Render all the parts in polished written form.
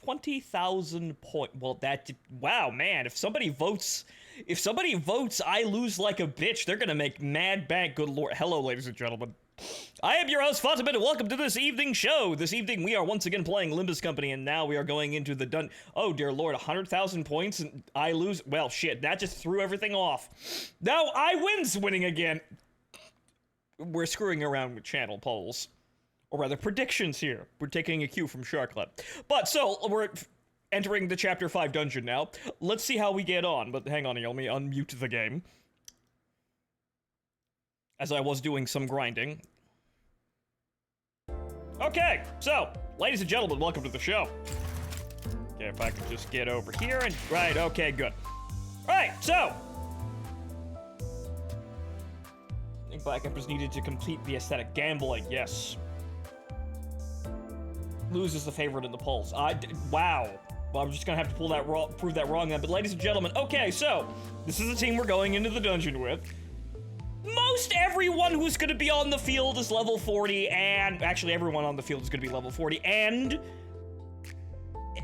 20,000 point. Well, wow, man. If somebody votes, I lose like a bitch. They're gonna make mad bank. Good lord. Hello, ladies and gentlemen. I am your host, Phontomen, and welcome to this evening's show. This evening, we are once again playing Limbus Company, and now we are going into the Oh, dear lord, 100,000 points, and I lose? Well, shit, that just threw everything off. Now, winning again. We're screwing around with channel polls. Or rather, predictions here. We're taking a cue from Sharklet. But, so, we're entering the Chapter 5 dungeon now. Let's see how we get on, but hang on here, let me unmute the game. As I was doing some grinding. Okay, so, ladies and gentlemen, welcome to the show. Okay, if I can just get over here and... Right, okay, good. Alright, so... I think Black Emperor's needed to complete the aesthetic gambling, yes. Lose is the favorite in the polls. Wow. Well, I'm just gonna have to prove that wrong then. But ladies and gentlemen, okay, so, this is the team we're going into the dungeon with. Most everyone who's going to be on the field is level 40, and actually everyone on the field is going to be level 40, and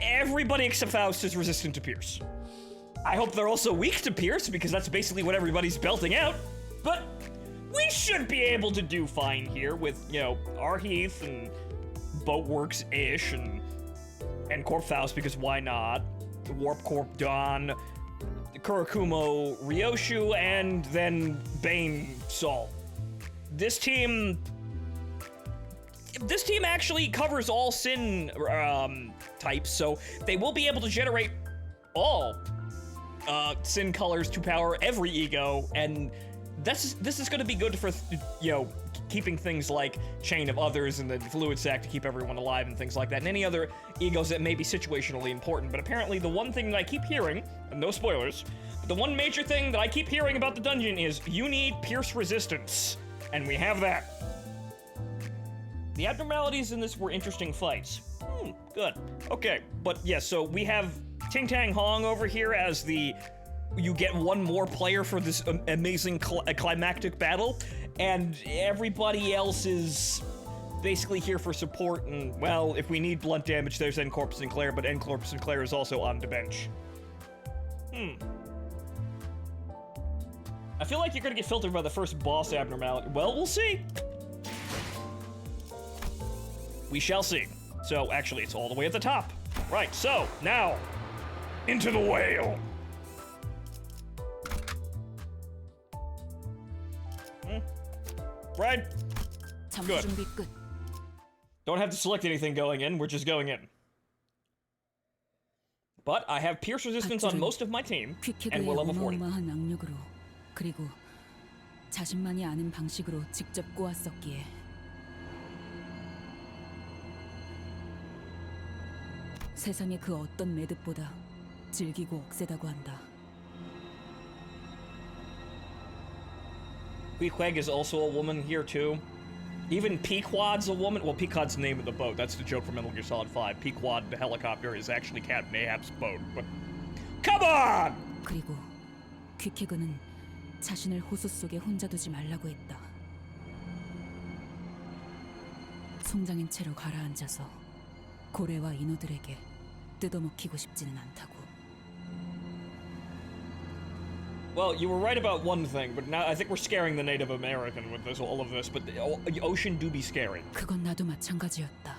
everybody except Faust is resistant to Pierce. I hope they're also weak to Pierce, because that's basically what everybody's belting out, but we should be able to do fine here with, you know, Arheath and Boatworks-ish, and Corp Faust, because why not? Warp Corp Dawn, Kurakumo Ryoshu, and then Bane Salt. This team actually covers all Sin types, so they will be able to generate all Sin colors to power every ego, and this is going to be good for, you know, keeping things like Chain of Others and the Fluid Sac to keep everyone alive and things like that, and any other egos that may be situationally important. But apparently the one thing that I keep hearing, and no spoilers, but the one major thing that I keep hearing about the dungeon is you need Pierce resistance, and we have that. The abnormalities in this were interesting fights. Good. Okay, but yeah, so we have Ting Tang Hong over here as you get one more player for this amazing climactic battle, and everybody else is basically here for support, and, well, if we need blunt damage, there's N-Corp Sinclair, but N-Corp Sinclair is also on the bench. I feel like you're gonna get filtered by the first boss abnormality. Well, we'll see. We shall see. So, actually, it's all the way at the top. Right, so, now, into the whale. Right? Good. Don't have to select anything going in, we're just going in. But I have Pierce resistance on most of my team, and we're level 40. 그리고 자신만이 아는 방식으로 직접 꼬았었기에 세상의 그 어떤 매듭보다 질기고 억세다고 한다. Pequod is also a woman here too. Even Pequod's a woman. Well, Pequod's the name of the boat. That's the joke from Metal Gear Solid 5. Pequod, the helicopter, is actually Captain Ahab's boat. But come on! 그리고 귀케그는 자신을 호수 속에 혼자 두지 말라고 했다. 송장인 채로 가라앉아서 고래와 인어들에게 뜯어먹히고 싶지는 않다고. Well, you were right about one thing, but now I think we're scaring the Native American with all of this, but the ocean do be scary. 그건 나도 마찬가지였다.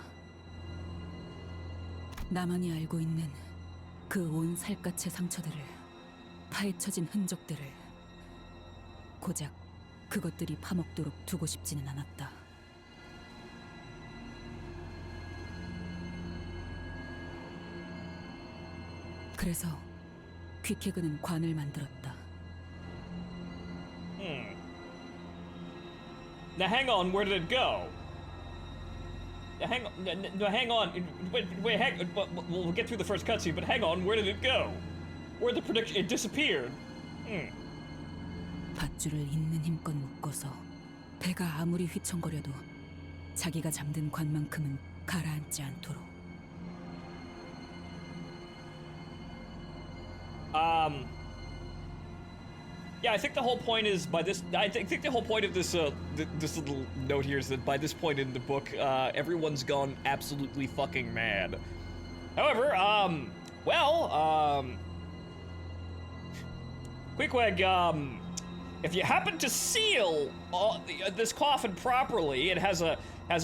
나만이 알고 있는 그 온 살갗의 상처들을, 파헤쳐진 흔적들을 고작 그것들이 파먹도록 두고 싶지는 않았다. 그래서 귀케그는 관을 만들었다. Now hang on, where did it go? Hang on, wait, we'll get through the first cutscene, but hang on, where did it go? Where'd the prediction, it disappeared. 밧줄을 있는 힘껏 묶어서 배가 아무리 휘청거려도 자기가 잠든 관만큼은 가라앉지 않도록. Yeah, I think the whole point is by this. I think the whole point of this this little note here is that by this point in the book, everyone's gone absolutely fucking mad. However, Queequeg, if you happen to seal this coffin properly, it has a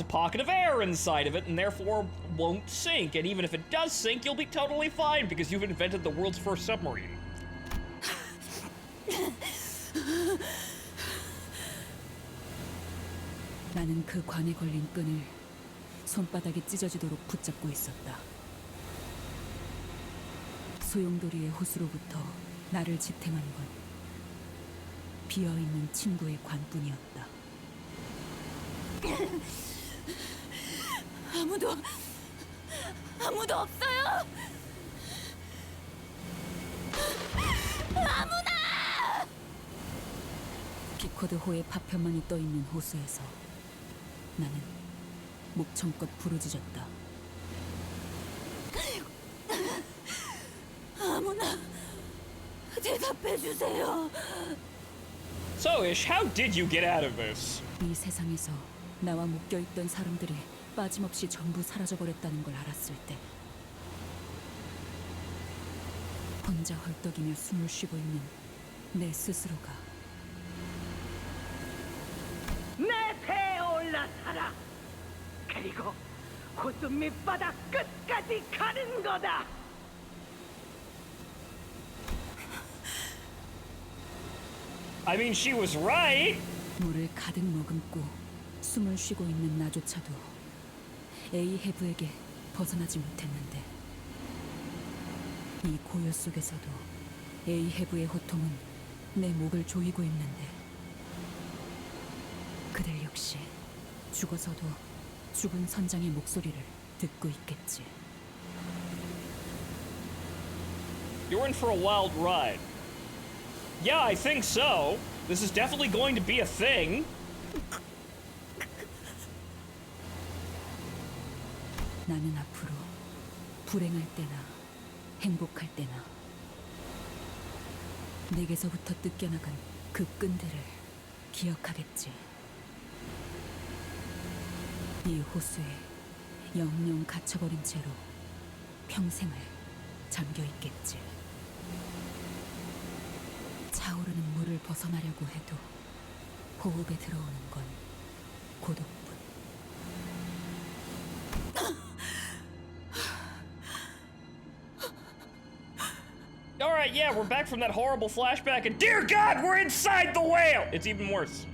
pocket of air inside of it and therefore won't sink. And even if it does sink, you'll be totally fine because you've invented the world's first submarine. 나는 그 관에 걸린 끈을 손바닥이 찢어지도록 붙잡고 있었다. 소용돌이의 호수로부터 나를 지탱한 건 비어있는 친구의 관뿐이었다. 아무도 없어요! 아무나! 비코드호의 파편만이 떠있는 호수에서 나는 목청껏 부르짖었다. 아무나 대답해 주세요. So, Ish, how did you get out of this? 이 세상에서 나와 묶여있던 사람들이 빠짐없이 전부 사라져버렸다는 걸 알았을 때 혼자 헐떡이며 숨을 쉬고 있는 내 스스로가 내 배에 올라타라. 그리고 호수 밑바닥 끝까지 가는 거다. I mean, she was right. 물을 가득 머금고 숨을 쉬고 있는 나조차도 에이헤브에게 벗어나지 못했는데 이 고요 속에서도 에이헤브의 호통은 내 목을 조이고 있는데 그들 역시 죽어서도 죽은 선장의 목소리를 듣고 있겠지. You're in for a wild ride. Yeah, I think so. This is definitely going to be a thing. 나는 앞으로 불행할 때나 행복할 때나 내게서부터 뜯겨나간 그 끈들을 기억하겠지. 이 호수에 영영 갇혀버린 채로 평생을 잠겨 있겠지. 차오르는 물을 벗어나려고 해도 호흡에 들어오는 건 고독뿐. Alright, yeah, we're back from that horrible flashback, and dear God, we're inside the whale! It's even worse.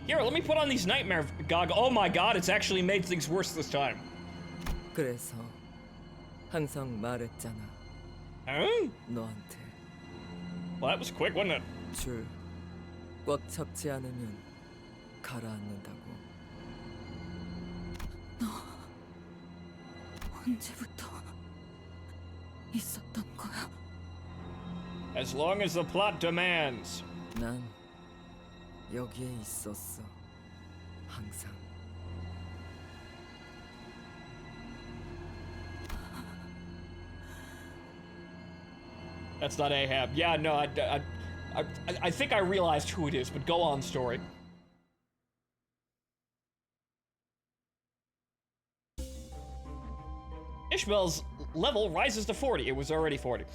Here, let me put on these nightmare goggles. Oh my God, it's actually made things worse this time. 그래서 항상 말했잖아. Huh? 너한테 Well, that was quick, wasn't it? 줄 꽉 잡지 않으면 가라앉는다고. 언제부터 있었던 거야? As long as the plot demands. 난 여기에 있었어. 항상. That's not Ahab. Yeah, no, I think I realized who it is, but go on, story. Ishmael's level rises to 40. It was already 40.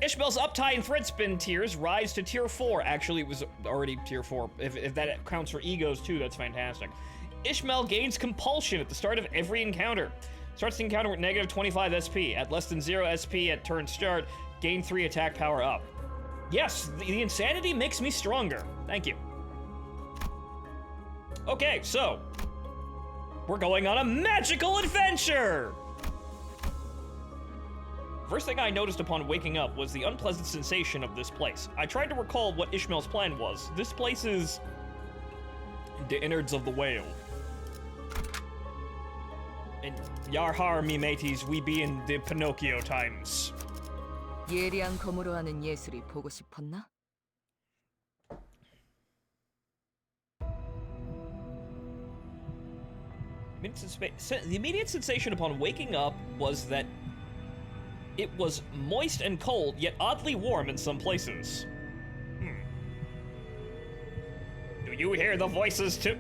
Ishmael's uptie and thread spin tiers rise to tier 4. Actually, it was already tier 4. If that counts for egos too, that's fantastic. Ishmael gains compulsion at the start of every encounter. Starts the encounter with negative 25 SP. At less than 0 SP at turn start, gain 3 attack power up. Yes, the insanity makes me stronger. Thank you. Okay, so we're going on a magical adventure! First thing I noticed upon waking up was the unpleasant sensation of this place. I tried to recall what Ishmael's plan was. This place is the innards of the whale. And yarhar, me mateys, we be in the Pinocchio times. 예리한 검으로 하는 예술이 보고 싶었나? The immediate sensation upon waking up was that it was moist and cold, yet oddly warm in some places. Do you hear the voices too?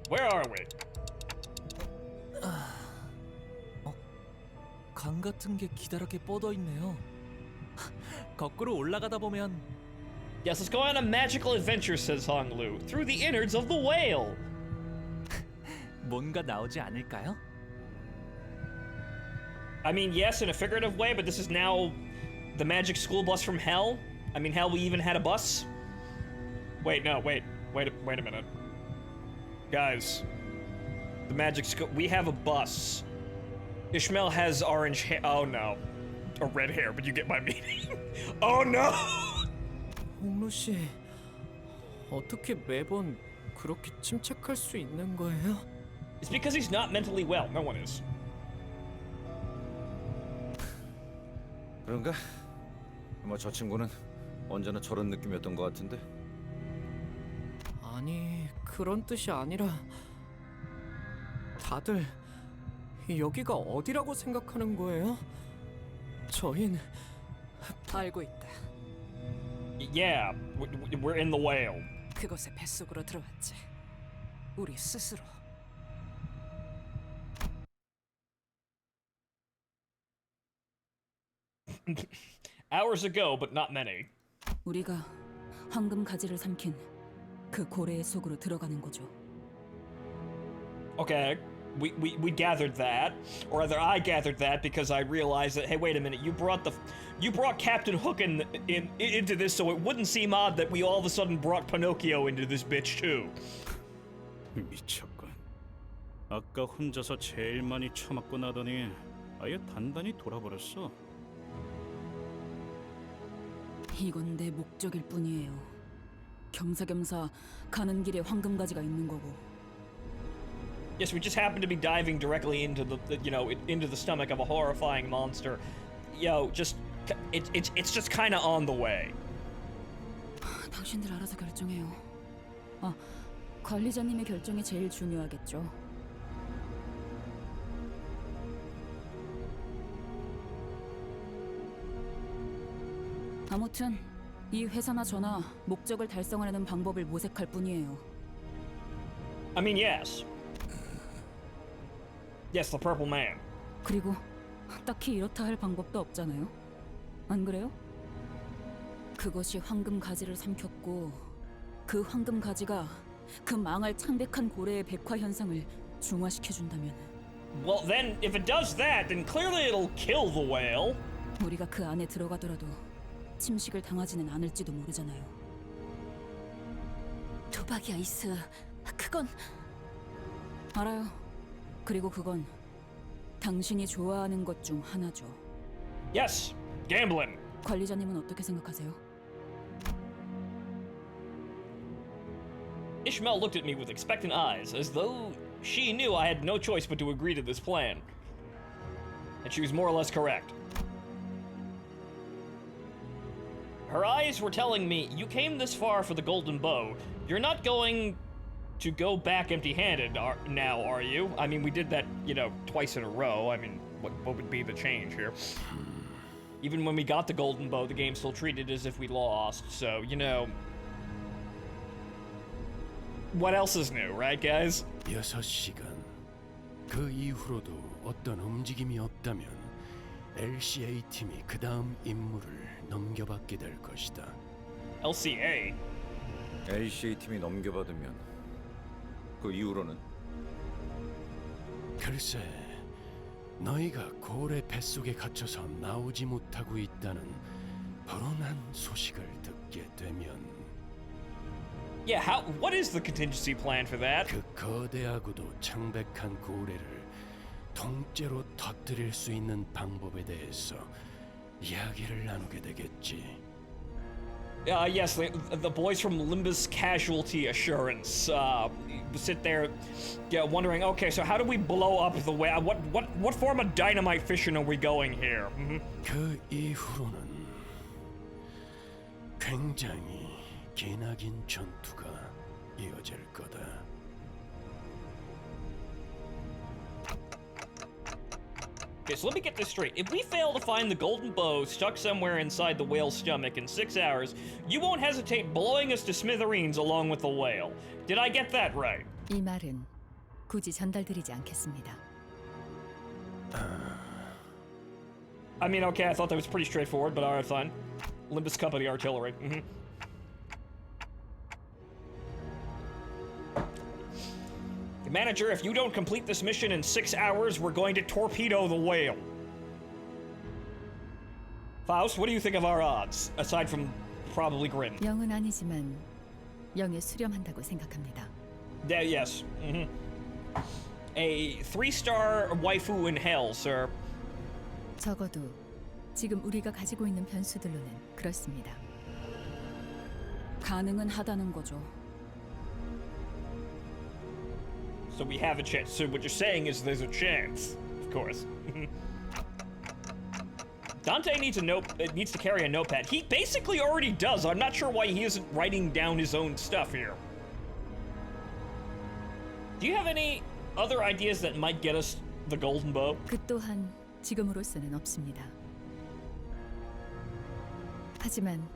Where are we? 강 같은 게 기다랗게 뻗어 있네요. 거꾸로 올라가다 보면 Yes, let's go on a magical adventure, says Hong Lu, through the innards of the whale. 뭔가 나오지 않을까요? I mean, yes, in a figurative way, but this is now the magic school bus from hell. I mean, hell, we even had a bus. Wait, no, wait a minute, guys. The magic school. We have a bus. Ishmael has orange hair. Oh no, or red hair. But you get my meaning. Oh no. 홍루 씨, 어떻게 매번 그렇게 침착할 수 있는 거예요? It's because he's not mentally well. No one is. 그런가? 뭐 저 친구는 언제나 저런 느낌이었던 것 같은데. 아니, 그런 뜻이 아니라 다들 여기가 어디라고 생각하는 거예요? 저흰 알고 있다. Yeah, we're in the whale. 그곳의 뱃속으로 들어왔지. 우리 스스로. Hours ago, but not many. 우리가 황금 가지를 삼킨 그 고래의 속으로 들어가는 거죠. Okay, we gathered that, or rather, I gathered that because I realized that. Hey, wait a minute! You brought Captain Hook into this, so it wouldn't seem odd that we all of a sudden brought Pinocchio into this bitch too. 미쳤군. 아까 혼자서 제일 많이 처맞고 나더니 아예 단단히 돌아버렸어. 이건 내 목적일 뿐이에요. 겸사겸사 가는 길에 황금 가지가 있는 거고. Yes, we just happen to be diving directly into into the stomach of a horrifying monster. It's just kind of on the way. 당신들 알아서 결정해요. 관리자님의 결정이 제일 중요하겠죠. 아무튼 이 회사나 저나 목적을 달성하려는 방법을 모색할 뿐이에요. I mean, yes. Yes, the Purple Man. 그리고 딱히 이렇다 할 방법도 없잖아요. 안 그래요? 그것이 황금 가지를 삼켰고 그 황금 가지가 그 망할 창백한 고래의 백화 현상을 중화시켜준다면 Well, then, if it does that, then clearly it'll kill the whale. 우리가 그 안에 들어가더라도 침식을 당하지는 않을지도 모르잖아요. 도박이야, 이스. 그건 알아요. 그리고 그건 당신이 좋아하는 것 중 하나죠. Yes, gambling. 관리자님은 어떻게 생각하세요? Ishmael looked at me with expectant eyes, as though she knew I had no choice but to agree to this plan. And she was more or less correct. Her eyes were telling me, you came this far for the golden bow. You're not going to go back empty-handed now, are you? I mean, we did that, twice in a row. I mean, what would be the change here? Even when we got the golden bow, the game still treated it as if we lost, so, what else is new, right, guys? 6시간. 그 이후로도 어떤 움직임이 없다면 LCA 팀이 그 다음 임무를 넘겨받게 될 것이다. LCA? LCA 팀이 넘겨받으면 그 이후로는? 글쎄, 너희가 고래 뱃속에 갇혀서 나오지 못하고 있다는 불운한 소식을 듣게 되면 Yeah, what is the contingency plan for that? 그 거대하고도 창백한 고래를 통째로 터뜨릴 수 있는 방법에 대해서 이야기를 나누게 되겠지. Yes, the boys from Limbus Casualty Assurance sit there, wondering, okay, so how do we blow up the whale? What form of dynamite fishing are we going here? 그 이후로는 굉장히 기나긴 전투가 이어질 거다. Okay, so let me get this straight. If we fail to find the golden bow stuck somewhere inside the whale's stomach in 6 hours, you won't hesitate blowing us to smithereens along with the whale. Did I get that right? 이 말은 굳이 전달드리지 않겠습니다. I mean, okay, I thought that was pretty straightforward, but alright, fine. Limbus Company Artillery. Manager, if you don't complete this mission in 6 hours, we're going to torpedo the whale. Faust, what do you think of our odds, aside from probably grim? 영은 아니지만 영에 수렴한다고 생각합니다. Yeah, yes. A 3-star waifu in hell, sir. 적어도 지금 우리가 가지고 있는 변수들로는 그렇습니다. 가능은 하다는 거죠. So we have a chance. So what you're saying is there's a chance, of course. Dante needs to carry a notepad. He basically already does. I'm not sure why he isn't writing down his own stuff here. Do you have any other ideas that might get us the golden bow? 그 또한 지금으로서는 없습니다. 하지만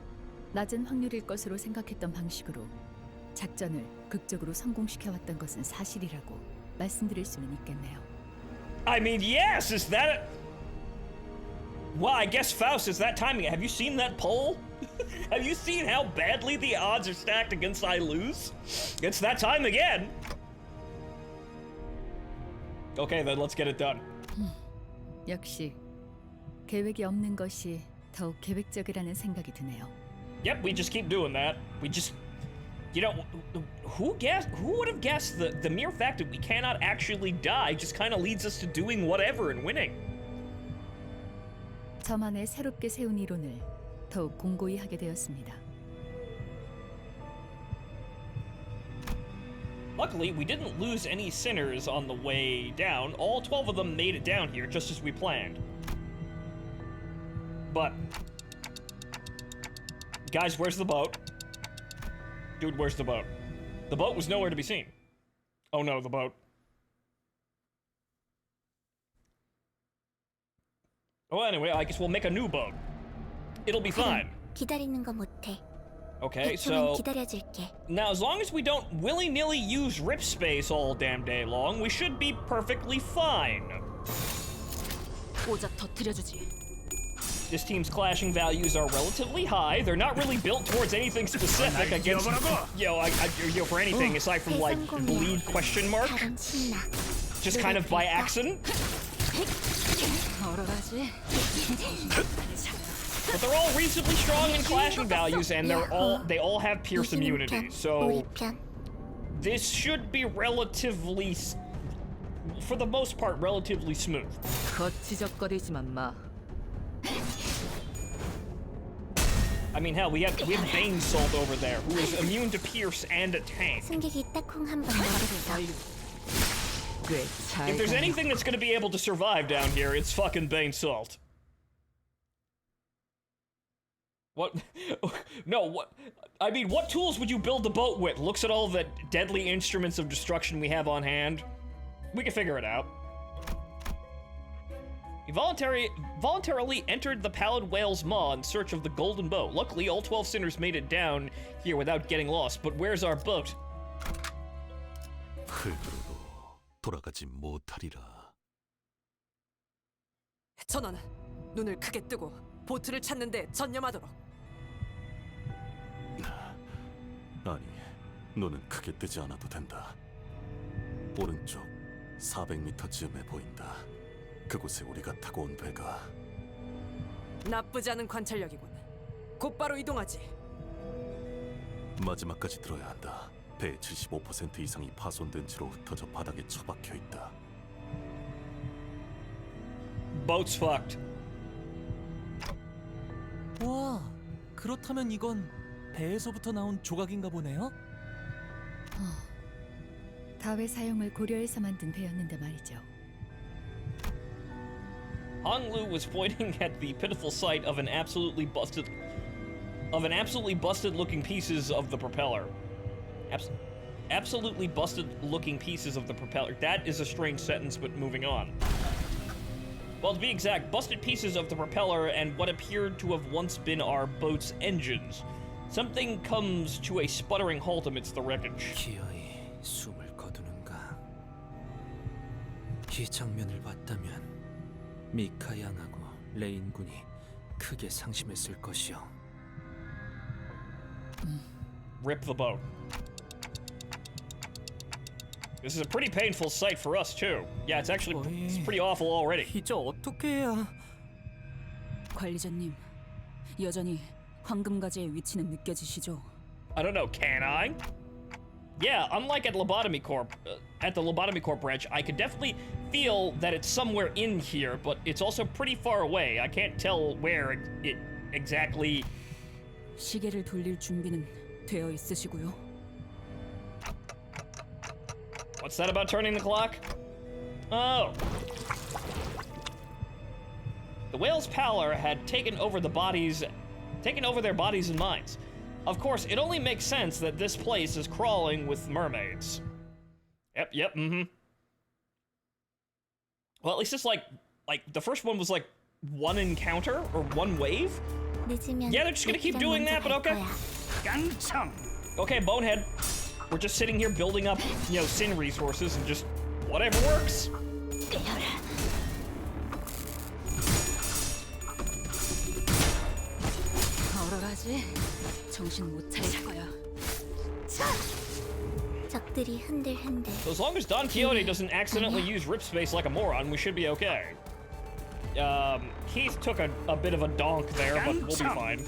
낮은 확률일 것으로 생각했던 방식으로 작전을 극적으로 성공시켜왔던 것은 사실이라고 말씀드릴 수는 있겠네요. I mean, yes, is that it? Well, I guess Faust, is that timing? Have you seen that poll? Have you seen how badly the odds are stacked against I lose? It's that time again. Okay, then let's get it done. 역시 계획이 없는 것이 더욱 계획적이라는 생각이 드네요. Yep, we just keep doing that. We just, you know, who would have guessed the mere fact that we cannot actually die just kind of leads us to doing whatever and winning. 저만의 새롭게 세운 이론을 더욱 공고히 하게 되었습니다. Luckily, we didn't lose any sinners on the way down. All 12 of them made it down here just as we planned. But guys, where's the boat? Dude, where's the boat? The boat was nowhere to be seen. Oh no, the boat. Well, anyway, I guess we'll make a new boat. It'll be fine. 기다리는 거 못해. Okay, so 기다려줄게. now as long as we don't willy-nilly use rip space all damn day long, we should be perfectly fine. 오자 터뜨려주지. This team's clashing values are relatively high. They're not really built towards anything specific against, for anything aside from like bleed question mark. Just kind of by accident. But they're all reasonably strong in clashing values, and they all have pierce immunity. So this should be relatively, for the most part, relatively smooth. 거치적거리지만 마. I mean, hell, we have Bane Salt over there, who is immune to pierce and a tank. 승객이 딱콩 한 번 먹었어. If there's anything that's gonna be able to survive down here, it's fucking Bane Salt. What? No, what? I mean, what tools would you build the boat with? Looks at all the deadly instruments of destruction we have on hand. We can figure it out. He voluntarily entered the Pallid Whale's maw in search of the golden bow. Luckily, all 12 sinners made it down here without getting lost. But where's our boat? 흙으로도 돌아가지 못하리라. 전원, 눈을 크게 뜨고 보트를 찾는데 전념하도록. 아니, 눈은 크게 뜨지 않아도 된다. 오른쪽 400m쯤에 보인다. 그곳에 우리가 타고 온 배가. 나쁘지 않은 관찰력이군. 곧바로 이동하지. 마지막까지 들어야 한다. 배의 75% 이상이 파손된 채로 흩어져 바닥에 처박혀 있다. Boat's fucked. 와, 그렇다면 이건 배에서부터 나온 조각인가 보네요? 다회 사용을 고려해서 만든 배였는데 말이죠. Honglu was pointing at the pitiful sight of absolutely busted looking pieces of the propeller. Absolutely busted looking pieces of the propeller. That is a strange sentence, but moving on. Well, to be exact, busted pieces of the propeller and what appeared to have once been our boat's engines. Something comes to a sputtering halt amidst the wreckage. 기어이 숨을 거두는가? 이 장면을 봤다면 미카 양하고 레인 군이 크게 상심했을 것이요. Rip the boat. This is a pretty painful sight for us too. Yeah, it's pretty awful already. 이제 어떻게 해야? 관리자님, 여전히 황금가지의 위치는 느껴지시죠? I don't know, can I? Yeah, unlike at the Lobotomy Corp branch, I could definitely feel that it's somewhere in here, but it's also pretty far away. I can't tell where it exactly. 시계를 돌릴 준비는 되어 있으시고요. What's that about turning the clock? Oh. The whale's pallor had taken over their bodies and minds. Of course, it only makes sense that this place is crawling with mermaids. Yep, Well, at least it's like the first one was like one encounter or one wave. Yeah, they're just gonna keep doing that, but okay. Okay, Bonehead. We're just sitting here building up, sin resources and just whatever works. 얼얼하지? 정신 못 차릴 거야. 적들이 흔들흔들. So as long as Don Quixote doesn't accidentally use rip space like a moron, we should be okay. Heath took a bit of a donk there, but we'll be fine.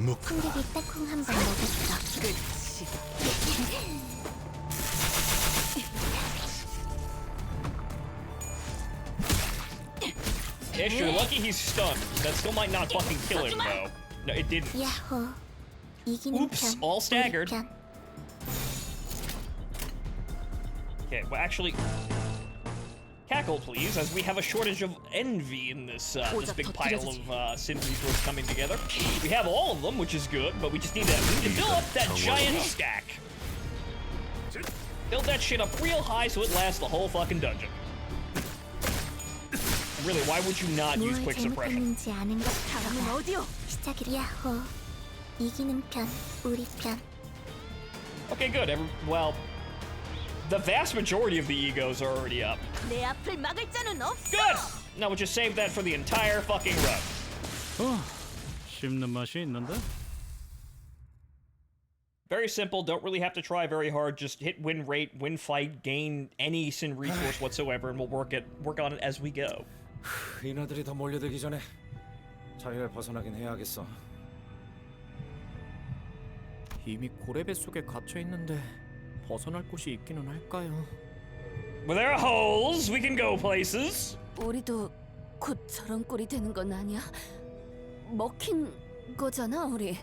풍뎅이 딱콩 한 번 먹었어. 그치. Ish, you're lucky he's stunned. That still might not fucking kill him, though. No, it didn't. 야호. 이기는 Oops, 편. all staggered. 우리 편. Okay, well, actually, cackle, please, as we have a shortage of envy in this this big pile of sin resources coming together. We have all of them, which is good, but we just need to build up that giant stack. Build that shit up real high so it lasts the whole fucking dungeon. Really, why would you not use 뭘 quick suppression? 잘못했는지 아는 것 다음은 어디요? 시작이라. 야호. 이기는 편. 우리 편. Okay, good. Well, the vast majority of the egos are already up. 내 앞을 막을 자는 없어. Good! Now we'll just save that for the entire fucking run. 씹는 맛이 있는데? Very simple, don't really have to try very hard, just hit win rate, win fight, gain any sin resource whatsoever, and we'll work on it as we go. 인어들이 더 몰려들기 전에 자리를 벗어나긴 해야겠어. 이미 고래배 속에 갇혀 있는데 벗어날 곳이 있기는 할까요? Well, there are holes, we can go places. 우리도 곧 저런 꼴이 되는 건 아니야? 먹힌 거잖아, 우리.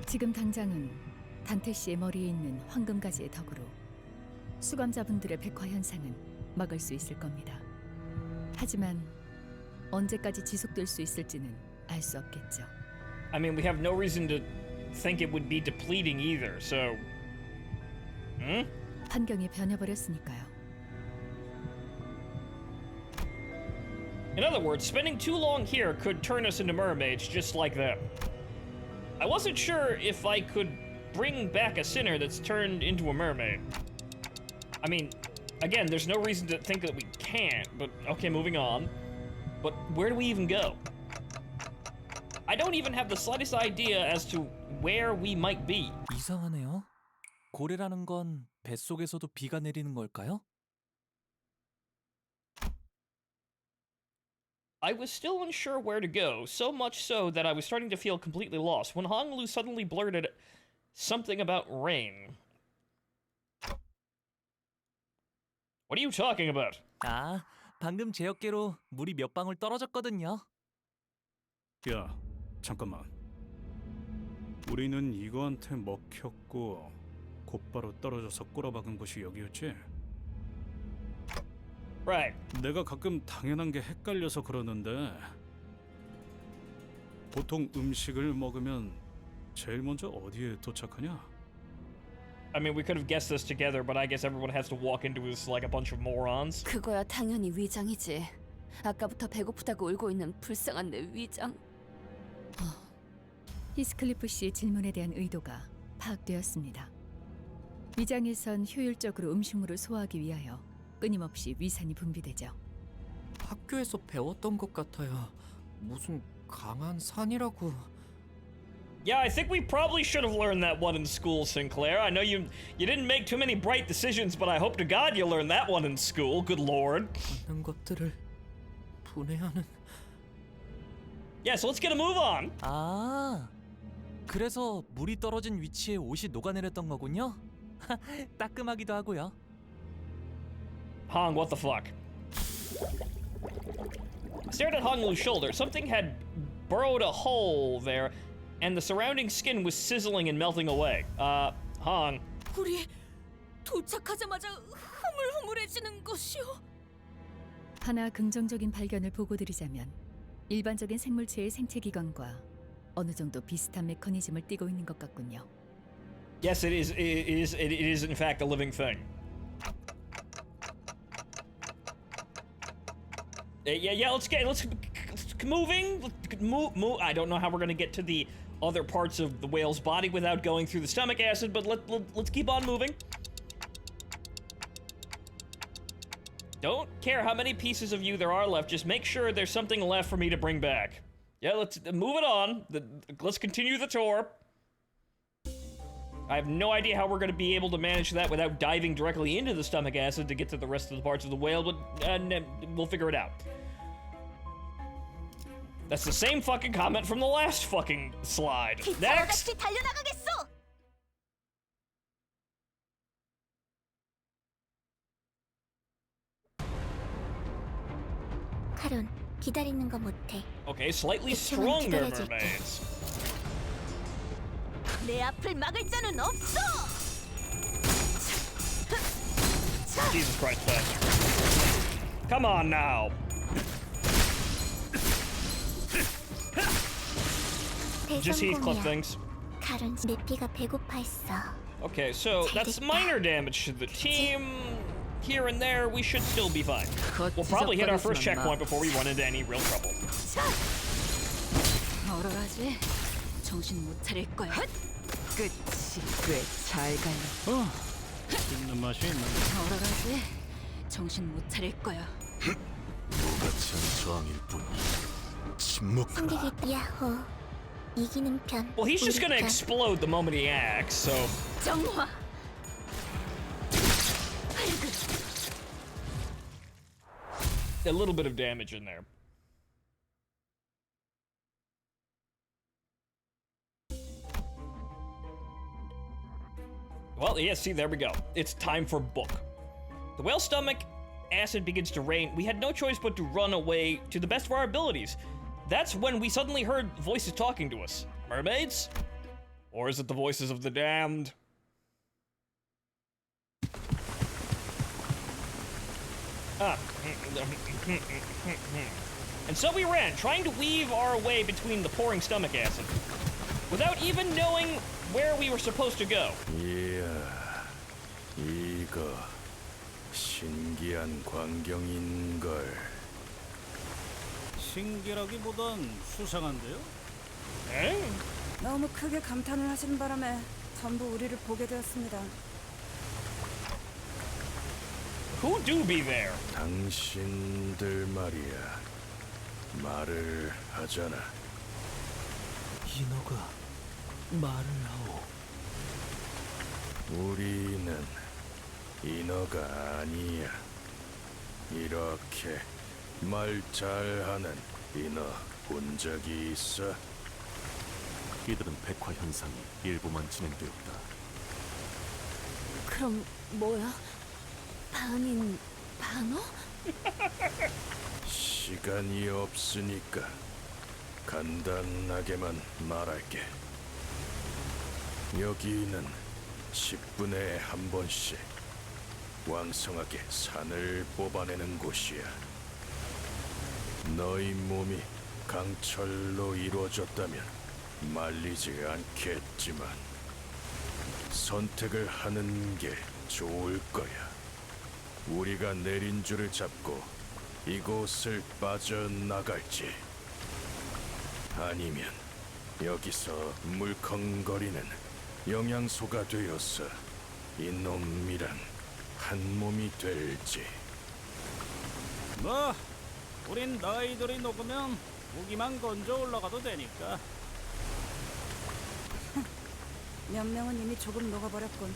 지금 당장은 단테 씨의 머리에 있는 황금가지의 덕으로 수감자분들의 백화 현상은 막을 수 있을 겁니다. 하지만 언제까지 지속될 수 있을지는 알 수 없겠죠. I mean, we have no reason to think it would be depleting either, so... 환경이 변해버렸으니까요. In other words, spending too long here could turn us into mermaids just like them. I wasn't sure if I could bring back a sinner that's turned into a mermaid. I mean, again, there's no reason to think that we can't, but okay, moving on. But where do we even go? I don't even have the slightest idea as to where we might be. 이상하네요. 고래라는 건 뱃속에서도 비가 내리는 걸까요? I was still unsure where to go, so much so that I was starting to feel completely lost when Honglu suddenly blurted something about rain. What are you talking about? 아, 방금 제 어깨로 물이 몇 방울 떨어졌거든요. 야, 잠깐만. 우리는 이거한테 먹혔고 곧바로 떨어져서 꼬라박은 곳이 여기였지? Right. 내가 가끔 당연한 게 헷갈려서 그러는데 보통 음식을 먹으면 제일 먼저 어디에 도착하냐? I mean, we could have guessed this together, but I guess everyone has to walk into this like a bunch of morons. 그거야 당연히 위장이지. 아까부터 배고프다고 울고 있는 불쌍한 내 위장. 히스클리프 씨의 질문에 대한 의도가 파악되었습니다. 위장에선 효율적으로 음식물을 소화하기 위하여 끊임없이 위산이 분비되죠. 학교에서 배웠던 것 같아요. 무슨 강한 산이라고. Yeah, I think we probably should have learned that one in school, Sinclair. I know you didn't make too many bright decisions, but I hope to God you learned that one in school. Good lord. 많은 것들을 분해하는. Yeah, so let's get a move on. 아, 그래서 물이 떨어진 위치에 옷이 녹아내렸던 거군요. 따끔하기도 하고요. Hong, what the fuck? I stared at Hong Lu's shoulder. Something had burrowed a hole there, and the surrounding skin was sizzling and melting away. Hong. 우리 도착하자마자 흐물흐물해지는 것이요. 하나 긍정적인 발견을 보고드리자면 일반적인 생물체의 생체 기관과 어느 정도 비슷한 메커니즘을 띠고 있는 것 같군요. Yes, it is in fact a living thing. Yeah, let's moving. Move. I don't know how we're gonna get to the other parts of the whale's body without going through the stomach acid, but let's keep on moving. Don't care how many pieces of you there are left, just make sure there's something left for me to bring back. Yeah, let's move it on. Let's continue the tour. I have no idea how we're going to be able to manage that without diving directly into the stomach acid to get to the rest of the parts of the whale, but we'll figure it out. That's the same fucking comment from the last fucking slide. Next! 달려나가겠어. 카론, 기다리는 거 못해. Okay, slightly stronger mermaids. 내 앞을 막을 자는 없어. Jesus Christ, faster. Come on now. Just Heathcliff things. 카론, 내 피가 배고파했어. Okay, so that's minor damage to the team. Here and there, we should still be fine. We'll probably hit our first checkpoint before we run into any real trouble. 얼얼하지? 정신 못 차릴 거야. 끝이 꽤 잘 가요. 있는 맛이 있는. 얼얼하지? 정신 못 차릴 거야. 무가치 않은 저항일 뿐. 침묵하라. 승객이 야호. 이기는 편. Well, he's just gonna 우리 편. explode the moment he acts, so... 정화. A little bit of damage in there. Well, yeah, see, there we go. It's time for book. The whale's stomach acid begins to rain. We had no choice but to run away to the best of our abilities. That's when we suddenly heard voices talking to us. Mermaids? Or is it the voices of the damned? And so we ran, trying to weave our way between the pouring stomach acid, without even knowing where we were supposed to go. 이야, 이거 신기한 광경인걸. 신기라기보단 수상한데요? Eh? 너무 크게 감탄을 하시는 바람에 전부 우리를 보게 되었습니다. Who do be there? 당신들 말이야, 말을 하잖아. 인어가 말을 하오. 우리는 인어가 아니야. 이렇게 말 잘하는 인어 본 적이 있어? 이들은 백화 현상이 일부만 진행되었다. 그럼 뭐야? 반인 반어? 시간이 없으니까 간단하게만 말할게. 여기는 10분에 한 번씩 왕성하게 산을 뽑아내는 곳이야. 너희 몸이 강철로 이루어졌다면 말리지 않겠지만 선택을 하는 게 좋을 거야. 우리가 내린 줄을 잡고 이곳을 빠져나갈지, 아니면 여기서 물컹거리는 영양소가 되어서 이놈이랑 한 몸이 될지. 뭐, 우린 너희들이 녹으면 무기만 건져 올라가도 되니까. 몇 명은 이미 조금 녹아버렸군.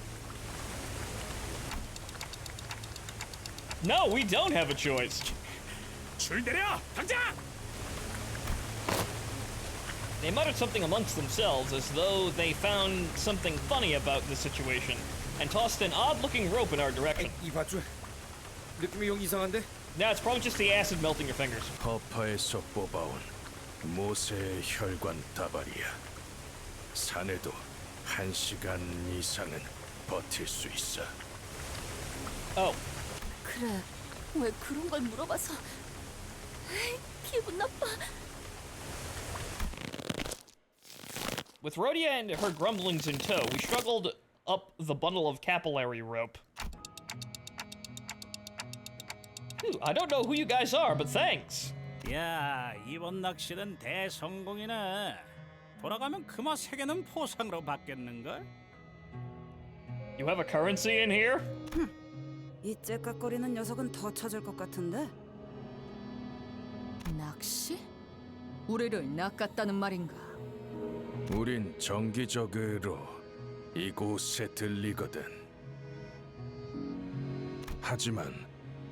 No, we don't have a choice. 줄 내려! 당장! They muttered something amongst themselves as though they found something funny about the situation and tossed an odd-looking rope in our direction. 이 밧줄 느낌이 영 이상한데? Now it's probably just the acid melting your fingers. 허파에서 뽑아온 모세의 혈관 다발이야. 산에도 1시간 이상은 버틸 수 있어. Oh. 그래, 왜 그런 걸 물어봐서 기분 나빠. With Rhodia and her grumblings in tow, we struggled up the bundle of capillary rope. Ooh, I don't know who you guys are, but thanks. 야, 이번 낚시는 대성공이네. 돌아가면 그마 3개는 포상으로 받겠는걸? You have a currency in here? 이 째깍거리는 녀석은 더 찾을 것 같은데? 낚시? 우리를 낚았다는 말인가? 우린 정기적으로 이곳에 들리거든. 하지만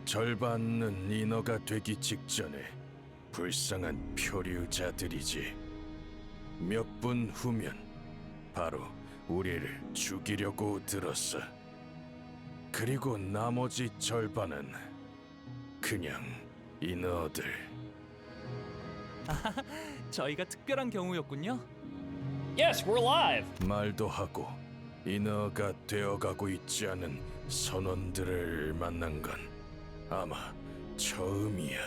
절반은 인어가 되기 직전에 불쌍한 표류자들이지. 몇 분 후면 바로 우리를 죽이려고 들었어. 그리고 나머지 절반은 그냥 인어들. 저희가 특별한 경우였군요. Yes, we're alive. 말도 하고 인어가 되어가고 있지 않은 선원들을 만난 건 아마 처음이야.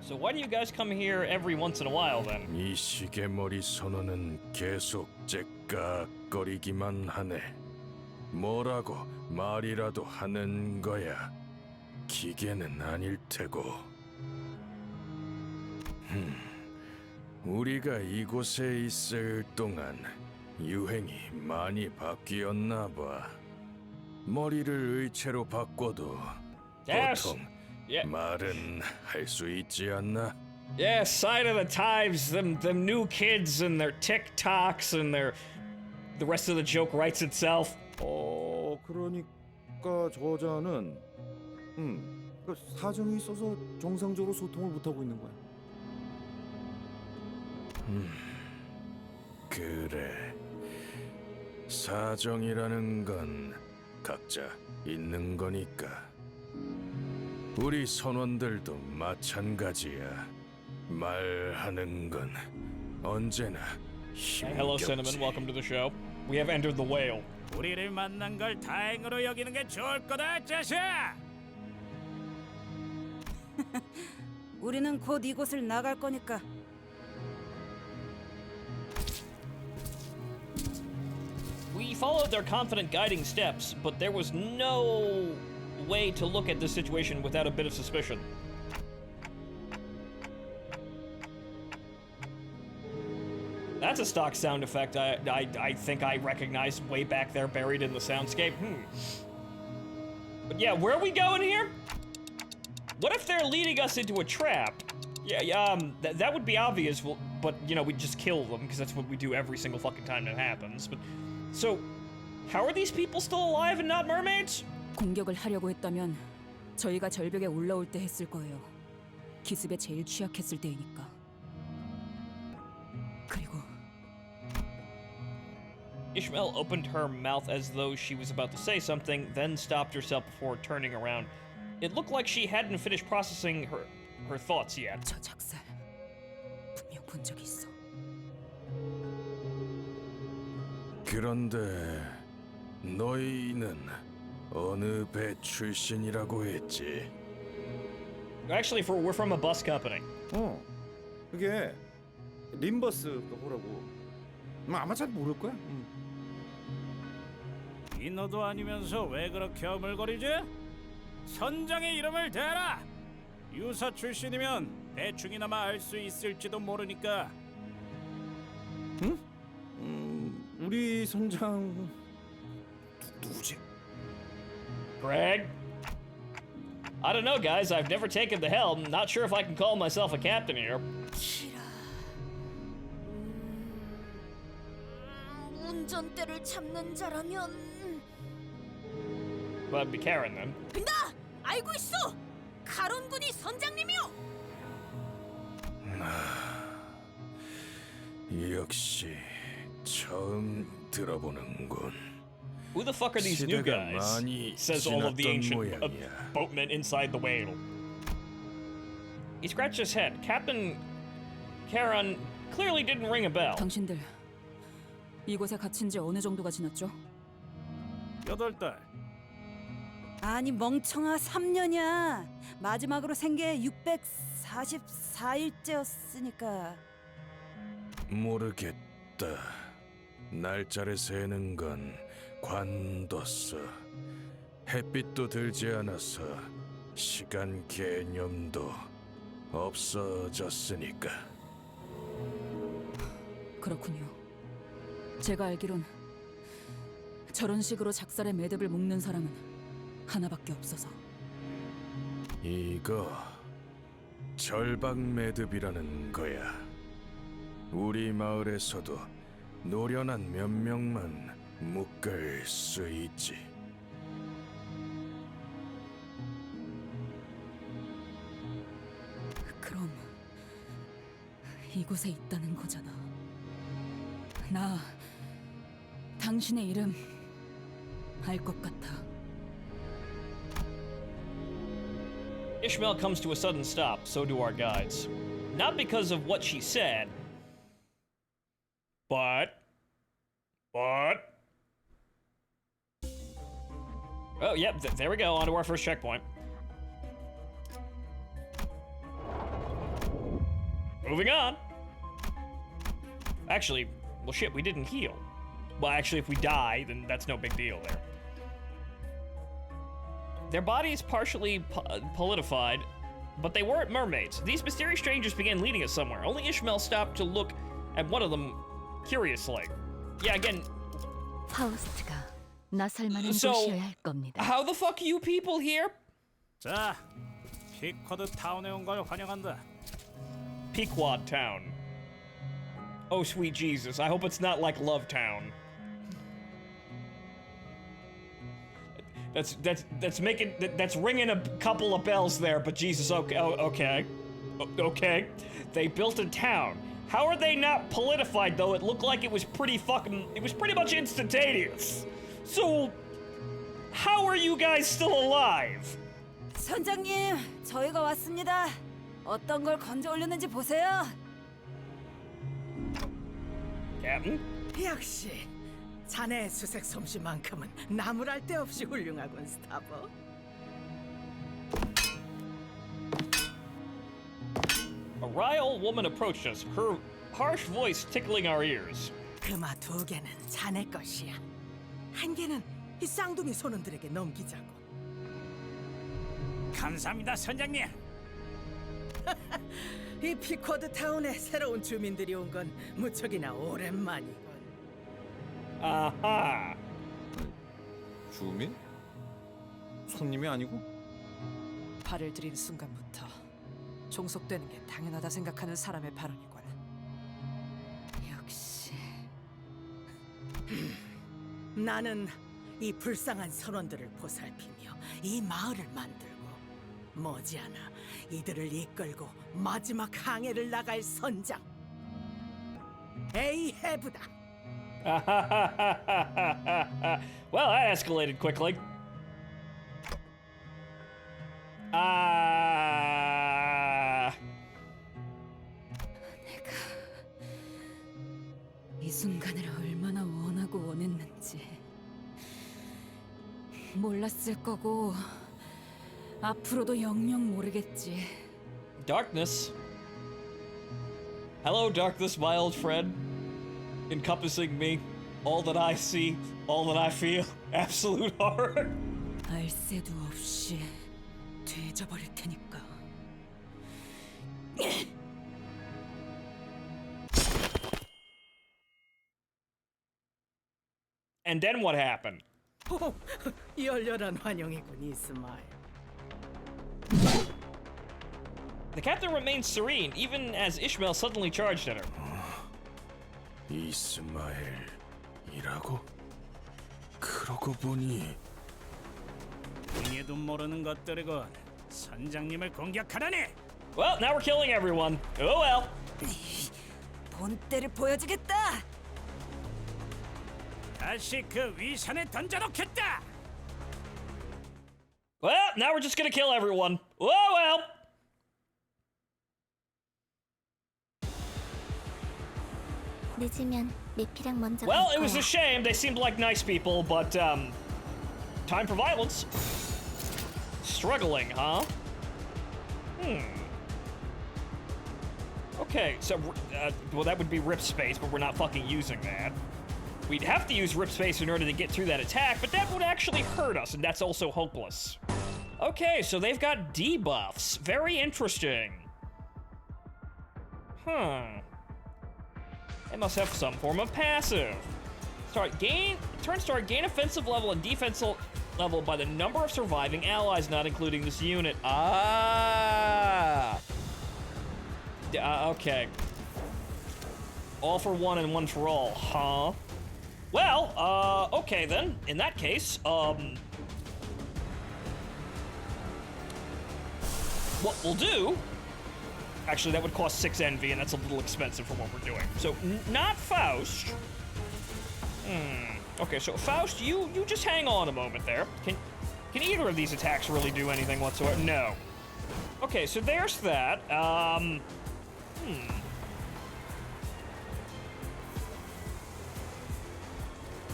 So why do you guys come here every once in a while then? 이 시계머리 선원은 계속 째깍거리기만 하네. 뭐라고 말이라도 하는 거야. 기계는 아닐 테고. 우리가 이곳에 있을 동안 유행이 많이 바뀌었나 봐. 머리를 의체로 바꿔도 Yes. 보통 Yeah. 말은 할 수 있지 않나? Yeah, sign of the times, them new kids and their TikToks and the rest of the joke writes itself. 그러니까 저자는 그 사정이 있어서 정상적으로 소통을 못 하고 있는 거야. 그래. 사정이라는 건 각자 있는 거니까. 우리 선원들도 마찬가지야. 말하는 건 언제나 Hey, hello, 힘겹지. Cinnamon. Welcome to the show. We have entered the whale. 우리를 만난 걸 다행으로 여기는 게 좋을 거다, 자식아! 우리는 곧 이곳을 나갈 거니까. We followed their confident guiding steps, but there was no way to look at this situation without a bit of suspicion. That's a stock sound effect I think I recognized way back there buried in the soundscape. But yeah, where are we going here? What if they're leading us into a trap? Yeah, that would be obvious, but, you know, we'd just kill them, because that's what we do every single fucking time that happens. But, so, how are these people still alive and not mermaids? 공격을 하려고 했다면 저희가 절벽에 올라올 때 했을 거예요. 기습에 제일 취약했을 때이니까. 그리고 Ishmael opened her mouth as though she was about to say something, then stopped herself before turning around. It looked like she hadn't finished processing her thoughts yet. 저 작살 분명 본 적이 있어. 그런데 너희는 어느 배 출신이라고 했지? Actually, we're from a bus company. 그게 림버스 그거라고. 아마 잘 모를 거야. 인어도 아니면서 왜 그렇게 어물거리지? 선장의 이름을 대라! 유사 출신이면 대충이나마 알 수 있을지도 모르니까. 우리 선장 누구지? Greg? I don't know, guys. I've never taken the helm. Not sure if I can call myself a captain here. 운전대를 잡는 자라면 Well, it'd be Karen then. 나 알고 있어. 카론군이 선장님이요. 역시 처음 들어보는군. Who the fuck are these new 시대가 guys? 많이 Says all of the 지났던 ancient 모양이야. boatmen inside the whale. He scratched his head. Captain Karen clearly didn't ring a bell. 당신들 이곳에 갇힌 지 어느 정도가 지났죠? 8달. 아니 멍청아 3년이야. 마지막으로 생게 644일째였으니까. 모르겠다. 날짜를 세는 건 관뒀어. 햇빛도 들지 않아서 시간 개념도 없어졌으니까. 그렇군요. 제가 알기론 저런 식으로 작살의 매듭을 묶는 사람은 하나밖에 없어서. 이거 절박 매듭이라는 거야. 우리 마을에서도 노련한 몇 명만 묶을 수 있지. 그럼 이곳에 있다는 거잖아. 나 당신의 이름 알 것 같아. Ishmael comes to a sudden stop, so do our guides. Not because of what she said, but... Oh, yep, there we go, on to our first checkpoint. Moving on. Actually, well shit, we didn't heal. Well, actually, if we die, then that's no big deal there. Their bodies partially politified, but they weren't mermaids. These mysterious strangers began leading us somewhere. Only Ishmael stopped to look at one of them curiously. Yeah, again... 파우스트가 나설만한 So, 곳이어야 할 겁니다. how the fuck are you people here? 자, 피쿼드 타운에 온 걸 환영한다. Pequod Town. Oh, sweet Jesus. I hope it's not like Love Town. That's ringing a couple of bells there, but Jesus, okay, okay. They built a town. How are they not politified though? It looked like it was pretty much instantaneous. So, how are you guys still alive? 선장님, 저희가 왔습니다. 어떤 걸 건져 올렸는지 보세요. Captain? 역시 자네의 수색 솜씨만큼은 나무랄 데 없이 훌륭하군, 스타버. A wry old woman approached us, her harsh voice tickling our ears. 금화 2개는 자네 것이야. 1개는 이 쌍둥이 손원들에게 넘기자고. 감사합니다, 선장님. 이 피쿼드 타운에 새로운 주민들이 온 건 무척이나 오랜만이군. 아하. 주민? 손님이 아니고? 발을 들인 순간부터 종속되는 게 당연하다 생각하는 사람의 발언이군. 역시 나는 이 불쌍한 선원들을 보살피며 이 마을을 만들고 머지않아 이들을 이끌고 마지막 항해를 나갈 선장 에이헤브다. Well, that escalated quickly. 내가 이 순간을 얼마나 원하고 원했는지 몰랐을 거고 앞으로도 영영 모르겠지. Darkness. Hello, darkness, my old friend. Encompassing me, all that I see, all that I feel, absolute horror. 알 새도 없이 뒤져버릴 테니까. And then what happened? 오, 열렬한 환영이군 이스마일. The captain remained serene, even as Ishmael suddenly charged at her. 이스마엘이라고? 그러고 보니 등에도 모르는 것들이군. 선장님을 공격하라니. Well, now we're killing everyone. Oh well. 본때를 보여주겠다. 다시 그 위산에 던져놓겠다. Well, now we're just gonna kill everyone. Oh well. 늦으면 내피랑 먼저 Well, 갈 it was 거야. a shame. They seemed like nice people, but time for violence. Struggling, huh? Okay, so well, that would be rip space, but we're not fucking using that. We'd have to use rip space in order to get through that attack, but that would actually hurt us, and that's also hopeless. Okay, so they've got debuffs. Very interesting. They must have some form of passive. Turn start gain offensive level and defensive level by the number of surviving allies, not including this unit. Okay. All for one and one for all, huh? Well, okay then. In that case, what we'll do... Actually, that would cost 6 envy, and that's a little expensive for what we're doing. So, not Faust. Okay, so Faust, you just hang on a moment there. Can either of these attacks really do anything whatsoever? No. Okay, so there's that.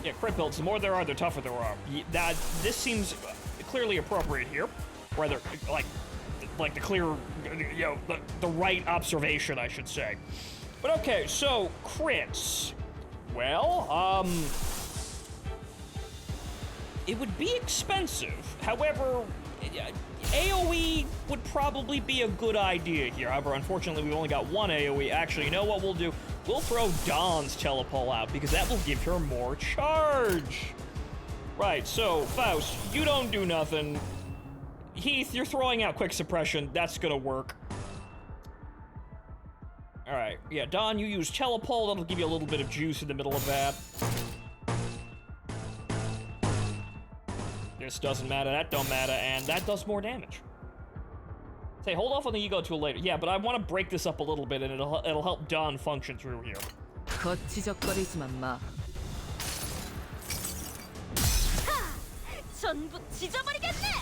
Yeah, crit builds. The more there are, the tougher there are. This seems clearly appropriate here. Rather, like the clear, you know, the right observation, I should say. But okay, so crits. Well, it would be expensive. However, AoE would probably be a good idea here. However, unfortunately, we've only got one AoE. Actually, you know what we'll do? We'll throw Dawn's telepole out because that will give her more charge. Right, so Faust, you don't do nothing. Heath, you're throwing out quick suppression. That's gonna work. Alright, yeah, Dawn, you use telepole. That'll give you a little bit of juice in the middle of that. This doesn't matter, that don't matter, and that does more damage. Say, hold off on the ego tool later. Yeah, but I want to break this up a little bit, and it'll help Dawn function through here. 거치적거리지만 마. 전부 찢어버리겠네.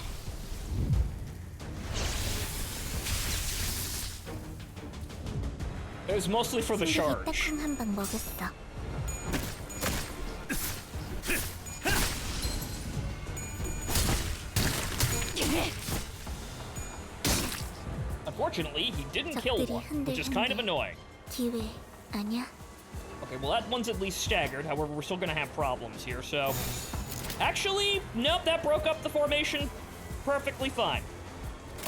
It was mostly for the charge. 딱한 한 방 먹였어. Unfortunately, he didn't kill one, which is kind of annoying. 기회 아니야? Okay, well that one's at least staggered. However, we're still gonna have problems here, so... Actually, nope, that broke up the formation perfectly fine.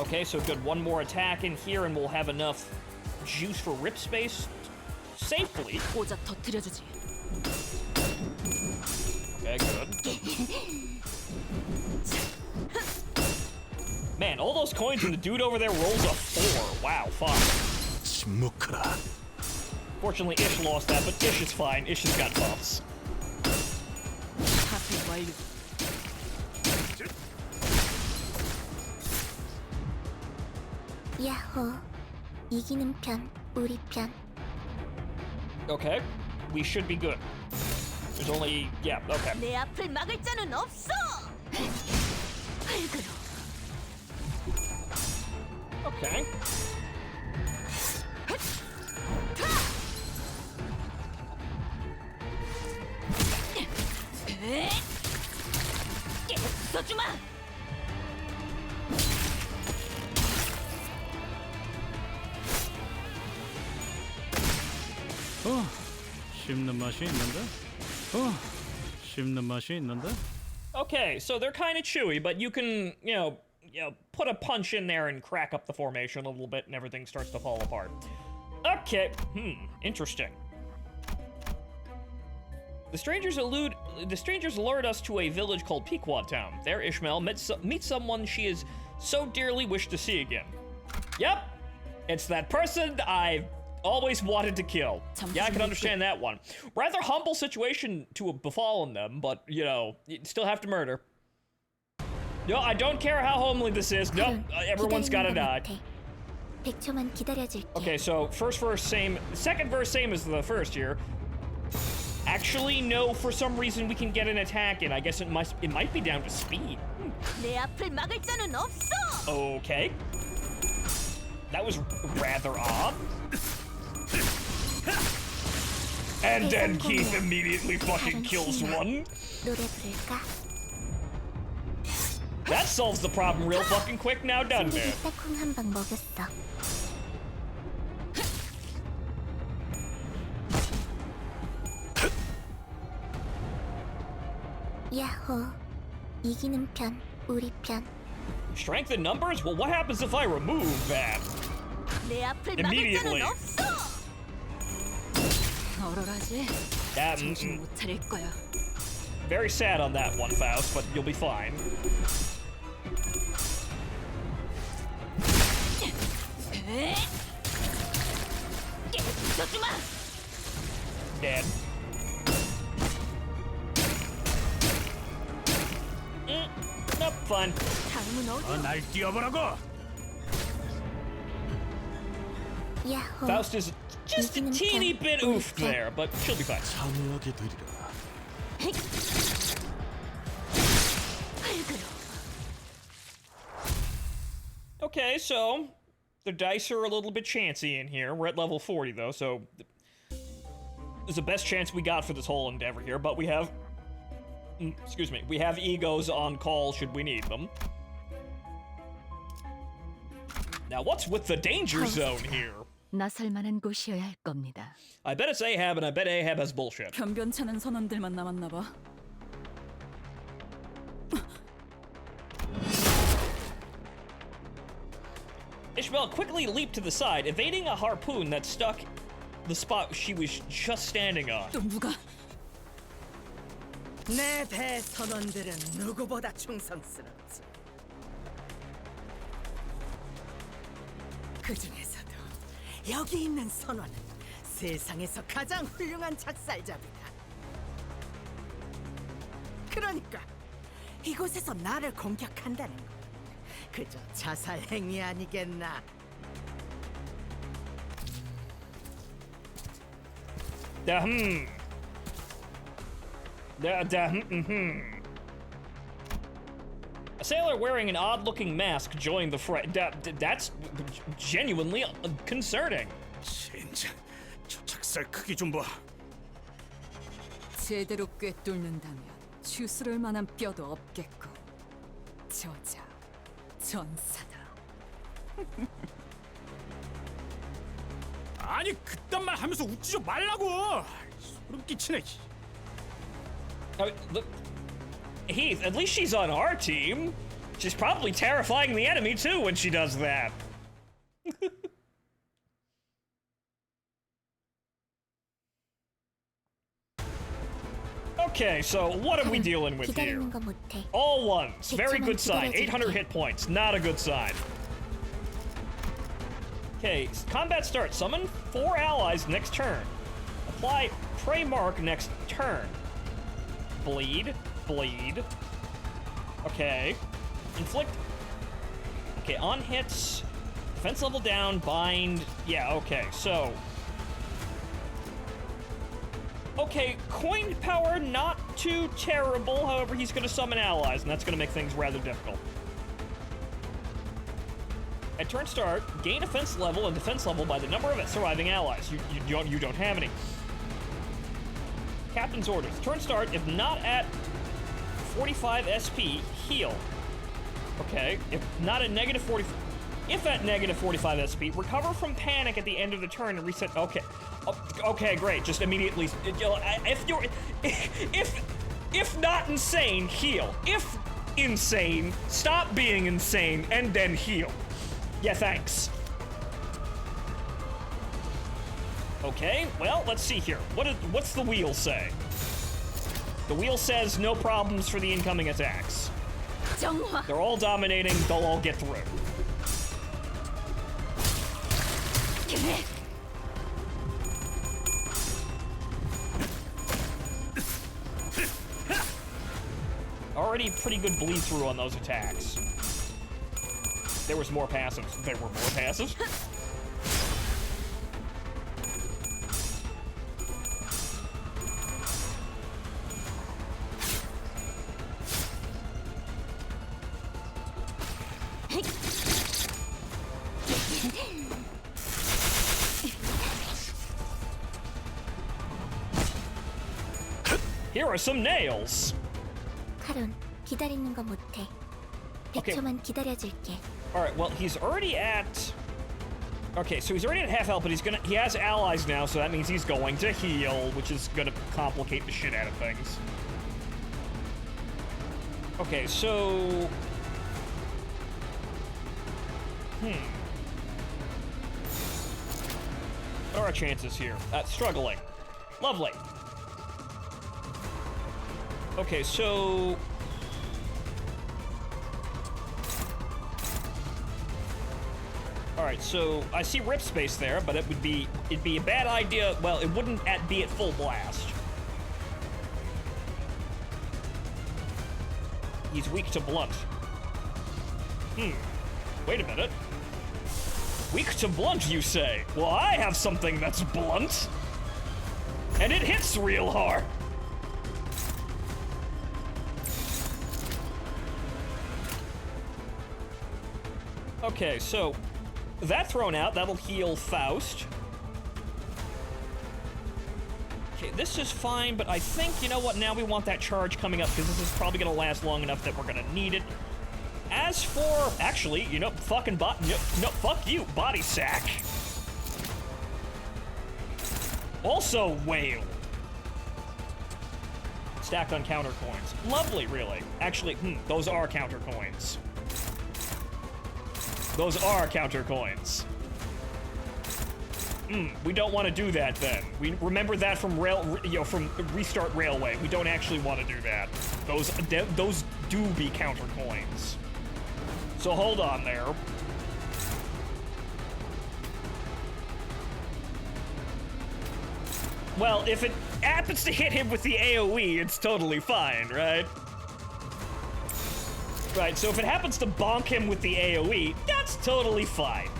Okay, so good, one more attack in here and we'll have enough juice for rip space safely. 고작 터뜨려주지. Okay, good. Man, all those coins and the dude over there rolls a 4. Wow, fine. 침묵하라. Fortunately, Ish lost that, but Ish is fine. Ish has got buffs. 야호. 이기는 편, 우리 편. Okay, we should be good. There's only, yeah, okay. 내 앞을 막을 자는 없어. Okay. 써주마. 씹는 맛이 있는데? 씹는 맛이 있는데? Okay, so they're kind of chewy, but you can, you know, put a punch in there and crack up the formation a little bit and everything starts to fall apart. Okay, interesting. The strangers lured us to a village called Pequod Town. There, Ishmael meets someone she is so dearly wished to see again. Yep, it's that person I always wanted to kill. Yeah, I can understand that one. Rather humble situation to have befallen them, but, you know, you still have to murder. No, I don't care how homely this is. Nope, everyone's gotta die. 100초만 기다려줄게. Okay, so first verse same, second verse same as the first here. Actually, no, for some reason we can get an attack in. I guess it might be down to speed. 내 앞을 막을 자는 없어. Okay. That was rather odd. And then Keith immediately fucking kills one. 노래 부를까? That solves the problem real fucking quick now, doesn't it? 딱콩 한 방 먹였어. 야호. 이기는 편, 우리 편. Strength in numbers? Well, what happens if I remove that? 내 앞을 막을 자는 없어. 얼얼하지? 정신 못 차릴 거야. Very sad on that one, Faust, but you'll be fine. Dead. Nope, fine. 날 뛰어보라고. 야호. Faust is just a teeny bit oofed there, but she'll be fine. 참여하게 되리라. Okay, so the dice are a little bit chancy in here. We're at level 40 though, so it's the best chance we got for this whole endeavor here, but we have excuse me, we have egos on call should we need them. Now what's with the danger zone here? 나설 만한 곳이어야 할 겁니다. I bet it's Ahab, and I bet Ahab has bullshit. 변변찮은 선원들만 남았나 봐. Ishmael quickly leaped to the side, evading a harpoon that stuck the spot she was just standing on. 또 누가? 내 배 선원들은 누구보다 충성스럽지. 그 중에서도 여기 있는 선원은 세상에서 가장 훌륭한 작살잡이다. 그러니까 이곳에서 나를 공격한다는 건 그저 자살 행위 아니겠나? A sailor wearing an odd-looking mask joined the fray. That's genuinely concerning. 진짜 저 작살 크기 좀 봐. 제대로 꿰뚫는다면 추스를 만한 뼈도 없겠고 저자 전사다. 아니 그딴 말 하면서 웃지 좀 말라고. 소름 끼치네. Look, Heath, at least she's on our team. She's probably terrifying the enemy too when she does that. Okay, so what are we dealing with here? All ones. Very good sign. 800 hit points. Not a good sign. Okay, combat starts. Summon 4 allies next turn. Apply Prey Mark next turn. Bleed. Bleed. Okay. Inflict. Okay, on hits. Defense level down. Bind. Yeah, okay, so. Okay, coin power not too terrible. However, he's going to summon allies, and that's going to make things rather difficult. At turn start, gain offense level and defense level by the number of surviving allies. You don't have any. Captain's orders. Turn start, if not at 45 SP, heal. Okay, if not at negative 40, if at negative 45 SP, recover from panic at the end of the turn and reset. Okay, okay, great. Just immediately, if not insane, heal. If insane, stop being insane and then heal. Yeah, thanks. Okay, well, let's see here. What's the wheel say? The wheel says no problems for the incoming attacks. 정화. They're all dominating, they'll all get through. Already pretty good bleed through on those attacks. There was more passives. There were more passives. Here are some nails. 카론, 기다리는 거 못해. Okay. 100초만 기다려줄게. All right. Well, he's already at. Okay, so he's already at half health, but he has allies now, so that means he's going to heal, which is gonna complicate the shit out of things. Okay, so. What are our chances here? Struggling. Lovely. Okay, so. Alright, so I see rip space there, but it'd be a bad idea. Well, it wouldn't be at full blast. He's weak to blunt. Wait a minute. Weak to blunt, you say? Well, I have something that's blunt. And it hits real hard. Okay, so that thrown out, that'll heal Faust. Okay, this is fine, but I think, you know what, now we want that charge coming up, because this is probably going to last long enough that we're going to need it. As for, actually, you know, fucking no, fuck you, body sack. Also whale. Stacked on counter coins. Lovely, really. Actually, those are counter coins. Those are counter coins. We don't want to do that then. We remember that from from Restart Railway. We don't actually want to do that. Those do be counter coins. So hold on there. Well, if it happens to hit him with the AoE, it's totally fine, right? Right, so if it happens to bonk him with the AoE, that's totally fine.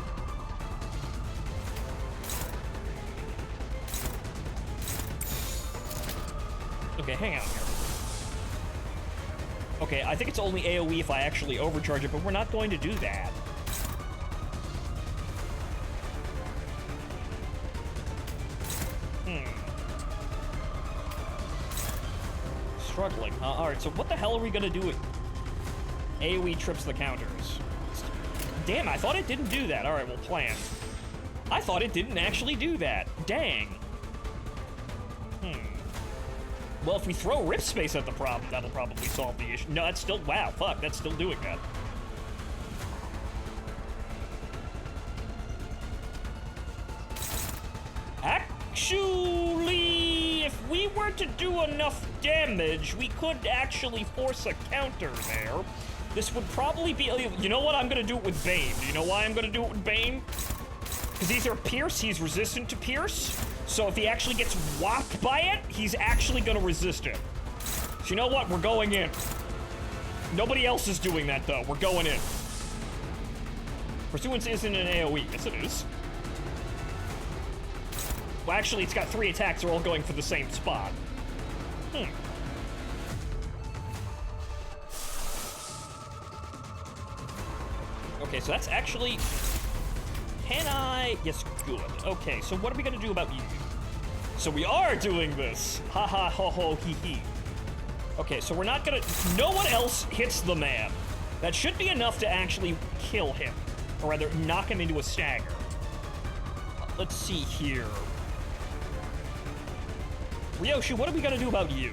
Okay, hang on here. Okay, I think it's only AoE if I actually overcharge it, but we're not going to do that. Struggling, huh? Alright, so what the hell are we gonna do with AoE trips the counters? Damn, I thought it didn't do that. Alright, well, plan. I thought it didn't actually do that. Dang. Well, if we throw rip space at the problem, that'll probably solve the issue. No, that's still, wow, fuck, that's still doing that. Actually, if we were to do enough damage, we could actually force a counter there. This would probably be, you know what, I'm gonna do it with Bane. Do you know why I'm gonna do it with Bane? Because these are Pierce, he's resistant to Pierce. So if he actually gets whopped by it, he's actually gonna resist it. So you know what, we're going in. Nobody else is doing that though, we're going in. Pursuance isn't an AoE, yes it is. Well actually it's got 3 attacks, they're all going for the same spot. Okay, so that's actually... Can I? Yes, good. Okay, so what are we gonna do about you? So we are doing this! Ha ha ho ho hee hee. Okay, so we're not gonna... No one else hits the man. That should be enough to actually kill him. Or rather, knock him into a stagger. Let's see here. Ryoshi, what are we gonna do about you?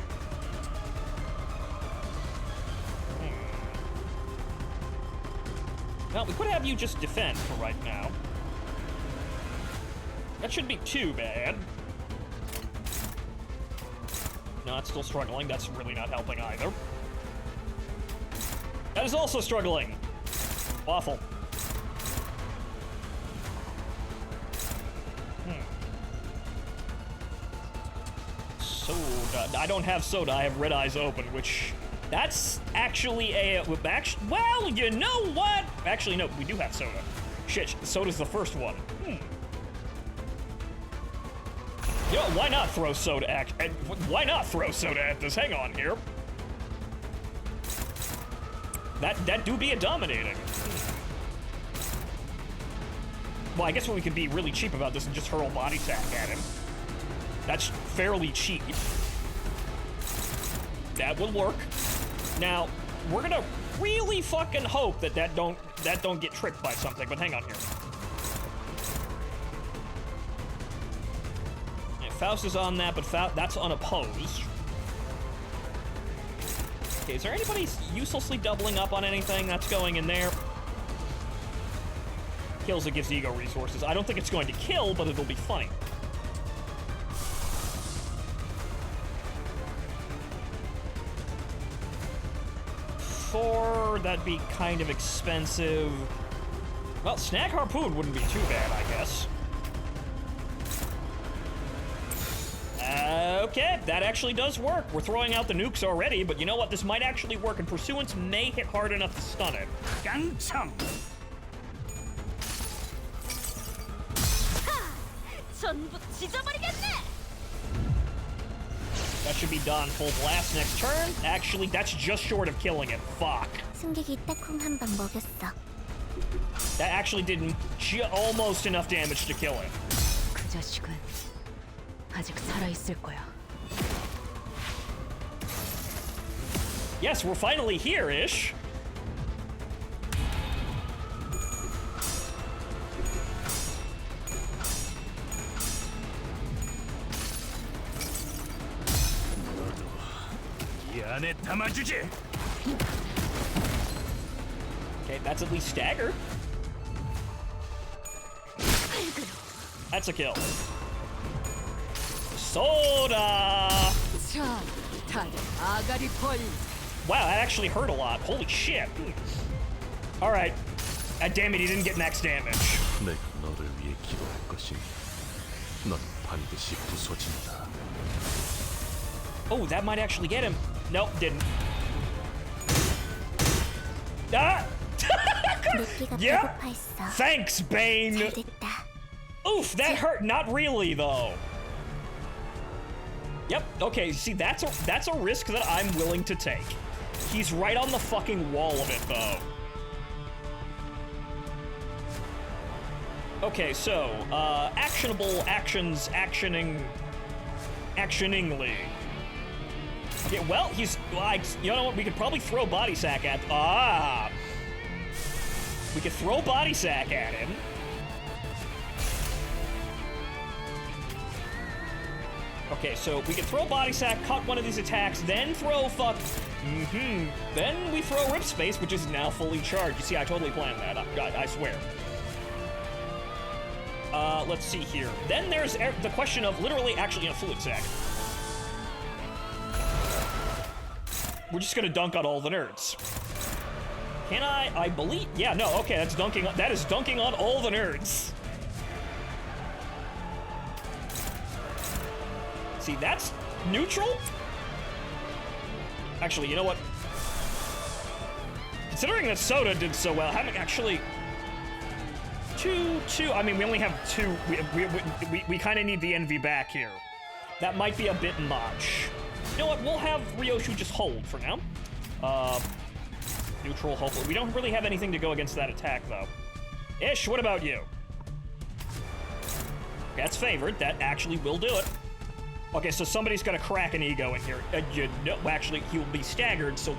Well, we could have you just defend for right now. That shouldn't be too bad. Not still struggling. That's really not helping either. That is also struggling. Awful. Soda. I don't have soda. I have red eyes open, which that's actually a well, you know what? Actually, no, we do have soda. Shit, soda's the first one. You know, why not throw soda at why not throw soda at this? Hang on here. That do be a dominating. Well, I guess what we could be really cheap about this and just hurl body sack at him. That's fairly cheap. That would work. Now, we're gonna really fucking hope that don't get tricked by something, but hang on here. Yeah, Faust is on that, but that's unopposed. Okay, is there anybody uselessly doubling up on anything? That's going in there. Kills, it gives ego resources. I don't think it's going to kill, but it'll be fine. That'd be kind of expensive. Well, Snag Harpoon wouldn't be too bad, I guess. Okay, that actually does work. We're throwing out the nukes already, but you know what? This might actually work, and Pursuance may hit hard enough to stun it. That should be done. Full blast next turn. Actually, that's just short of killing it. Fuck. That actually did almost enough damage to kill it. 그 자식은 아직 살아 있을 거야. Yes, we're finally here-ish. Okay, that's at least staggered. That's a kill. Soda! 자, 다들 아가리 벌. Wow, that actually hurt a lot. Holy shit. Alright. Damn it, he didn't get max damage. 내가 너를 위해 기도할 것이니 넌 반드시 부서진다. Oh, that might actually get him. Nope, didn't. Ah! Yeah. Thanks, Bane. Oof, that hurt. Not really, though. Yep. Okay. See, that's a risk that I'm willing to take. He's right on the fucking wall of it, though. Okay, so actionable actions, actioningly. Okay, well, he's like, you know what? We could probably throw body sack at. We could throw body sack at him. Okay, so we could throw body sack, cut one of these attacks, then throw Then we throw rip space, which is now fully charged. You see, I totally planned that. I swear. Let's see here. Then there's the question of literally actually a fluid sack. We're just gonna dunk on all the nerds. Can I believe? Yeah, no, okay, that is dunking on all the nerds. See, that's neutral? Actually, you know what? Considering that Soda did so well, having actually two, I mean, we only have two. We kind of need the envy back here. That might be a bit much. You know what? We'll have Ryoshu just hold for now. Neutral, hopefully. We don't really have anything to go against that attack, though. Ish, what about you? That's favored. That actually will do it. Okay, so somebody's gonna crack an ego in here. Actually, he will be staggered, so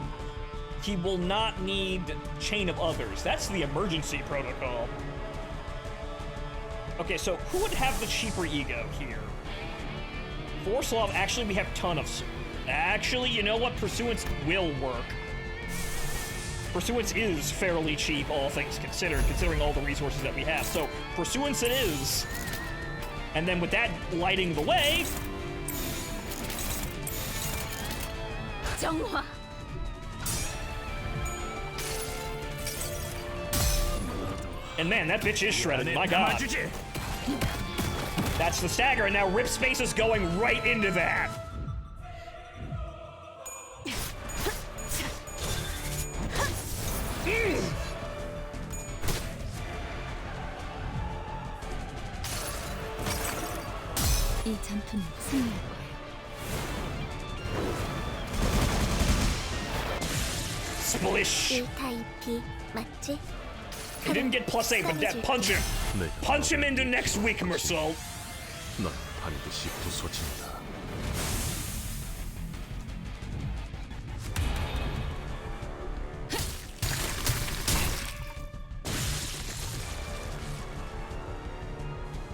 he will not need Chain of Others. That's the emergency protocol. Okay, so who would have the cheaper ego here? Forslav, actually, we have a ton of... Actually, you know what? Pursuance will work. Pursuance is fairly cheap, all things considered, considering all the resources that we have. So, Pursuance it is. And then with that lighting the way... 정화. And man, that bitch is shredded. My god. That's the stagger, and now Rip Space is going right into that. 이 전투는 승리할 거예요. Splish. 1타 2피 맞지? He didn't get +8, but that punch him. Punch him into next week, Mersault. 넌 반드시 부서진다.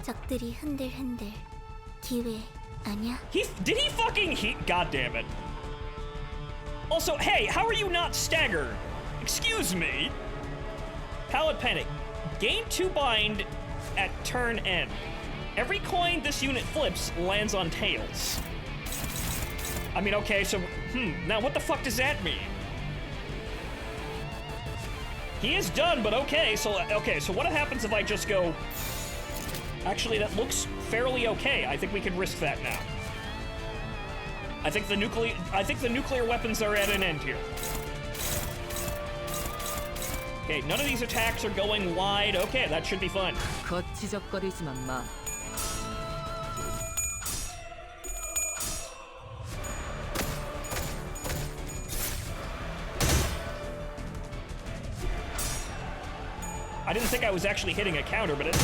적들이 흔들흔들. 기회 아니야? Did he fucking God damn it. Also, hey, how are you not staggered? Excuse me. Pallet Panic. Gain 2 bind at turn end. Every coin this unit flips lands on tails. I mean, okay, so, now what the fuck does that mean? He is done, but okay, so what happens if I just go... Actually, that looks fairly okay. I think we could risk that now. I think the nuclear weapons are at an end here. Okay, none of these attacks are going wide. Okay, that should be fun. 거치적거리지만 마. I didn't think I was actually hitting a counter, but it...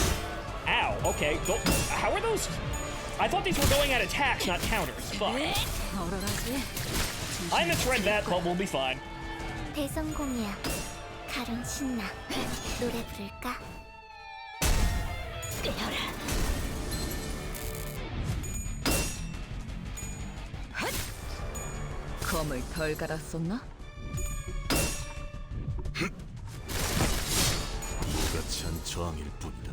Ow, okay. How are those... I thought these were going at attacks, not counters. Fuck. I misread that, but we'll be fine. 대성공이야. 가론 신나. 노래 부를까? 뛰어라. 검을 덜 갈았었나? 무가치한 저항일 뿐이다.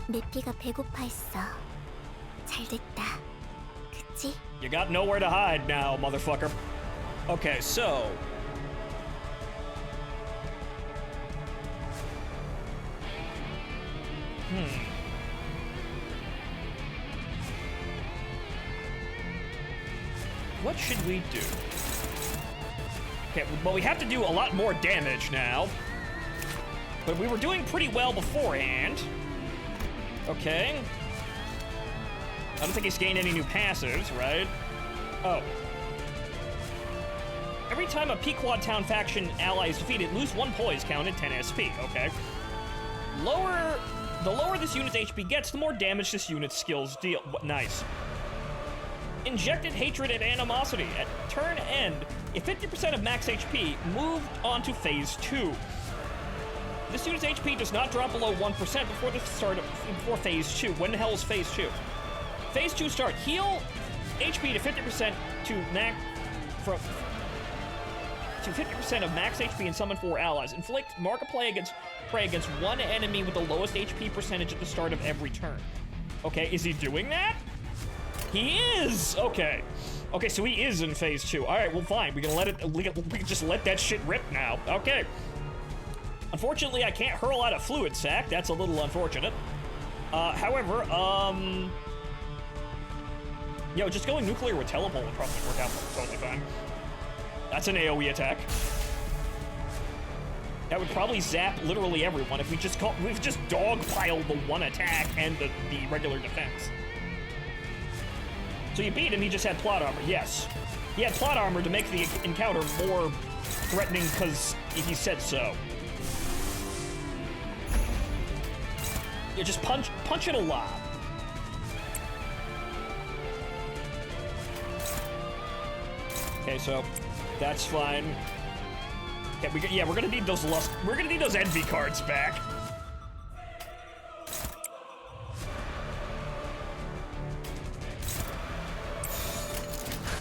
내 피가 배고파했어. 잘됐다. 그치? You got nowhere to hide now, motherfucker. Okay, so... What should we do? Okay, well, we have to do a lot more damage now. But we were doing pretty well beforehand. Okay. I don't think he's gained any new passives, right? Oh. Every time a Pequod Town faction ally is defeated, lose 1 poise counted, 10 SP. Okay. The lower this unit's HP gets, the more damage this unit's skills deal. Nice. Injected hatred and animosity. At turn end, if 50% of max HP moved on to phase 2. This unit's HP does not drop below 1% before phase 2. When the hell is phase 2? Phase 2 start. Heal HP to 50% to 50% of max HP and summon 4 allies. Inflict mark a prey against 1 enemy with the lowest HP percentage at the start of every turn. Okay, is he doing that? He is! Okay. Okay, so he is in phase 2. Alright, well fine. We can just let that shit rip now. Okay. Unfortunately, I can't hurl out a fluid sac. That's a little unfortunate. However, yo, just going nuclear with teleport would probably work out totally fine. That's an AoE attack. That would probably zap literally everyone if we've just dogpiled the 1 attack and the regular defense. So you beat him, he just had plot armor, yes. He had plot armor to make the encounter more threatening because he said so. Yeah, just punch it a lot. Okay, so that's fine. Okay, we're gonna need those envy cards back.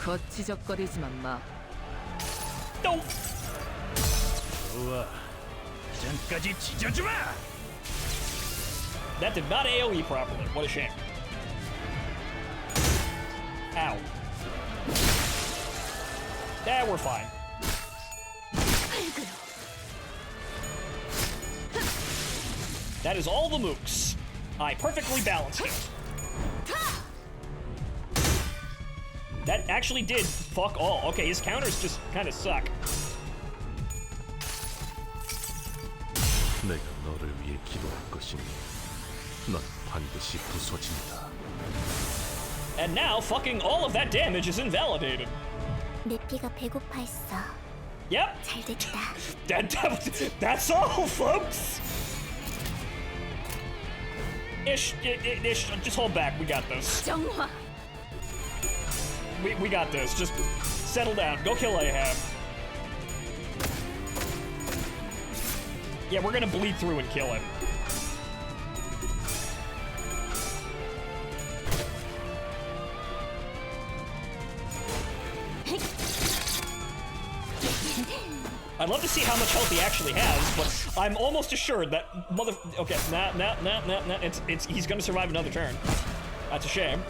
거치적거리지만 마. No. 좋아. 장까지 찢어주마. That did not AoE properly. What a shame. Ow. we're fine. That is all the mooks. I perfectly balanced it. That actually did fuck all. Okay, his counters just kind of suck. 내가 너를 위해 기도할 것이니 넌 반드시 부서진다. And now, fucking all of that damage is invalidated. 내 피가 배고파했어. Yep. 잘 됐다. That's all, folks. Ish, just hold back. We got this. 정화. We got this. Just settle down. Go kill Ahab. Yeah, we're gonna bleed through and kill him. I'd love to see how much health he actually has, but I'm almost assured that okay, nah, he's gonna survive another turn. That's a shame.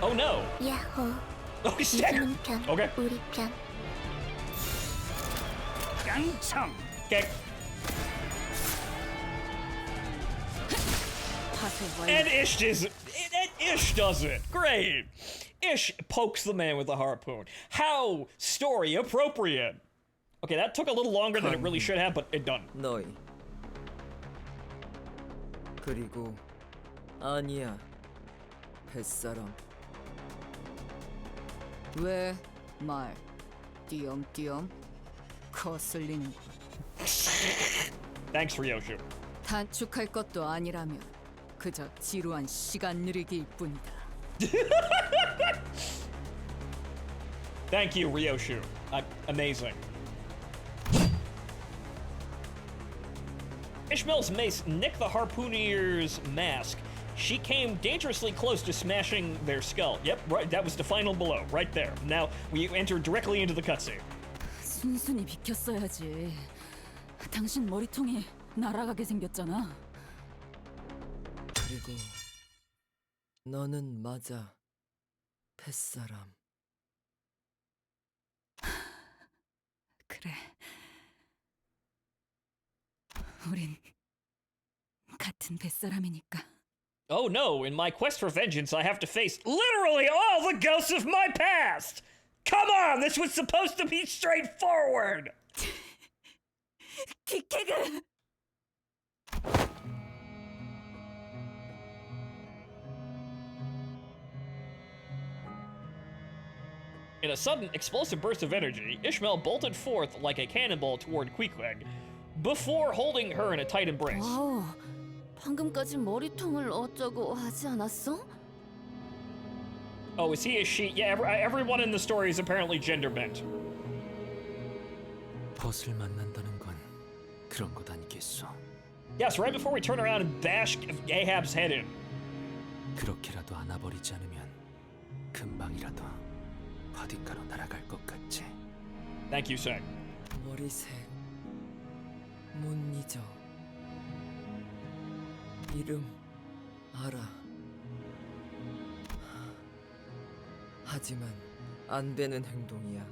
Oh no. 야호. Oh, he's staggered. 이기는 편, Okay. 우리 편. Okay. And Ish does it. Great. Ish pokes the man with the harpoon. How story appropriate. Okay, that took a little longer than it really should have, but it done. 너희. 그리고 아니야. 뱃사람. 왜 말 띄엄띄엄 거슬리는 Thanks, Ryoshu. 단축할 것도 아니라면 그저 지루한 시간 늘리기일 뿐이다. Thank you, Ryoshu. Amazing. Ishmael's mace nicked the harpooner's mask. She came dangerously close to smashing their skull. Yep, right. That was the final blow, right there. Now we enter directly into the cutscene. 순순히 비켰어야지. 당신 머리통이 날아가게 생겼잖아. 그리고 너는 맞아. 뱃사람. 그래. 우린 같은 뱃사람이니까. Oh no, in my quest for vengeance, I have to face literally all the ghosts of my past! Come on, this was supposed to be straightforward! 기케그! In a sudden, explosive burst of energy, Ishmael bolted forth like a cannonball toward Queequeg, before holding her in a tight embrace. 와우, 방금까지 머리통을 어쩌고 하지 않았어? Oh, is he a she? Yeah, everyone in the story is apparently gender bent. 벗을 만난다는 건 그런 것 아니겠어. Yes, right before we turn around and bash Ahab's head in. 그렇게라도 안아버리지 않으면 금방이라도 어딘가로 날아갈 것 같지. Thank you, Seng. 머리색 못 잊어. 이름 알아. 하지만 안 되는 행동이야.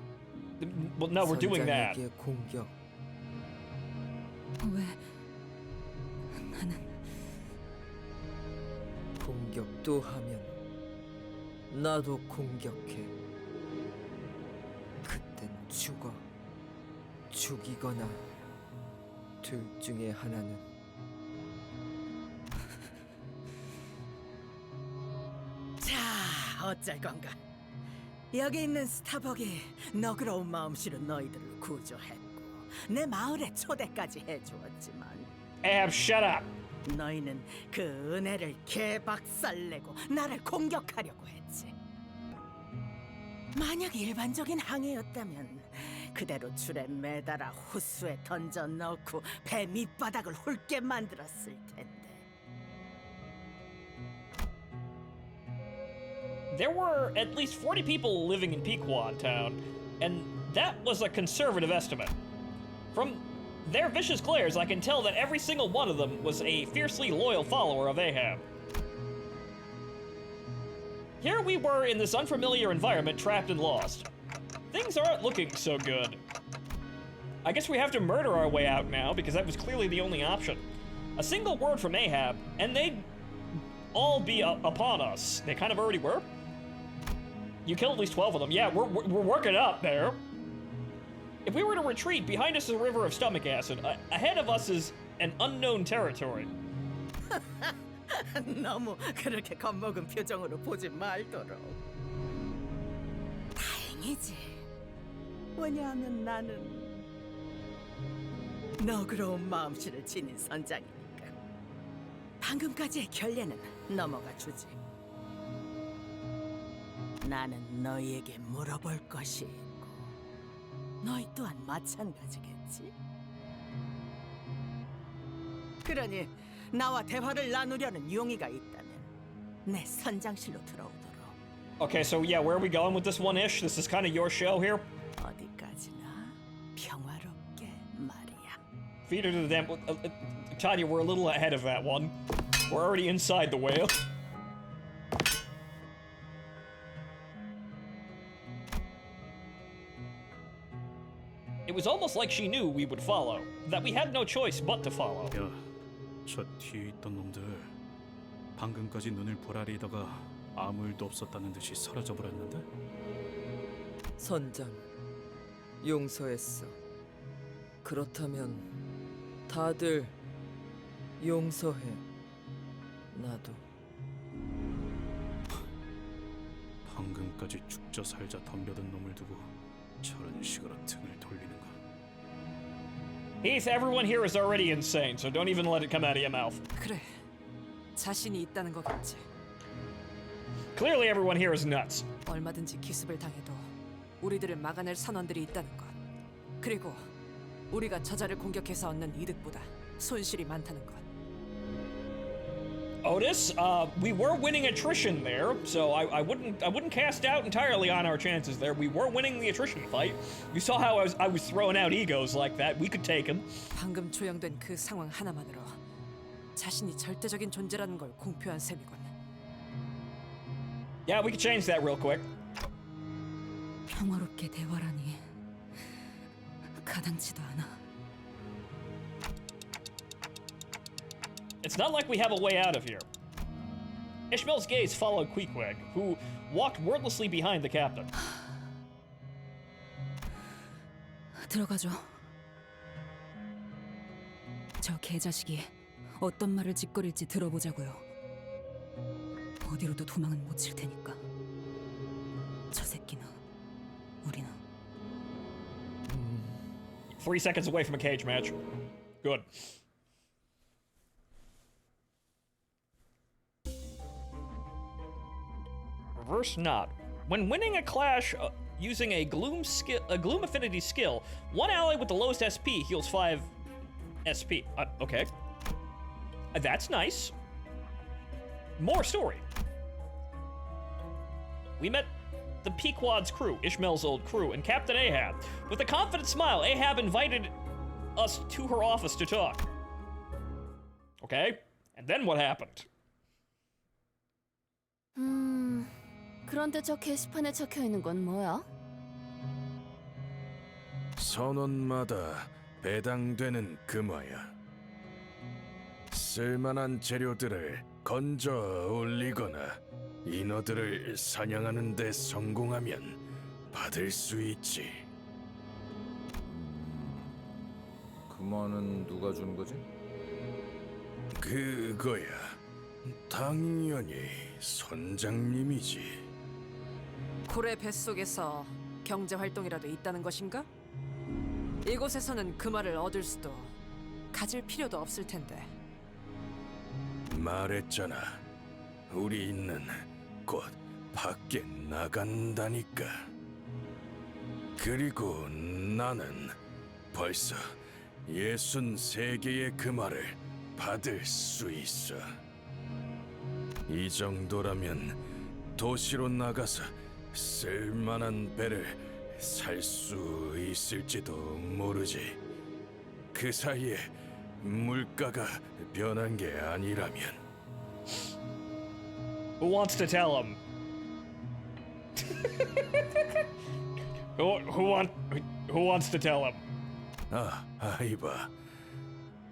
Well, no, we're doing that. 선장에게 공격. 왜 나는 공격도 하면 나도 공격해. 그땐 죽어. 죽이거나 둘 중에 하나는. 자, 어쩔 건가? 여기 있는 스타벅이 너그러운 마음씨로 너희들을 구조했고 내 마을에 초대까지 해주었지만 Ahab, shut up. 너희는 그 은혜를 개박살내고 나를 공격하려고 했지. 만약 일반적인 항해였다면 그대로 줄에 매달아 호수에 던져 넣고 배 밑바닥을 훑게 만들었을 텐데. There were at least 40 people living in Pequod town, and that was a conservative estimate. From their vicious glares, I can tell that every single one of them was a fiercely loyal follower of Ahab. Here we were in this unfamiliar environment, trapped and lost. Things aren't looking so good. I guess we have to murder our way out now, because that was clearly the only option. A single word from Ahab, and they'd all be upon us. They kind of already were. You killed at least 12 of them. Yeah, we're working up there. If we were to retreat, behind us is a river of stomach acid. Ahead of us is an unknown territory. 너무 그렇게 겁먹은 표정으로 보지 말도록. 다행이지. 왜냐하면 나는 너그러운 마음씨를 지닌 선장이니까. 방금까지의 결례는 넘어가 주지. 나는 너희에게 물어볼 것이 있고 너희 또한 마찬가지겠지? 그러니 나와 대화를 나누려는 용의가 있다면 내 선장실로 들어오도록. Okay, so yeah, where are we going with this one-ish? This is kind of your show here. 어디까지나 평화롭게 말이야. Feed her to the damn... Tanya, we're a little ahead of that one. We're already inside the whale. It was almost like she knew we would follow, that we had no choice but to follow. 야, 저 뒤에 있던 놈들 방금까지 눈을 보라리다가 아무 일도 없었다는 듯이 사라져 버렸는데? 선장, 용서했어. 그렇다면 다들 용서해. 나도. 방금까지 죽자 살자 덤벼든 놈을 두고 저런 식으로 등을 돌리는가? Heath, everyone here is already insane, so don't even let it come out of your mouth. 그래, 자신이 있다는 거겠지. Clearly everyone here is nuts. 얼마든지 기습을 당해도 우리들을 막아낼 선원들이 있다는 것. 그리고 우리가 저자를 공격해서 얻는 이득보다 손실이 많다는 것. Otis, we were winning attrition there, so I wouldn't cast out entirely on our chances there. We were winning the attrition fight. You saw how I was throwing out egos like that. We could take him. 방금 조형된 그 상황 하나만으로 자신이 절대적인 존재라는 걸 공표한 셈이군. Yeah, we could change that real quick. 평화롭게 대화라니 가당치도 않아. It's not like we have a way out of here. Ishmael's gaze followed Queequeg, who walked wordlessly behind the captain. 들어가죠. 저 개자식이 어떤 말을 짓거릴지 들어보자고요. 어디로도 도망은 못 칠 테니까. 저 새끼는 우리는. 3 seconds away from a cage match. Good. Reverse knot. When winning a clash using a gloom affinity skill, one ally with the lowest SP heals 5 SP. Okay. That's nice. More story. We met the Pequod's crew, Ishmael's old crew, and Captain Ahab. With a confident smile, Ahab invited us to her office to talk. Okay, and then what happened? 그런데 저 게시판에 적혀 있는 건 뭐야? 선원마다 배당되는 금화야. 쓸만한 재료들을 건져 올리거나 인어들을 사냥하는 데 성공하면 받을 수 있지. 금화는 누가 주는 거지? 그거야. 당연히 선장님이지. 고래 뱃속에서 경제 활동이라도 있다는 것인가? 이곳에서는 금화를 얻을 수도 가질 필요도 없을 텐데. 말했잖아. 우리 있는 곧 밖에 나간다니까. 그리고 나는 벌써 63개의 금화를 받을 수 있어. 이 정도라면 도시로 나가서 쓸만한 배를 살 수 있을지도 모르지. 그 사이에 물가가 변한 게 아니라면. Who wants to tell him? Who wants to tell him? 아이바.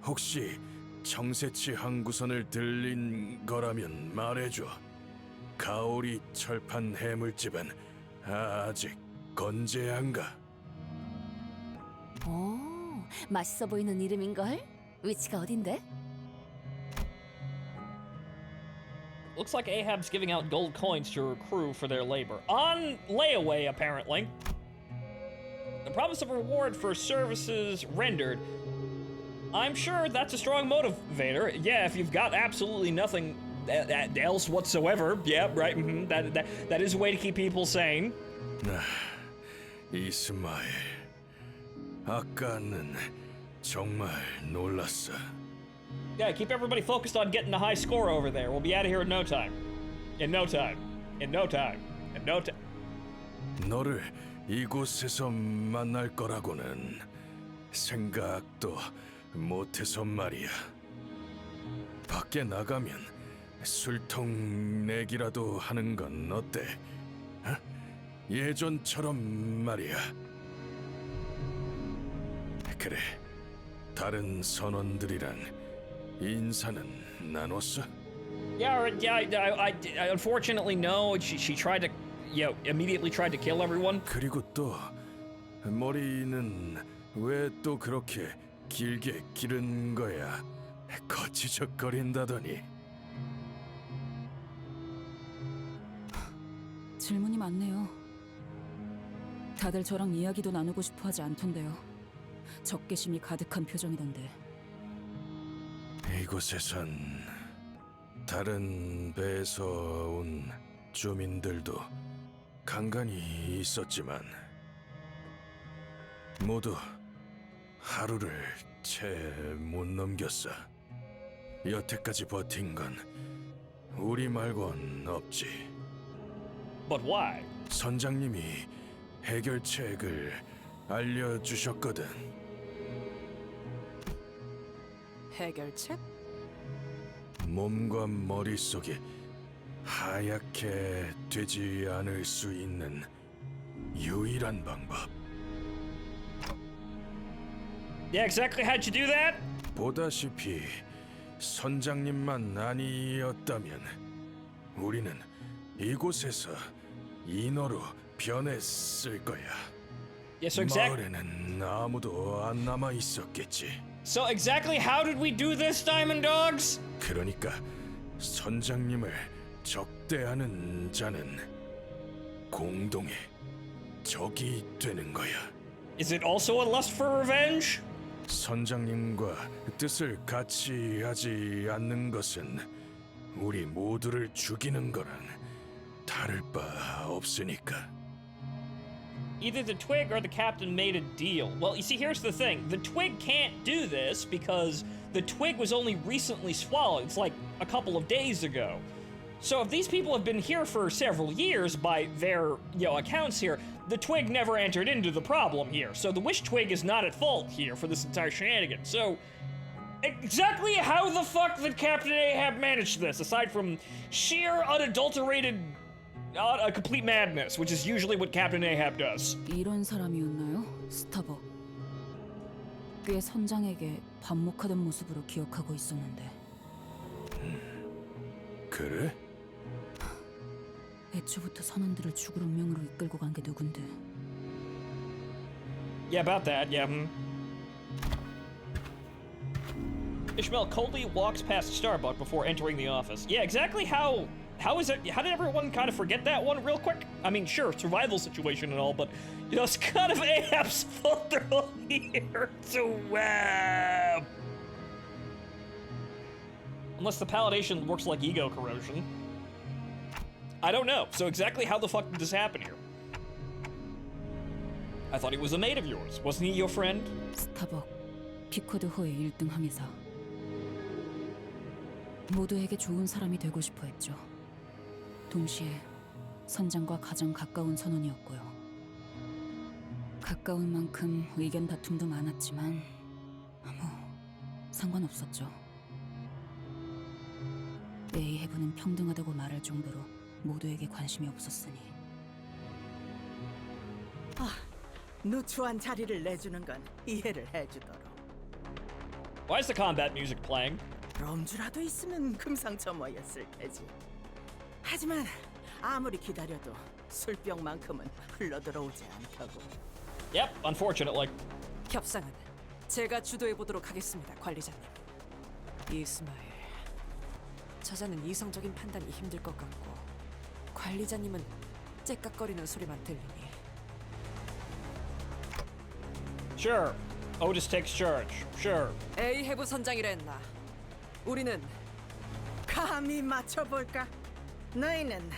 혹시 청새치 항구선을 들린 거라면 말해줘. 가오리 철판 해물집은 아직 건재한가? 오, 맛있어 보이는 이름인걸? 위치가 어딘데? Looks like Ahab's giving out gold coins to her crew for their labor. On layaway, apparently. The promise of a reward for services rendered. I'm sure that's a strong motivator. Yeah, if you've got absolutely nothing else whatsoever. Yeah, right. That is a way to keep people sane. 이스마엘, 아까는 정말 놀랐어. Yeah, keep everybody focused on getting a high score over there. We'll be out of here in no time. In no time. In no time. In no time. 너를 이곳에서 만날 거라고는 생각도 못해서 말이야. 밖에 나가면 술통 내기라도 하는 건 어때? 어? 예전처럼 말이야. 그래, 다른 선원들이랑 인사는 나눴어? Yeah, I unfortunately no. She tried to, immediately tried to kill everyone. 그리고 또 머리는 왜 또 그렇게 길게 기른 거야? 거치적거린다더니. 질문이 많네요. 다들 저랑 이야기도 나누고 싶어 하지 않던데요. 적개심이 가득한 표정이던데. 이곳에선 다른 배에서 온 주민들도 간간히 있었지만 모두 하루를 채 못 넘겼어. 여태까지 버틴 건 우리 말곤 없지. But why? 선장님이 해결책을 알려주셨거든. 해결책? 몸과 머릿속이 하얗게 되지 않을 수 있는 유일한 방법. Yeah, exactly how'd you do that? 보다시피 선장님만 아니었다면 우리는 이곳에서 인어로 변했을 거야. Yeah, so 마을에는 아무도 안 남아 있었겠지. So exactly how did we do this, Diamond Dogs? 그러니까 선장님을 적대하는 자는 공동의 적이 되는 거야. Is it also a lust for revenge? 선장님과 뜻을 같이 하지 않는 것은 우리 모두를 죽이는 거랑 다를 바 없으니까. Either the Twig or the Captain made a deal. Well, you see, here's the thing. The Twig can't do this because the Twig was only recently swallowed. It's like a couple of days ago. So if these people have been here for several years by their, accounts here, the Twig never entered into the problem here. So the Wish Twig is not at fault here for this entire shenanigan. So exactly how the fuck did Captain Ahab manage this, aside from sheer unadulterated a complete madness, which is usually what Captain Ahab does. 이런 사람이었나요? 스타벅. 꽤 선장에게 반목하던 모습으로 기억하고 있었는데. 그래? 애초부터 선원들을 죽을 운명으로 이끌고 간 게 누군데? Yeah, about that, yeah. Ishmael coldly walks past Starbuck before entering the office. Yeah, exactly how is it? How did everyone kind of forget that one real quick? I mean, sure, survival situation and all, but it's kind of Ahab's fault they're all here. So, unless the palliation works like ego corrosion. I don't know. So exactly how the fuck did this happen here? I thought he was a mate of yours. Wasn't he your friend? 스타벅, 피코드 호의 1등 항해사. 모두에게 좋은 사람이 되고 싶어 했죠. 동시에 선장과 가장 가까운 선원이었고요. 가까운 만큼 의견 다툼도 많았지만 상관없었죠. 에이헤브는 평등하다고 말할 정도로 모두에게 관심이 없었으니. 누추한 자리를 내주는 건 이해를 해주도록. Why is the combat music playing? 롬주라도 있으면 금상첨화였을 테지. 하지만 아무리 기다려도 술병만큼은 흘러들어오지 않다고. Yep, unfortunately. 협상은 제가 주도해 보도록 하겠습니다, 관리자님. 이스마일, 저자는 이성적인 판단이 힘들 것 같고 관리자님은 째깍거리는 소리만 들리니. Sure. Otis takes charge. Sure. A 해부 선장이랬나? 우리는 감히 맞춰볼까? 너희는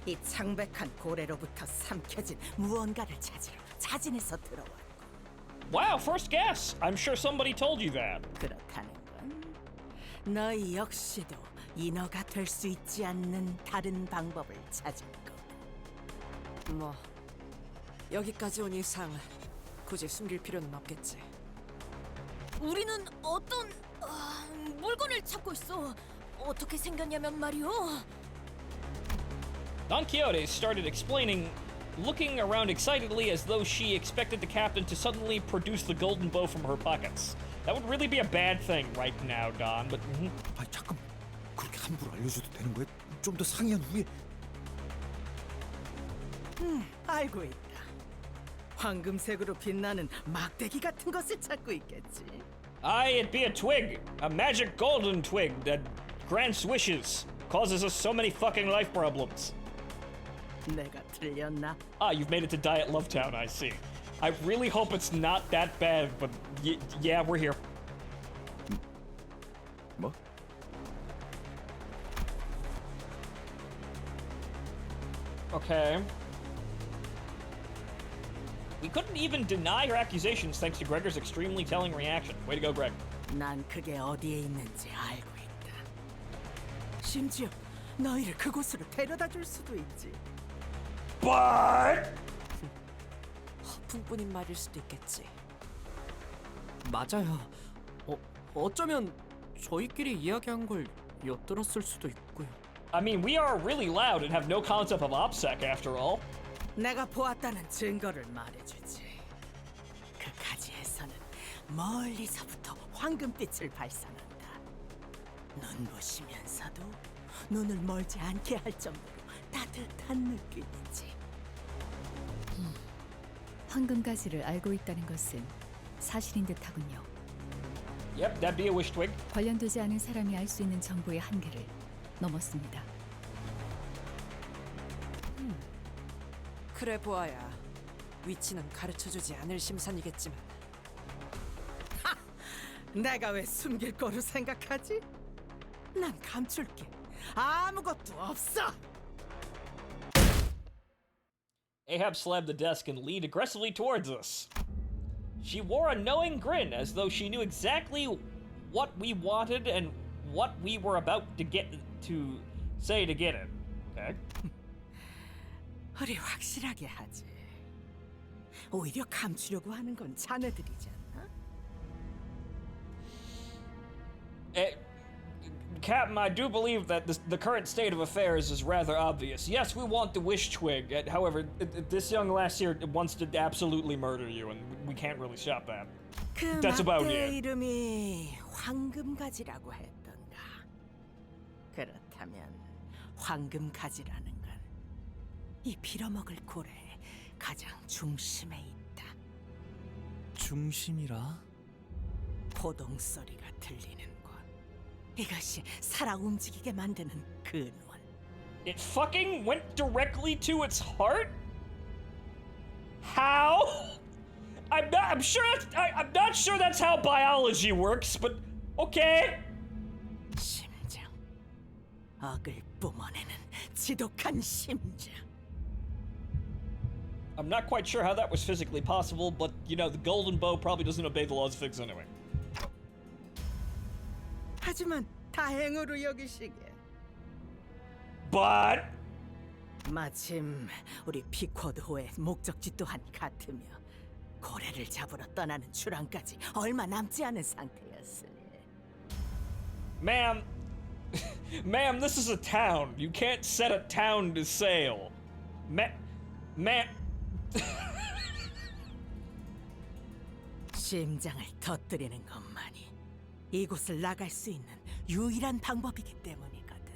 이 창백한 고래로부터 삼켜진 무언가를 찾으러 자진해서 들어왔고. Wow, first guess. I'm sure somebody told you that. 그렇다는 건 너희 역시도 인어가 될 수 있지 않는 다른 방법을 찾은 거고. 뭐 여기까지 온 이상 굳이 숨길 필요는 없겠지. 우리는 어떤 물건을 찾고 있어. 어떻게 생겼냐면 말이오. Don Quixote started explaining, looking around excitedly as though she expected the captain to suddenly produce the golden bow from her pockets. That would really be a bad thing right now, Don, but... 아니 잠깐 그렇게 함부로 알려줘도 되는 거야? 좀 더 상의한 후에. 알고 있다. 황금색으로 빛나는 막대기 같은 것을 찾고 있겠지. Aye, it be a twig. A magic golden twig that grants wishes. Causes us so many fucking life problems. 내가 틀렸나? Ah, you've made it to Diet Lovetown, I see. I really hope it's not that bad, but yeah, we're here. 뭐? Okay. We couldn't even deny her accusations thanks to Gregor's extremely telling reaction. Way to go, Greg. 난 그게 어디에 있는지 알고 있다. 심지어 너희를 그곳으로 데려다 줄 수도 있지. But 허풍뿐인 말일 수도 있겠지. 맞아요. 어쩌면 저희끼리 이야기한 걸 엿들었을 수도 있고요. I mean, we are really loud and have no concept of OPSEC after all. 내가 보았다는 증거를 말해주지. 그 가지에서는 멀리서부터 황금빛을 발산한다. 눈부시면서도 눈을 멀지 않게 할 정도로 따뜻한 느낌이지. 황금 가지를 알고 있다는 것은 사실인 듯하군요. Yep, that'd be a wish twig. 관련되지 않은 사람이 알 수 있는 정보의 한계를 넘었습니다. 그래 보아야 위치는 가르쳐주지 않을 심산이겠지만. 내가 왜 숨길 거로 생각하지? 난 감출게 아무것도 없어. Ahab slammed the desk and leaned aggressively towards us. She wore a knowing grin as though she knew exactly what we wanted and what we were about to say to get it. Okay. 우리 확실하게 하지. 오히려 감추려고 하는 건 자네들이지 않나? Captain, I do believe that the current state of affairs is rather obvious. Yes, we want the wish twig. However, this young lass here wants to absolutely murder you, and we can't really stop that. 그 That's about 막대 it. 이름이 황금가지라고 했던가. 그렇다면 황금가지라는 건 이 빌어먹을 고래의 가장 중심에 있다. 중심이라? 고동 소리가 들리는 곳. 이것이 살아 움직이게 만드는 근원. It fucking went directly to its heart? How? I'm not sure that's how biology works, but okay. 심장. 악을 뿜어내는 지독한 심장. I'm not quite sure how that was physically possible, but you know, the golden bow probably doesn't obey the laws of physics anyway. 하지만 다행으로 여기시게. But 마침 우리 피코드호의 목적지 또한 같으며 고래를 잡으러 떠나는 출항까지 얼마 남지 않은 상태였으니. Ma'am, ma'am, this is a town. You can't set a town to sail. Ma'am. 심장을 터뜨리는 것만이 이곳을 나갈 수 있는 유일한 방법이기 때문이거든.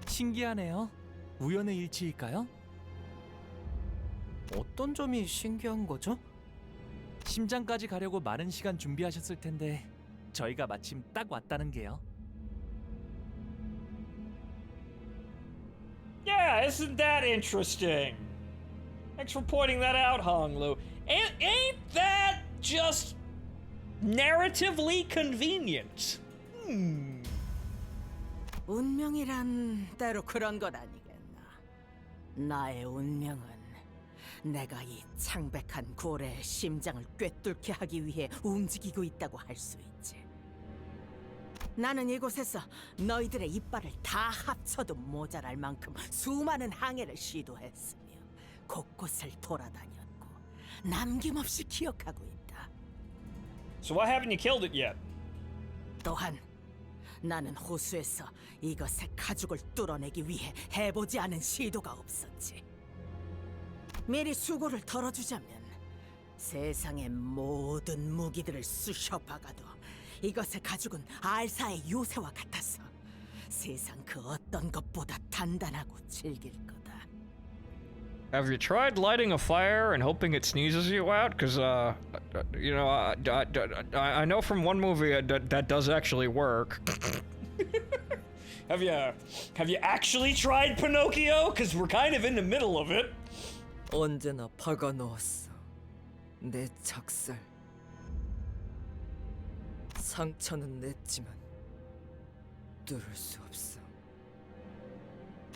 신기하네요. 우연의 일치일까요? 어떤 점이 신기한 거죠? 심장까지 가려고 많은 시간 준비하셨을 텐데 저희가 마침 딱 왔다는 게요. Yeah, isn't that interesting? Thanks for pointing that out, Honglu. Ain't that just narratively convenient? 운명이란 때로 그런 것 아니겠나. 나의 운명은 내가 이 창백한 고래의 심장을 꿰뚫게 하기 위해 움직이고 있다고 할 수 있지. 나는 이곳에서 너희들의 이빨을 다 합쳐도 모자랄 만큼 수많은 항해를 시도했으며 곳곳을 돌아다녔고 남김없이 기억하고 있다. So why haven't you killed it yet? 또한 나는 호수에서 이것의 가죽을 뚫어내기 위해 해보지 않은 시도가 없었지. 미리 수고를 덜어주자면 세상의 모든 무기들을 쑤셔박아도 이것의 가죽은 알사의 요새와 같아서 세상 그 어떤 것보다 단단하고 질길 거다. Have you tried lighting a fire and hoping it sneezes you out? Because, you know, I know from one movie that does actually work. Have you actually tried Pinocchio? Because we're kind of in the middle of it. 언제나 박아 넣었어. 내 작살. 상처는 냈지만 뚫을 수 없어.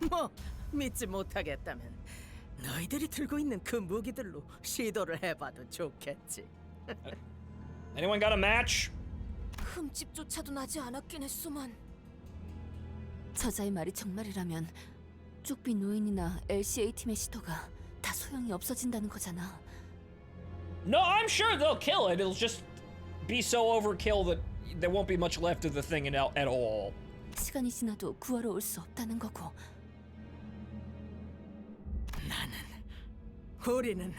뭐 믿지 못하겠다면 너희들이 들고 있는 그 무기들로 시도를 해봐도 좋겠지. Anyone got a match? 흠집조차도 나지 않았긴 했소만. 저자의 말이 정말이라면 쪽비 노인이나 LCA 팀의 시도가 다 소용이 없어진다는 거잖아. No, I'm sure they'll kill it. It'll just be so overkill that there won't be much left of the thing at all. 시간이 지나도 구하러 올 수 없다는 거고. 우리는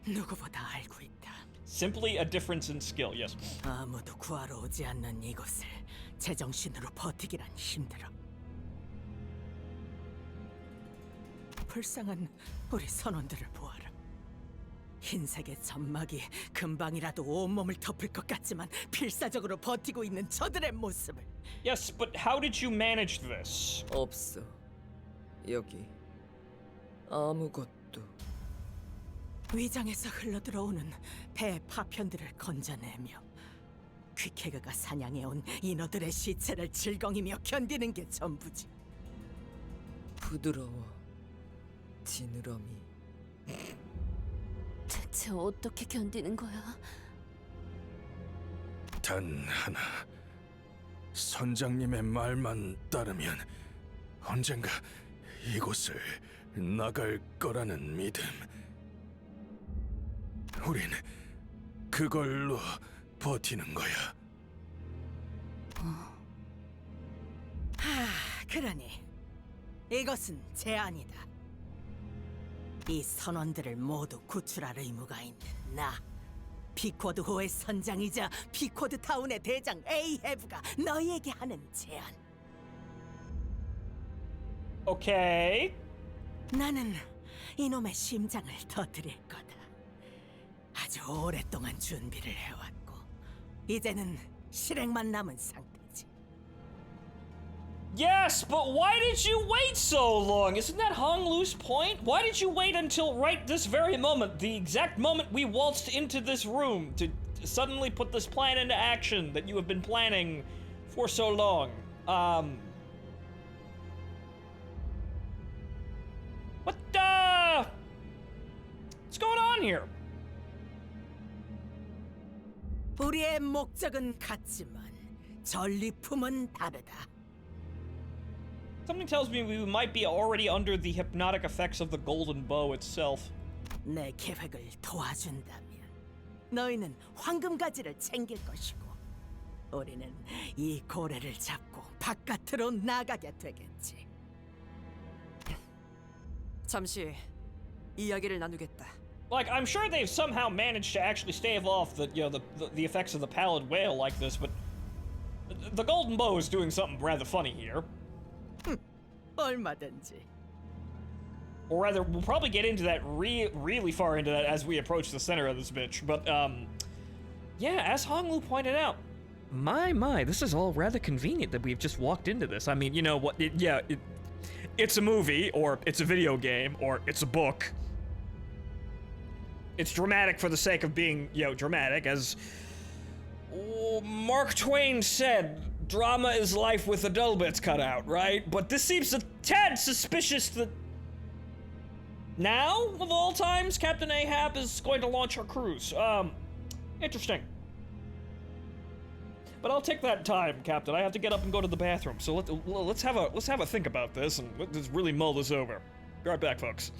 누구보다 알고 있다. Simply a difference in skill, yes. 아무도 구하러 오지 않는 이곳을 제정신으로 버티기란 힘들어. 불쌍한 우리 선원들을 보아라. 흰색의 점막이 금방이라도 온몸을 덮을 것 같지만 필사적으로 버티고 있는 저들의 모습을. Yes, but how did you manage this? 없어. 여기 아무것도. 위장에서 흘러들어오는 배 파편들을 건져내며 퀴케그가 사냥해온 인어들의 시체를 질겅이며 견디는 게 전부지. 부드러워. 지느러미. 대체 어떻게 견디는 거야? 단 하나. 선장님의 말만 따르면 언젠가 이곳을 나갈 거라는 믿음. 우린 그걸로 버티는 거야. 그러니 이것은 제안이다. 이 선원들을 모두 구출할 의무가 있는 나, 피코드호의 선장이자 피코드 타운의 대장 에이헤브가 너희에게 하는 제안. Okay. 나는 이놈의 심장을 터뜨릴 거다. 아주 오랫동안 준비를 해왔고 이제는 실행만 남은 상태지. Yes, but why did you wait so long? Isn't that Honglu's point? Why did you wait until right this very moment, the exact moment we waltzed into this room, to suddenly put this plan into action that you have been planning for so long? What's going on here? 우리의 목적은 같지만 전리품은 다르다. Something tells me we might be already under the hypnotic effects of the golden bow itself. 내 계획을 도와준다면 너희는 황금가지를 챙길 것이고 우리는 이 고래를 잡고 바깥으로 나가게 되겠지. 잠시 이야기를 나누겠다. like, I'm sure they've somehow managed to actually stave off the, you know, the effects of the pallid whale like this, but the golden bow is doing something rather funny here. 얼마든지. Or rather, we'll probably get into that really far into that as we approach the center of this bitch. But, yeah, as Honglu pointed out, my, this is all rather convenient that we've just walked into this. I mean, you know what, it's a movie, or it's a video game, or it's a book. It's dramatic for the sake of being, you know, dramatic, as Mark Twain said, drama is life with the dull bits cut out, right? But this seems a tad suspicious that now, of all times, Captain Ahab is going to launch her cruise. Interesting. But I'll take that time, Captain. I have to get up and go to the bathroom. So let's have a think about this and let's really mull this over. Be right back, folks.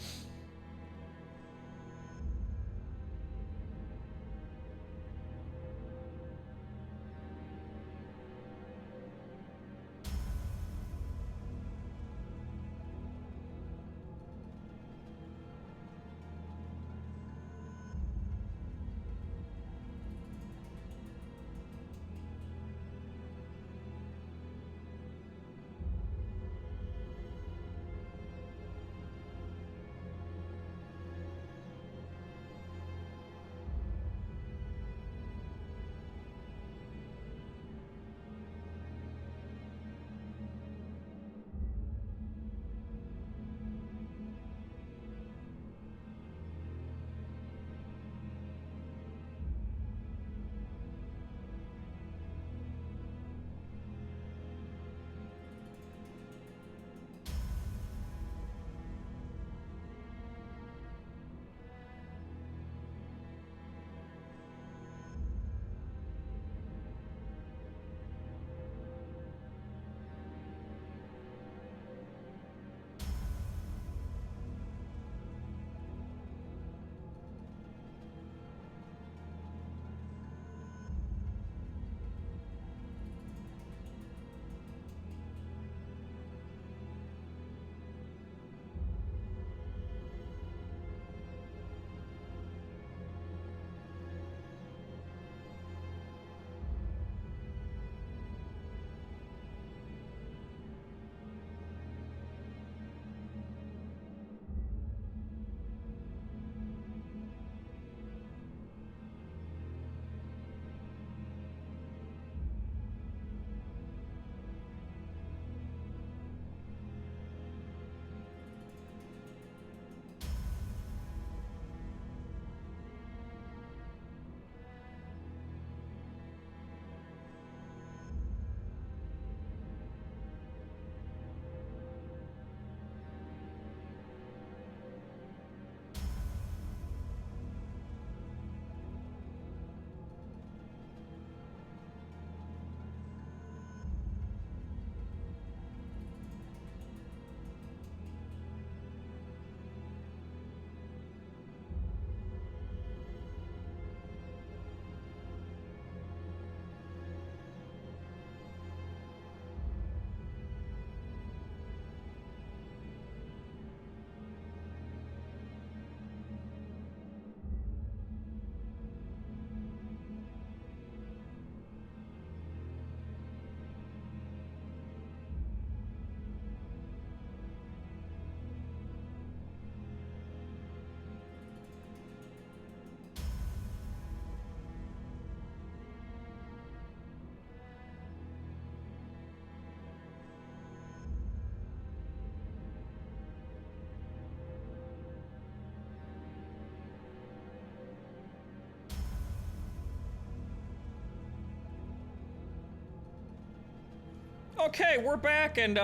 Okay, we're back, and,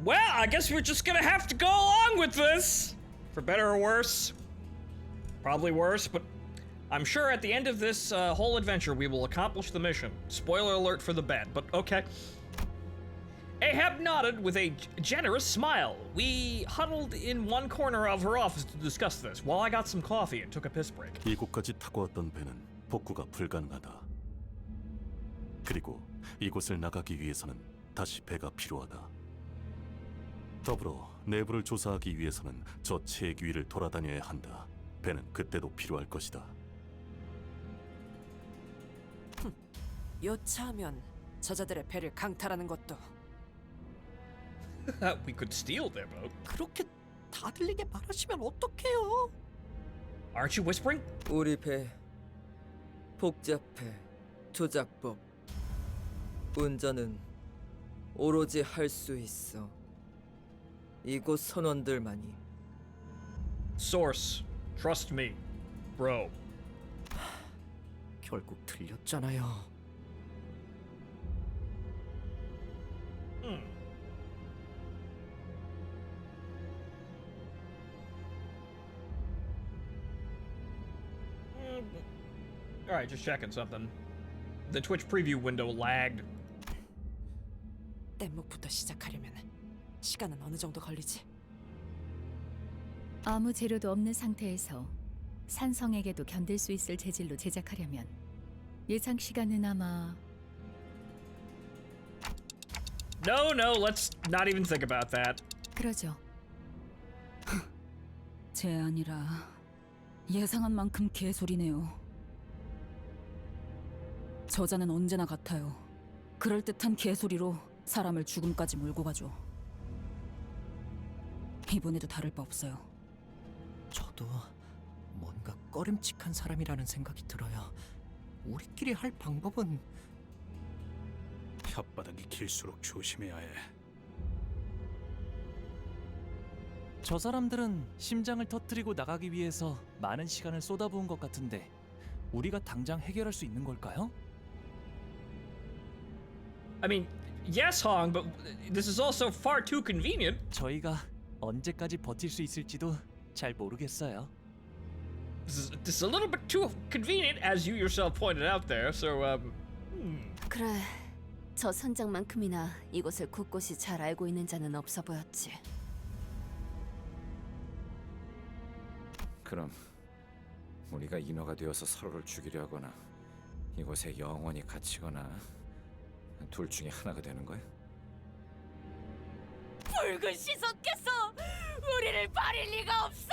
well, I guess we're just gonna have to go along with this. For better or worse. Probably worse, but I'm sure at the end of this whole adventure we will accomplish the mission. Spoiler alert for the bad, but okay. Ahab nodded with a generous smile. We huddled in one corner of her office to discuss this, while I got some coffee and took a piss break. 이곳까지 타고 왔던 배는 복구가 불가능하다. 그리고 이곳을 나가기 위해서는 다시 배가 필요하다. 더불어 내부를 조사하기 위해서는 저 체액 위를 돌아다녀야 한다. 배는 그때도 필요할 것이다. 여차하면 저자들의 배를 강탈하는 것도. We could steal their boat. 그렇게 다 들리게 말하시면 어떡해요? Aren't you whispering? 우리 배 복잡해. 조작법. 운전은 오로지 할 수 있어. 이곳 선원들만이. Source. Trust me, bro. 결국 들렸잖아요. Alright, just checking something. The Twitch preview window lagged. 뗏목부터 시작하려면 시간은 어느 정도 걸리지? 아무 재료도 없는 상태에서 산성에게도 견딜 수 있을 재질로 제작하려면 예상 시간은 아마 No, let's not even think about that. 그러죠. 제 아니라 예상한 만큼 개소리네요. 저자는 언제나 같아요. 그럴듯한 개소리로 사람을 죽음까지 몰고 가죠. 이번에도 다를 바 없어요. 저도 뭔가 꺼림칙한 사람이라는 생각이 들어요. 우리끼리 할 방법은 혓바닥이 길수록 조심해야 해. 저 사람들은 심장을 터뜨리고 나가기 위해서 많은 시간을 쏟아부은 것 같은데 우리가 당장 해결할 수 있는 걸까요? I mean, yes, Hong, but this is also far too convenient. 저희가 언제까지 버틸 수 있을지도 잘 모르겠어요. This is a little bit too convenient, as you yourself pointed out there. So, 그래, 저 선장만큼이나 이곳을 곳곳이 잘 알고 있는 자는 없어 보였지. 그럼 우리가 인어가 되어서 서로를 죽이려 하거나 이곳에 영원히 갇히거나 둘 중에 하나가 되는 거야? 붉은 시선께서 우리를 버릴 리가 없어.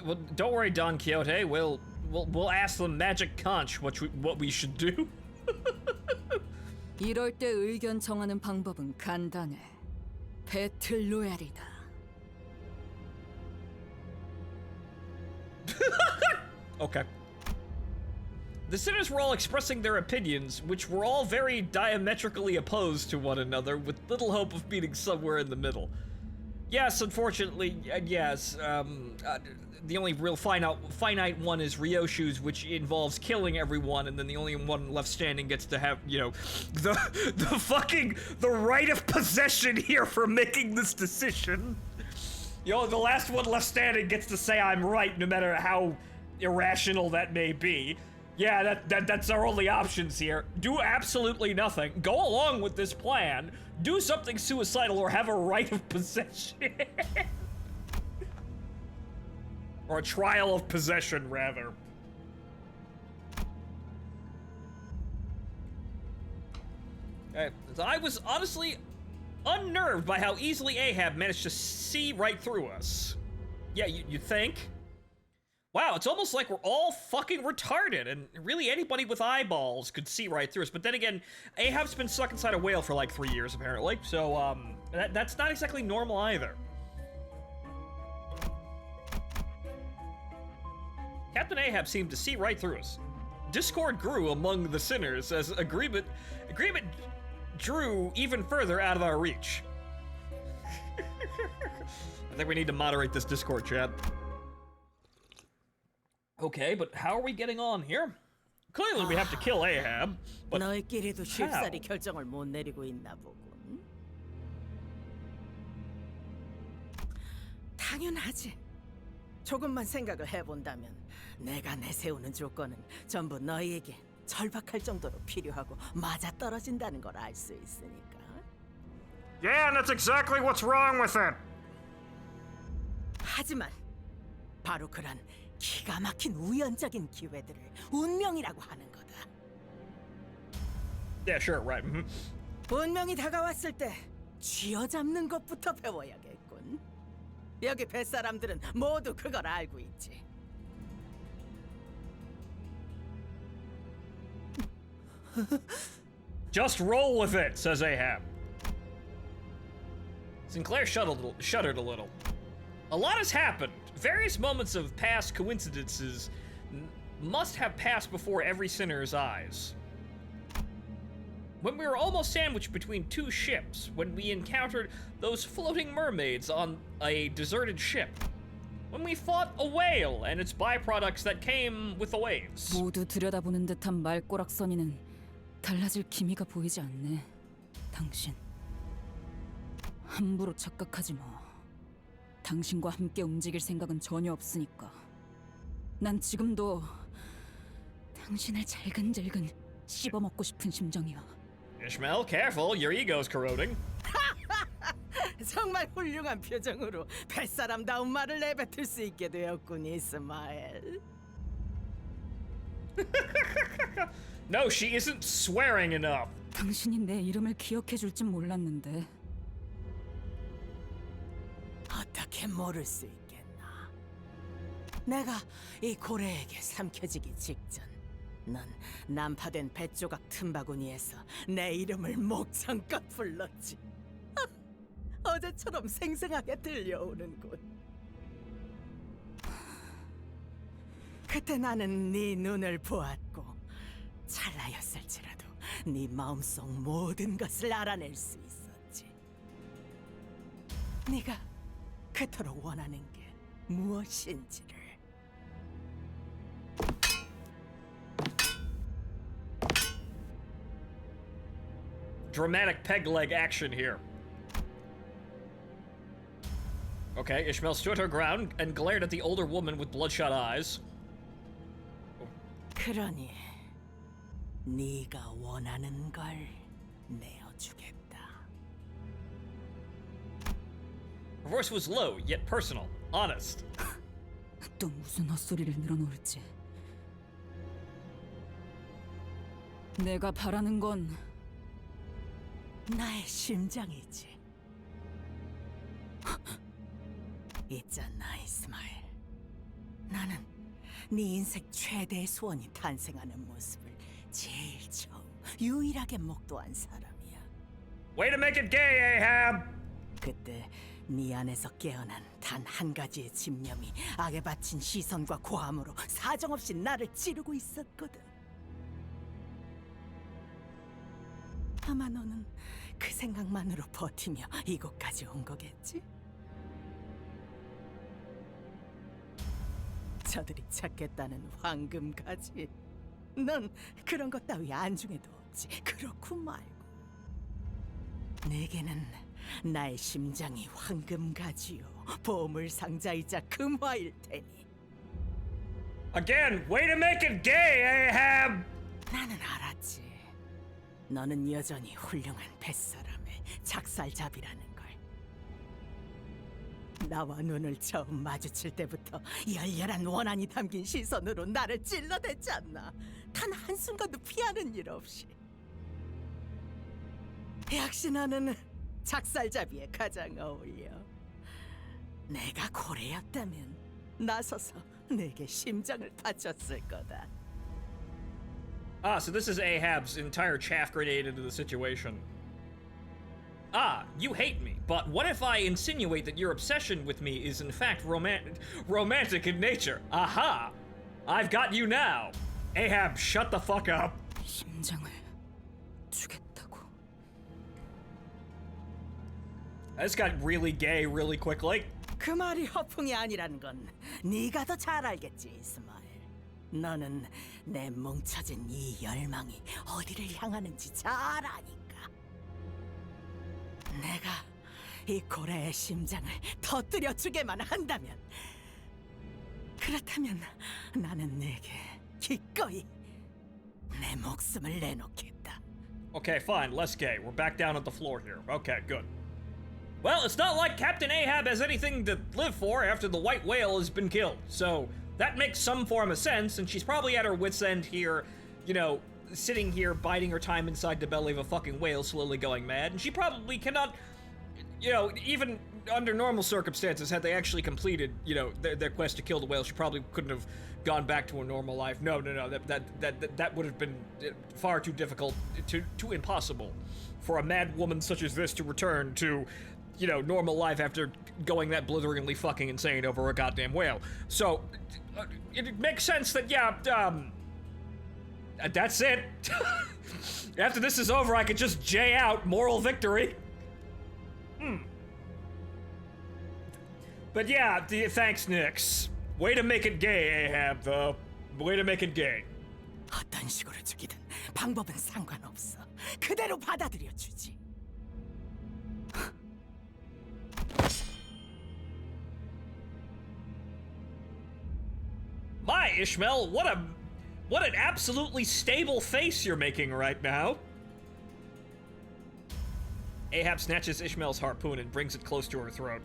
well, don't worry, Don Quixote. We'll ask the magic conch what we should do. 이럴 때 의견 정하는 방법은 간단해. 배틀 로얄이다. Okay. The sinners were all expressing their opinions, which were all very diametrically opposed to one another, with little hope of meeting somewhere in the middle. Yes, unfortunately, yes. The only real finite one is Ryoshu's, which involves killing everyone, and then the only one left standing gets to have, you know, the right of possession here for making this decision. You know, the last one left standing gets to say I'm right, no matter how irrational that may be. Yeah, that's our only options here. Do absolutely nothing. Go along with this plan. Do something suicidal or have a right of possession. Or a trial of possession, rather. So I was honestly unnerved by how easily Ahab managed to see right through us. Yeah, you think? Wow, it's almost like we're all fucking retarded, and really anybody with eyeballs could see right through us. But then again, Ahab's been stuck inside a whale for like 3 years, apparently, so, that's not exactly normal either. Captain Ahab seemed to see right through us. Discord grew among the sinners as agreement drew even further out of our reach. I think we need to moderate this Discord chat. Okay, but how are we getting on here? Clearly we have to kill Ahab, but 너희끼리도 how? 쉽사리 결정을 못 내리고 있나 보군. 당연하지. 조금만 생각을 해본다면 내가 내세우는 조건은 전부 너희에게 절박할 정도로 필요하고 맞아떨어진다는 걸 알 수 있으니까. Yeah, and that's exactly what's wrong with it. 하지만 바로 그런 기가 막힌 우연적인 기회들을 운명이라고 하는 거다. Yeah, sure, right. 운명이 다가왔을 때 쥐어잡는 것부터 배워야겠군. 여기 뱃사람들은 모두 그걸 알고 있지. Just roll with it, says Ahab. Sinclair shuddered a little. A lot has happened. Various moments of past coincidences must have passed before every sinner's eyes. When we were almost sandwiched between two ships, when we encountered those floating mermaids on a deserted ship, when we fought a whale and its byproducts that came with the waves. 모두 들여다보는 듯한 말꼬락서니는 달라질 기미가 보이지 않네. 당신 함부로 착각하지 마. 당신과 함께 움직일 생각은 전혀 없으니까. 난 지금도 당신을 잘근잘근 씹어먹고 싶은 심정이야. Ishmael, careful, your ego's corroding. 정말 훌륭한 표정으로 뱃사람다운 말을 내뱉을 수 있게 되었군, 이스마엘. No, she isn't swearing enough. 당신이 내 이름을 기억해 줄진 몰랐는데. 어떻게 모를 수 있겠나. 내가 이 고래에게 삼켜지기 직전 넌 난파된 뱃조각 틈바구니에서 내 이름을 목청껏 불렀지. 어제처럼 생생하게 들려오는군. 그때 나는 네 눈을 보았고 찰나였을지라도 네 마음속 모든 것을 알아낼 수 있었지. 네가 그토록 원하는 게 무엇인지를. Dramatic peg leg action here. Okay, Ishmael stood her ground and glared at the older woman with bloodshot eyes. 그러니 네가 원하는 걸 내어주겠다. Her voice was low, yet personal, honest. 또 무슨 헛소리를 늘어놓을지. 내가 바라는 건 나의 심장이지. 있잖아, 이스마엘. 나는 네 인생 최대의 소원이 탄생하는 모습을 제일 처음 유일하게 목도한 사람이야. Way to make it gay, Ahab! 그때 네 안에서 깨어난 단 한 가지의 집념이 악에 바친 시선과 고함으로 사정없이 나를 찌르고 있었거든. 아마 너는 그 생각만으로 버티며 이곳까지 온 거겠지? 저들이 찾겠다는 황금 가지. 넌 그런 것 따위 안중에도 없지. 그렇고 말고. 내게는 나의 심장이 황금 가지요. 보물 상자이자 금화일 테니. Again, way to make it gay, Ahab! 나는 알았지. 너는 여전히 훌륭한 뱃사람의 작살잡이라는 걸. 나와 눈을 처음 마주칠 때부터 열렬한 원한이 담긴 시선으로 나를 찔러댔지 않나. 단 한순간도 피하는 일 없이. 역시 너는 작살잡이에 가장 어울려. 내가 고래였다면 나서서 내게 심장을 바쳤을 거다. Ah, so this is Ahab's entire chaff grenade into the situation. Ah, you hate me, but what if I insinuate that your obsession with me is in fact romantic in nature? Aha! I've got you now! Ahab, shut the fuck up! 심장을 주겠다고. This got really gay really quickly. 그 말이 허풍이 아니라는 건 네가 더 잘 알겠지, 이스마엘. 너는 내 뭉쳐진 이 열망이 어디를 향하는지 잘 아니까. 내가 이 고래의 심장을 터뜨려 주게만 한다면, 그렇다면 나는 내게 기꺼이 내 목숨을 내놓겠다. Okay, fine, less gay. We're back down at the floor here. Okay, good. Well, it's not like Captain Ahab has anything to live for after the white whale has been killed, so that makes some form of sense, and she's probably at her wit's end here, you know, sitting here biding her time inside the belly of a fucking whale, slowly going mad, and she probably cannot, you know, even under normal circumstances, had they actually completed, you know, their quest to kill the whale, she probably couldn't have gone back to a normal life. No, that would have been far too difficult, too impossible for a mad woman such as this to return to, you know, normal life after going that blitheringly fucking insane over a goddamn whale. So, it makes sense that, yeah, that's it. After this is over, I could just J out, moral victory. But yeah, thanks, Nyx. Way to make it gay, Ahab, though. Way to make it gay. 어떤 식으로 죽이든 방법은 상관없어. 그대로 받아들여 주지. My, Ishmael, what an absolutely stable face you're making right now. Ahab snatches Ishmael's harpoon and brings it close to her throat.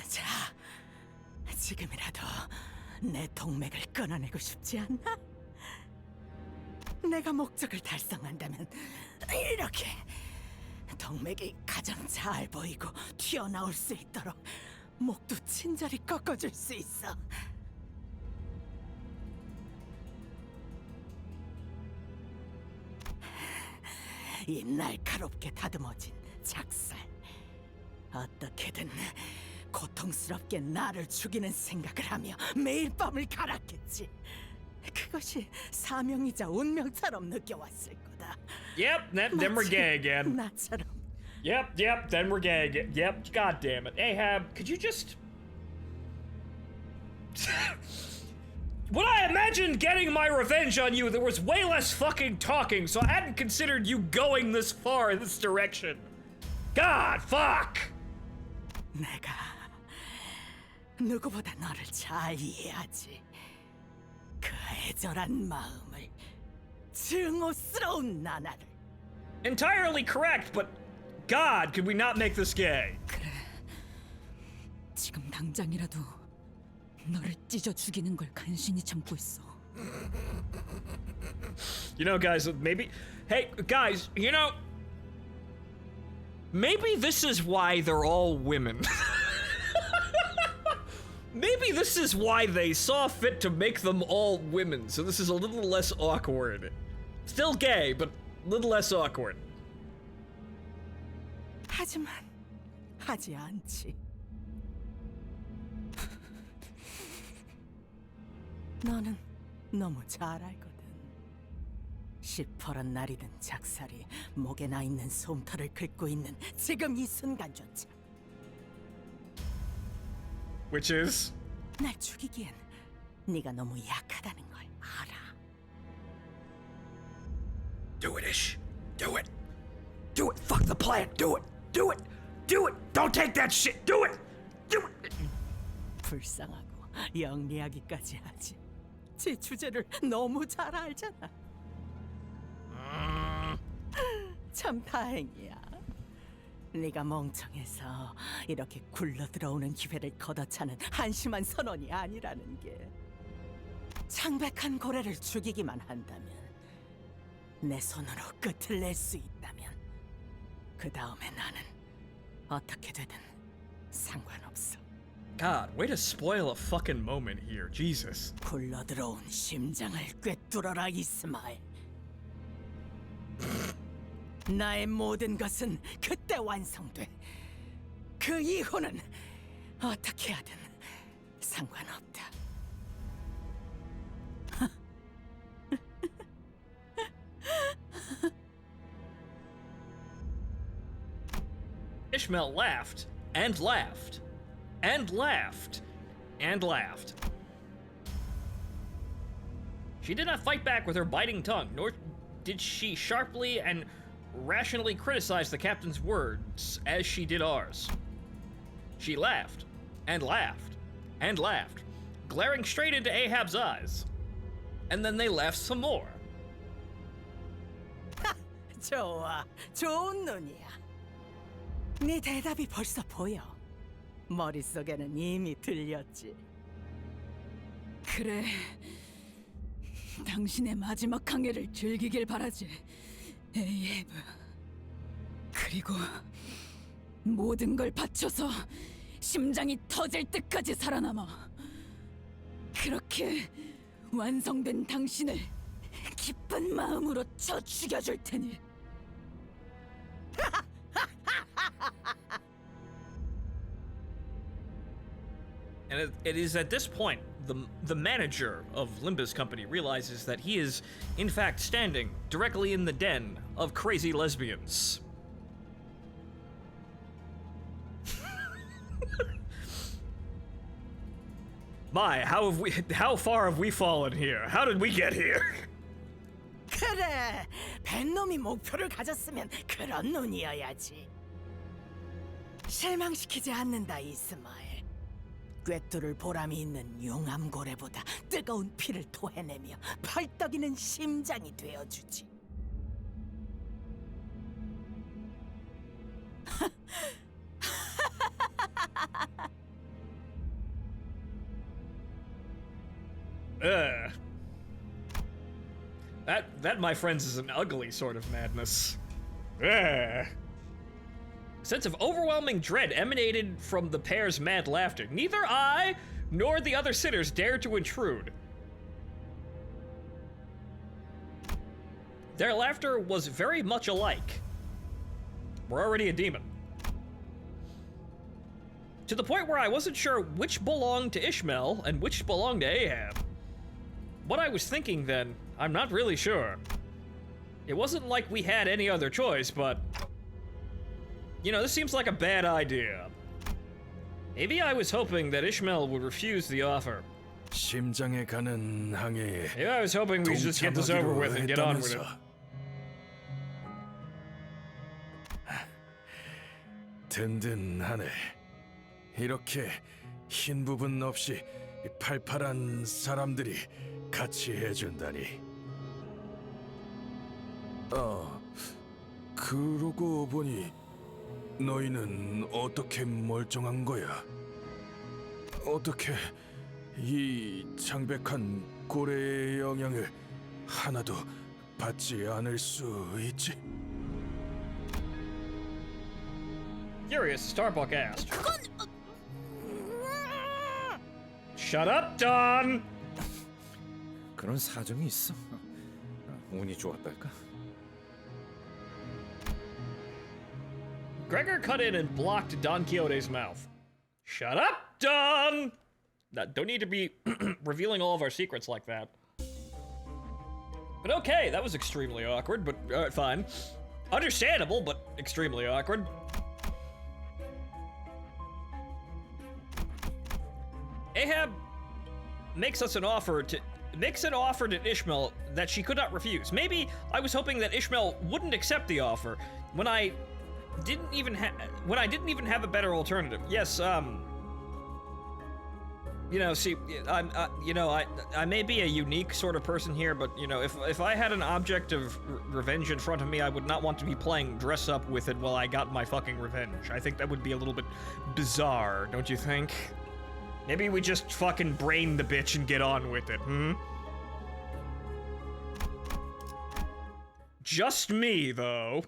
자, 지금이라도 내 동맥을 끊어내고 싶지 않나? 내가 목적을 달성한다면 이렇게 동맥이 가장 잘 보이고 튀어나올 수 있도록 목도 친절히 꺾어줄 수 있어. 이 날카롭게 다듬어진 작살. 어떻게든 고통스럽게 나를 죽이는 생각을 하며 매일 밤을 갈았겠지. 그것이 사명이자 운명처럼 느껴왔을 거다. Yep, then we're gay again. 나처럼. Yep, then we're gay again. Yep, god damn it. Ahab, could you just... When I imagined getting my revenge on you, there was way less fucking talking, so I hadn't considered you going this far in this direction. God, fuck! 내가 누구보다 너를 잘 이해하지. 그 애절한 마음을, 증오스러운 나날을. Entirely correct, but God, could we not make this gay? 그래. 지금 당장이라도 너를 찢어 죽이는 걸 간신히 참고 있어. You know, guys, maybe... Hey, guys, you know... Maybe this is why they're all women. Maybe this is why they saw fit to make them all women, so this is a little less awkward. Still gay, but a little less awkward. 하지만 하지 않지. 너는 너무 잘 알거든. 시퍼런 날이 든 작살이 목에 나 있는 솜털을 긁고 있는 지금 이 순간조차. Which is? 날 죽이기엔 네가 너무 약하다는 걸 알아. Do it, Ish. Do it. Do it. Fuck the plan. Do it. Do it. Do it. Don't take that shit. Do it. Do it. 불쌍하고 영리하기까지 하지. 제 주제를 너무 잘 알잖아. 참 다행이야. 네가 멍청해서 이렇게 굴러 들어오는 기회를 걷어차는 한심한 선원이 아니라는 게. 창백한 고래를 죽이기만 한다면, 내 손으로 끝을 낼 수 있다면, 그 다음에 나는 어떻게 되든 상관없어. God, way to spoil a fucking moment here. Jesus. 굴러 들어온 심장을 꿰뚫어라, 이스마엘. 나의 모든 것은 그때 완성돼. 그 이후는 어떻게 하든 상관없다. Ishmael laughed, and laughed, and laughed, and laughed. She did not fight back with her biting tongue, nor did she sharply and rationally criticize the captain's words as she did ours. She laughed, and laughed, and laughed, glaring straight into Ahab's eyes. And then they laughed some more. 좋아, 좋은 눈이야. 네 대답이 벌써 보여. 머릿속에는 이미 들렸지. 그래. 당신의 마지막 항해를 즐기길 바라지, 에이헤브. 그리고 모든 걸 바쳐서 심장이 터질 때까지 살아남아. 그렇게 완성된 당신을 기쁜 마음으로 쳐 죽여줄 테니. And it is at this point the manager of Limbus Company realizes that he is, in fact, standing directly in the den of crazy lesbians. My, how far have we fallen here? How did we get here? 그래, 벤놈이 목표를 가졌으면 그런 눈이어야지. 실망시키지 않는다, 이스마엘. 꿰뚫을 보람이 있는 용암고래보다 뜨거운 피를 토해내며 펄떡이는 심장이 되어주지. That, my friends, is an ugly sort of madness. A sense of overwhelming dread emanated from the pair's mad laughter. Neither I nor the other sitters dared to intrude. Their laughter was very much alike. We're already a demon. To the point where I wasn't sure which belonged to Ishmael and which belonged to Ahab. What I was thinking then, I'm not really sure. It wasn't like we had any other choice, but... You know, this seems like a bad idea. Maybe I was hoping that Ishmael would refuse the offer. 심장에 가는 항해에 Maybe I was hoping we should just get this over with and get on with it. 든든하네. 이렇게 흰 부분 없이 팔팔한 사람들이 같이 해준다니. 그러고 보니 너희는 어떻게 멀쩡한 거야? 어떻게 이 창백한 고래의 영향을 하나도 받지 않을 수 있지? Curious, Starbuck asked. Shut up, Don! 그런 사정이 있어. 운이 좋았달까? Gregor cut in and blocked Don Quixote's mouth. Shut up, Don! Don't need to be revealing all of our secrets like that. But okay, that was extremely awkward, but fine. Understandable, but extremely awkward. Ahab makes an offer to Ishmael that she could not refuse. Maybe I was hoping that Ishmael wouldn't accept the offer when I didn't even have a better alternative. Yes, you know, see, I may be a unique sort of person here, but you know, if I had an object of revenge in front of me, I would not want to be playing dress up with it while I got my fucking revenge. I think that would be a little bit bizarre, don't you think? Maybe we just fucking brain the bitch and get on with it, Just me, though.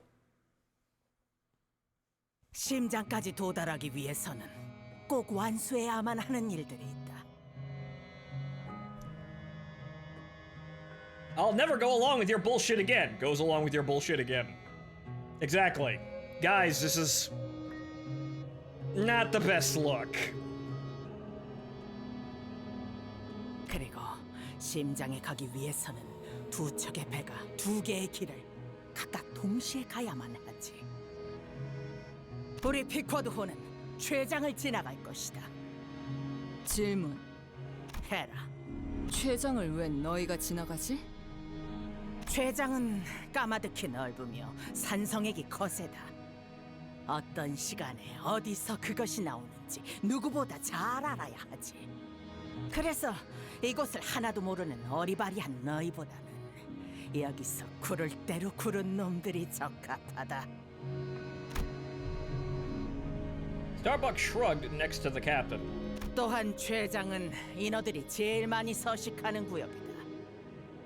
심장까지 도달하기 위해서는 꼭 완수해야만 하는 일들이 있다. I'll never go along with your bullshit again. Goes along with your bullshit again. Exactly. Guys, this is not the best look. 그리고 심장에 가기 위해서는 두 척의 배가 두 개의 길을 각각 동시에 가야만 하지. 우리 피쿼드호는 최장을 지나갈 것이다. 질문. 해라. 최장을 왜 너희가 지나가지? 최장은 까마득히 넓으며 산성액이 거세다. 어떤 시간에 어디서 그것이 나오는지 누구보다 잘 알아야 하지. 그래서 이곳을 하나도 모르는 어리바리한 너희보다는 여기서 구를 대로 구른 놈들이 적합하다. Starbuck shrugged next to the captain. 또한 최장은 인어들이 제일 많이 서식하는 구역이다.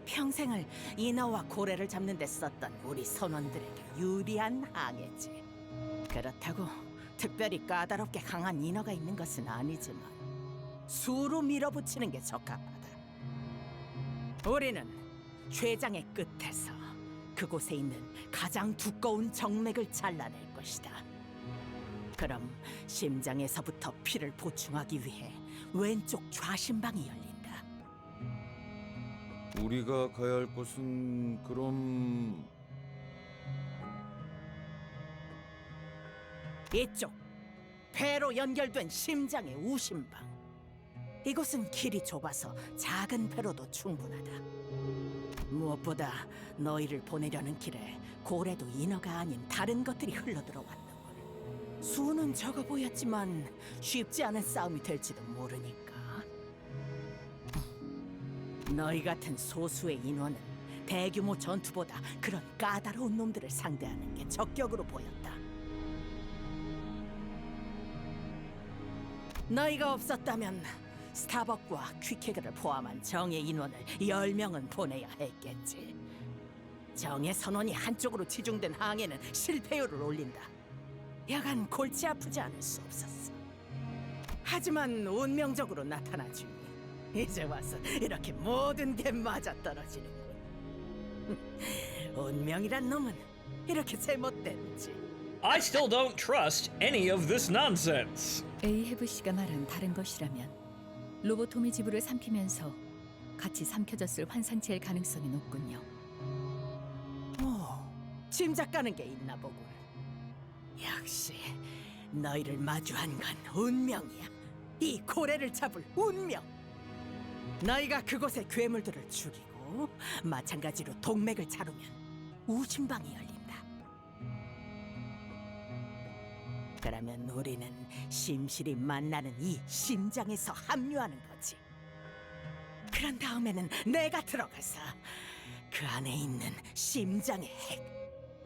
평생을 인어와 고래를 잡는 데 썼던 우리 선원들에게 유리한 항해지. 그렇다고 특별히 까다롭게 강한 인어가 있는 것은 아니지만 수로 밀어붙이는 게 적합하다. 우리는 췌장의 끝에서 그곳에 있는 가장 두꺼운 정맥을 잘라낼 것이다. 그럼 심장에서부터 피를 보충하기 위해 왼쪽 좌심방이 열린다. 우리가 가야 할 곳은 그럼 이쪽 배로 연결된 심장의 우심방. 이곳은 길이 좁아서 작은 배로도 충분하다. 무엇보다 너희를 보내려는 길에 고래도 인어가 아닌 다른 것들이 흘러들어왔는걸. 수는 적어 보였지만 쉽지 않은 싸움이 될지도 모르니까. 너희 같은 소수의 인원은 대규모 전투보다 그런 까다로운 놈들을 상대하는 게 적격으로 보였다. 너희가 없었다면 스타벅과 퀵해그를 포함한 정의 인원을 10명은 보내야 했겠지. 정의 선원이 한쪽으로 치중된 항해는 실패율을 올린다. 여간 골치 아프지 않을 수 없었어. 하지만 운명적으로 나타나주니 이제 와서 이렇게 모든 게 맞아떨어지는군. 운명이란 놈은 이렇게 제멋대로지. I still don't trust any of this nonsense. 에이헤브 씨가 말한 다른 것이라면 로보톰이 지부를 삼키면서 같이 삼켜졌을 환상체일 가능성이 높군요. 오, 짐작 가는 게 있나 보군. 역시 너희를 마주한 건 운명이야. 이 고래를 잡을 운명. 너희가 그곳의 괴물들을 죽이고 마찬가지로 동맥을 자르면 우심방이 열린다. 그러면 우리는 심실히 만나는 이 심장에서 합류하는 거지. 그런 다음에는 내가 들어가서 그 안에 있는 심장의 핵,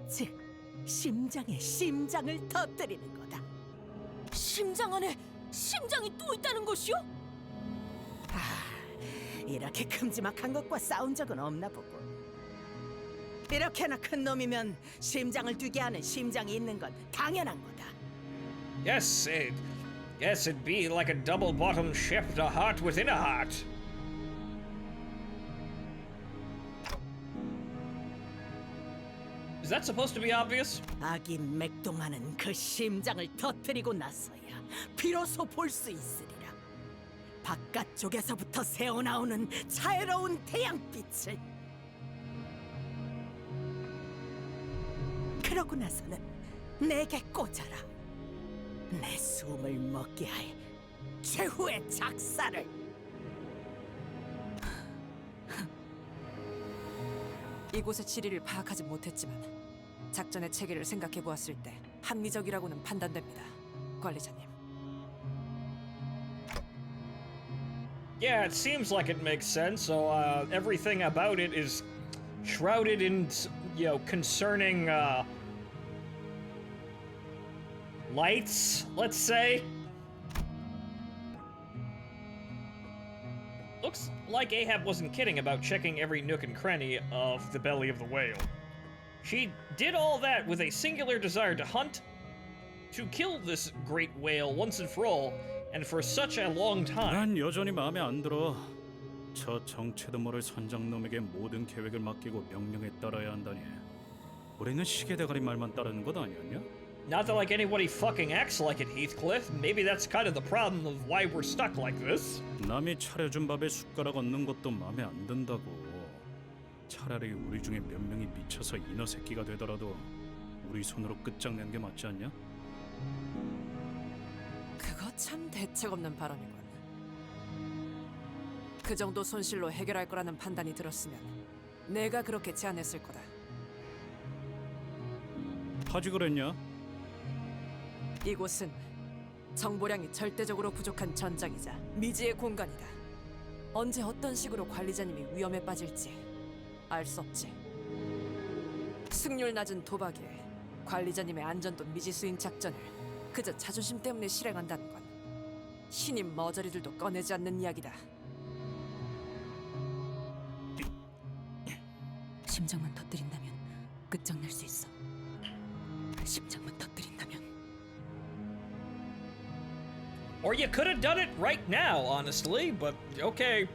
즉 심장의 심장을 터뜨리는 거다. 심장 안에 심장이 또 있다는 것이요? 이렇게 큼지막한 것과 싸운 적은 없나 보고. 이렇게나 큰 놈이면 심장을 뛰게 하는 심장이 있는 건 당연한 거다. Yes, it'd be like a double-bottomed ship, a heart within a heart. Is that supposed to be obvious? 아기 맥동하는 그 심장을 터뜨리고 나서야 비로소 볼 수 있으리라. 바깥쪽에서부터 새어나오는 자애로운 태양빛을. 그러고 나서는 내게 꽂아라. 내 숨을 먹게 할 최후의 작사를. 이곳의 지리를 파악하지 못했지만 작전의 체계를 생각해 보았을 때 합리적이라고는 판단됩니다, 관리자님. Yeah, it seems like it makes sense. So everything about it is shrouded in, concerning lights, let's say. Looks like Ahab wasn't kidding about checking every nook and cranny of the belly of the whale. She did all that with a singular desire to hunt, to kill this great whale once and for all, and for such a long time. 난 여전히 마음에 안 들어. 저 정체도 모를 선장놈에게 모든 계획을 맡기고 명령에 따라야 한다니. 우리는 시계대가리 말만 따르는 것 아니었냐? Not that like anybody fucking acts like it, Heathcliff. Maybe that's kind of the problem of why we're stuck like this. 남이 차려준 밥에 숟가락 얹는 것도 마음에 안 든다고. 차라리 우리 중에 몇 명이 미쳐서 인어 새끼가 되더라도 우리 손으로 끝장내는 게 맞지 않냐? 그거 참 대책 없는 발언이군. 그 정도 손실로 해결할 거라는 판단이 들었으면 내가 그렇게 제안했을 거다. 하지 그랬냐? 이곳은 정보량이 절대적으로 부족한 전장이자 미지의 공간이다. 언제 어떤 식으로 관리자님이 위험에 빠질지 알 수 없지. 승률 낮은 도박에 관리자님의 안전도 미지수인 작전을 그저 자존심 때문에 실행한다는 건 신임 머저리들도 꺼내지 않는 이야기다. 심장만 터뜨린다면 끝장낼 수 있어. 심장만 터뜨린다면. Or you could have done it right now, honestly, but okay.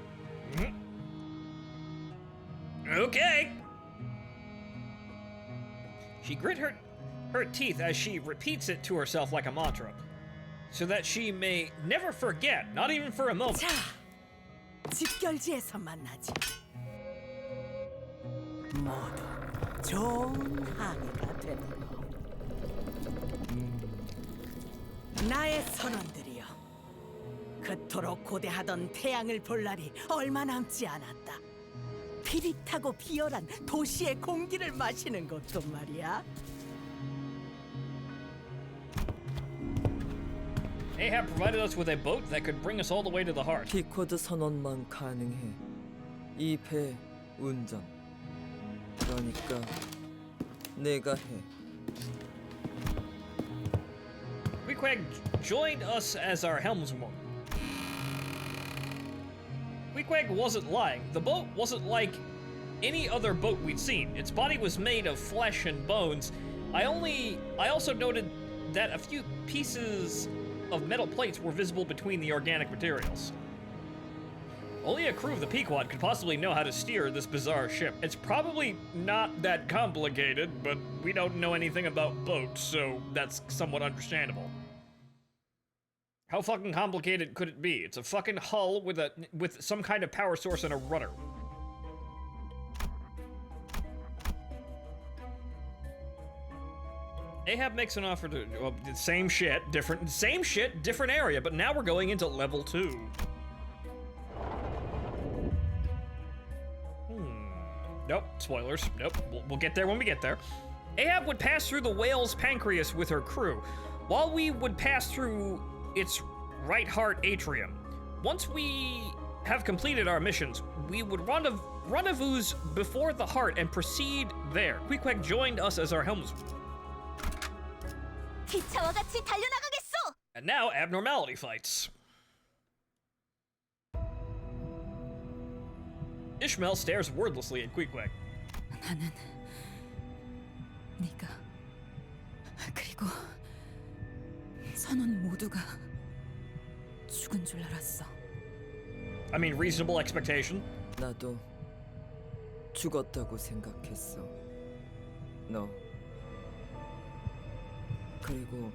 Okay. She grit her teeth as she repeats it to herself like a mantra, so that she may never forget, not even for a moment. 자, 집결지에서 만나지. 모두 좋은 항해가 되도록. 나의 선원들이여, 그토록 고대하던 태양을 볼 날이 얼마 남지 않았다. 비릿하고 비열한 도시의 공기를 마시는 것도 말이야. Ahab provided us with a boat that could bring us all the way to the heart. 피코드 선원만 가능해. 이 배 운전. 그러니까 내가 해. Queequeg joined us as our helmsman. Queequeg wasn't lying. The boat wasn't like any other boat we'd seen. Its body was made of flesh and bones. I also noted that a few pieces of metal plates were visible between the organic materials. Only a crew of the Pequod could possibly know how to steer this bizarre ship. It's probably not that complicated, but we don't know anything about boats, so that's somewhat understandable. How fucking complicated could it be? It's a fucking hull with some kind of power source and a rudder. Ahab makes an offer to, well, same shit, different area, but now we're going into level 2. Nope, spoilers. Nope, we'll get there when we get there. Ahab would pass through the whale's pancreas with her crew, while we would pass through its right heart atrium. Once we have completed our missions, we would rendezvous before the heart and proceed there. Queequeg joined us as our helmsman. 기차와 같이 달려나가겠소! And now, abnormality fights. Ishmael stares wordlessly at Queequeg. 나는 네가 그리고 선원 모두가 죽은 줄 알았어. I mean, reasonable expectation. 나도 죽었다고 생각했어. 너. 그리고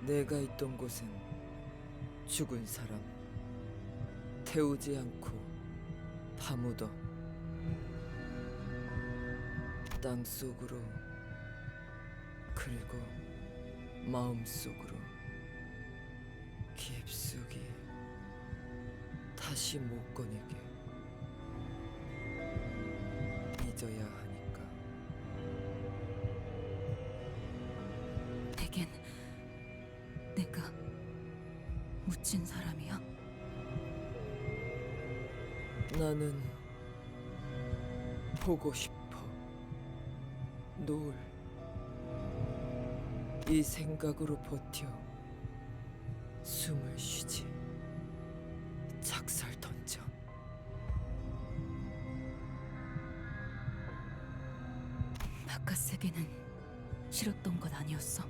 내가 있던 곳은 죽은 사람 태우지 않고 파묻어 땅 속으로 그리고 마음 속으로 깊숙이 다시 못 꺼내게 잊어야 하니까. 내겐 내가 묻힌 사람이야? 나는 보고 싶어. 노을. 이 생각으로 버텨. 숨을 쉬지. 작살 던져. 바깥 세계는 싫었던 것 아니었어?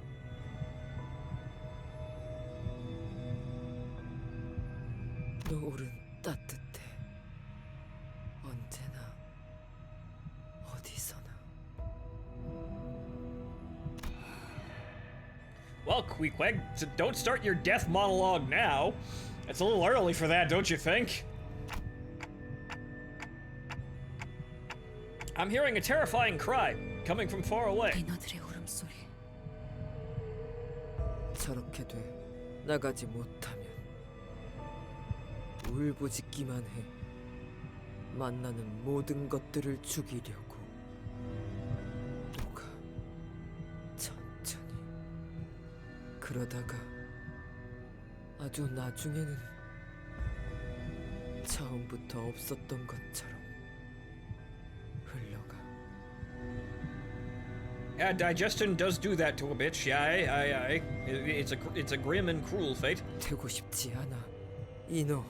노을은 따뜻해. 언제나 어디서나. Well, Queequeg, don't start your death monologue now. It's a little early for that, don't you think? I'm hearing a terrifying cry coming from far away. 너들의 울음소리. 저렇게 돼 나가지 못하면 울부짖기만 해. 만나는 모든 것들을 죽이려고. 녹아 천천히. 그러다가 아주 나중에는 처음부터 없었던 것처럼 흘러가. Yeah, digestion does do that to a bitch. Yeah, it's a grim and cruel fate. 되고 싶지 않아. 이노.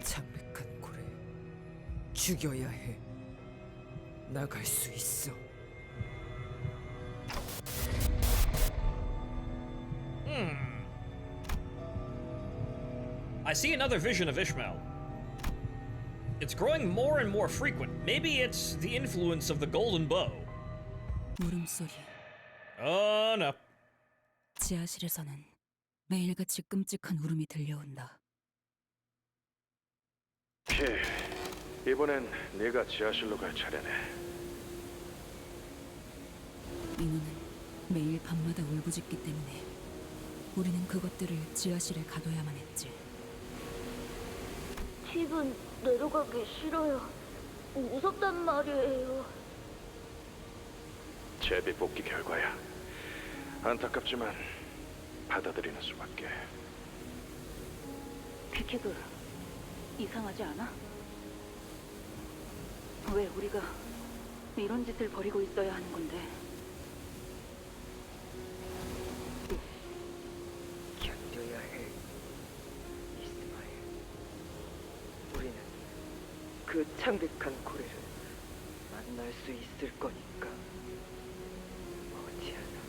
창백한 고래. 죽여야 해. 나갈 수 있어. I see another vision of Ishmael. It's growing more and more frequent. Maybe it's the influence of the golden bow. 물음소리. Oh no. 지하실에서는 매일같이 끔찍한 울음이 들려온다. 피, 이번엔 네가 지하실로 갈 차례네. 민호는 매일 밤마다 울부짖기 때문에 우리는 그것들을 지하실에 가둬야만 했지. 집은 내려가기 싫어요. 무섭단 말이에요. 제비 뽑기 결과야. 안타깝지만 받아들이는 수밖에. 퀵해그 이상하지 않아? 왜 우리가 이런 짓을 벌이고 있어야 하는 건데? 견뎌야 해. 이스마엘. 우리는 그 창백한 고래를 만날 수 있을 거니까. 머지않아.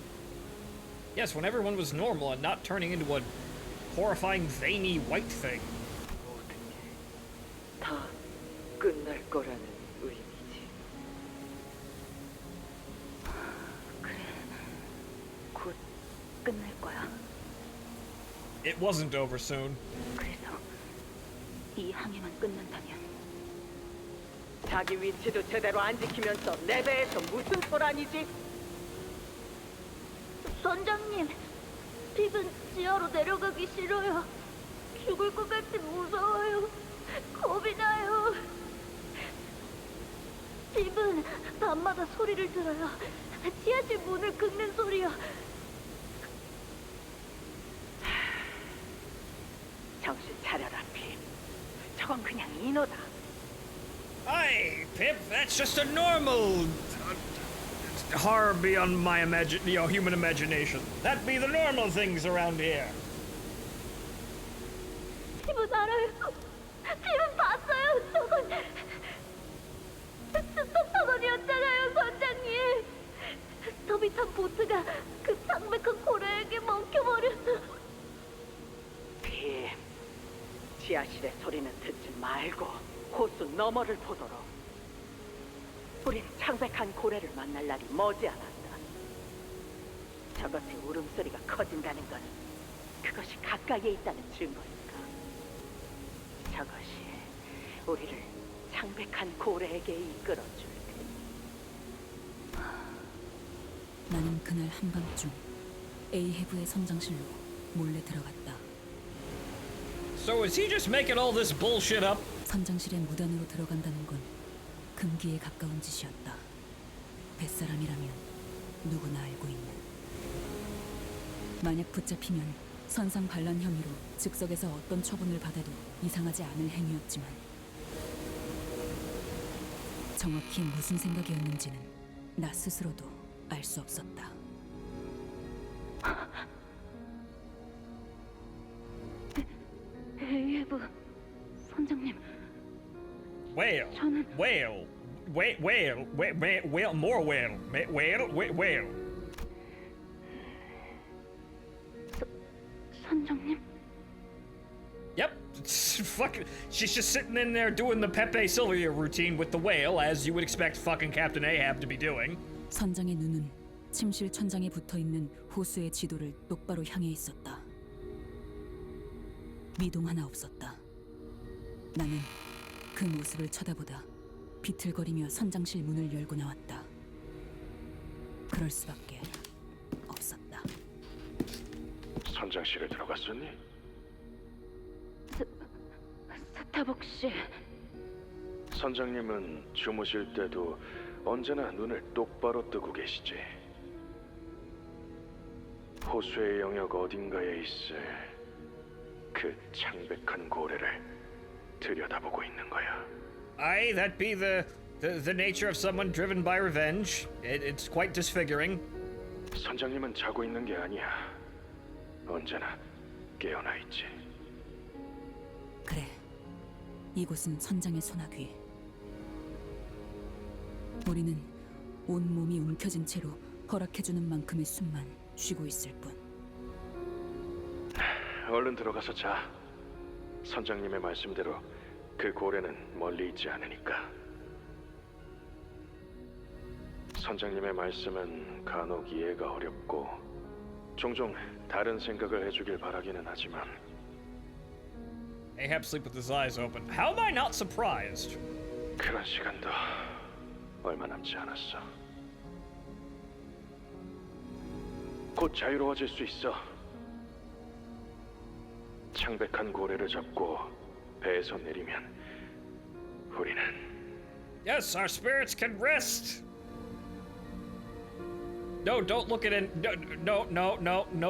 Yes, when everyone was normal and not turning into a horrifying veiny white thing. 모든 일 다 끝날 거라는 의미지. 그래, 곧 끝날 거야. It wasn't over soon. 그래서 이 항해만 끝난다면 자기 위치도 제대로 안 지키면서 내 배에서 무슨 소란이지? 선장님, 핍은 지하로 내려가기 싫어요. 죽을 것 같이 무서워요. 겁이 나요. 핍은 밤마다 소리를 들어요. 지하실 문을 긁는 소리요. 정신 차려라, 핍. 저건 그냥 인어다. Hey, Pip, that's just a normal horror beyond my human imagination. That be the normal things around here. 핍은 알아요. 핍은 봤어요. 저건 스톱터건이었잖아요, 선장님. 스톱이 탄 보트가 그 창백한 고래에게 먹혀버렸어. 핍, 지하실의 소리는 듣지 말고 호수 너머를 보도록. 우린 창백한 고래를 만날 날이 머지않았다. 저것의 울음소리가 커진다는 건 그것이 가까이에 있다는 증거니까. 저것이 우리를 창백한 고래에게 이끌어줄 테니. 나는 그날 한밤중 에이헤브의 선장실로 몰래 들어갔다. So is he just making all this bullshit up? 선장실에 무단으로 들어간다는 건 금기에 가까운 짓이었다. 뱃사람이라면 누구나 알고 있는. 만약 붙잡히면 선상 반란 혐의로 즉석에서 어떤 처분을 받아도 이상하지 않을 행위였지만 정확히 무슨 생각이었는지는 나 스스로도 알 수 없었다. 에이헤브 선장님. Whale. Whale. Whale. More whale. Whale. 선장님? Yep. Fuck. She's just sitting in there doing the Pepe Sylvia routine with the whale, as you would expect fucking Captain Ahab to be doing. 선장의 눈은 침실 천장에 붙어있는 호수의 지도를 똑바로 향해 있었다. 미동 하나 없었다. 나는 그 모습을 쳐다보다 비틀거리며 선장실 문을 열고 나왔다. 그럴 수밖에 없었다. 선장실에 들어갔었니? 스타벅 씨. 선장님은 주무실 때도 언제나 눈을 똑바로 뜨고 계시지. 호수의 영역 어딘가에 있을 그 창백한 고래를 들여다보고 있는 거야. Aye, that be the nature of someone driven by revenge. It's quite disfiguring. 선장님은 자고 있는 게 아니야. 언제나 깨어나 있지. 그래, 이곳은 선장의 소나귀. 우리는 온 몸이 움켜진 채로 허락해주는 만큼의 숨만 쉬고 있을 뿐. 얼른 들어가서 자. 선장님의 말씀대로 그 고래는 멀리 있지 않으니까. 선장님의 말씀은 간혹 이해가 어렵고 종종 다른 생각을 해주길 바라기는 하지만 Ahab sleep with his eyes open. How am I not surprised? 그런 시간도 얼마 남지 않았어. 곧 자유로워질 수 있어. 창백한 고래를 잡고 배에서 내리면 우리는 Yes, our spirits can rest. No, don't look at it. No,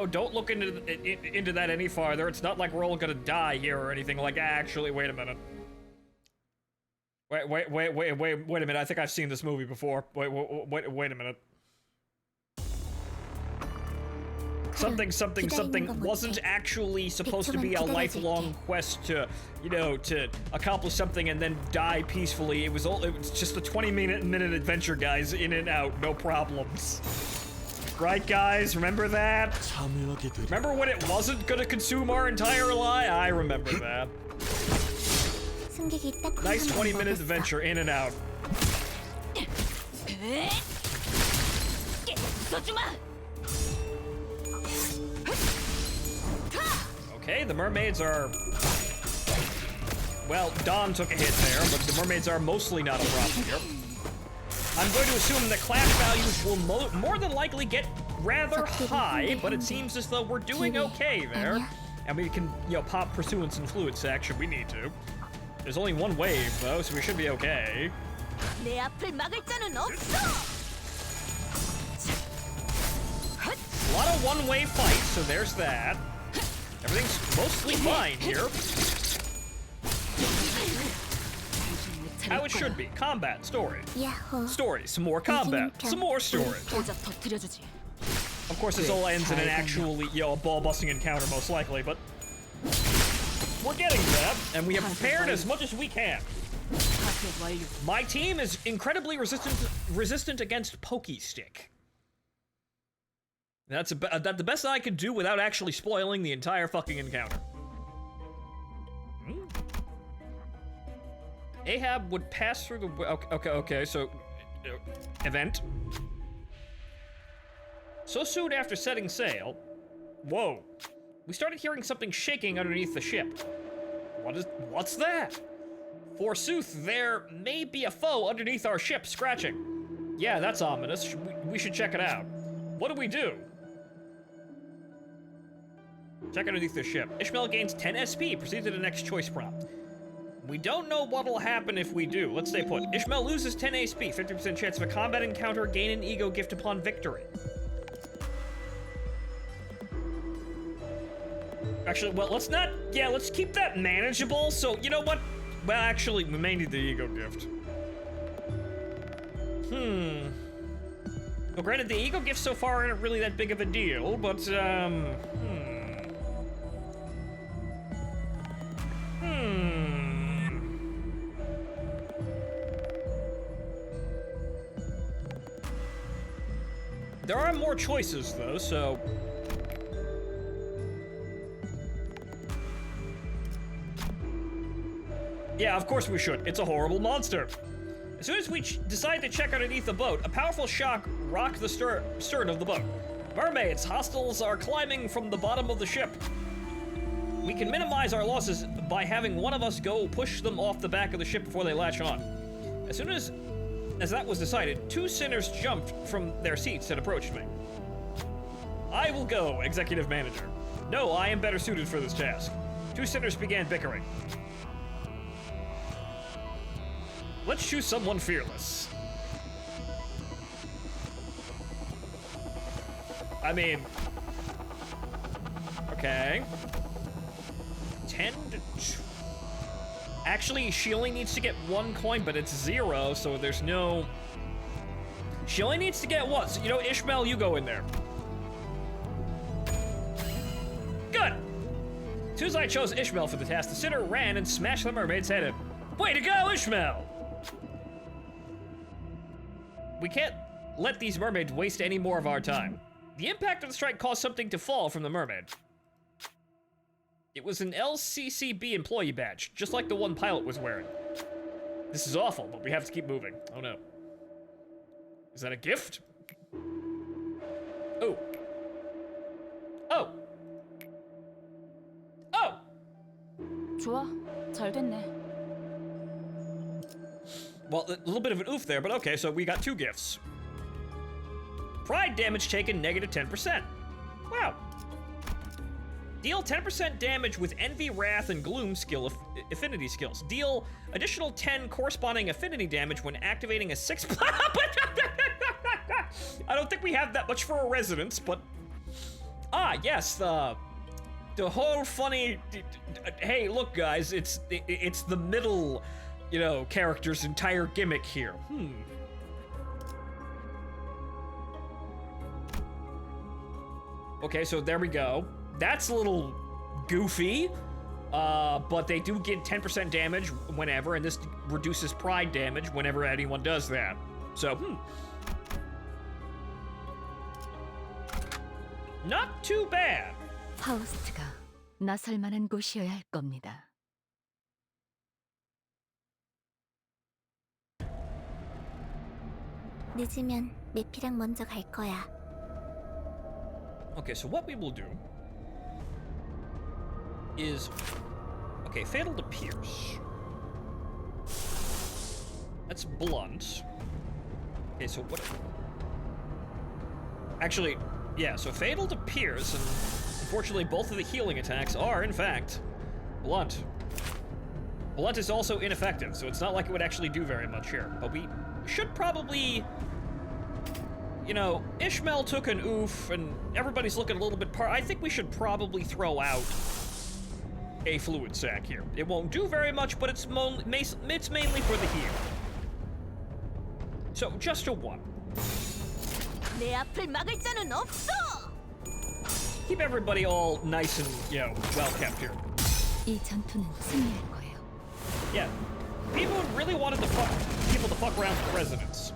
don't look into that any farther. It's not like we're all gonna die here or anything. Like, actually, wait a minute. Wait a minute. I think I've seen this movie before. Wait a minute. Something wasn't actually supposed to be a lifelong quest to, you know, to accomplish something and then die peacefully. It was just a 20-minute adventure, guys, in and out, no problems. Right, guys? Remember that? Remember when it wasn't gonna consume our entire life? I remember that. Nice 20-minute adventure, in and out. Okay, the mermaids are... Well, Dawn took a hit there, but the mermaids are mostly not a problem here. I'm going to assume that clash values will more than likely get rather high, but it seems as though we're doing okay there. And we can, you know, pop pursuance and fluid sac should we need to. There's only one wave, though, so we should be okay. 내 앞을 막을 자는 없어. A lot of one-way fights, so there's that. Everything's mostly fine here. How it should be. Combat, story. Story, some more combat, some more story. Of course, this all ends in an actually, you know, a ball-busting encounter, most likely, but we're getting there, and we have prepared as much as we can. My team is incredibly resistant against Pokey Stick. That's the best I could do without actually spoiling the entire fucking encounter. Ahab would pass through the... Okay, so... event. So soon after setting sail... Whoa. We started hearing something shaking underneath the ship. What's that? Forsooth, there may be a foe underneath our ship scratching. Yeah, that's ominous. We should check it out. What do we do? Check underneath the ship. Ishmael gains 10 SP. Proceed to the next choice prompt. We don't know what'll happen if we do. Let's stay put. Ishmael loses 10 SP. 50% chance of a combat encounter. Gain an ego gift upon victory. Actually, well, let's not... Yeah, let's keep that manageable. So, you know what? Well, actually, we may need the ego gift. Well, granted, the ego gifts so far aren't really that big of a deal, but, There are more choices, though, so... Yeah, of course we should. It's a horrible monster. As soon as we decide to check underneath the boat, a powerful shock rocked the stern of the boat. Mermaids, hostiles are climbing from the bottom of the ship. We can minimize our losses by having one of us go push them off the back of the ship before they latch on. As soon as that was decided, two sinners jumped from their seats and approached me. I will go, executive manager. No, I am better suited for this task. Two sinners began bickering. Let's choose someone fearless. I mean... Okay. 10 to 2. Actually, she only needs to get 1 coin, but it's 0, so there's no... She only needs to get 1, so you know, Ishmael, you go in there. Good! As soon as I chose Ishmael for the task, the sinner ran and smashed the mermaid's head in. Way to go, Ishmael! We can't let these mermaids waste any more of our time. The impact of the strike caused something to fall from the mermaid. It was an LCCB employee badge, just like the one Pilot was wearing. This is awful, but we have to keep moving. Oh no. Is that a gift? Oh. Oh. Oh! 좋아, 잘 됐네. Well, a little bit of an oof there, but okay, so we got 2 gifts. Pride damage taken, negative 10%. Wow. Deal 10% damage with Envy, Wrath, and Gloom skill affinity skills. Deal additional 10 corresponding affinity damage when activating a 6... I don't think we have that much for a resonance, but... Ah, yes, the whole funny... Hey, look, guys, it's the middle, you know, character's entire gimmick here. Okay, so there we go. That's a little goofy, but they do get 10% damage whenever, and this reduces pride damage whenever anyone does that. So, Not too bad. 파우스트가 나설 만한 곳이어야 할 겁니다. 늦으면 내피랑 먼저 갈 거야. Okay, so what we will do is, okay, fatal to pierce. That's blunt. Okay, so what? Actually, yeah, so fatal to pierce, and unfortunately both of the healing attacks are, in fact, blunt. Blunt is also ineffective, so it's not like it would actually do very much here, but we should probably, you know, Ishmael took an oof, and everybody's looking a little bit I think we should probably throw out a fluid sac here. It won't do very much, but it's mainly for the heal. So, just a 1. 내 앞을 막을 자는 없어. Keep everybody all nice and, you know, well kept here. 이 전투는 승리할 거예요. Yeah, people really wanted people to fuck around with resonance.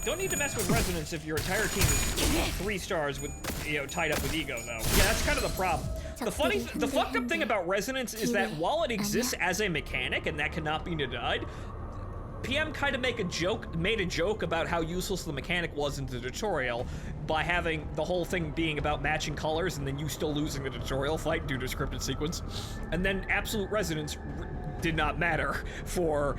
Don't need to mess with resonance if your entire team is 3 stars with, you know, tied up with ego, though. Yeah, that's kind of the problem. The fucked up thing about resonance is that while it exists as a mechanic and that cannot be denied, PM kind of made a joke about how useless the mechanic was in the tutorial by having the whole thing being about matching colors and then you still losing the tutorial fight due to scripted sequence. And then absolute resonance did not matter for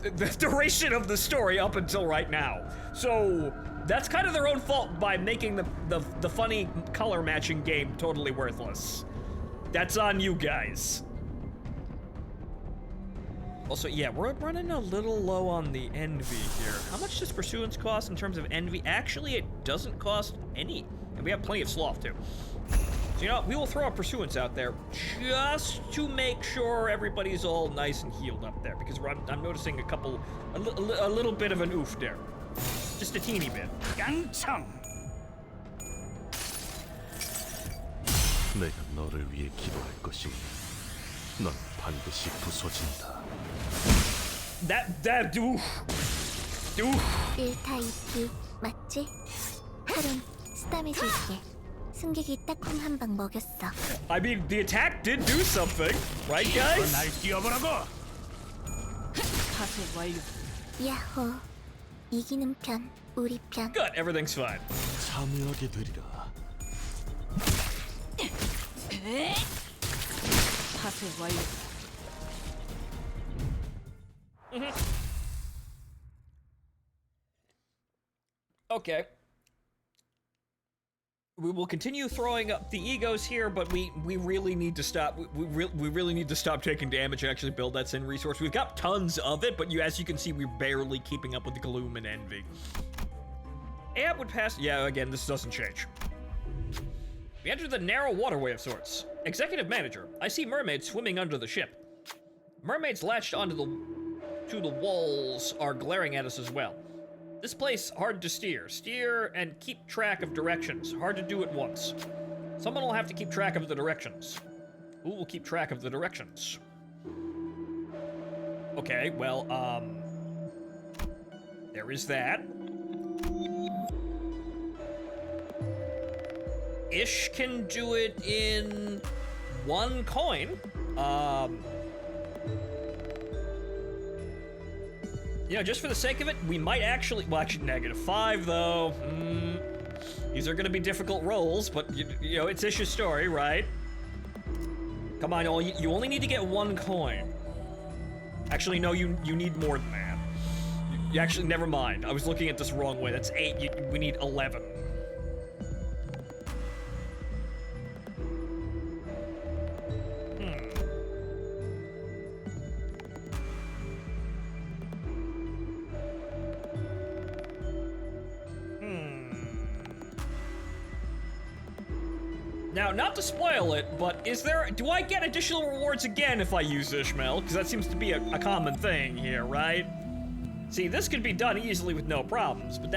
the duration of the story up until right now. So that's kind of their own fault by making the funny color matching game totally worthless. That's on you guys. Also, yeah, we're running a little low on the envy here. How much does pursuance cost in terms of envy? Actually, it doesn't cost any. And we have plenty of sloth, too. So, you know, we will throw a pursuance out there just to make sure everybody's all nice and healed up there. Because I'm noticing a little bit of an oof there. Just a teeny bit. 깡총! 내가 너를 위해 기도할 것이니 넌 반드시 부서진다. That oof. 1타 2피 맞지? 칼은 스tam이 줄게. 승객이 딱 콩 한 방 먹였어. I mean, the attack did do something, right, guys? 날 뛰어보라고. 파쇄 완료. 야호. 이기는 편, 우리 편. Good, everything's fine. 참여하게 되리라. 파쇄 완료. Okay. We will continue throwing up the egos here, but we really need to stop. We really need to stop taking damage and actually build that sin resource. We've got tons of it, but as you can see, we're barely keeping up with the gloom and envy. Ab would pass. Yeah, again, this doesn't change. We enter the narrow waterway of sorts. Executive manager, I see mermaids swimming under the ship. Mermaids latched onto the walls are glaring at us as well. This place, hard to steer. Steer and keep track of directions. Hard to do at once. Someone will have to keep track of the directions. Who will keep track of the directions? Okay, well, there is that. Ish can do it in 1 coin. You know, just for the sake of it, we might actually, well, actually -5 though. These are gonna be difficult rolls, but you know, it's Ish's story, right? Come on, you only need to get 1 coin. Actually, no, you need more than that. You actually, never mind. I was looking at this wrong way. That's 8, we need 11. Now, not to spoil it, but do I get additional rewards again if I use Ishmael? Because that seems to be a common thing here, right? See, this could be done easily with no problems, but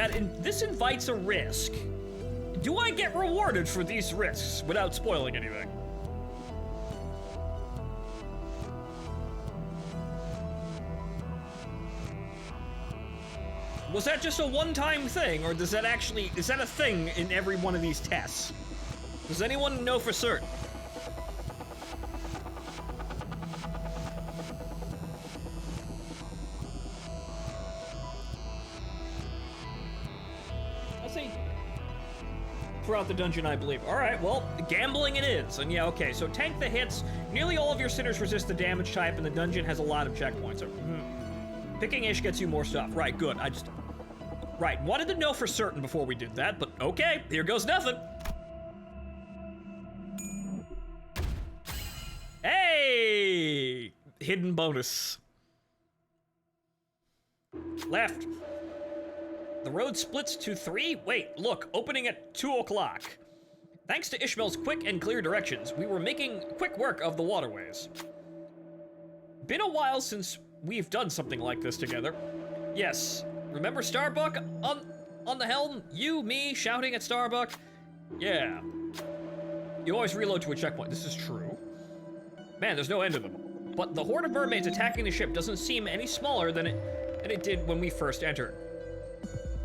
this invites a risk. Do I get rewarded for these risks without spoiling anything? Was that just a one-time thing, or is that a thing in every one of these tests? Does anyone know for certain? Let's see. Throughout the dungeon, I believe. Alright, well, gambling it is. And yeah, okay, so tank the hits. Nearly all of your sinners resist the damage type, and the dungeon has a lot of checkpoints. So, picking Ish gets you more stuff. Right, good. Right, wanted to know for certain before we did that, but okay, here goes nothing. Hey! Hidden bonus. Left. The road splits to 3. Wait, look, opening at 2 o'clock. Thanks to Ishmael's quick and clear directions, we were making quick work of the waterways. Been a while since we've done something like this together. Yes, remember Starbuck on the helm? You, me, shouting at Starbuck? Yeah. You always reload to a checkpoint. This is true. Man, there's no end to them. But the horde of mermaids attacking the ship doesn't seem any smaller than it did when we first entered.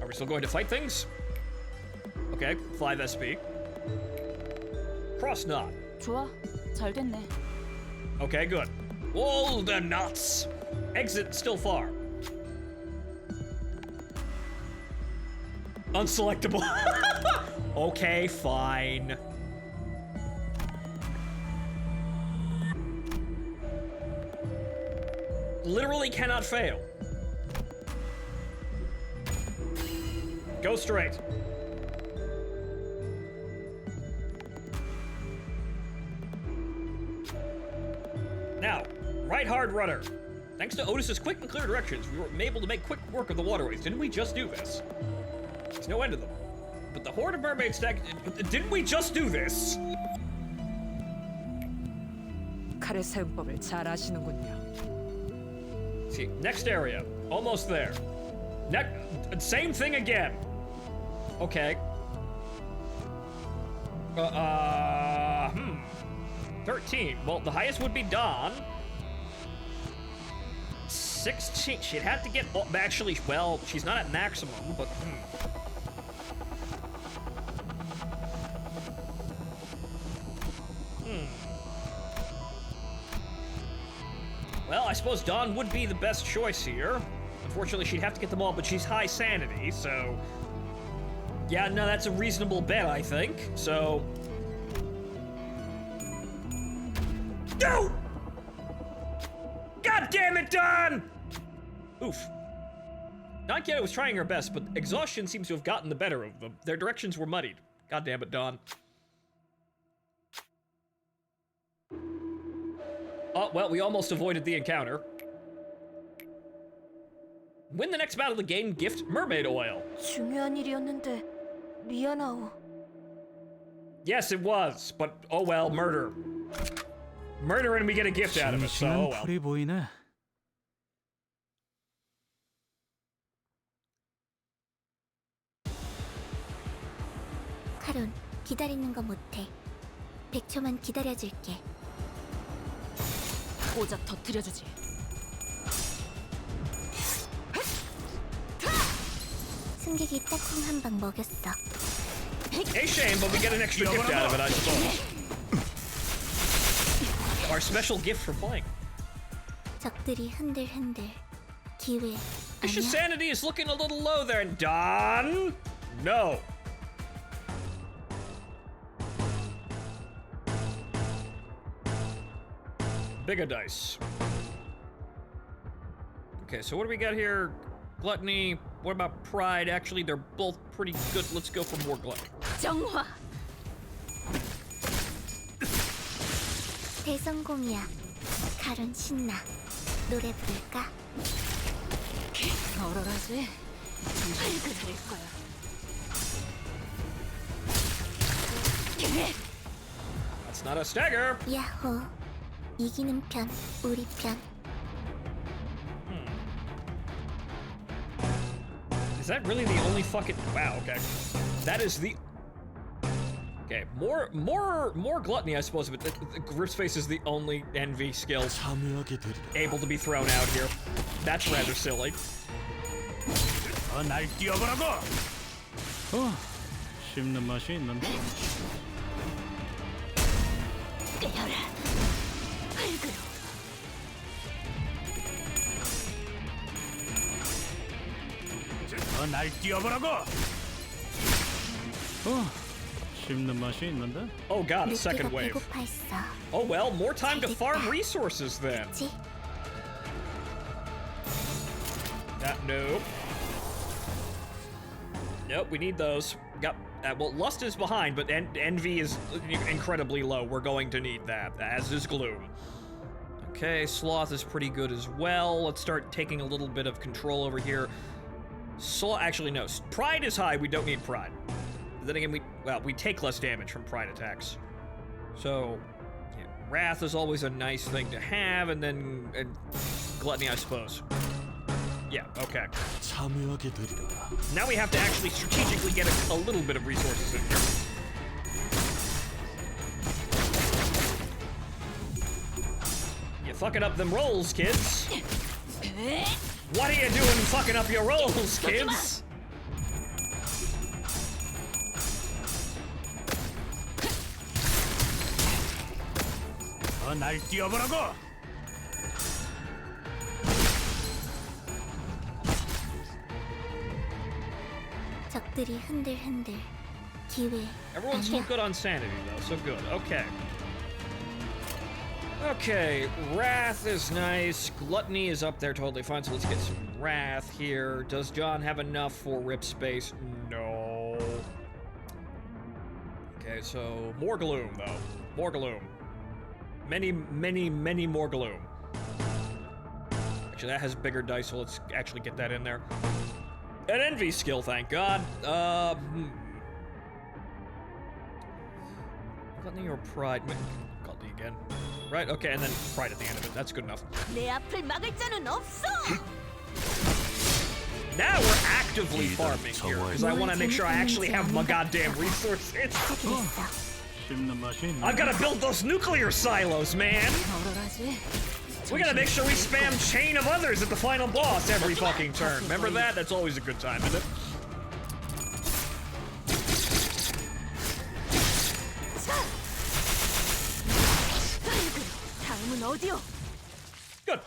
Are we still going to fight things? Okay, 5 SP. Cross knot. 좋아, 잘 됐네. Okay, good. All the knots. Exit still far. Unselectable. Okay, fine. Literally cannot fail. Go straight. Now, right hard rudder. Thanks to Otis's quick and clear directions, we were able to make quick work of the waterways. Didn't we just do this? There's no end to them. But the horde of mermaids didn't we just do this? 칼의 사용법을 잘 아시는군요. See, next area. Almost there. Same thing again. Okay. 13. Well, the highest would be Dawn. 16. She'd have to get... Oh, actually, well, she's not at maximum, but... Well, I suppose Dawn would be the best choice here. Unfortunately, she'd have to get them all, but she's high sanity, so... Yeah, no, that's a reasonable bet, I think. So... No! God damn it, Dawn! Oof. Nakia was trying her best, but exhaustion seems to have gotten the better of them. Their directions were muddied. God damn it, Dawn. Oh, well, we almost avoided the encounter. Win the next battle of the game, gift mermaid oil. 중요한 일이었는데 미안하오. Yes, it was, but oh well, murder. Murder and we get a gift out of it, so oh well. 풀이 보이네. 카론, 기다리는 거 못해. 100초만 기다려줄게. 고작 터뜨려주지. 승객이 딱콩 한 방 먹였어. A shame, but we get an extra gift out of it, I suppose. Our special gift for playing. 적들이 흔들흔들. 기회. Ish's sanity is looking a little low there, Don. No. Bigger dice. Okay, so what do we got here? Gluttony. What about pride? Actually, they're both pretty good. Let's go for more gluttony. 정화. 대성공이야. 가론 신나. 노래 부를까? 얼얼하지? 정말 잘할 거야. That's not a stagger. 야호. 이기는 편, 우리 편. Is that really the only fucking... Wow, okay. That is the... Okay, more gluttony, I suppose, but the grip space is the only envy skill able to be thrown out here. That's rather silly. 날 뛰어보라고. 씹는 맛이 있는데. 깨어라. 날 뛰어보라고. 씹는 맛이 있는데. Oh god, a second wave. Oh well, more time to farm resources then. Nope. Nope, we need those. Got well, lust is behind, but envy is incredibly low. We're going to need that, as is gloom. Okay, sloth is pretty good as well. Let's start taking a little bit of control over here. Actually, no. Pride is high. We don't need pride. Then again, we take less damage from pride attacks. So, yeah, wrath is always a nice thing to have, and then gluttony, I suppose. Yeah. Okay. Now we have to actually strategically get a little bit of resources in here. You fucking up them rolls, kids. What are you doing fucking up your rolls, kids? 날 뛰어보라고. 적들이 흔들흔들. 기회. Everyone's still good on sanity, though, so good. Okay. Okay, wrath is nice. Gluttony is up there totally fine, so let's get some wrath here. Does John have enough for rip space? No. Okay, so more gloom, though. More gloom. Many, many, many more gloom. Actually, that has bigger dice, so let's actually get that in there. An envy skill, thank God. Gluttony or pride? Gluttony again. Right, okay, and then pride at the end of it. That's good enough. 내 앞을 막을 자는 없어. Now we're actively farming here, because I want to make sure I actually have my goddamn resources. I've got to build those nuclear silos, man! We gotta make sure we spam Chain of Others at the final boss every fucking turn. Remember that? That's always a good time, isn't it? Good.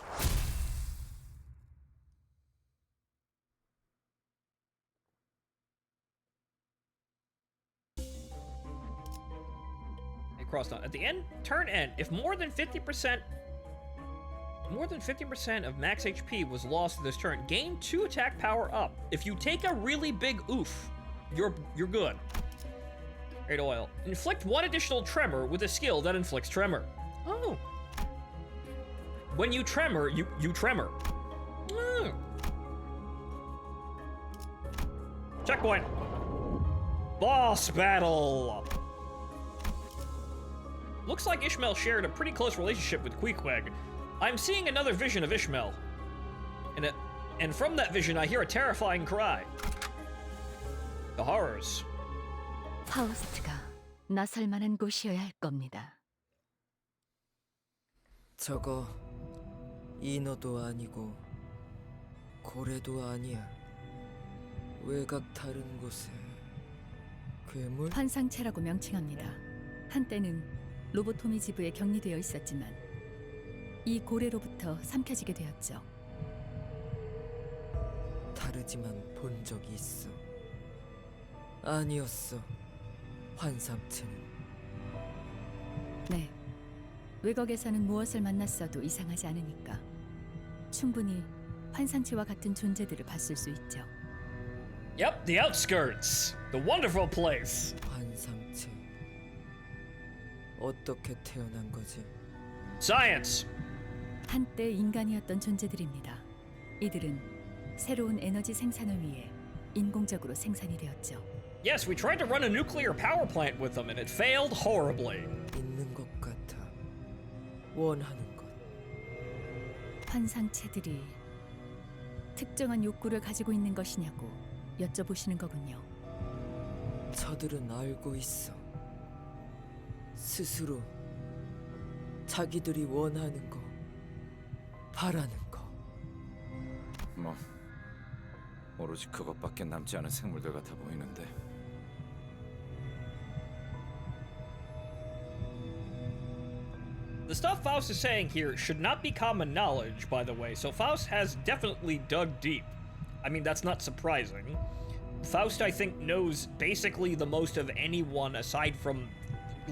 They crossed on. At the end, turn end, if more than 50% of max HP was lost this turn, gain 2 attack power up. If you take a really big oof, you're good. 8 oil. Inflict 1 additional tremor with a skill that inflicts tremor. Oh. When you tremor, you tremor. Oh. Checkpoint. Boss battle. Looks like Ishmael shared a pretty close relationship with Queequeg. I'm seeing another vision of Ishmael. And from that vision, I hear a terrifying cry. The horrors. 파우스트가 나설 만한 곳이어야 할 겁니다. 저거 인어도 아니고 고래도 아니야. 외곽 다른 곳에 괴물? 환상체라고 명칭합니다. 한때는 로보토미 지부에 격리되어 있었지만 이 고래로부터 삼켜지게 되었죠. 다르지만 본 적이 있어. 아니었어. 환상체는. 네. 외곽에서는 무엇을 만났어도 이상하지 않으니까 충분히 환상체와 같은 존재들을 봤을 수 있죠. Yep, the outskirts. The wonderful place. 환상체. 어떻게 태어난 거지? Science. 한때 인간이었던 존재들입니다. 이들은 새로운 에너지 생산을 위해 인공적으로 생산이 되었죠. Yes, we tried to run a nuclear power plant with them and it failed horribly. 있는 것 같아. 원하는 것. 환상체들이 특정한 욕구를 가지고 있는 것이냐고 여쭤보시는 거군요. 저들은 알고 있어. 스스로 자기들이 원하는 거, 바라는 거. 뭐 오로지 그것밖에 남지 않은 생물들 같아 보이는데. The stuff Faust is saying here should not be common knowledge, by the way, so Faust has definitely dug deep. I mean, that's not surprising. Faust, I think, knows basically the most of anyone aside from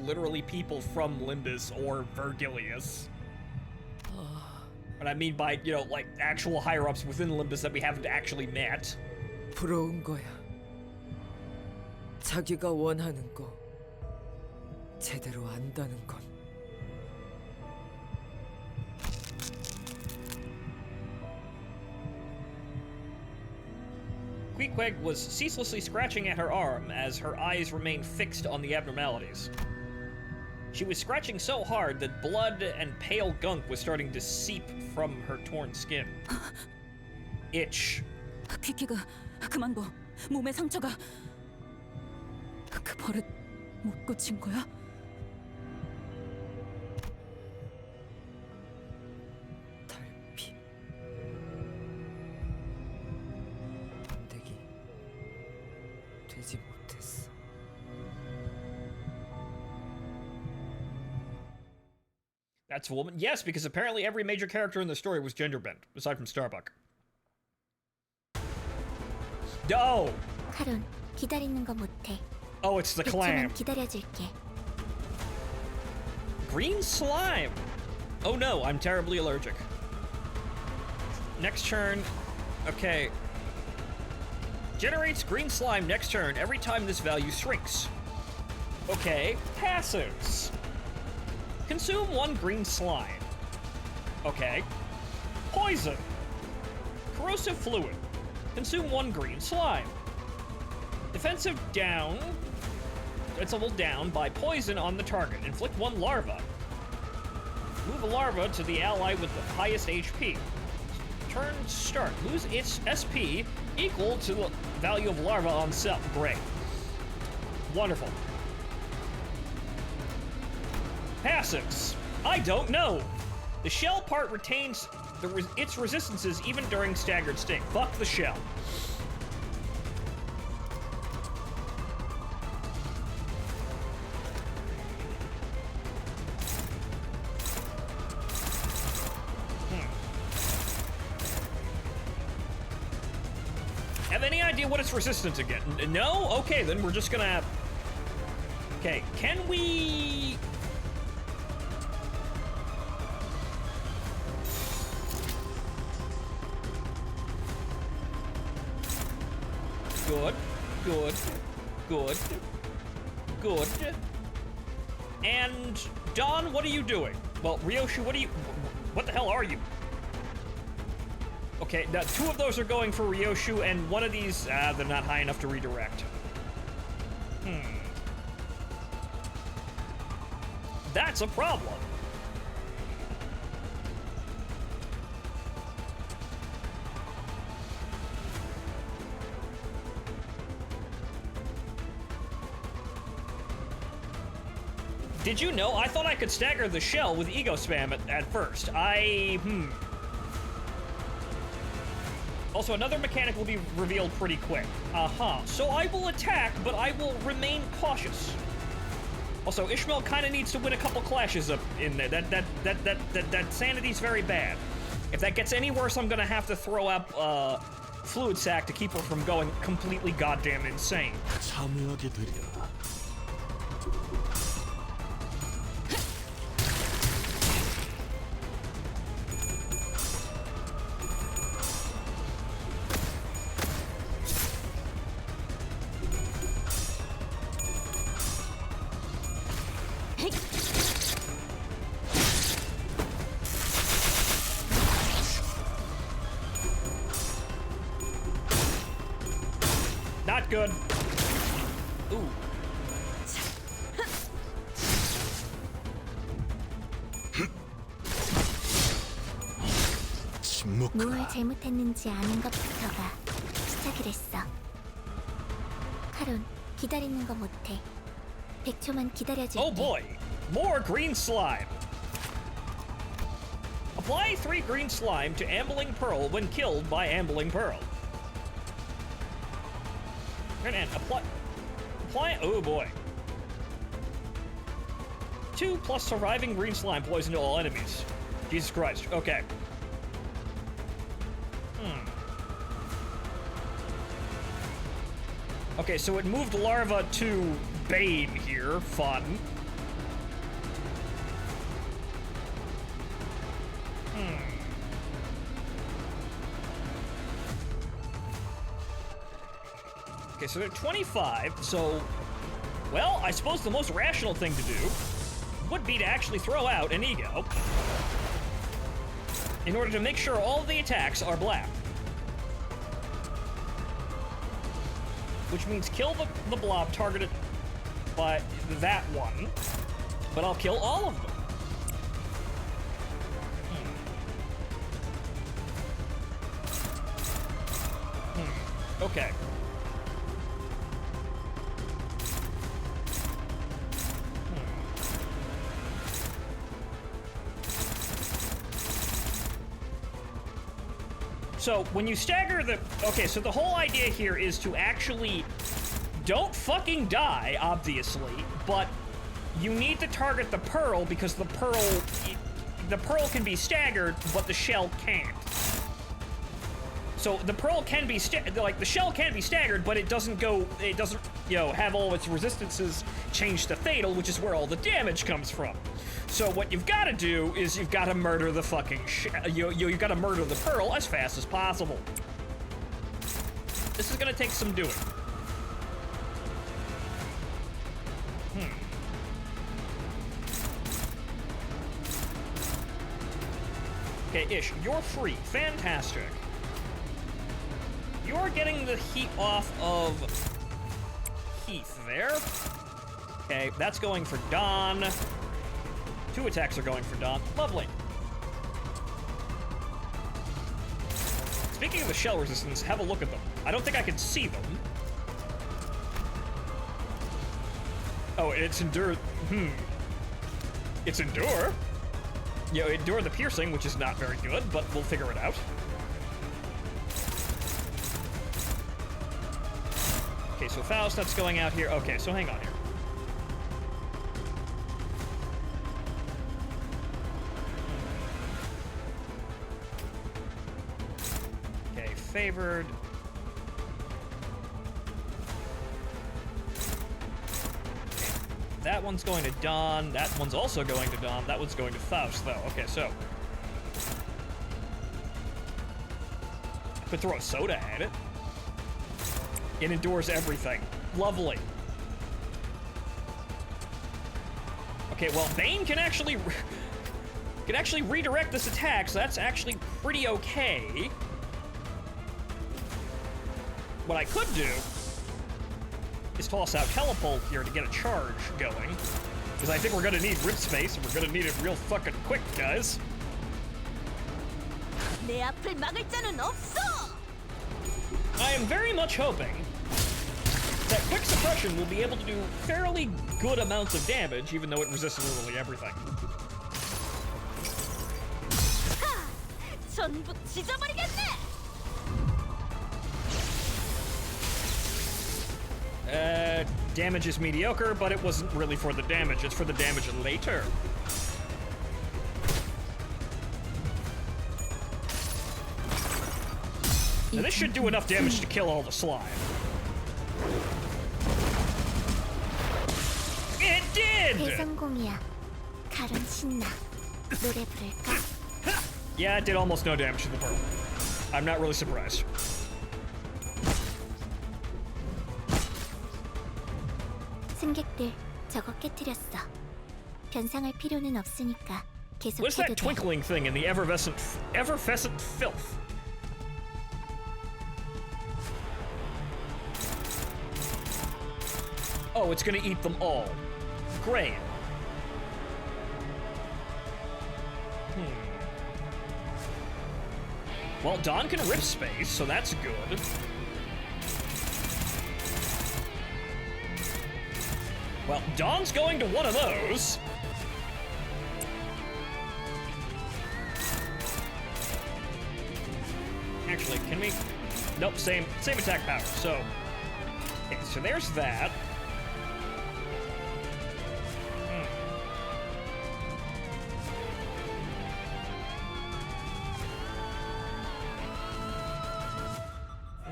literally people from Limbus or Vergilius. What I mean by, you know, like, actual higher-ups within Limbus that we haven't actually met. 부러운 거야. 자기가 원하는 거 제대로 안다는 건. Queequeg was ceaselessly scratching at her arm as her eyes remained fixed on the abnormalities. She was scratching so hard that blood and pale gunk was starting to seep from her torn skin. Itch. 퀴키가 그만둬. 몸에 상처가. 그 버릇 못 고친 거야? 달피. 번데기 되지 못했어. That's a woman? Yes, because apparently every major character in the story was gender bent, aside from Starbuck. No! 카론, 기다리는 거 못해. Oh, it's the clam. 기다려줄게. Green slime! Oh no, I'm terribly allergic. Next turn. Okay. Generates green slime next turn every time this value shrinks. Okay, passives. Consume 1 green slime. Okay. Poison. Corrosive fluid. Consume 1 green slime. Defensive down. It's leveled down by poison on the target. Inflict 1 larva. Move a larva to the ally with the highest HP. Turn start. Lose its SP equal to the value of larva on self. Great. Wonderful. Passives. I don't know. The shell part retains its resistances even during staggered state. Fuck the shell. Have any idea what it's resistant to get? No? Okay, then we're just gonna... Okay, can we... Good, good, good, good. And Don, what are you doing? Well, Ryoshu, what the hell are you? Okay, now 2 of those are going for Ryoshu, and 1 of these, they're not high enough to redirect. That's a problem. Did you know? I thought I could stagger the shell with ego spam at first. Also, another mechanic will be revealed pretty quick. So I will attack, but I will remain cautious. Also, Ishmael kind of needs to win a couple clashes up in there. That sanity's very bad. If that gets any worse, I'm gonna have to throw up fluid sac to keep her from going completely goddamn insane. 참여하게 되리라. Not good. Ooh. 뭘 잘못했는지 아는 것부터가 시작이랬어. 카론, 기다리는 거 못해. 100초만 기다려줄게. Oh boy, more green slime. Apply 3 green slime to Ambling Pearl when killed by Ambling Pearl. And apply, oh boy. 2 plus surviving green slime poison to all enemies. Jesus Christ, okay. Okay, so it moved Larva to Bane here, fun. Okay, so they're 25, so... Well, I suppose the most rational thing to do would be to actually throw out an ego in order to make sure all of the attacks are black. Which means kill the blob targeted by that one, but I'll kill all of them. Okay. So, when you stagger the... Okay, so the whole idea here is to actually... Don't fucking die, obviously, but you need to target the pearl because the pearl can be staggered, but the shell can't. So the pearl can be the shell can be staggered, but it doesn't, you know, have all its resistances changed to fatal, which is where all the damage comes from. So what you've got to do is you've got to murder the fucking you've got to murder the pearl as fast as possible. This is gonna take some doing. Okay, Ish, you're free. Fantastic. You're getting the heat off of Heath there. Okay, that's going for Dawn. 2 attacks are going for Dawn. Lovely. Speaking of the shell resistance, have a look at them. I don't think I can see them. Oh, it's Endure. It's Endure. You know, Endure the piercing, which is not very good, but we'll figure it out. Okay, so Faust, that's going out here. Okay, so hang on here. Okay, favored. That one's going to Dawn. That one's also going to Dawn. That one's going to Faust, though. Okay, so. I could throw a soda at it. It endures everything. Lovely. Okay, well, Bane can actually redirect this attack, so that's actually pretty okay. What I could do is toss out Telepult here to get a charge going, because I think we're gonna need rip space, and we're gonna need it real fucking quick, guys. 내 앞을 막을 자는 없어. I am very much hoping that quick suppression will be able to do fairly good amounts of damage, even though it resists literally everything. 전부 찢어버리겠네. Damage is mediocre, but it wasn't really for the damage. It's for the damage later. Now this should do enough damage to kill all the slime. It did! 대성공이야. 가론 신나. 노래 부를까? Yeah, it did almost no damage to the pearl. I'm not really surprised. 승객들, 저거 깨뜨렸어. 변상할 필요는 없으니까 계속 What's 해도 that 돼. twinkling thing in the effervescent filth? Oh, it's gonna eat them all. Great. Well, Dawn can rip space, so that's good. Well, Dawn's going to one of those. Actually, can we? Nope, same attack power. So, okay, so there's that.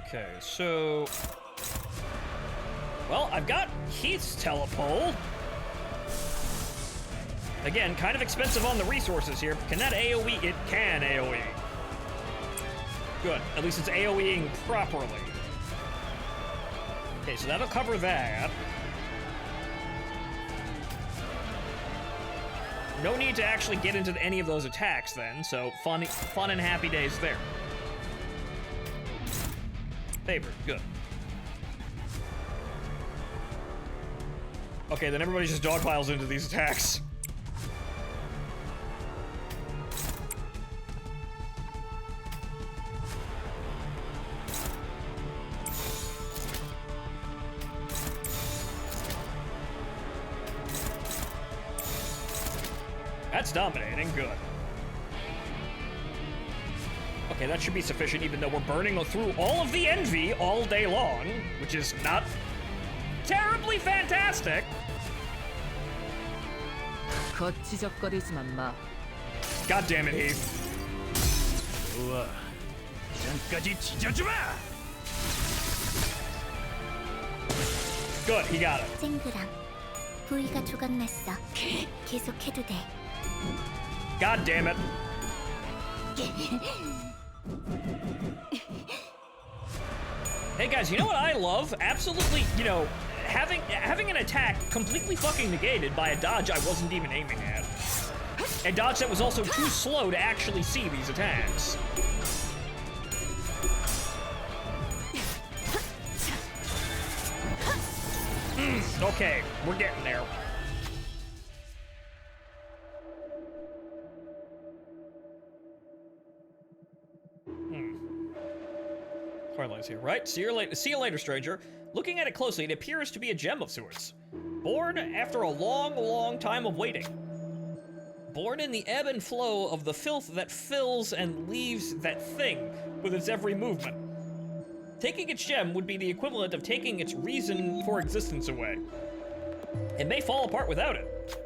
Okay, so... Well, I've got Heath's telepole. Again, kind of expensive on the resources here. Can that AoE? It can AoE. Good. At least it's AoEing properly. Okay, so that'll cover that. No need to actually get into any of those attacks then, so fun and happy days there. Favored, good. Okay, then everybody just dogpiles into these attacks. That's dominating, good. Okay, that should be sufficient even though we're burning through all of the envy all day long, which is not terribly fantastic. 거치적거리지만 마. God damn it, Heath. 우와, 장까지 찢어주마! Good, he got it. 쨍그랑 부위가 조각났어. 계속해도 돼. God damn it. Hey guys, you know what I love? Absolutely, you know, having an attack completely fucking negated by a dodge I wasn't even aiming at. A dodge that was also too slow to actually see these attacks. Okay, we're getting there. Twilight here, right? See you later, stranger. Looking at it closely, it appears to be a gem of sorts. Born after a long, long time of waiting. Born in the ebb and flow of the filth that fills and leaves that thing with its every movement. Taking its gem would be the equivalent of taking its reason for existence away. It may fall apart without it.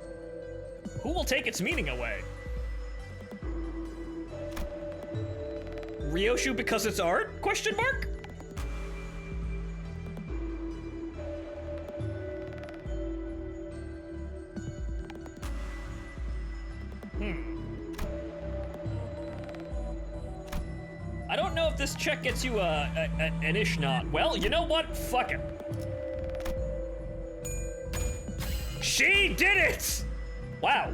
Who will take its meaning away? Ryoshu because it's art? Question mark? I don't know if this check gets you an Ishnot. Well, you know what? Fuck it. She did it! Wow.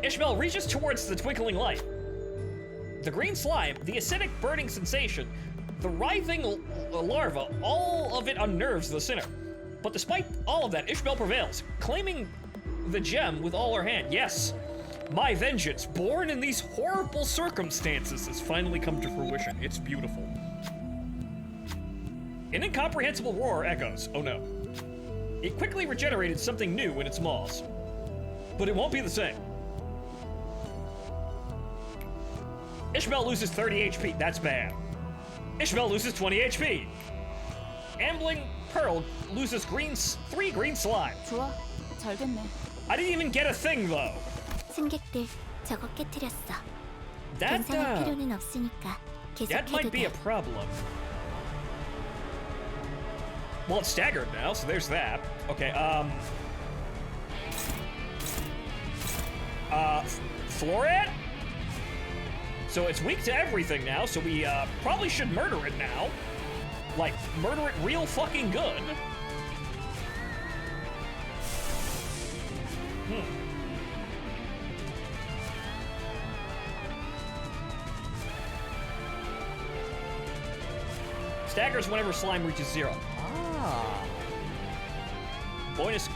Ishmael reaches towards the twinkling light. The green slime, the acidic burning sensation, the writhing larva, all of it unnerves the sinner. But despite all of that, Ishmael prevails, claiming the gem with all her hand. Yes, my vengeance, born in these horrible circumstances, has finally come to fruition. It's beautiful. An incomprehensible roar echoes. Oh no. It quickly regenerated something new in its maws. But it won't be the same. Ishmael loses 30 HP. That's bad. Ishmael loses 20 HP. Ambling pearl loses 3 green slime. 좋아, 잘 됐네. I didn't even get a thing though. 승객들, 저거 깨트렸어. That 괜찮을 필요는 없으니까 that might 계속해도 be a 돼. problem. Well, it's staggered now, so there's that. Okay, Floret? So it's weak to everything now, so we probably should murder it now. Like, murder it real fucking good. Staggers whenever slime reaches 0. Ah. Bonus.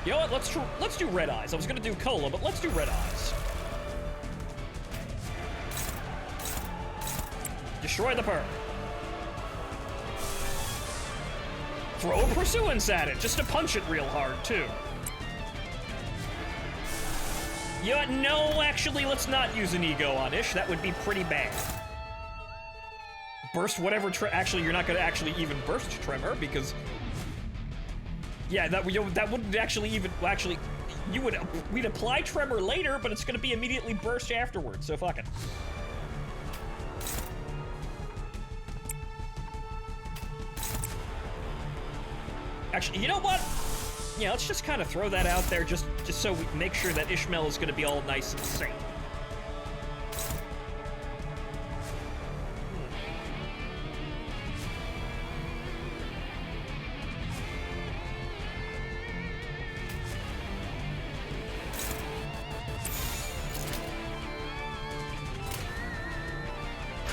You know what? Let's do red eyes. I was gonna do cola, but let's do red eyes. Destroy the pearl. Throw a pursuance at it, just to punch it real hard too. You know what? No, actually, let's not use an ego on Ish. That would be pretty bad. Burst whatever. Actually, you're not gonna actually even burst Tremor because. Yeah, that wouldn't actually even actually. We'd apply Tremor later, but it's gonna be immediately burst afterwards. So fuck it. Actually, you know what? Yeah, let's just kind of throw that out there, just so we make sure that Ishmael is going to be all nice and safe.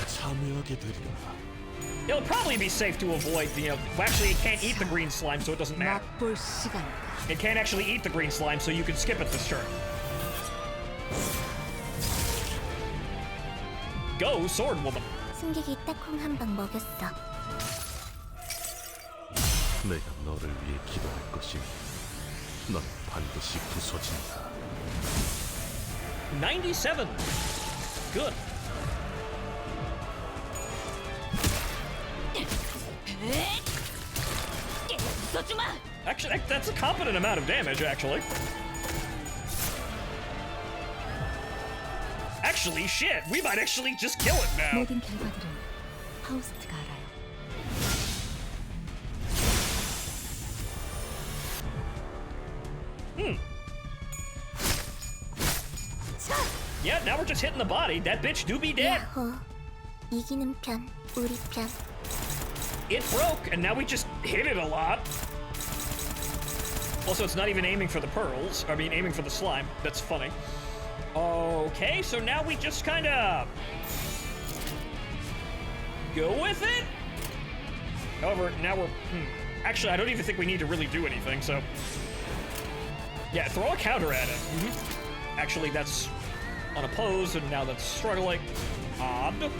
참여하게 되리라. It'll probably be safe to avoid the, actually it can't eat the green slime, so it doesn't matter. It can't actually eat the green slime, so you can skip it this turn. Go, sword woman. 승객이 딱콩 한 방 먹였어. 내가 너를 위해 기도할 것이니 넌 반드시 부서진다. 97. Good. Actually, that's a competent amount of damage, actually. Actually, shit, we might actually just kill it now. 모든 결과들은 파우스트가 알아요. Yeah, now we're just hitting the body. That bitch do be dead. 야호. 이기는 편, 우리 편. It broke, and now we just hit it a lot. Also, it's not even aiming for the pearls. I mean, aiming for the slime. That's funny. Okay, so now we just kind of go with it. However, now we're... Actually, I don't even think we need to really do anything, so... Yeah, throw a counter at it. Actually, that's unopposed, and now that's struggling. Odd.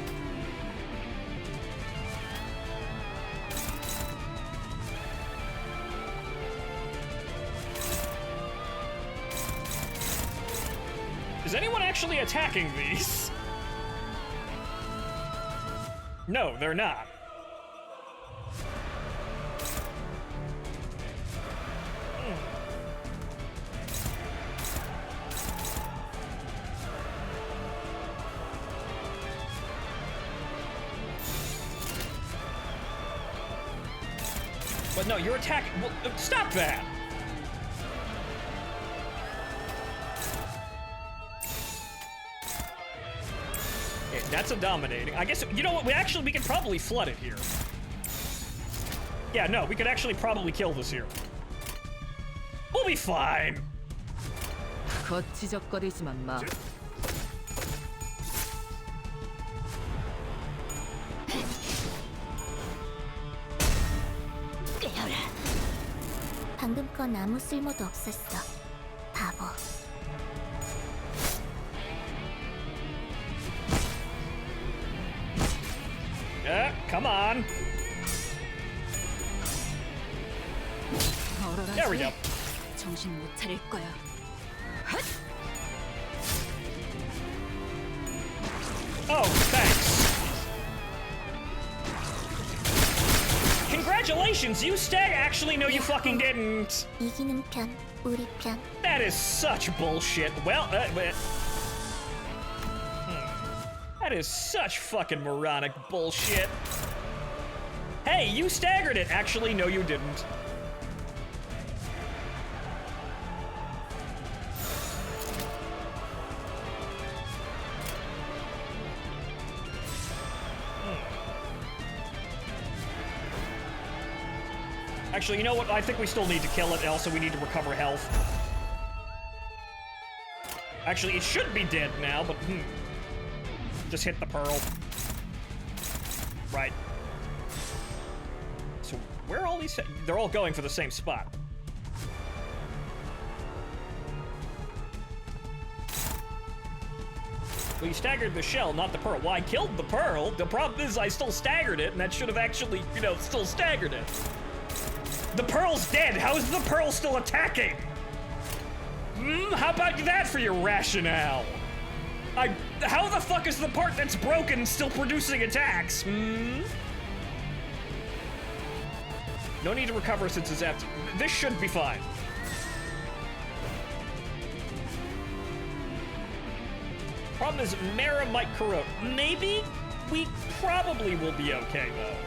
Is anyone actually attacking these? No, they're not. But no, you're attacking. Well, stop that! Okay, that's a dominating. I guess, you know what, we can probably flood it here. Yeah, no, we could actually probably kill this here. We'll be fine. 거치적거리지만 마. 방금 건 아무 쓸모도 없었어. 바보. Yeah, come on. There we go. 정신 못 차릴 거야. Oh, thanks. Congratulations, you stag. Actually, no, you fucking didn't. 이기는 편, 우리 편. That is such bullshit. Well, that is such fucking moronic bullshit. Hey, you staggered it. Actually, no, you didn't. Actually, you know what? I think we still need to kill it. Also, we need to recover health. Actually, it should be dead now, but just hit the pearl. Right. So where are all these? They're all going for the same spot. Well, you staggered the shell, not the pearl. Well, I killed the pearl. The problem is I still staggered it, and that should have actually, you know, still staggered it. The pearl's dead. How is the pearl still attacking? How about that for your rationale? How the fuck is the part that's broken still producing attacks? No need to recover since it's empty. This should be fine. Problem is, Mara might corrode. Maybe? We probably will be okay, though.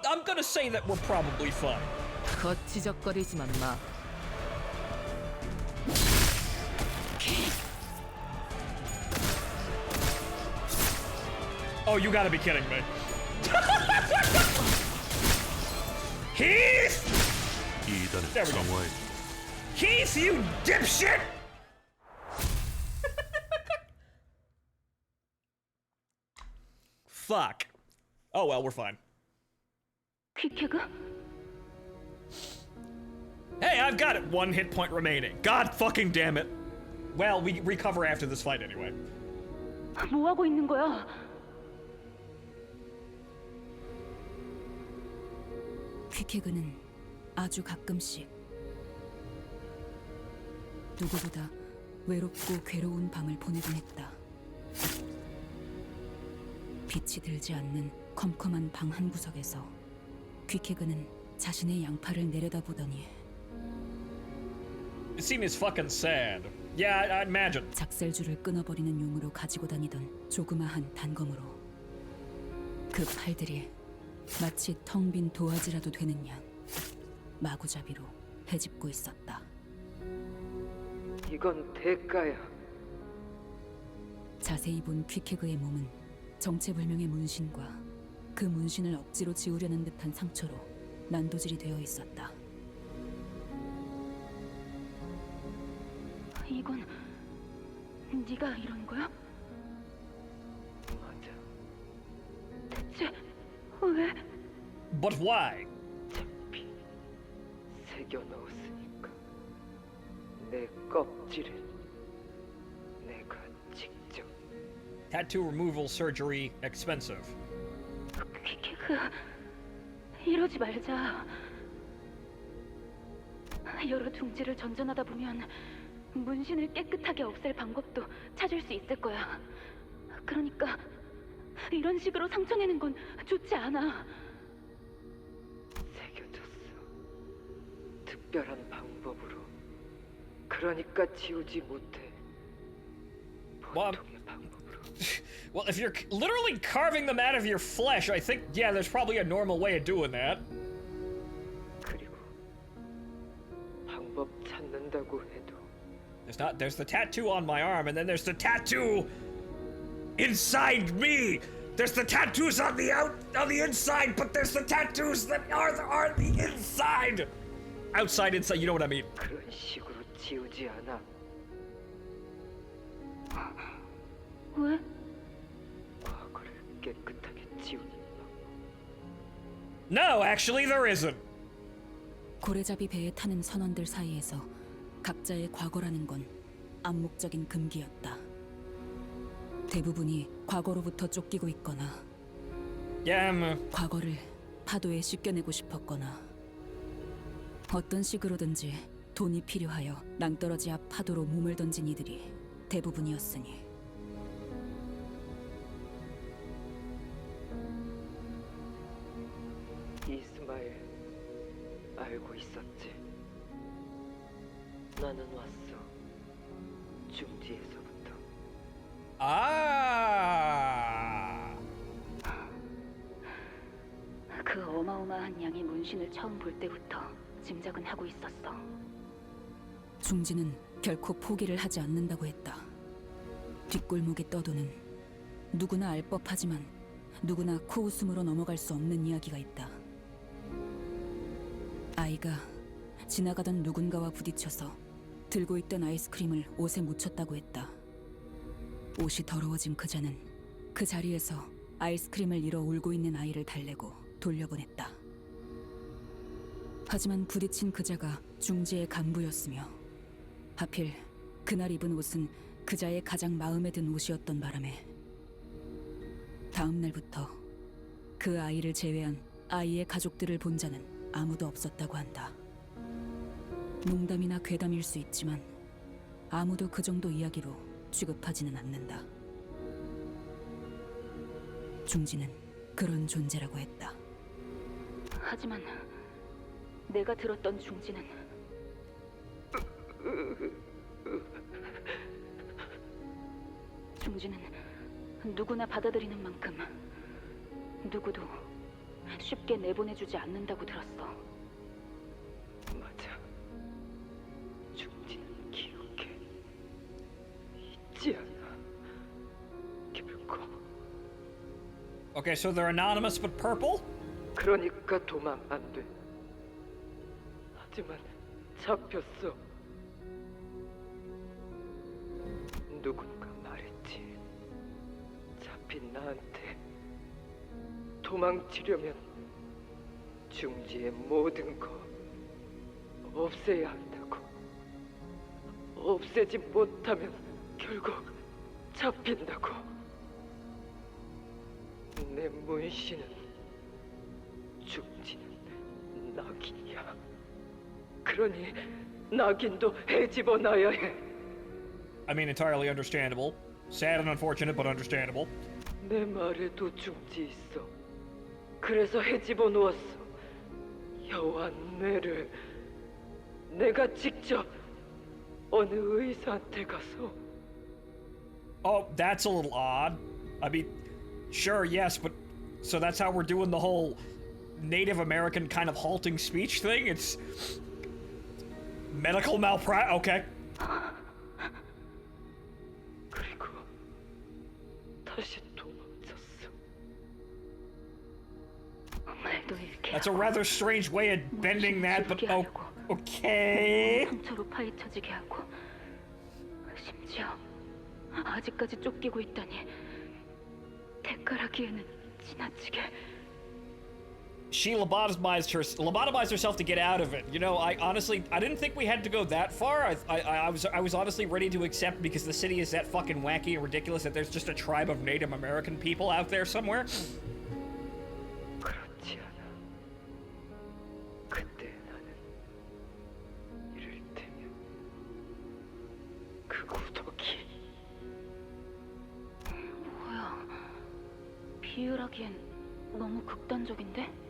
I'm gonna say that we're probably fine. 거치적거리지만 마. Oh, you gotta be kidding me. Heath! There we go. Heath, you dipshit! Fuck. Oh well, we're fine. Hey, I've got it. 1 hit point remaining. God fucking damn it. Well, we recover after this fight anyway. 뭐 하고 있는 거야? 퀴케그는 아주 가끔씩 누구보다 외롭고 괴로운 밤을 보내곤 했다. 빛이 들지 않는 컴컴한 방 한 구석에서 퀴케그는 자신의 양팔을 내려다보더니 It seems fucking sad. Yeah, I imagine. 작살줄을 끊어버리는 용으로 가지고 다니던 조그마한 단검으로 그 팔들이 마치 텅 빈 도화지라도 되는 양 마구잡이로 헤집고 있었다. 이건 대가야. 자세히 본 퀴케그의 몸은 정체불명의 문신과 그 문신을 억지로 지우려는 듯한 상처로 난도질이 되어 있었다. 이건 네가 이런 거야? 맞아. 대체 왜? But why? 어차피 새겨 넣었으니까 내 껍질에 내가 직접. Tattoo removal surgery expensive. 퀴케그 이러지 말자. 여러 둥지를 전전하다 보면 문신을 깨끗하게 없앨 방법도 찾을 수 있을 거야. 그러니까 이런 식으로 상처내는 건 좋지 않아. 새겨졌어. 특별한 방법으로. 그러니까 지우지 못해. 보통의 방법으로. Well, if you're literally carving them out of your flesh, I think, yeah, there's probably a normal way of doing that. 그리고 방법 찾는다고 해도 There's the tattoo on my arm, and then there's the tattoo inside me. There's the tattoos on the inside, but there's the tattoos that are the inside. Outside, inside, you know what I mean. 그런 식으로 지우지 않아. 왜? 과거를 깨끗하게 지우는 방법. No, actually, there isn't. 고래잡이 배에 타는 선원들 사이에서 각자의 과거라는 건 암묵적인 금기였다. 대부분이 과거로부터 쫓기고 있거나 과거를 파도에 씻겨내고 싶었거나 어떤 식으로든지 돈이 필요하여 낭떠러지 앞 파도로 몸을 던진 이들이 대부분이었으니 이스마일 알고 있었지. 나는 왔어. 중지에서부터. 아. 그 어마어마한 양의 문신을 처음 볼 때부터 짐작은 하고 있었어. 중지는 결코 포기를 하지 않는다고 했다. 뒷골목에 떠도는 누구나 알 법하지만 누구나 코웃음으로 넘어갈 수 없는 이야기가 있다. 아이가 지나가던 누군가와 부딪혀서 들고 있던 아이스크림을 옷에 묻혔다고 했다. 옷이 더러워진 그자는 그 자리에서 아이스크림을 잃어 울고 있는 아이를 달래고 돌려보냈다. 하지만 부딪힌 그자가 중지의 간부였으며 하필 그날 입은 옷은 그자의 가장 마음에 든 옷이었던 바람에 다음 날부터 그 아이를 제외한 아이의 가족들을 본 자는 아무도 없었다고 한다. 농담이나 괴담일 수 있지만 아무도 그 정도 이야기로 취급하지는 않는다. 중지는 그런 존재라고 했다. 하지만 내가 들었던 중지는 중지는 누구나 받아들이는 만큼 누구도 쉽게 내보내주지 않는다고 들었어. 맞아. 중지는 기억해. 잊지 않아. 결코. Okay, so they're anonymous but purple? 그러니까 도망 안 돼. 하지만 잡혔어. 누군가 말했지. 잡힌 나한테 도망치려면 중지의 모든 거 없애야 한다고. 없애지 못하면 결국 잡힌다고. 내 문신은 중지는 낙인이야. 그러니 낙인도 헤집어 놔야 해. I mean, entirely understandable. Sad and unfortunate, but understandable. 내 말에도 중지 있어. 그래서 헤집어 놓았어. 여호와 뇌를 내가 직접 어느 의사한테 가서. Oh, that's a little odd. I mean, sure, yes, but so that's how we're doing the whole Native American kind of halting speech thing? It's medical malpractice. Okay. 그리고 다시 도망쳤어. 말도 이렇게 That's a rather strange way of bending that, but okay. 상처로 파헤쳐지게 하고 심지어 아직까지 쫓기고 있다니 대가라기에는 지나치게. She lobotomized herself to get out of it. You know, I didn't think we had to go that far. I was honestly ready to accept, because the city is that fucking wacky and ridiculous, that there's just a tribe of Native American people out there somewhere. 그렇지 않아. 그때 나는 이를테면 그 구덕이. 뭐야? 비유라기엔 너무 극단적인데?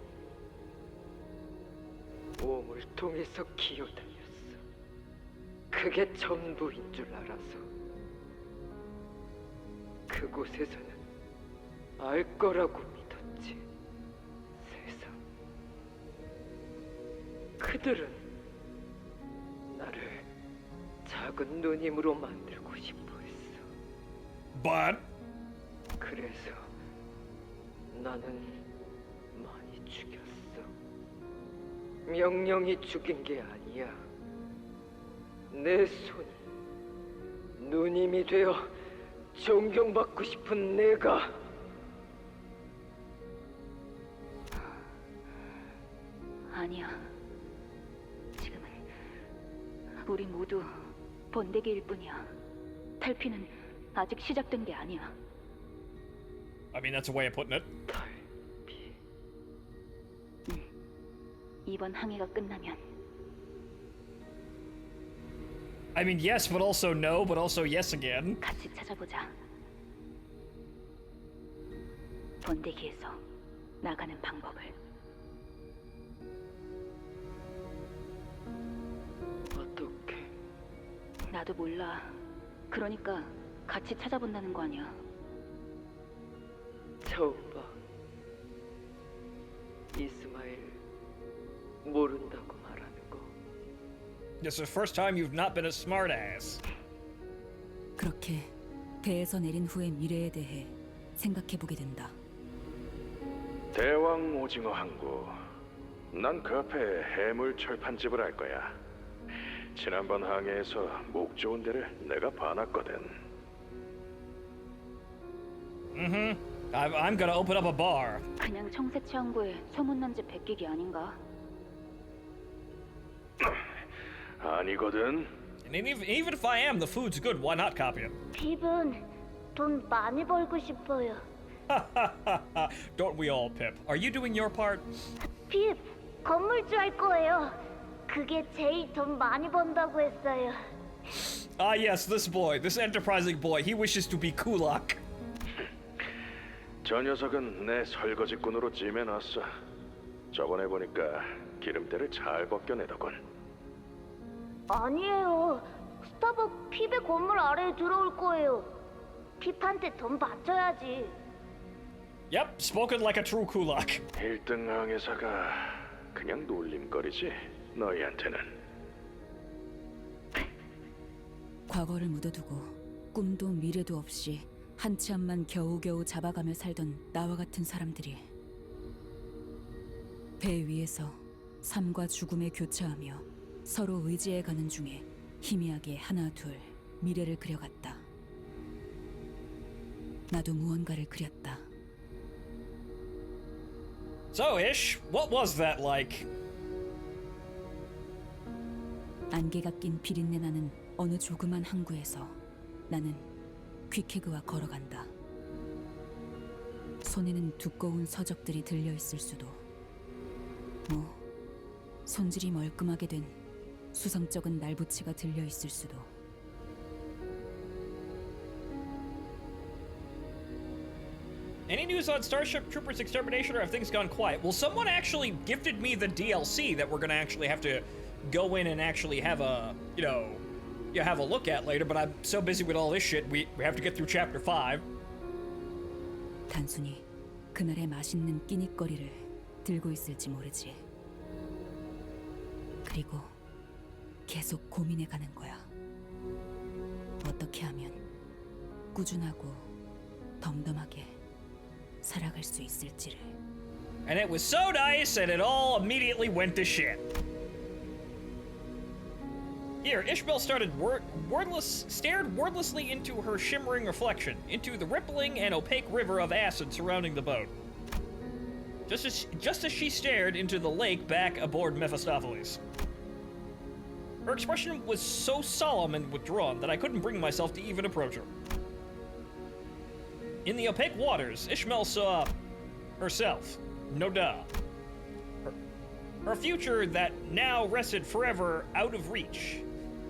몸을 통해서 기어다녔어. 그게 전부인 줄 알아서. 그곳에서는 알 거라고 믿었지. 세상. 그들은 나를 작은 누님으로 만들고 싶어 했어. But 그래서 나는 많이 죽였어. 명령이 죽인 게 아니야. 내 손이 누님이 되어 존경받고 싶은 내가. 아니야. 지금은 우리 모두 번데기일 뿐이야. 탈피는 아직 시작된 게 아니야. I mean, that's a way of putting it. 이번 항해가 끝나면 I mean, yes, but also no, but also yes again. 같이 찾아보자. 번데기에서 나가는 방법을. 어떻게? 나도 몰라. 그러니까 같이 찾아본다는 거 아니야. 처음 봐. 이스마일 모른다고 말하는 거. This is the first time you've not been a smartass. 그렇게 배에서 내린 후의 미래에 대해 생각해보게 된다. 대왕 오징어 항구. 난 그 앞에 해물 철판집을 할 거야. 지난번 항해에서 목 좋은 데를 내가 봐놨거든. I'm gonna open up a bar. 그냥 청새치 항구에 소문난 집 베끼기 아닌가? 아니거든. And even if I am, the food's good. Why not copy it? 핍은 돈 많이 벌고 싶어요. Don't we all, Pip? Are you doing your part? 핍, 건물주 할 거예요. 그게 제일 돈 많이 번다고 했어요. Ah, yes, this boy, this enterprising boy, he wishes to be Kulak. 저 녀석은 내 설거지꾼으로 찜해놨어. 저번에 보니까 기름때를 잘 벗겨내더군. 아니에요. 스타벅 핍의 건물 아래에 들어올 거예요. 핍한테 돈 바쳐야지. Yep, spoken like a true Kulak. 1등 항해사가 그냥 놀림거리지, 너희한테는. 과거를 묻어두고 꿈도 미래도 없이 한 치 앞만 겨우겨우 잡아가며 살던 나와 같은 사람들이 배 위에서 삶과 죽음에 교차하며 서로 의지해가는 중에 희미하게 하나 둘 미래를 그려갔다. 나도 무언가를 그렸다. So, Ish, what was that like? 안개가 낀 비린내 나는 어느 조그만 항구에서 나는 퀵해그와 걸어간다. 손에는 두꺼운 서적들이 들려있을 수도, 뭐 손질이 멀끔하게 된 수성적은 날부치가 들려있을 수도. Any news on Starship Troopers Extermination, or have things gone quiet? Well, someone actually gifted me the DLC that we're gonna actually have to go in and actually have a, have a look at later, but I'm so busy with all this shit, we have to get through Chapter 5. 단순히 그날의 맛있는 끼니거리를 들고 있을지 모르지. 그리고 계속 고민해가는 거야. 어떻게 하면 꾸준하고 덤덤하게 살아갈 수 있을지를. And it was so nice, and it all immediately went to shit. Here, Ishmael stared wordlessly into her shimmering reflection, into the rippling and opaque river of acid surrounding the boat. Just as she stared into the lake back aboard Mephistopheles. Her expression was so solemn and withdrawn that I couldn't bring myself to even approach her. In the opaque waters, Ishmael saw herself, no doubt. Her future that now rested forever out of reach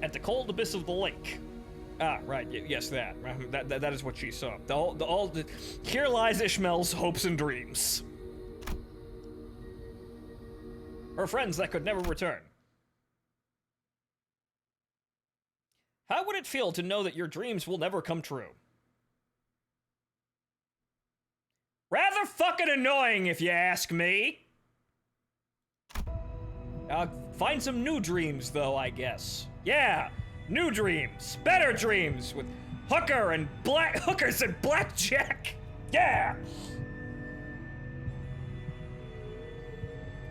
at the cold abyss of the lake. Ah, right, yes, that. That is what she saw. Here lies Ishmael's hopes and dreams. Her friends that could never return. How would it feel to know that your dreams will never come true? Rather fucking annoying, if you ask me. Find some new dreams, though, I guess. Yeah, new dreams, better dreams with hookers and blackjack. Yeah.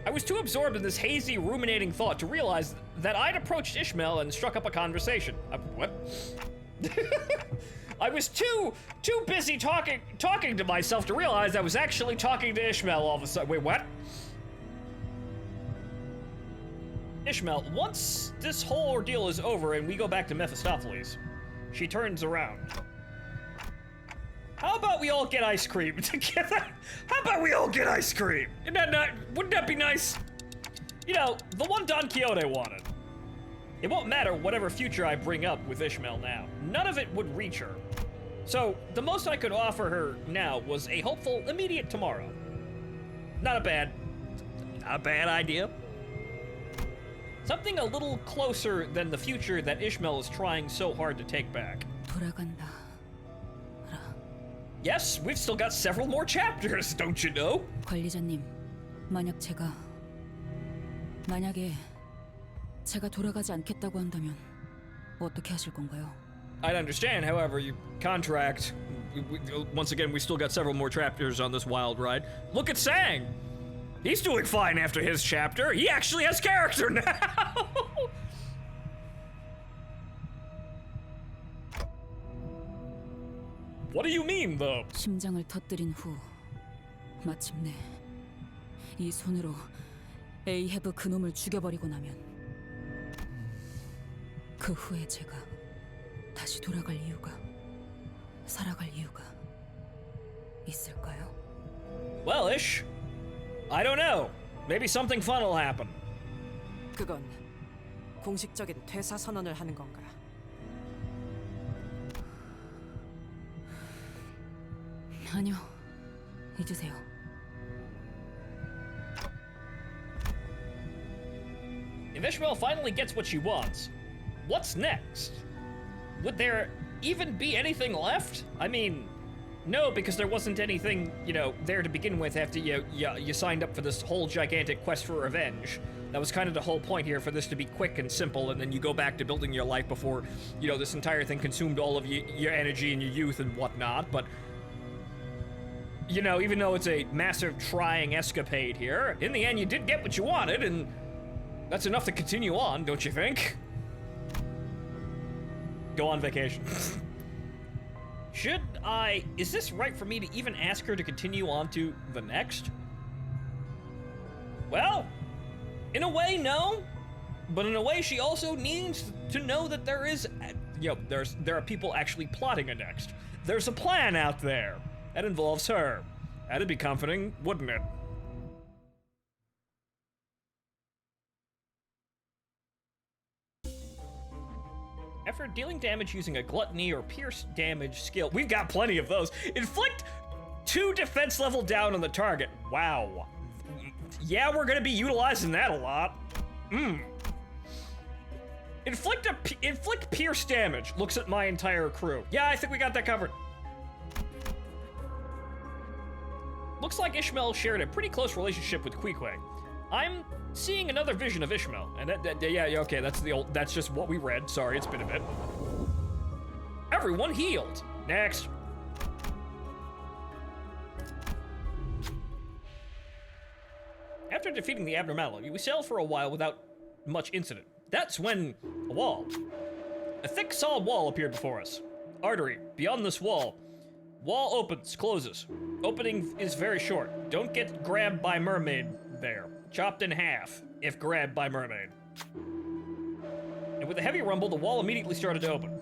I was too absorbed in this hazy, ruminating thought to realize that I'd approached Ishmael and struck up a conversation. What? I was too busy talking to myself to realize I was actually talking to Ishmael all of a sudden. Wait, what? Ishmael, once this whole ordeal is over and we go back to Mephistopheles, she turns around. How about we all get ice cream together? How about we all get ice cream? Wouldn't that be nice? You know, the one Don Quixote wanted. It won't matter whatever future I bring up with Ishmael now. None of it would reach her. So, the most I could offer her now was a hopeful, immediate tomorrow. Not a bad idea. Something a little closer than the future that Ishmael is trying so hard to take back. 돌아간다. Yes, we've still got several more chapters, don't you know? 관리자님, 만약에 제가 돌아가지 않겠다고 한다면 어떻게 하실 건가요? I'd understand, however, your contract. Once again, we still got several more chapters on this wild ride. Look at Sang! He's doing fine after his chapter. He actually has character now! What do you mean, though? 심장을 터뜨린 후 마침내 이 손으로 에이헤브 그놈을 죽여버리고 나면 그 후에 제가 다시 돌아갈 이유가, 살아갈 이유가 있을까요? Well, Ish, I don't know. Maybe something fun will happen. 그건 공식적인 퇴사 선언을 하는 건가? 아니요, 잊으세요. If Ishmael finally gets what she wants, what's next? Would there even be anything left? I mean, no, because there wasn't anything, you know, there to begin with after you signed up for this whole gigantic quest for revenge. That was kind of the whole point here, for this to be quick and simple, and then you go back to building your life before, you know, this entire thing consumed all of your energy and your youth and whatnot. But, you know, even though it's a massive trying escapade here, in the end you did get what you wanted, and that's enough to continue on, don't you think? Go on vacation. Is this right for me to even ask her to continue on to the next? Well, in a way, no. But in a way, she also needs to know that there is, you know, there are people actually plotting a next. There's a plan out there that involves her. That'd be comforting, wouldn't it? After dealing damage using a gluttony or pierce damage skill, we've got plenty of those. Inflict 2 defense level down on the target. Wow. Yeah, we're gonna be utilizing that a lot. Inflict pierce damage. Looks at my entire crew. Yeah, I think we got that covered. Looks like Ishmael shared a pretty close relationship with Queequeg. I'm seeing another vision of Ishmael, and yeah, okay, that's just what we read. Sorry, it's been a bit. Everyone healed. Next. After defeating the abnormality, we sailed for a while without much incident. That's when a thick, solid wall appeared before us. Artery, beyond this wall. Wall opens, closes. Opening is very short. Don't get grabbed by mermaid there. Chopped in half, if grabbed by mermaid. And with a heavy rumble, the wall immediately started to open.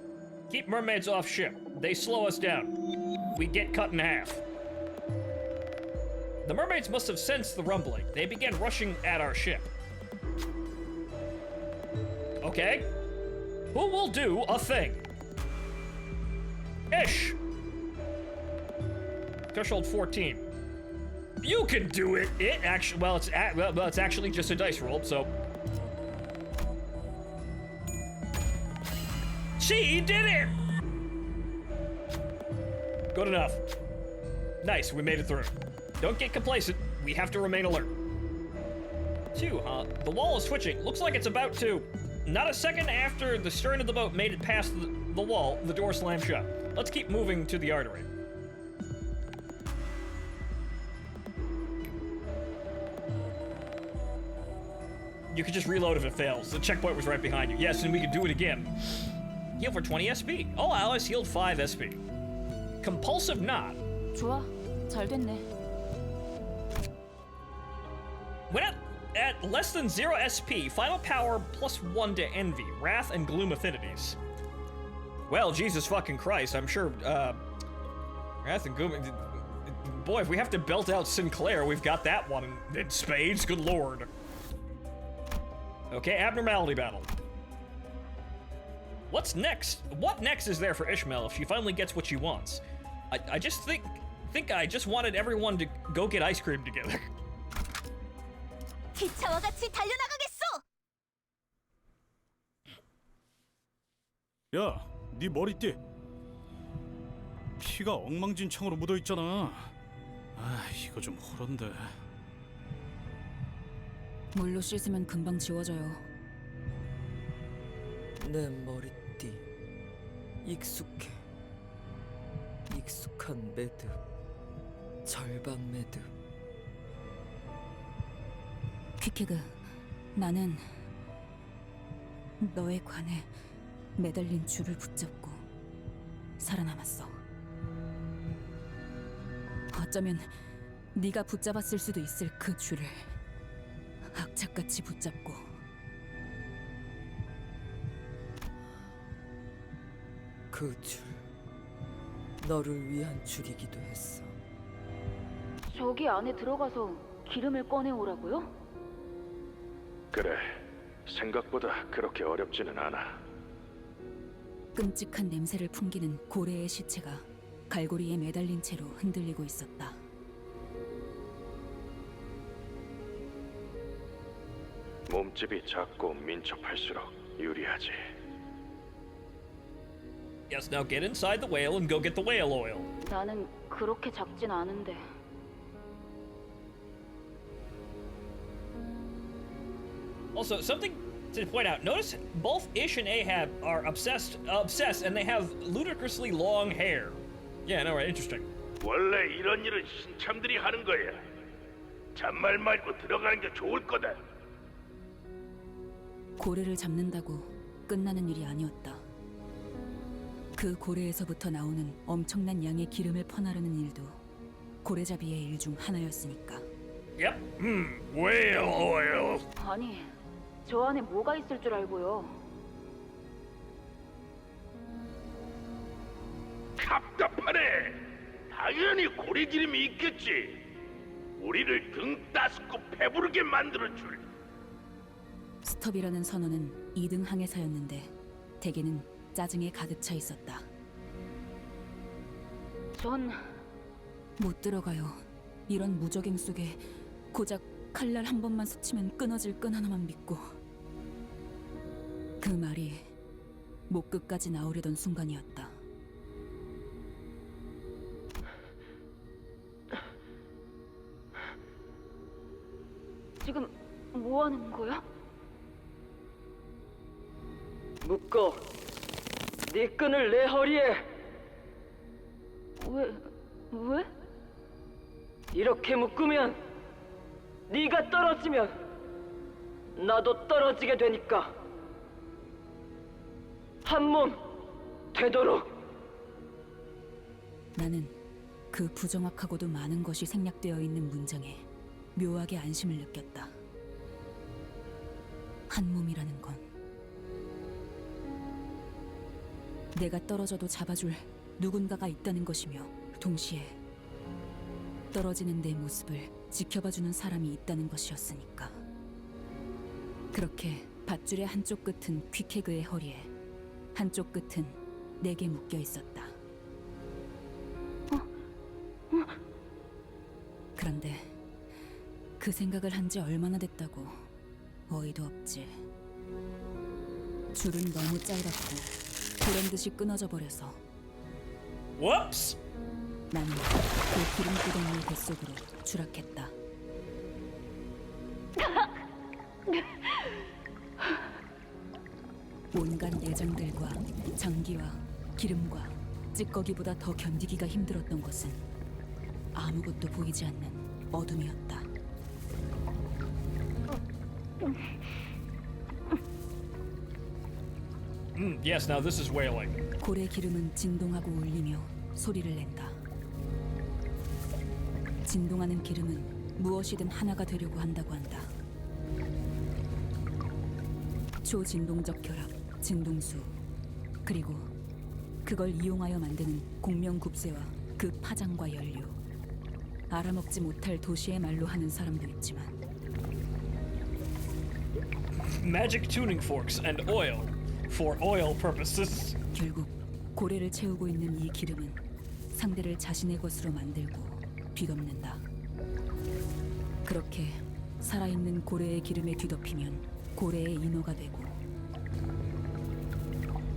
Keep mermaids off ship. They slow us down. We get cut in half. The mermaids must have sensed the rumbling. They began rushing at our ship. Okay. Who will do a thing? Ish! Threshold 14. You can do it. It's actually just a dice roll, so. She did it! Good enough. Nice, we made it through. Don't get complacent. We have to remain alert. 2, huh? The wall is switching. Looks like it's about to. Not a second after the stern of the boat made it past the wall, the door slammed shut. Let's keep moving to the artery. You could just reload if it fails. The checkpoint was right behind you. Yes, and we could do it again. Heal for 20 SP. All allies healed 5 SP. Compulsive knot. 좋아, 잘 됐네. When at less than 0 SP, final power +1 to envy, wrath, and gloom affinities. Well, Jesus fucking Christ, I'm sure, wrath and gloom. Boy, if we have to belt out Sinclair, we've got that one in spades. Good lord. Okay, abnormality battle. What's next? What next is there for Ishmael if she finally gets what she wants? I just think I just wanted everyone to go get ice cream together. 기차와 같이 달려나가겠소! 야, 네 머리띠 피가 엉망진창으로 묻어 있잖아. 아, 이거 좀 호런데. 물로 씻으면 금방 지워져요. 내 머리띠 익숙한 매듭, 절방 매듭. 퀴케그, 나는 너의 관에 매달린 줄을 붙잡고 살아남았어. 어쩌면 네가 붙잡았을 수도 있을 그 줄을 악착같이 붙잡고. 그 줄, 너를 위한 줄이기도 했어. 저기 안에 들어가서 기름을 꺼내오라고요? 그래, 생각보다 그렇게 어렵지는 않아. 끔찍한 냄새를 풍기는 고래의 시체가 갈고리에 매달린 채로 흔들리고 있었다. 몸집이 작고 민첩할수록 유리하지. Yes, now get inside the whale and go get the whale oil. 나는 그렇게 작진 않은데. Also, something to point out. Notice both Ish and Ahab are obsessed, and they have ludicrously long hair. Yeah, no, right, interesting. 원래 이런 일은 신참들이 하는 거야. 잔말 말고 들어가는 게 좋을 거다. 고래를 잡는다고 끝나는 일이 아니었다. 그 고래에서부터 나오는 엄청난 양의 기름을 퍼나르는 일도 고래잡이의 일 중 하나였으니까. Yep. Whale oil. 아니, 저 안에 뭐가 있을 줄 알고요. 답답하네. 당연히 고래기름이 있겠지. 우리를 등 따스고 배부르게 만들어 줄. 스톱이라는 선언은 2등 항해사였는데 대개는 짜증에 가득 차 있었다. 전 못 들어가요. 이런 무적행 속에 고작 칼날 한 번만 스치면 끊어질 끈 하나만 믿고. 그 말이 목 끝까지 나오려던 순간이었다. 지금 뭐 하는 거야? 묶어. 네 끈을 내 허리에. 왜? 이렇게 묶으면 네가 떨어지면 나도 떨어지게 되니까. 한 몸 되도록. 나는 그 부정확하고도 많은 것이 생략되어 있는 문장에 묘하게 안심을 느꼈다. 한 몸이라는 건 내가 떨어져도 잡아줄 누군가가 있다는 것이며, 동시에 떨어지는 내 모습을 지켜봐주는 사람이 있다는 것이었으니까. 그렇게 밧줄의 한쪽 끝은 퀴케그의 허리에, 한쪽 끝은 내게 묶여 있었다. 그런데 그 생각을 한 지 얼마나 됐다고 어이도 없지. 줄은 너무 짧았고 보란듯이 끊어져 버려서. Whoops! 나는 그 기름구덩이의 뱃속으로 추락했다. 온갖 내장들과 장기와 기름과 찌꺼기보다 더 견디기가 힘들었던 것은 아무것도 보이지 않는 어둠이었다. Yes, now this is whaling. 고래 기름은 진동하고 울리며 소리를 낸다. 진동하는 기름은 무엇이든 하나가 되려고 한다고 한다. 초진동적 결합, 진동수, 그리고 그걸 이용하여 만드는 공명굽새와 그 파장과 연료. 알아먹지 못할 도시의 말로 하는 사람도 있지만. Magic tuning forks and oil. for oil purposes. 결국 고래를 채우고 있는 이 기름은 상대를 자신의 것으로 만들고 뒤덮는다. 그렇게 살아있는 고래의 기름에 뒤덮이면 고래의 인어가 되고,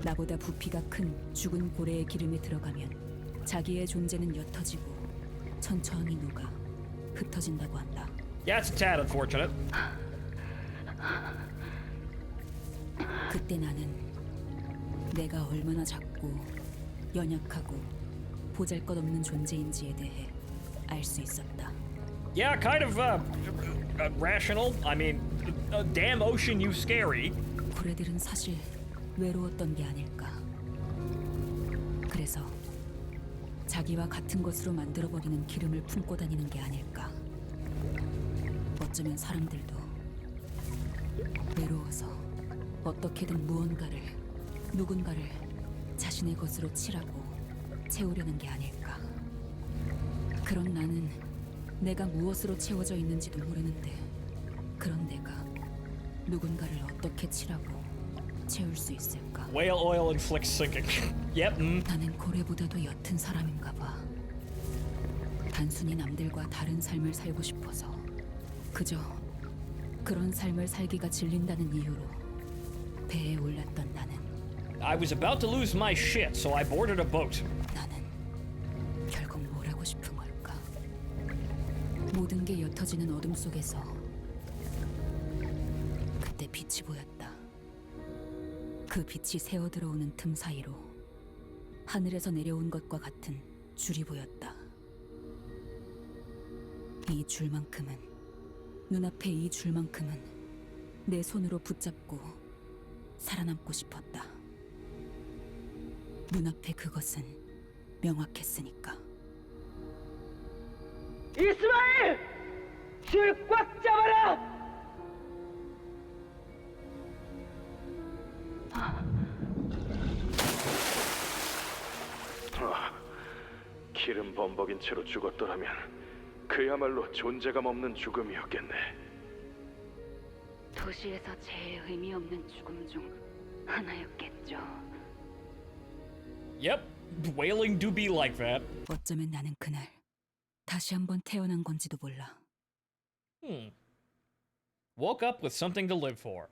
나보다 부피가 큰 죽은 고래의 기름에 들어가면 자기의 존재는 옅어지고 천천히 녹아 흩어진다고 한다. Yeah, it's a tad unfortunate. 그때 나는 내가 얼마나 작고 연약하고 보잘것없는 존재인지에 대해 알 수 있었다. Yeah, kind of rational. I mean, damn ocean, you scary. 고래들은 사실 외로웠던 게 아닐까. 그래서 자기와 같은 것으로 만들어버리는 기름을 품고 다니는 게 아닐까. 어쩌면 사람들도 외로워서 어떻게든 누군가를 자신의 것으로 칠하고 채우려는 게 아닐까. 그런 나는 내가 무엇으로 채워져 있는지도 모르는데, 그런 내가 누군가를 어떻게 칠하고 채울 수 있을까? Whale oil inflicts sinking. Yep. 나는 고래보다도 옅은 사람인가 봐. 단순히 남들과 다른 삶을 살고 싶어서, 그저 그런 삶을 살기가 질린다는 이유로 배에 올랐던 나는 I was about to lose my shit, so I boarded a boat. 나는 결국 뭘 하고 싶은 걸까? 모든 게 옅어지는 어둠 속에서 그때 빛이 보였다. 그 빛이 새어 들어오는 틈 사이로 하늘에서 내려온 것과 같은 줄이 보였다. 이 줄만큼은, 눈앞에 이 줄만큼은 내 손으로 붙잡고 살아남고 싶었다. 눈앞에 그것은 명확했으니까. 이스마엘! 줄 꽉 잡아라! 기름 범벅인 채로 죽었더라면 그야말로 존재감 없는 죽음이었겠네. 도시에서 제일 의미 없는 죽음 중 하나였겠죠. Yep, whaling do be like that. 어쩌면 나는 그날 다시 한번 태어난 건지도 몰라. Woke up with something to live for.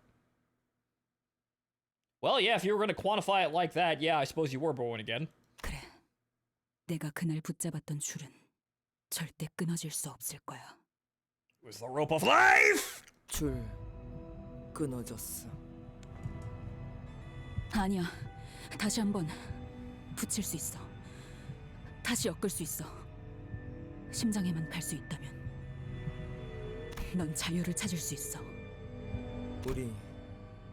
Well, yeah, if you were going to quantify it like that, yeah, I suppose you were born again. 그래, 내가 그날 붙잡았던 줄은 절대 끊어질 수 없을 거야. It was the rope of life! 줄 끊어졌어. 아니야, 다시 한번 붙일 수 있어. 다시 엮을 수 있어. 심장에만 갈 수 있다면 넌 자유를 찾을 수 있어. 우리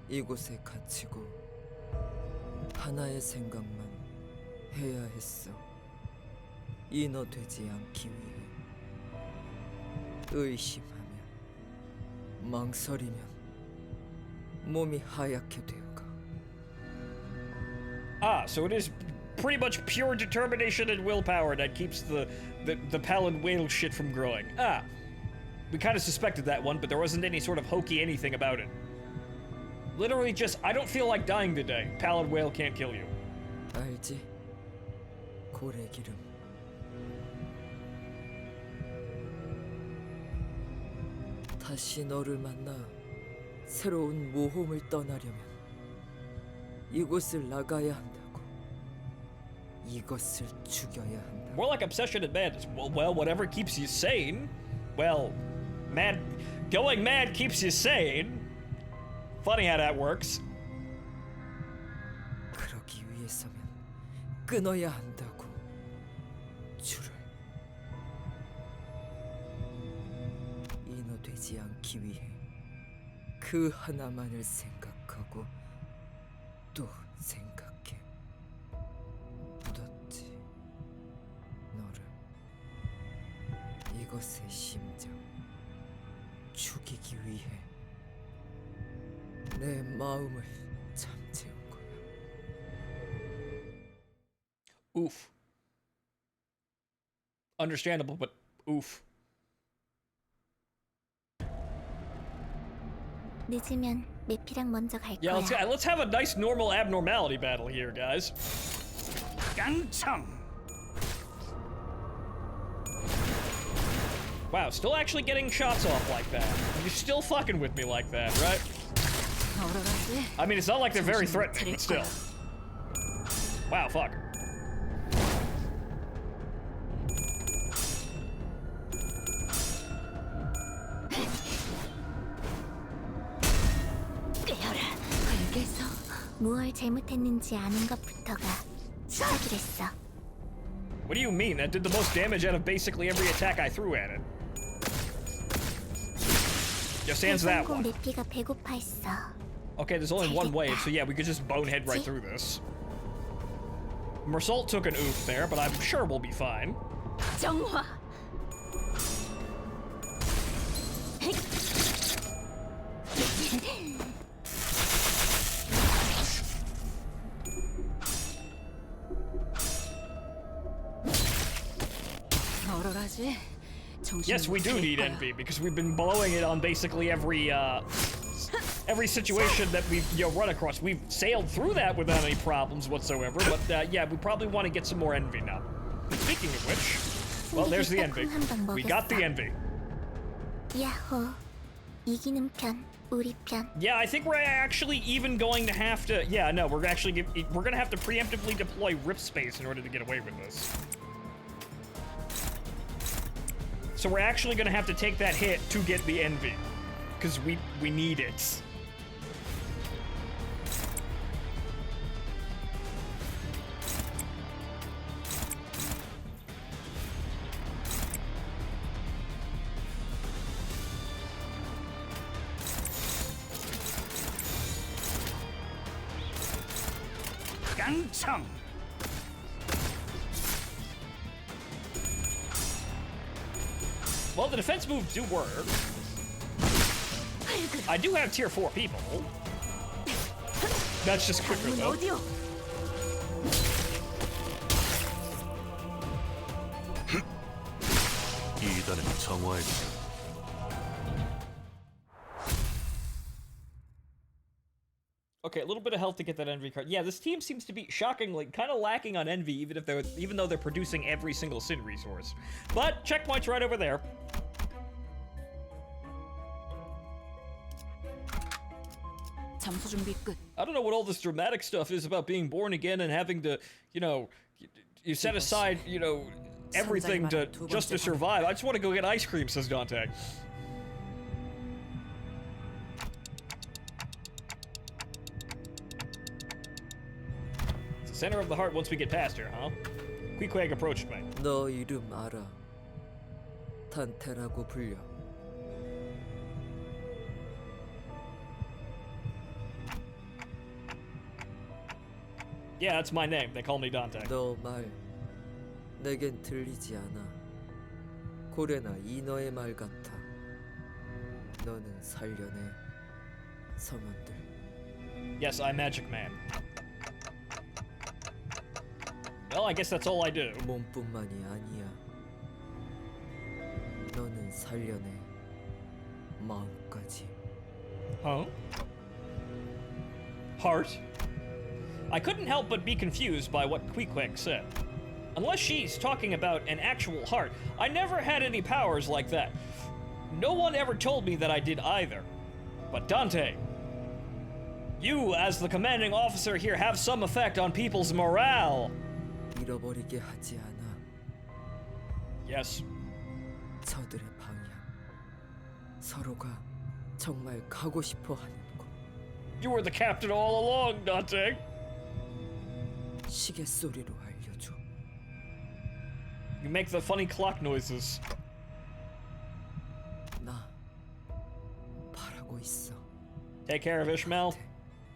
이곳에 갇히고 하나의 생각만 해야 했어. 인어되지 않기 위해. 의심하면, 망설이면 몸이 하얗게 되어가. Ah, so it is pretty much pure determination and willpower that keeps the pallid whale shit from growing. Ah, we kind of suspected that one, but there wasn't any sort of hokey anything about it. Literally just, I don't feel like dying today. Pallid whale can't kill you. 알지? 고래 기름. 다시 너를 만나 새로운 모험을 떠나려면 이곳을 나가야 한다고. 이것을 죽여야 한다. More like obsession and madness. Well, whatever keeps you sane. Well, going mad keeps you sane. Funny how that works. 그러기 위해서면 끊어야 한다고. 줄을. 인어되지 않기 위해 그 하나만을 생각하고 또 생각해. 묻었지. 너를. 이것의 심장 죽이기 위해 내 마음을 잠재운 거야. Oof. Understandable, but oof. 늦으면 메피랑 먼저 갈 Yeah, 거야. let's have a nice normal abnormality battle here, guys. 깡총. Wow, still actually getting shots off like that. You're still fucking with me like that, right? I mean, it's not like they're very threatening, but still. Wow, fuck. 알겠어. 무얼 잘못했는지 아는 것부터가 시작이랬어. What do you mean? That did the most damage out of basically every attack I threw at it. Just answer that one. 메피가 배고파했어. Okay, there's only one wave, so yeah, we could just bonehead right through this. Mersault took an oof there, but I'm sure we'll be fine. 정화. Yes, we do need envy because we've been blowing it on basically every situation that we've run across. We've sailed through that without any problems whatsoever. But yeah, we probably want to get some more envy now. Speaking of which, well, there's the envy. We got the envy. 야호. 이기는 편, 우리 편. Yeah, I think we're actually even going to have to. Yeah, no, we're gonna have to preemptively deploy rip space in order to get away with this. So we're actually gonna have to take that hit to get the envy, because we need it. 깡총. Well, the defense moves do work. I do have tier 4 people. That's just quicker though. 이단은 정화의 Okay, a little bit of health to get that envy card. Yeah, this team seems to be shockingly kind of lacking on envy, even though they're producing every single sin resource. But checkpoint's right over there. 잠수 준비 끝. I don't know what all this dramatic stuff is about being born again and having to, you set aside, everything just to survive. I just want to go get ice cream, says Dante. It's the center of the heart once we get past here, huh? Queequeg approached me. 너 이름 알아. 단테라고 불려. Yeah, that's my name. They call me Dante. 너 말 내겐 들리지 않아. 고래나 인어의 말 같아. 너는 살려내 선원들. Yes, I'm Magic Man. Well, I guess that's all I do. 몸뿐만이 아니야. 너는 살려내 마음까지. Huh? Heart? I couldn't help but be confused by what Queequeg said. Unless she's talking about an actual heart, I never had any powers like that. No one ever told me that I did either. But Dante, you, as the commanding officer here, have some effect on people's morale. 잃어버리게 하지 않아. Yes. 저들의 방향. 서로가 정말 가고 싶어 하는 곳. You were the captain all along, Dante. 시계 소리로 알려줘. You make the funny clock noises. 나 바라고 있어. Take care of Ishmael?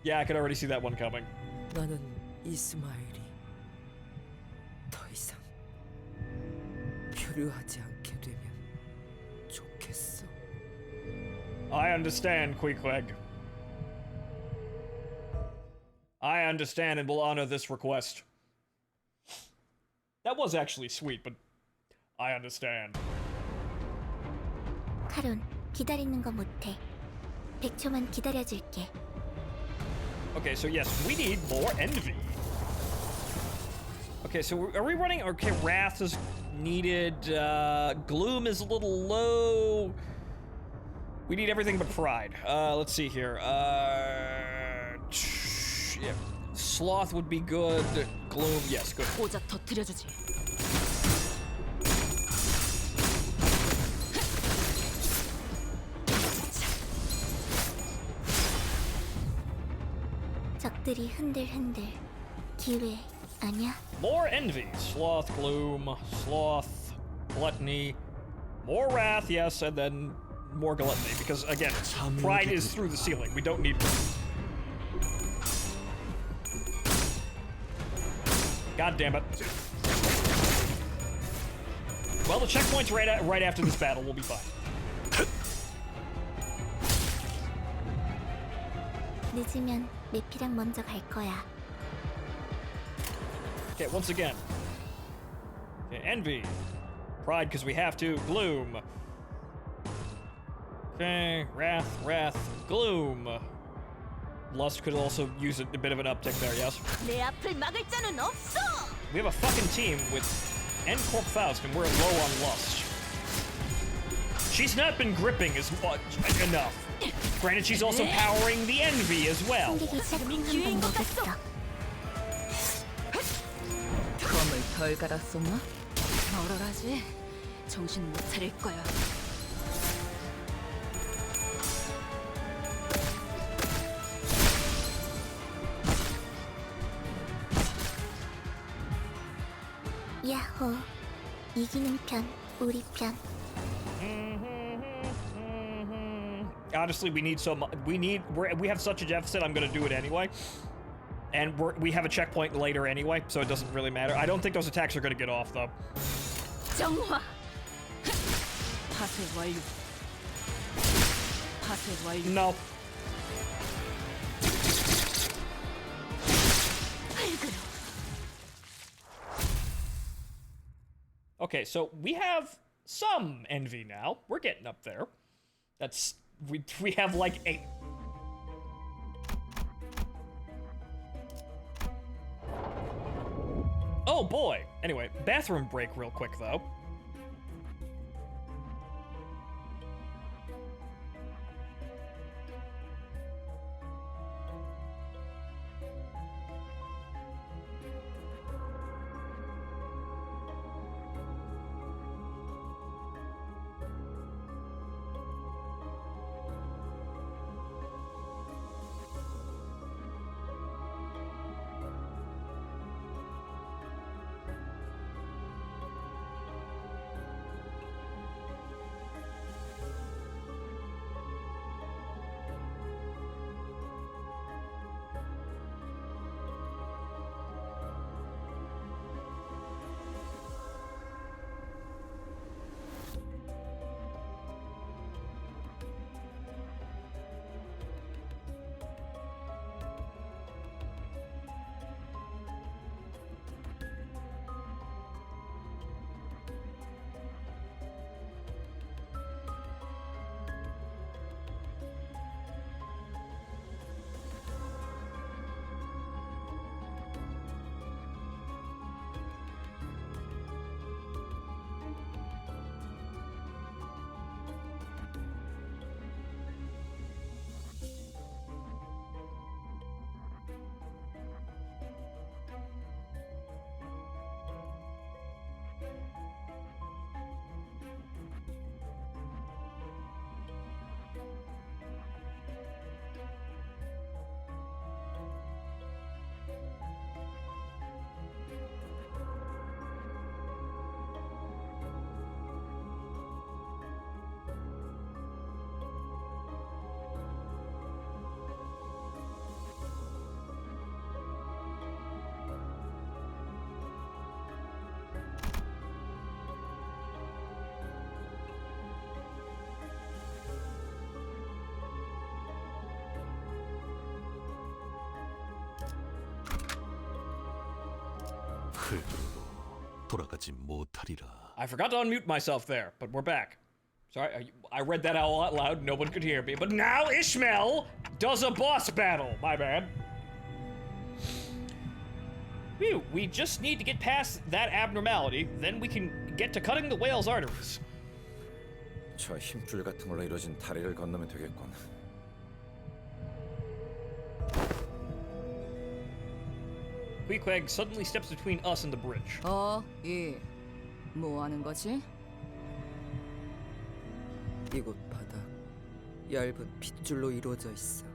Yeah, I could already see that one coming. 나는 이스마엘이 더 이상 필요하지 않게 되면 좋겠어. I understand, Queequeg. I understand and will honor this request. That was actually sweet, but I understand. 카론, 기다리는 거 못해. 100초만 기다려줄게. Okay, so yes, we need more envy. Okay, so are we running? Okay, Wrath is needed. Gloom is a little low. We need everything but Pride. Let's see here. Yeah. Sloth would be good. Gloom, yes, good. 고작 터뜨려주지. 적들이 흔들흔들. 기회 아니야? More envy. Sloth, Gloom, Sloth, Gluttony, more Wrath, yes, and then more Gluttony, because again, Pride is through the ceiling. We don't need more. God damn it. Well, the checkpoint's right after this battle. We'll be fine. 늦으면 메피랑 먼저 갈 거야. Okay, once again. Okay, Envy. Pride, because we have to. Gloom. Okay, Wrath, Gloom. Lust could also use a bit of an uptick there, yes? 내 앞을 막을 자는 없어. We have a fucking team with N-Corp Faust, and we're low on Lust. She's not been gripping as much enough. Granted, she's also powering the Envy as well. 검을 덜 갈았었나? 얼얼하지? 정신 못 차릴 거야. 야호. 이기는 편, 우리 편. Honestly, we need so much. We have such a deficit. I'm gonna do it anyway, and we have a checkpoint later anyway, so it doesn't really matter. I don't think those attacks are gonna get off though. 정화. 파쇄 완료. 파쇄 완료. No. Okay, so we have some envy now. We're getting up there. That's we have like 8. Oh boy. Anyway, bathroom break real quick though. 돌아가지 못하리라. I forgot to unmute myself there, but we're back. Sorry, I read that out loud. No one could hear me. But now Ishmael does a boss battle. My bad. Phew, we just need to get past that abnormality. Then we can get to cutting the whale's arteries. 저 힘줄 같은 걸로 이루어진 다리를 건너면 되겠군. Queequeg suddenly steps between us and the bridge. 뭐 하는 거지? 이곳 바닥 얇은 핏줄로 이루어져 있어.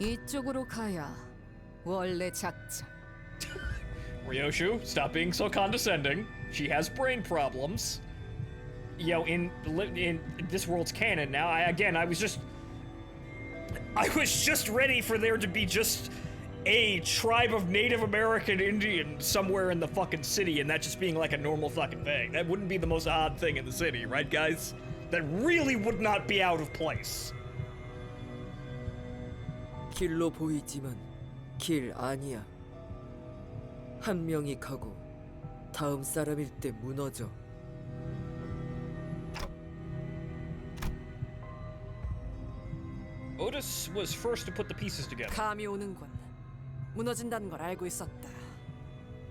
이쪽으로 가야 원래 작전. Ryoshu, stop being so condescending. She has brain problems. You know, in this world's canon now, I was just ready for there to be just a tribe of Native American Indians somewhere in the fucking city, and that just being like a normal fucking thing. That wouldn't be the most odd thing in the city, right, guys? That really would not be out of place. 길로 보이지만 길 아니야. 한 명이 가고 다음 사람일 때 무너져. Otis was first to put the pieces together. 감이 오는군. 무너진다는 걸 알고 있었다.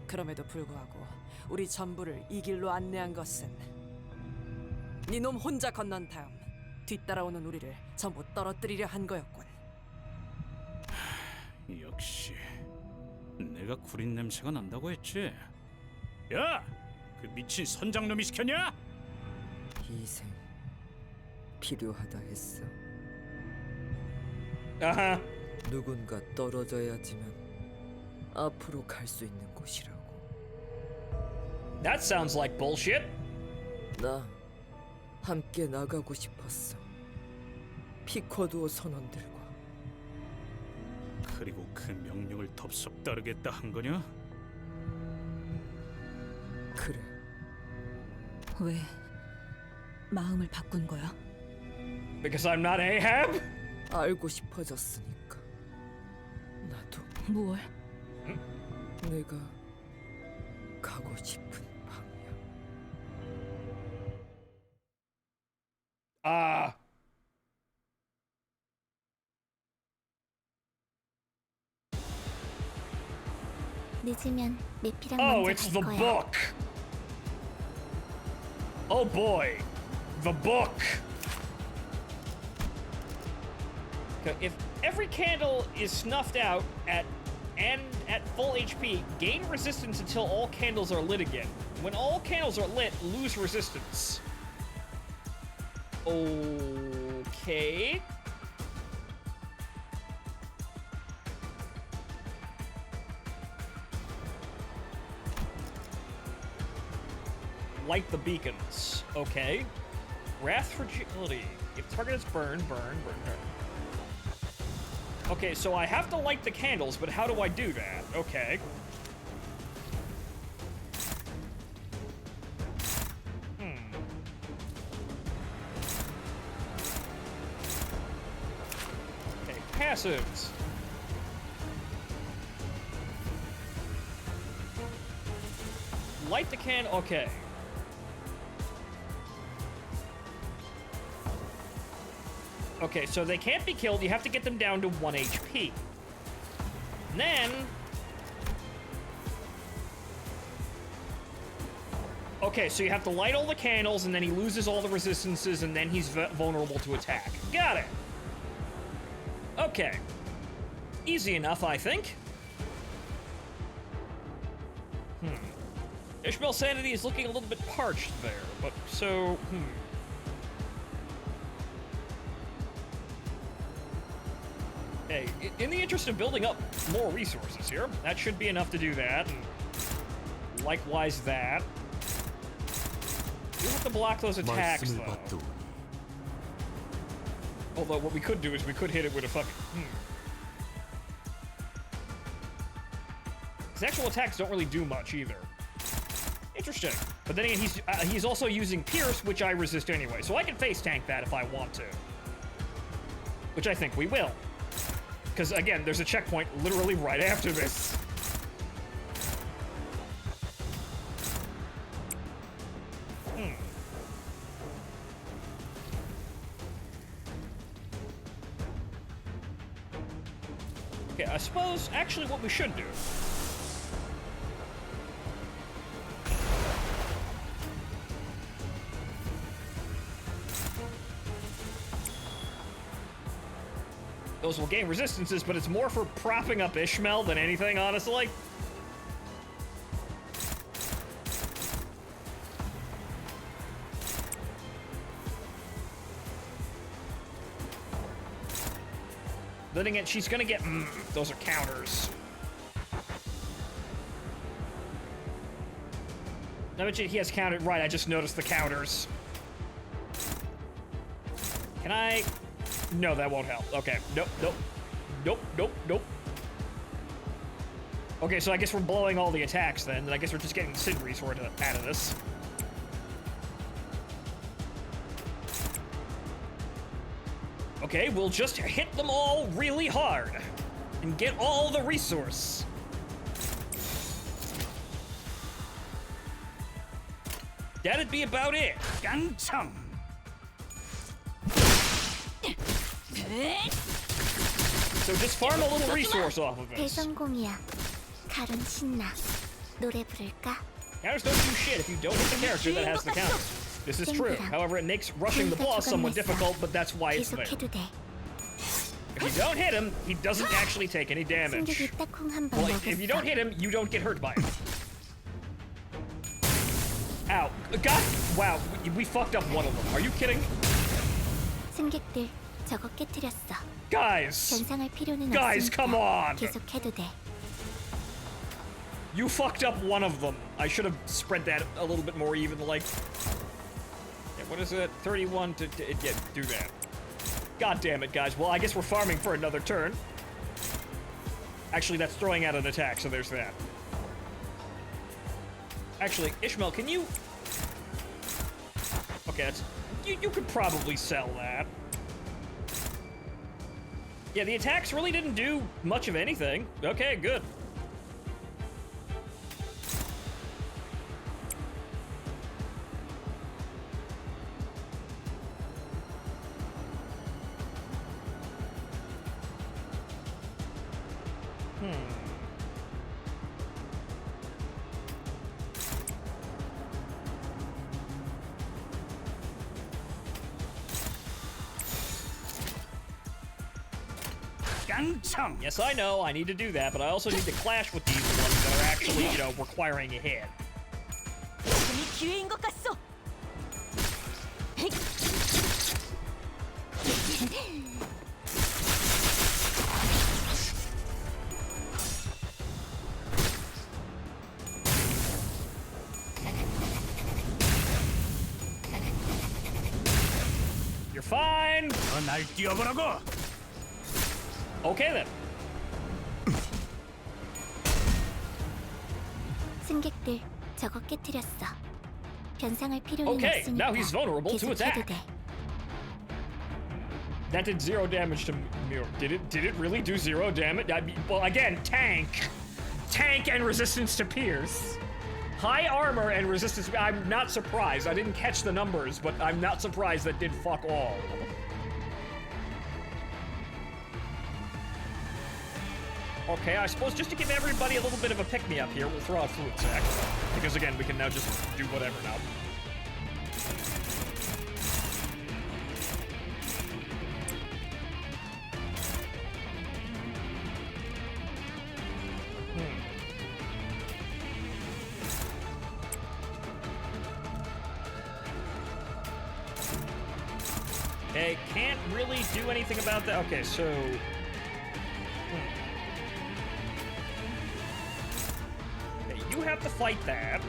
그럼에도 불구하고 우리 전부를 이 길로 안내한 것은 네 놈 혼자 건넌 다음 뒤따라오는 우리를 전부 떨어뜨리려 한 거였군. 역시 내가 구린 냄새가 난다고 했지. 야, 그 미친 선장놈이 시켰냐? 희생 필요하다 했어. 아하. 누군가 떨어져야지만 앞으로 갈 수 있는 곳이라고. That sounds like bullshit. 나 함께 나가고 싶었어. 피쿼드오 선원들과. 그리고 그 명령을 덥석 따르겠다 한 거냐? 그래. 왜 마음을 바꾼 거야? Because I'm not Ahab? 알고 싶어졌으니까. 나도. 뭘? 내가 가고 싶은 방향. Ah. 늦으면 메피랑 Oh, 먼저 it's 갈 the 거야. book. Oh boy, the book. If every candle is snuffed out at full HP, gain resistance until all candles are lit again. When all candles are lit, lose resistance. Okay. Light the beacons. Okay. Wrath Fragility. If target is burn. Okay, so I have to light the candles, but how do I do that? Okay. Okay, passives. Light the can. Okay. Okay, so they can't be killed. You have to get them down to 1 HP. And then... Okay, so you have to light all the candles, and then he loses all the resistances, and then he's vulnerable to attack. Got it. Okay. Easy enough, I think. Ishmael's sanity is looking a little bit parched there, but so... Hey, in the interest of building up more resources here, that should be enough to do that, and likewise that. You have to block those attacks, though. Although what we could do is we could hit it with a fucking... His actual attacks don't really do much, either. Interesting. But then again, he's also using Pierce, which I resist anyway, so I can face tank that if I want to. Which I think we will. Because, again, there's a checkpoint literally right after this. Okay, I suppose actually what we should do. Those will gain resistances, but it's more for propping up Ishmael than anything, honestly. Then again, she's gonna get. Those are counters. I bet you he has counted. Right, I just noticed the counters. Can I? No, that won't help. Okay, nope, nope. Nope, nope, nope. Okay, so I guess we're blowing all the attacks then, and I guess we're just getting Sin Resort out of this. Okay, we'll just hit them all really hard and get all the resource. That'd be about it. Gancham. So just farm a little resource off of it. 대성공이야. 가론 신나. 노래 부를까? Counters don't do shit if you don't hit the character that has the counter. This is true. However, it makes rushing the boss somewhat difficult, but that's why it's there. If you don't hit him, he doesn't actually take any damage. Well, if you don't hit him, you don't get hurt by it. Ow. God! Wow, we fucked up one of them. Are you kidding? 승객들, 저거 깨트렸어. Guys! 변상할 필요는 Guys, come on! 계속해도 돼. You fucked up one of them. I should have spread that a little bit more even, like... Yeah, what is it? 31 to yeah, do that. God damn it, guys. Well, I guess we're farming for another turn. Actually, that's throwing out an attack, so there's that. Actually, Ishmael, can you... Okay, that's... You could probably sell that. Yeah, the attacks really didn't do much of anything. Okay, good. Yes, I know, I need to do that, but I also need to clash with these ones that are actually, you know, requiring a hit. 기회인 것 같소. You're fine. 날 뛰어보라고. Okay then. 승객들, 저거 깨트렸어. 변상할 필요는 Okay, 없으니까 now he's vulnerable to 계속해도 attack. 돼. That did 0 damage to Mir. Did it really do 0 damage? I mean, well, again, tank and resistance to pierce. High armor and resistance. I'm not surprised. I didn't catch the numbers, but I'm not surprised that did fuck all. Okay, I suppose just to give everybody a little bit of a pick-me-up here, we'll throw out Fluid Sac. Because again, we can now just do whatever now. Okay, can't really do anything about that. Okay, so... Okay, you have to fight that.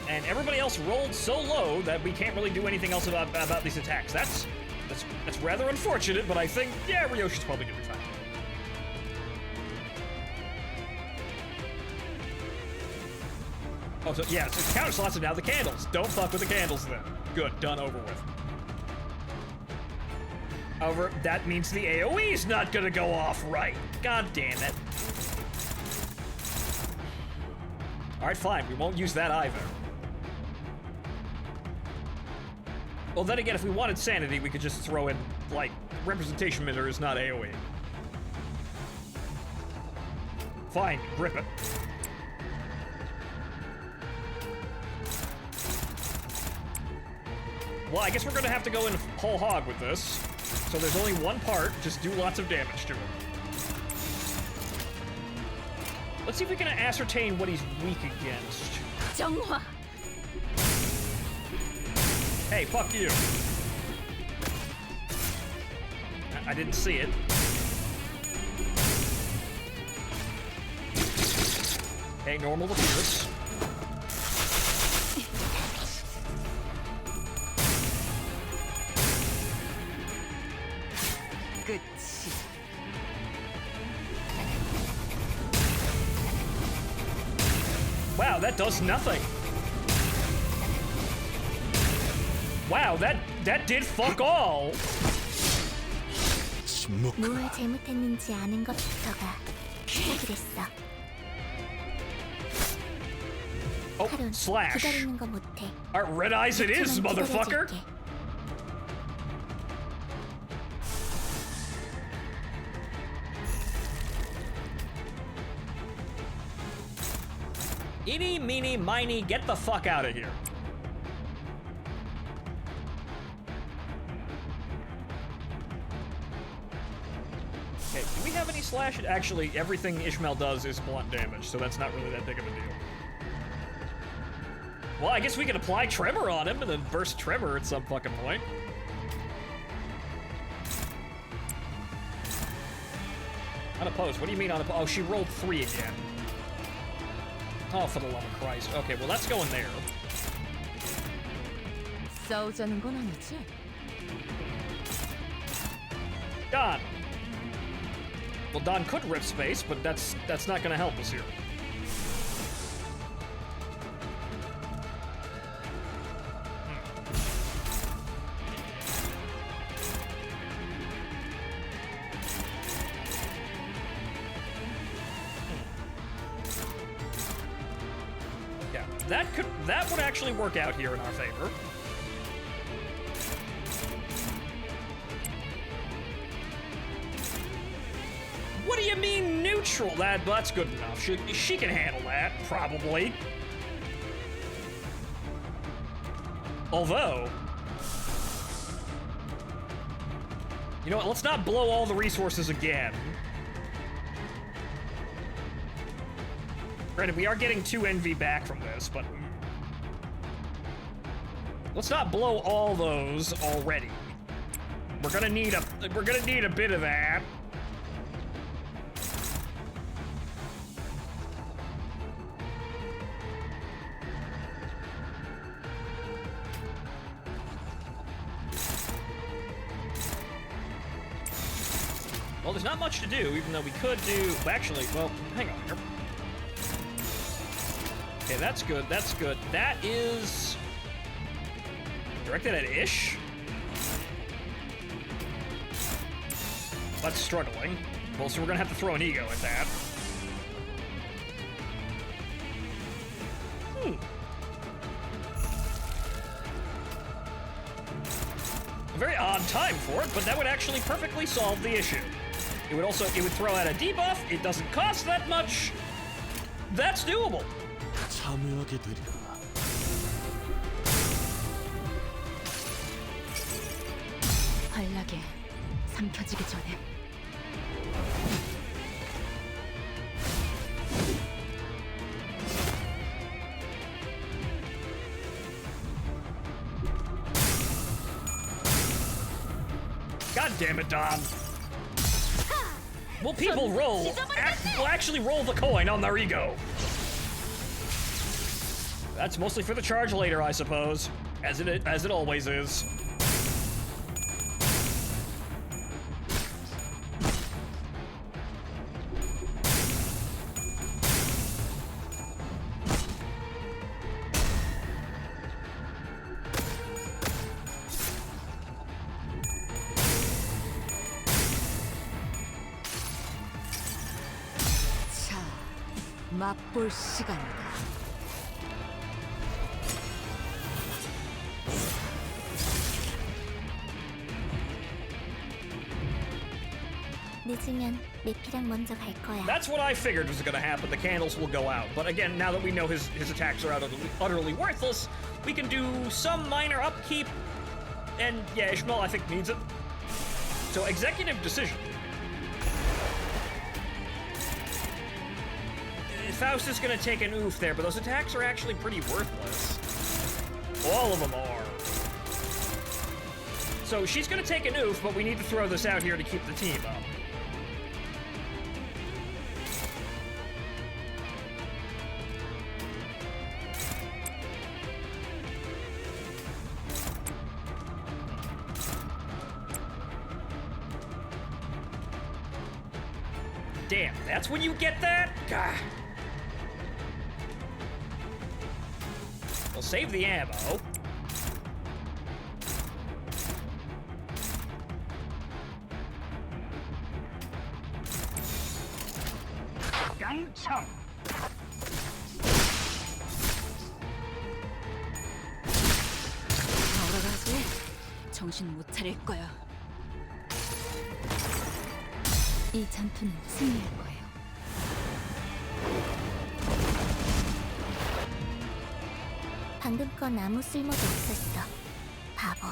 And everybody else rolled so low that we can't really do anything else about these attacks. That's rather unfortunate, but I think, yeah, Ryoshi's probably gonna be fine. Oh, so, yeah, so counter slots are now the candles. Don't fuck with the candles then. Good, done, over with. However, that means the AoE's not gonna go off right. God damn it. Alright, fine, we won't use that either. Well, then again, if we wanted sanity, we could just throw in, like, representation emitter is not AoE. Fine, grip it. Well, I guess we're gonna have to go in whole hog with this. So there's only one part, just do lots of damage to him. Let's see if we can ascertain what he's weak against. 정화. Hey, fuck you. I didn't see it. Hey, normal to Pierce. 끝이. Wow, that does nothing. Wow, that did fuck all. 뭘 잘못했는지 아는 것부터가 시작이랬어. Oh, slash. 기다리는 거 못해. Alright, red eyes it is, motherfucker. Eeny, meeny, miny, get the fuck out of here. Okay, do we have any slash? Actually, everything Ishmael does is blunt damage, so that's not really that big of a deal. Well, I guess we can apply Tremor on him and then burst Tremor at some fucking point. Unopposed, what do you mean unopposed? Oh, she rolled 3 again. Oh, for the love of Christ. Okay, well, that's going there. 싸우자는 건 아니지? Don. Well, Don could rip space, but that's not gonna help us here. Yeah, that would actually work out here in our favor. What do you mean neutral? That's good enough. She can handle that, probably. Although, you know what? Let's not blow all the resources again. Granted, we are getting 2 NV back from this, but let's not blow all those already. We're gonna need a bit of that. Well, there's not much to do, even though we could do... Actually, well, hang on here. Okay, that's good, that's good. That is... directed at Ish? That's struggling. Well, so we're gonna have to throw an ego at that. A very odd time for it, but that would actually perfectly solve the issue. It would throw out a debuff, it doesn't cost that much. That's doable. 참여하게 되리라. 환락에 삼켜지기 전에. God damn it, Don. Well, people roll. Will actually roll the coin on their ego. That's mostly for the charge later, I suppose, as it always is. 자, 맛볼 시간이다. 늦으면 메피랑 먼저 갈 거야. That's what I figured was gonna happen. The candles will go out. But again, now that we know his attacks are utterly worthless, we can do some minor upkeep. And yeah, Ishmael, I think, needs it. So, executive decision. Faust is gonna take an oof there, but those attacks are actually pretty worthless. All of them are. So she's gonna take an oof, but we need to throw this out here to keep the team up. Damn, that's when you get that? Gah. We'll save the ammo. 양참. 돌아가지. 정신 못 차릴 거야. 이 전투는 승리할 거예요. 방금 건 아무 쓸모도 없었어. 바보.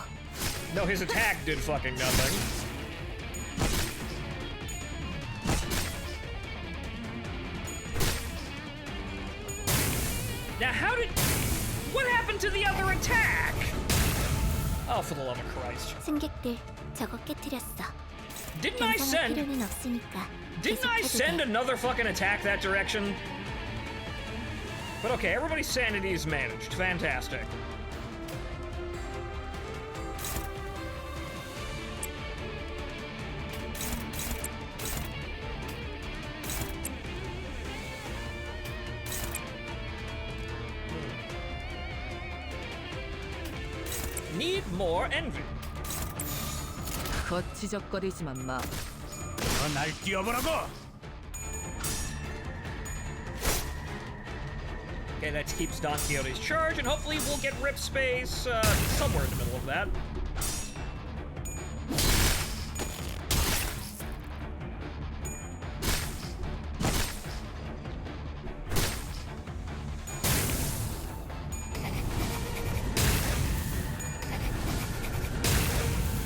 No, his attack did fucking nothing. Now, what happened to the other attack? Oh, for the love of Christ. 승객들, 저거 깨트렸어. Didn't I 괜찮을 필요는 없으니까. Didn't I send another fucking attack that direction? But okay, everybody's sanity is managed. Fantastic. Need more envy. 거치적거리지만 마. 날 뛰어보라고. Okay, that keeps Don Quixote's charge, and hopefully we'll get rip space somewhere in the middle of that.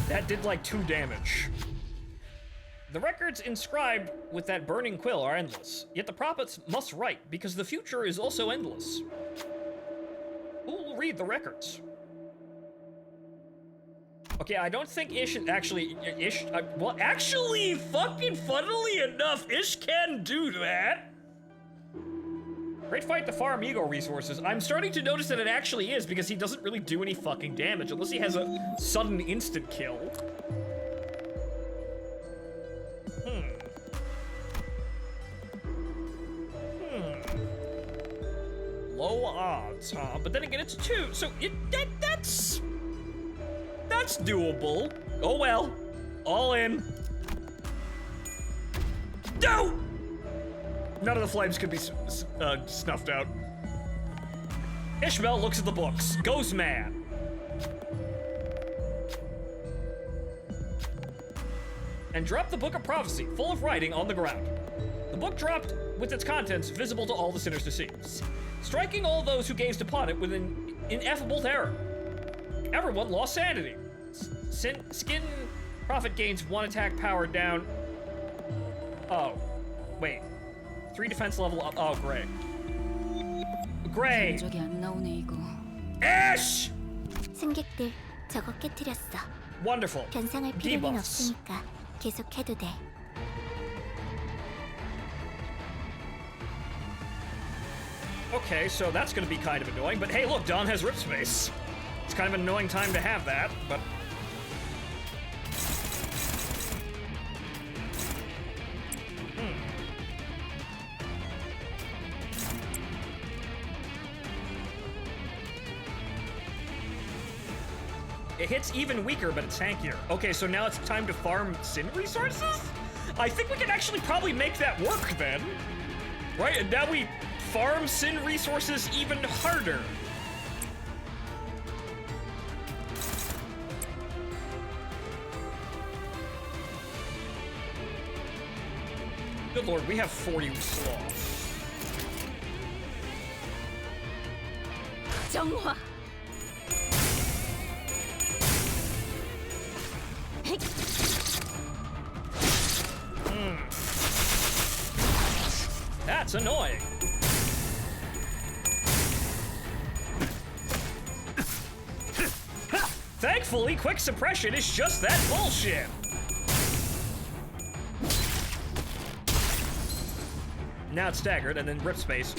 That did like 2 damage. The records inscribed with that burning quill are endless, yet the prophets must write, because the future is also endless. Who will read the records? Okay, I don't think Ish actually... well, actually, fucking funnily enough, Ish can do that! Great fight to farm ego resources. I'm starting to notice that it actually is, because he doesn't really do any fucking damage, unless he has a sudden instant kill. Low odds, huh? But then again, it's 2, so that's doable. Oh well. All in. No! None of the flames could be snuffed out. Ishmael looks at the books, goes mad. And dropped the Book of Prophecy, full of writing, on the ground. The book dropped with its contents visible to all the sinners to see, striking all those who gazed upon it with an ineffable terror. Everyone lost sanity. Skin prophet gains 1 attack power down. Oh, wait. 3 defense level up. Oh, great. Great. 적이 안 나오네 이거. Ash! 승객들, 저거 깨트렸어. Wonderful. 변상할 필요는 없으니까 계속해도 돼. Okay, so that's gonna be kind of annoying, but hey, look, Don has rip space. It's kind of an annoying time to have that, but... It hits even weaker, but it's tankier. Okay, so now it's time to farm sin resources? I think we can actually probably make that work then. Right, and now we farm sin resources even harder. Good lord, we have 40 sloths. 정화. That's annoying. Thankfully, quick suppression is just that bullshit. Now it's staggered and then rip space.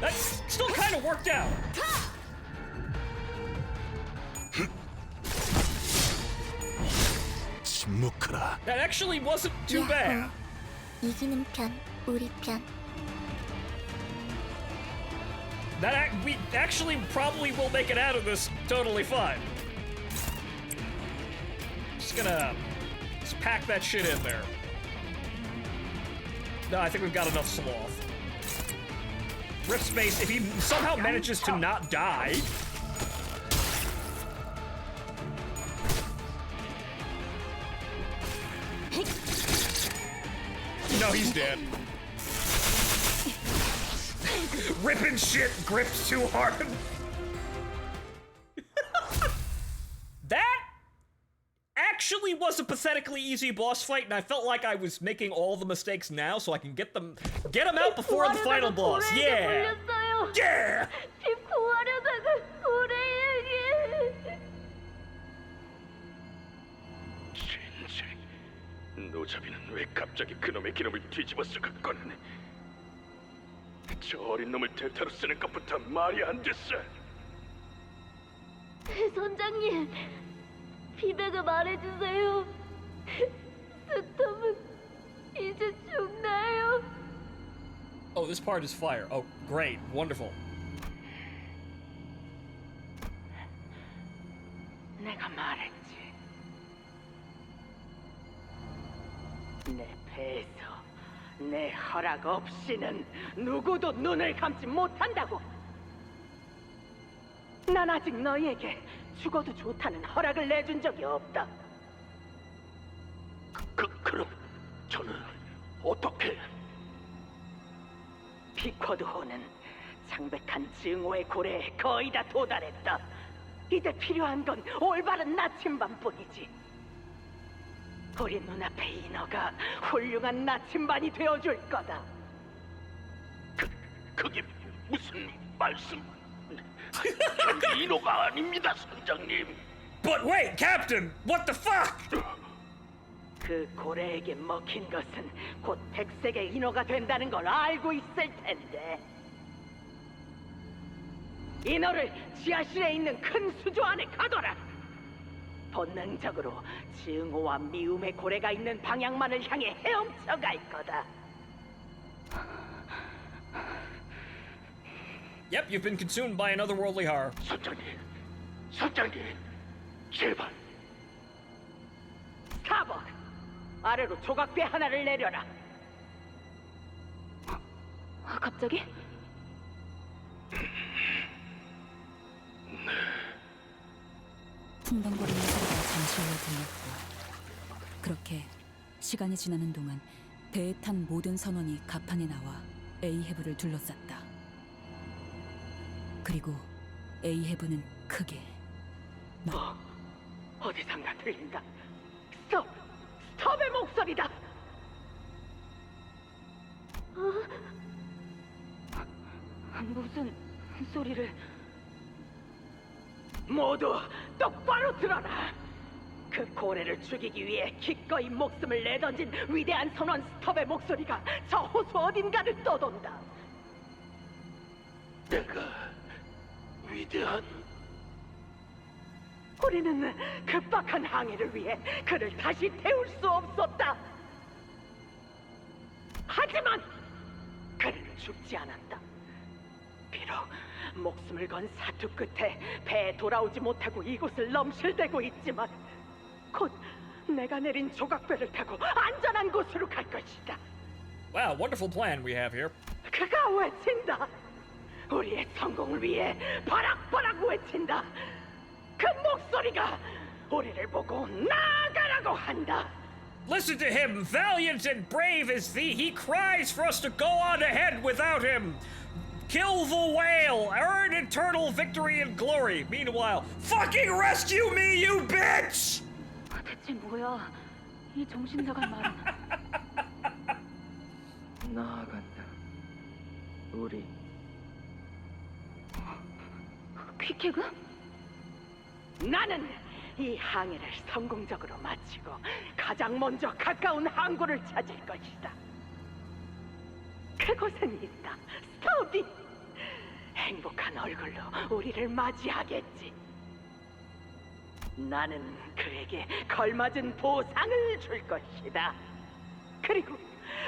That still kind of worked out. That actually wasn't too bad. 이기는 편, 우리 편. We actually probably will make it out of this totally fine. Just pack that shit in there. No, I think we've got enough sloth. Rip space, if he somehow manages to not die. No, he's dead. Ripping shit grips too hard. That actually was a pathetically easy boss fight, and I felt like I was making all the mistakes now so I can get them out before the final boss. Yeah. Yeah. 노자비는 왜 갑자기 그놈의 기름을 뒤집어서 갖고는 저 어린 놈을 대타로 쓰는 것부터 말이 안 됐어. 선장님, 피백을 말해주세요. 스톰은 이제 죽나요? Oh, this part is fire. Oh, great. Wonderful. 내가 말했지. 내 배에서 내 허락 없이는 누구도 눈을 감지 못한다고. 난 아직 너희에게 죽어도 좋다는 허락을 내준 적이 없다. 그럼 저는 어떻게? 피쿼드호는 창백한 증오의 고래에 거의 다 도달했다. 이제 필요한 건 올바른 나침반뿐이지. 우리 눈앞에 인어가 훌륭한 나침반이 되어줄 거다. 그게 무슨 말씀? 전 인어가 아닙니다, 선장님. But wait, Captain! What the fuck? 그 고래에게 먹힌 것은 곧 백색의 인어가 된다는 걸 알고 있을 텐데. 인어를 지하실에 있는 큰 수조 안에 가둬라. 본능적으로 증오와 미움의 고래가 있는 방향만을 향해 헤엄쳐 갈 거다. Yep, you've been consumed by another worldly horror. 선장님, 제발. 스타벅, 아래로 조각배 하나를 내려라. 갑자기? 풍덩거리는 소리가 잠시 후에 들렸고, 그렇게 시간이 지나는 동안 배에 탄 모든 선원이 갑판에 나와 에이헤브를 둘러쌌다. 그리고 에이헤브는 크게 어디선가 들린다. 스톱! 스톱의 목소리다! 무슨 소리를... 모두 똑바로 들어라! 그 고래를 죽이기 위해 기꺼이 목숨을 내던진 위대한 선원 스톱의 목소리가 저 호수 어딘가를 떠돈다. 내가 위대한... 우리는 급박한 항해를 위해 그를 다시 태울 수 없었다. 하지만 그는 죽지 않았다. 비록 목숨을 건 사투 끝에 배에 돌아오지 못하고 이곳을 넘실대고 있지만 곧 내가 내린 조각배를 타고 안전한 곳으로 갈 것이다. Wow, wonderful plan we have here. 그가 외친다. 우리의 성공을 위해 바락바락 외친다. 그 목소리가 우리를 보고 나가라고 한다. Listen to him, valiant and brave is thee. He cries for us to go on ahead without him. Kill the whale, earn eternal victory and glory. Meanwhile, fucking rescue me, you bitch! 대체 뭐야? 이 정신 나간 말은. 나아간다. 우리 퀵해그? 나는 이 항해를 성공적으로 마치고 가장 먼저 가까운 항구를 찾을 것이다. 그곳엔 있다. 스톱이 행복한 얼굴로 우리를 맞이하겠지. 나는 그에게 걸맞은 보상을 줄 것이다. 그리고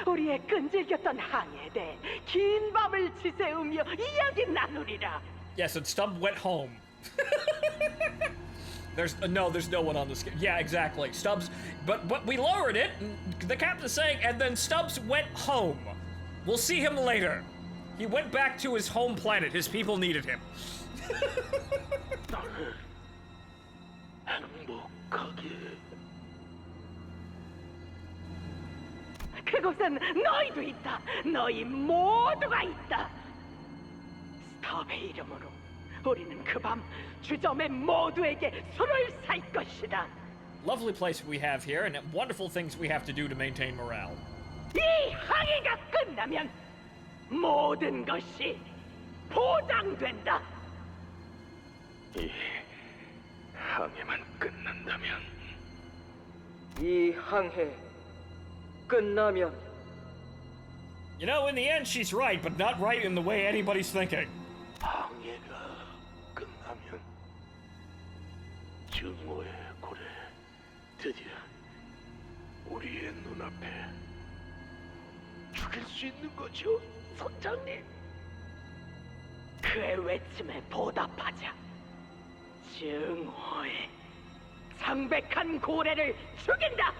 우리의 끈질겼던 항해에 대해 긴 밤을 지새우며 이야기 나누리라. Yes, and Stubb went home. There's no one on the skip. Yeah, exactly. Stubbs, but we lowered it. The captain's saying, and then Stubbs went home. We'll see him later. He went back to his home planet. His people needed him. 그곳엔 너희도 있다. 너희 모두가 있다. 스톱의 이름으로 우리는 그 밤 주점의 모두에게 술을 살 것이다. Lovely place we have here, and wonderful things we have to do to maintain morale. 이 항해가 끝나면 모든 것이 보장된다. 이 항해만 끝난다면 이 항해 끝나면 You know, in the end, she's right, but not right in the way anybody's thinking. 항해가 끝나면 증오의 고래 드디어 우리의 눈앞에 죽일 수 있는 거죠, 선장님. 그의 외침에 보답하자. 증오의 창백한 고래를 죽인다.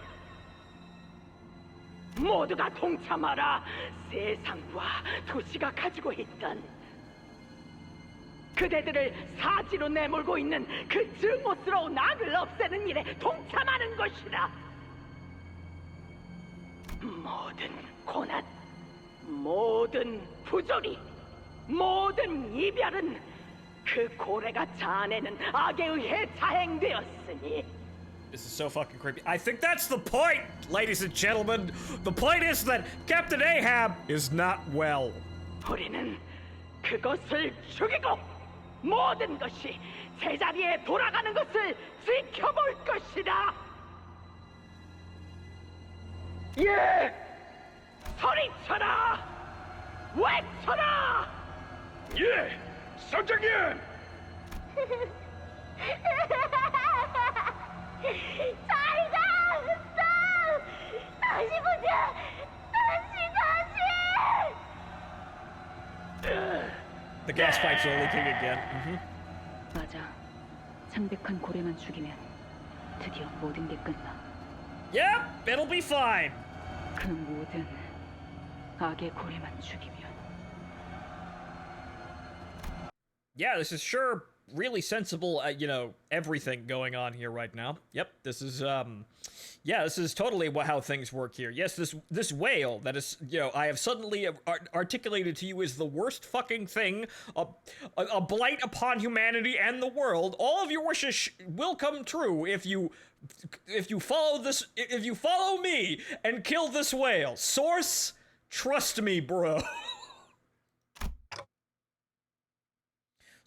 모두가 동참하라. 세상과 도시가 가지고 있던 그대들을 사지로 내몰고 있는 그 증오스러운 악을 없애는 일에 동참하는 것이다. 모든 고난, 모든 부조리, 모든 이별은 그 고래가 자아내는 악에 의해 자행되었으니. This is so fucking creepy. I think that's the point, ladies and gentlemen. The point is that Captain Ahab is not well. 우리는 그것을 죽이고 모든 것이 제자리에 돌아가는 것을 지켜볼 것이다. 예! 소리쳐라! 외쳐라! 예, 선장님! 잘가! 스톱! 다시 보자! 다시! The gas pipes are leaking again. 맞아. 창백한 고래만 죽이면 드디어 모든 게 끝나. Yep, it'll be fine. 그 모든 악의 고래만 죽이면. Yeah, this is sure really sensible, you know, everything going on here right now. Yep, this is, yeah, this is totally how things work here. Yes, this whale that is, you know, I have suddenly articulated to you is the worst fucking thing, a blight upon humanity and the world. All of your wishes will come true if you follow me and kill this whale. Source, trust me, bro.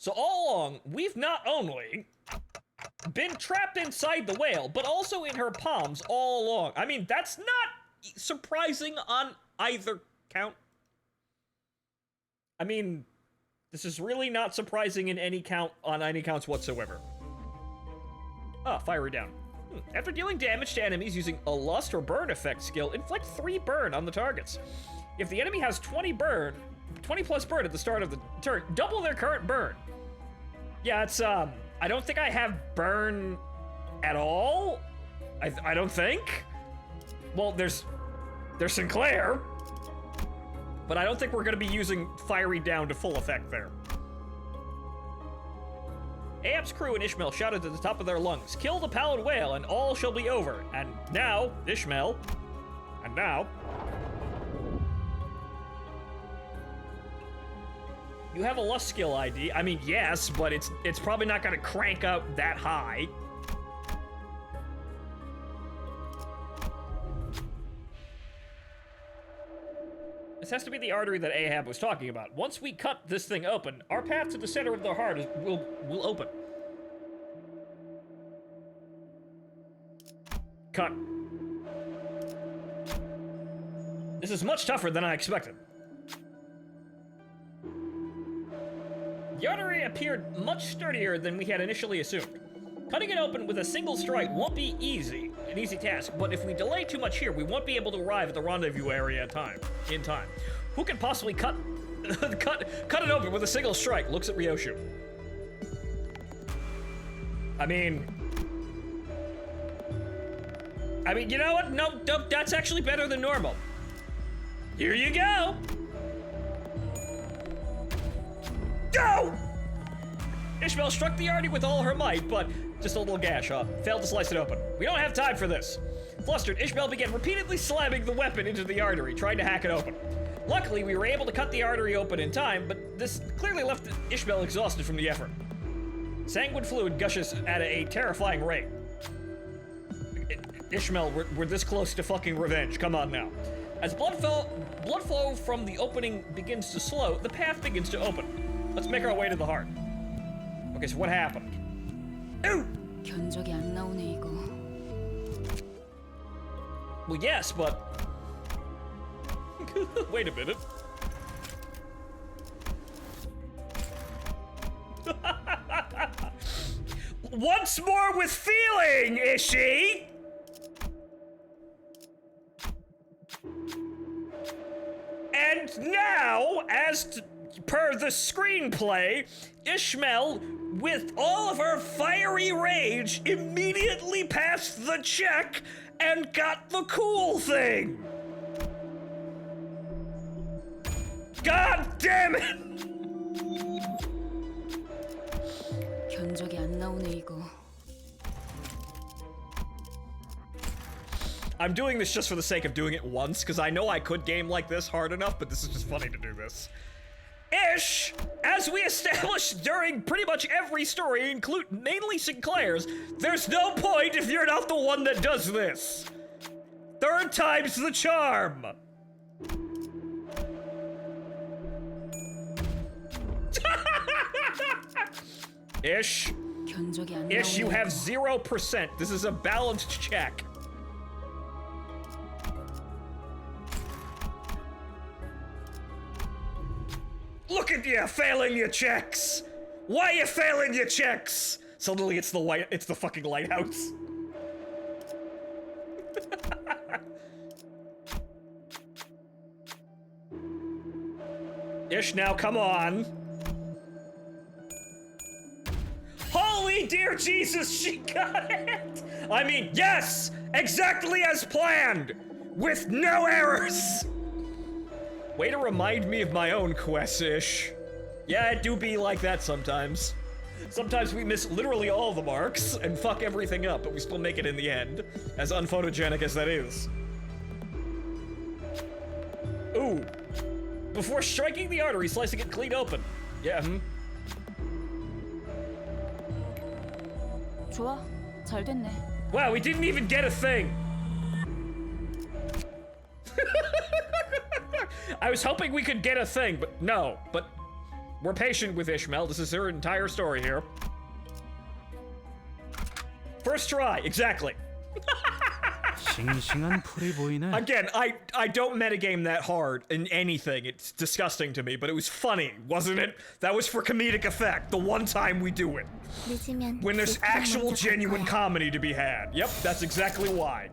So all along, we've not only been trapped inside the whale, but also in her palms all along. I mean, that's not surprising on either count. I mean, this is really not surprising in any count, on any counts whatsoever. Ah, fiery down. After dealing damage to enemies using a lust or burn effect skill, inflict 3 burn on the targets. If the enemy has 20 plus burn at the start of the turn, double their current burn. Yeah, it's, I don't think I have burn at all. I don't think. Well, there's Sinclair, but I don't think we're gonna be using fiery down to full effect there. Ahab's crew and Ishmael shouted at the top of their lungs, "Kill the pallid whale and all shall be over." And now, Ishmael, and now... You have a lust skill ID. I mean, yes, but it's probably not gonna crank up that high. This has to be the artery that Ahab was talking about. Once we cut this thing open, our path to the center of the heart will open. Cut. This is much tougher than I expected. The artery appeared much sturdier than we had initially assumed. Cutting it open with a single strike won't be an easy task, but if we delay too much here, we won't be able to arrive at the rendezvous area in time. Who can possibly cut it open with a single strike? Looks at Ryoshu. I mean, you know what? No, that's actually better than normal. Here you go. Go! Ishmael struck the artery with all her might, but just a little gash, failed to slice it open. We don't have time for this. Flustered, Ishmael began repeatedly slamming the weapon into the artery, trying to hack it open. Luckily, we were able to cut the artery open in time, but this clearly left Ishmael exhausted from the effort. Sanguine fluid gushes at a terrifying rate. Ishmael, we're this close to fucking revenge. Come on now. As blood flow from the opening begins to slow, the path begins to open. Let's make our way to the heart. Okay, so what happened? Ooh! 견적이 안 나오네 이거. Well, yes, but... Wait a minute. Once more with feeling, Ishi! And now, per the screenplay, Ishmael, with all of her fiery rage, immediately passed the check and got the cool thing. God damn it! 견적이 안 나오네 이거. I'm doing this just for the sake of doing it once, because I know I could game like this hard enough, but this is just funny to do this. Ish! As we established during pretty much every story, mainly Sinclair's, there's no point if you're not the one that does this. Third time's the charm. Ish. Ish, you have 0%. This is a balanced check. Look at you failing your checks! Why are you failing your checks? Suddenly it's the fucking lighthouse. Ish, now come on. Holy dear Jesus, she got it! I mean, yes! Exactly as planned! With no errors! Way to remind me of my own quests, Ish. Yeah, it do be like that sometimes. Sometimes we miss literally all the marks and fuck everything up, but we still make it in the end, as unphotogenic as that is. Ooh. Before striking the artery, slicing it clean open. Yeah, 좋아, 잘 됐네. Wow, we didn't even get a thing. I was hoping we could get a thing, but no. But we're patient with Ishmael. This is her entire story here. First try, exactly. 싱싱한 풀이 보이네. Again, I don't metagame that hard in anything. It's disgusting to me, but it was funny, wasn't it? That was for comedic effect, the one time we do it. When there's actual genuine comedy to be had. Yep, that's exactly why.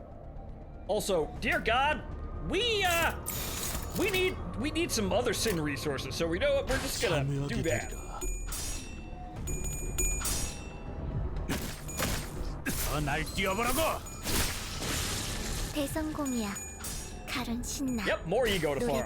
Also, dear God, we need some other sin resources, so we know what, we're just gonna do that. 날 뛰어보라고. 대성공이야. 칼은 신나. Yep, more ego to farm.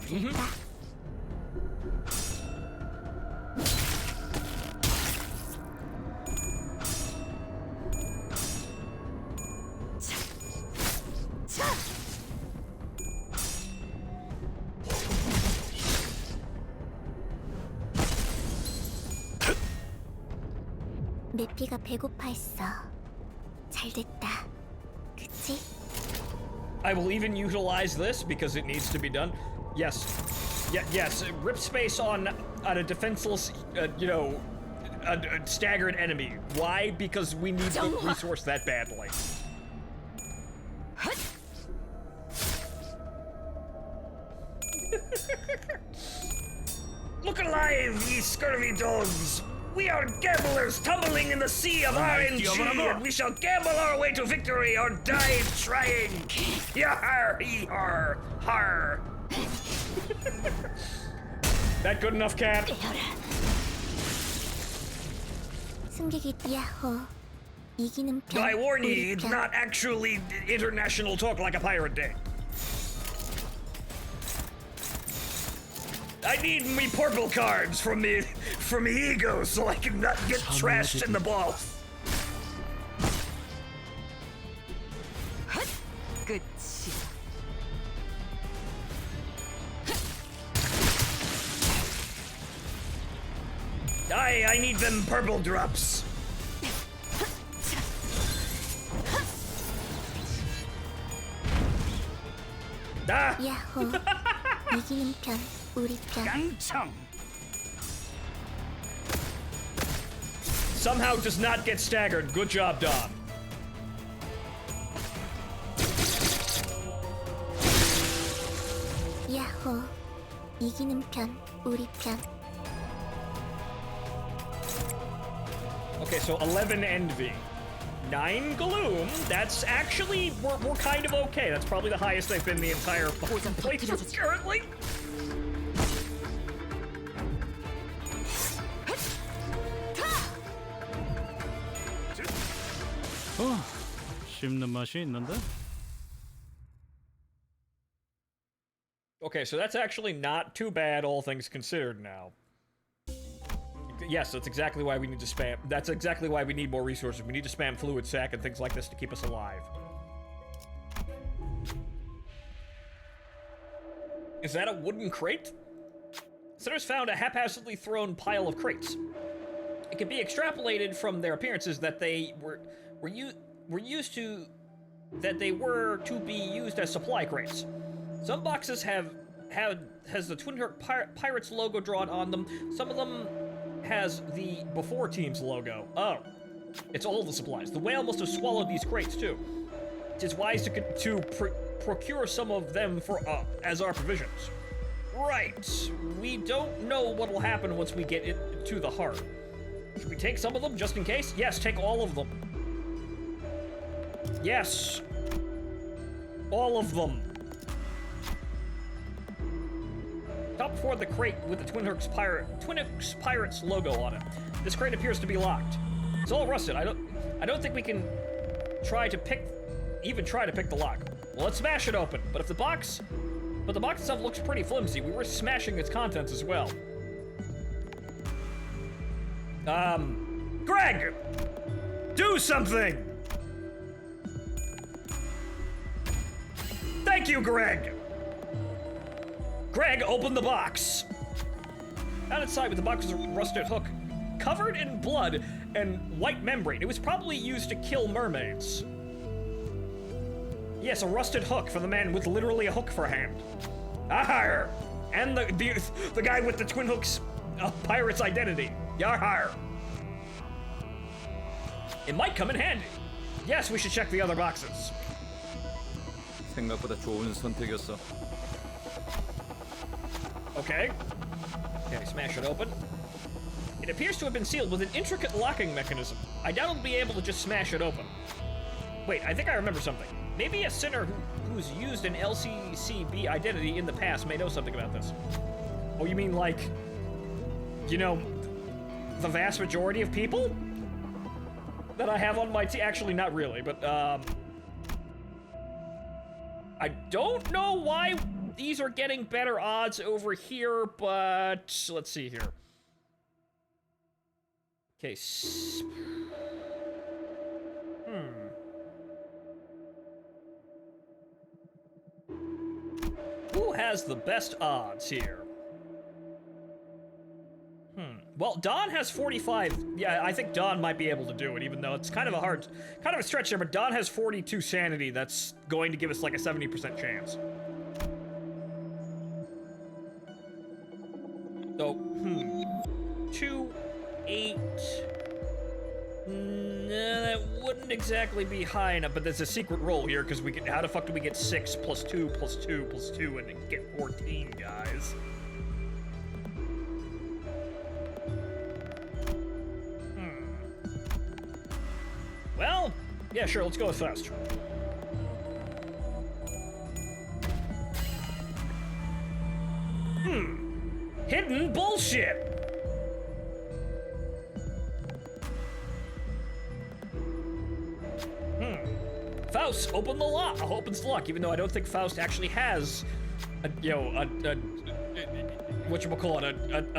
내 피가 배고파했어. 잘 됐다. 그치? I will even utilize this because it needs to be done. Yes. Yes. Rip space on a defenseless, you know, a staggered enemy. Why? Because we need the resource that badly. Look alive, ye scurvy dogs! We are gamblers tumbling in the sea of RNG, and we shall gamble our way to victory or die trying! Yar, har, har! That good enough, Cat? 승객이 야호. 이기는 편. I warn ye, it's not actually international talk like a pirate day. I need me purple cards from me ego so I can not get trashed in the balls. 끝이. I need them purple drops. Ah! 야호. 이기는 편. 우리 편. 양청. Somehow does not get staggered. Good job, Dom. 야호. 이기는 편. 우리 편. Okay, so 11 Envy. 9 Gloom. That's actually, we're kind of okay. That's probably the highest they've been the entire playthrough currently. 씹는 맛이 있는데? Okay, so that's actually not too bad, all things considered now. Yes, that's exactly why we need to spam. That's exactly why we need more resources. We need to spam fluid sac and things like this to keep us alive. Is that a wooden crate? Sinners found a haphazardly thrown pile of crates. It can be extrapolated from their appearances that they were to be used as supply crates. Some boxes has the Twin Herc Pirates logo drawn on them. Some of them has the Before Team's logo. Oh, it's all the supplies. The whale must have swallowed these crates too. It is wise to procure some of them for as our provisions. Right. We don't know what will happen once we get it to the heart. Should we take some of them just in case? Yes, take all of them. Yes. All of them. Top before the crate with the Twin Herc Pirates logo on it. This crate appears to be locked. It's all rusted. I don't think we can even try to pick the lock. Well, let's smash it open. But the box itself looks pretty flimsy. We were smashing its contents as well. Greg! Do something! Thank you, Greg! Greg, open the box! Found inside with the box was a rusted hook, covered in blood and white membrane. It was probably used to kill mermaids. Yes, a rusted hook for the man with literally a hook for a hand. Arr! And the guy with the Twin Hook's pirate's identity. Yarr! It might come in handy. Yes, we should check the other boxes. 생각보다 좋은 선택이었어. Okay. Okay, smash it open. It appears to have been sealed with an intricate locking mechanism. I doubt I'll be able to just smash it open. Wait, I think I remember something. Maybe a sinner who's used an LCCB identity in the past may know something about this. Oh, you mean like, you know, the vast majority of people that I have on my team? Actually, not really, but I don't know why these are getting better odds over here, but let's see here. Okay. Who has the best odds here? Well, Don has 45. Yeah, I think Don might be able to do it, even though it's kind of a stretch there, but Don has 42 sanity. That's going to give us like a 70% chance. So, 2, 8. Nah, that wouldn't exactly be high enough, but there's a secret roll here, because we can. How the fuck do we get 6 plus 2 plus 2 plus 2 and get 14, guys? Well, yeah, sure, let's go with Faust. Hidden bullshit! Faust, open the lock. Opens the lock, even though I don't think Faust actually has a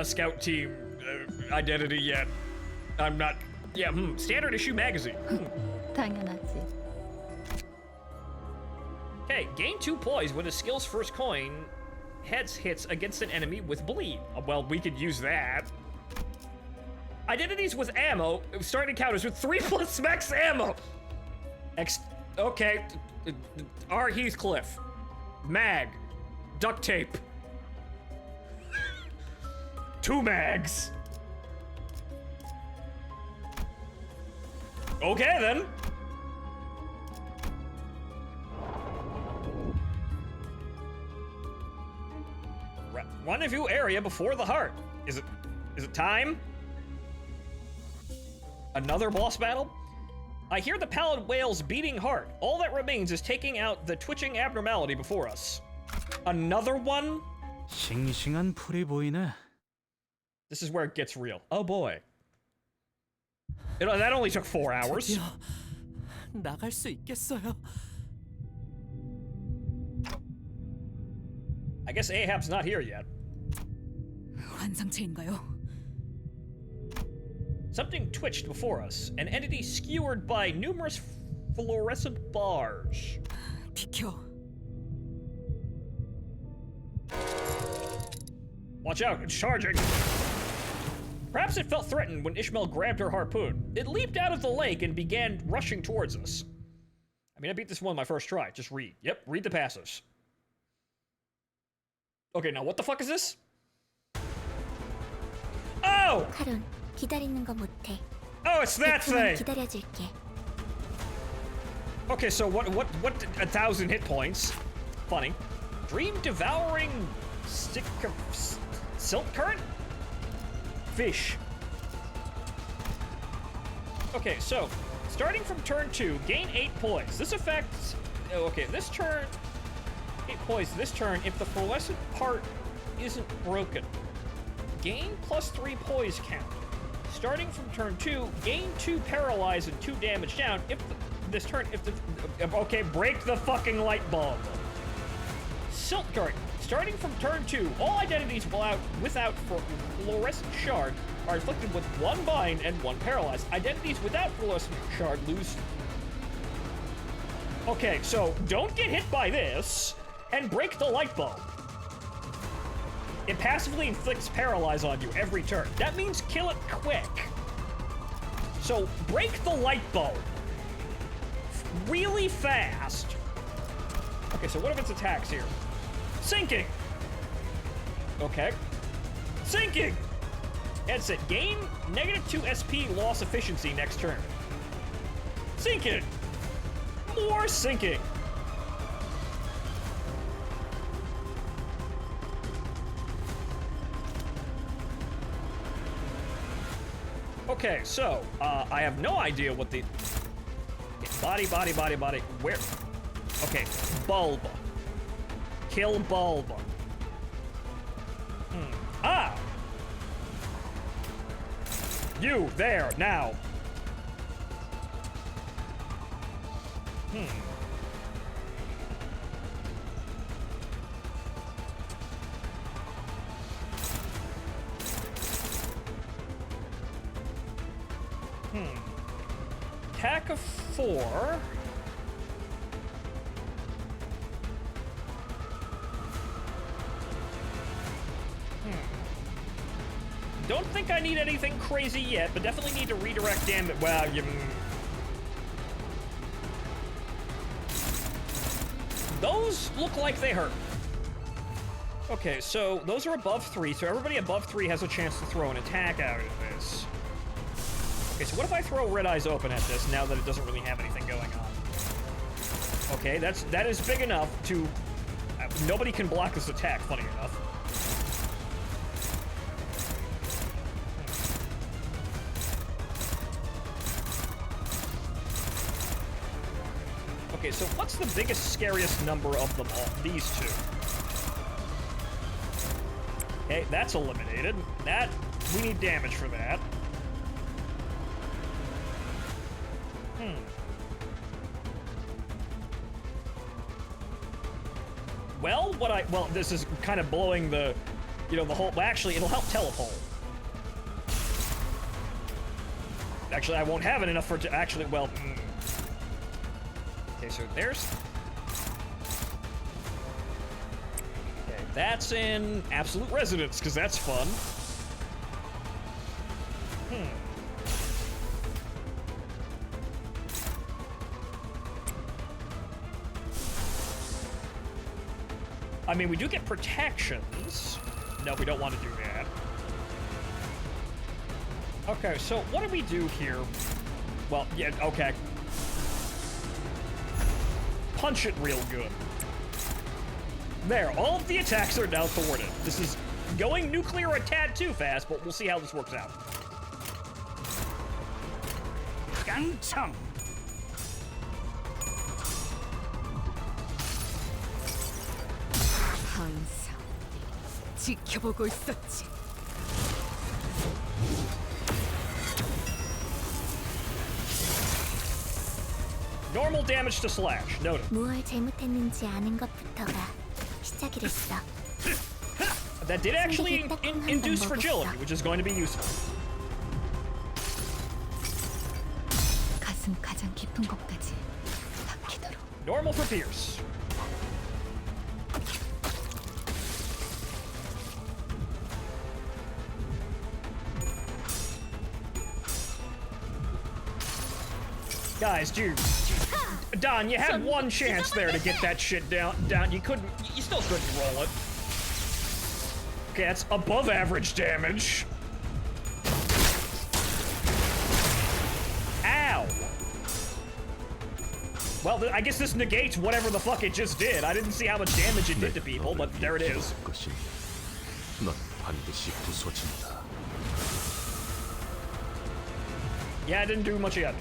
scout team identity yet. I'm not. Yeah, standard issue magazine. 당연하지. Okay, gain 2 poise when a skill's first coin heads hits against an enemy with bleed. Well, we could use that. Identities with ammo, starting counters with 3 plus max ammo. Okay, R. Heathcliff, mag, duct tape, 2 mags. Okay then. Rendezvous area before the heart. Is it time? Another boss battle? I hear the pallid whale's beating heart. All that remains is taking out the twitching abnormality before us. Another one? 싱싱한 풀이 보이네. This is where it gets real. Oh boy. That only took 4 hours. 드디어 나갈 수 있겠어요. I guess Ahab's not here yet. 환상체인가요? Something twitched before us, an entity skewered by numerous fluorescent bars. 비켜. Watch out, it's charging. Perhaps it felt threatened when Ishmael grabbed her harpoon. It leaped out of the lake and began rushing towards us. I mean, I beat this one my first try. Just read. Yep, read the passives. Okay, now what the fuck is this? Oh! 카론, 기다리는 거 못해. Oh, it's that thing! 기다려줄게. Okay, so what 1,000 hit points. Funny. Dream devouring silk current? Fish. Okay, so starting from turn 2, gain 8 poise. This affects. Okay, this turn. 8 poise this turn if the fluorescent part isn't broken. Gain plus 3 poise count. Starting from turn 2, gain 2 paralyze and 2 damage down if okay, break the fucking light bulb. Silk current. Starting from turn 2, all identities without fluorescent shard are inflicted with 1 bind and 1 paralyze. Identities without fluorescent shard lose. Okay, so don't get hit by this and break the light bulb. It passively inflicts paralyze on you every turn. That means kill it quick. So break the light bulb really fast. Okay, so what if its attacks here? Sinking. Okay. Sinking. That's it. Gain -2 SP loss efficiency next turn. Sinking. More sinking. Okay, so, I have no idea what the... Body. Where? Okay, bulb. Kill bulb. Ah! You, there, now. Attack of 4. don't think I need anything crazy yet, but definitely need to redirect damage. Well, those look like they hurt. Okay, so those are above 3, so everybody above 3 has a chance to throw an attack out of this. Okay, so what if I throw Red Eyes Open at this now that it doesn't really have anything going on? Okay, that is big enough to... nobody can block this attack, funny enough. Okay, so what's the biggest, scariest number of them all? These two. Okay, that's eliminated. That, we need damage for that. Well, well, this is kind of blowing the, the whole, well, actually, it'll help telepole. Actually, I won't have it enough for it to actually, well, Okay, so there's... Okay, that's in Absolute Resonance, because that's fun. I mean, we do get protections. No, we don't want to do that. Okay, so what do we do here? Well, yeah, okay. Punch it real good. There, all of the attacks are now thwarted. This is going nuclear a tad too fast, but we'll see how this works out. 깡총. 항상 지켜보고 있었지. Normal damage to slash. Noted. 무얼 잘못했는지 아는 것부터가 시작이랬어. That did actually induce fragility, which is going to be useful. 가슴 가장 깊은 곳까지 박히도록. Normal for Pierce. Guys, dude. Don, you had one chance there to get that shit down. You couldn't. You still couldn't roll it. Okay, that's above average damage. Ow. Well, I guess this negates whatever the fuck it just did. I didn't see how much damage it did to people, but there it is. 넌 반드시 부서진다. Yeah, I didn't do much yet.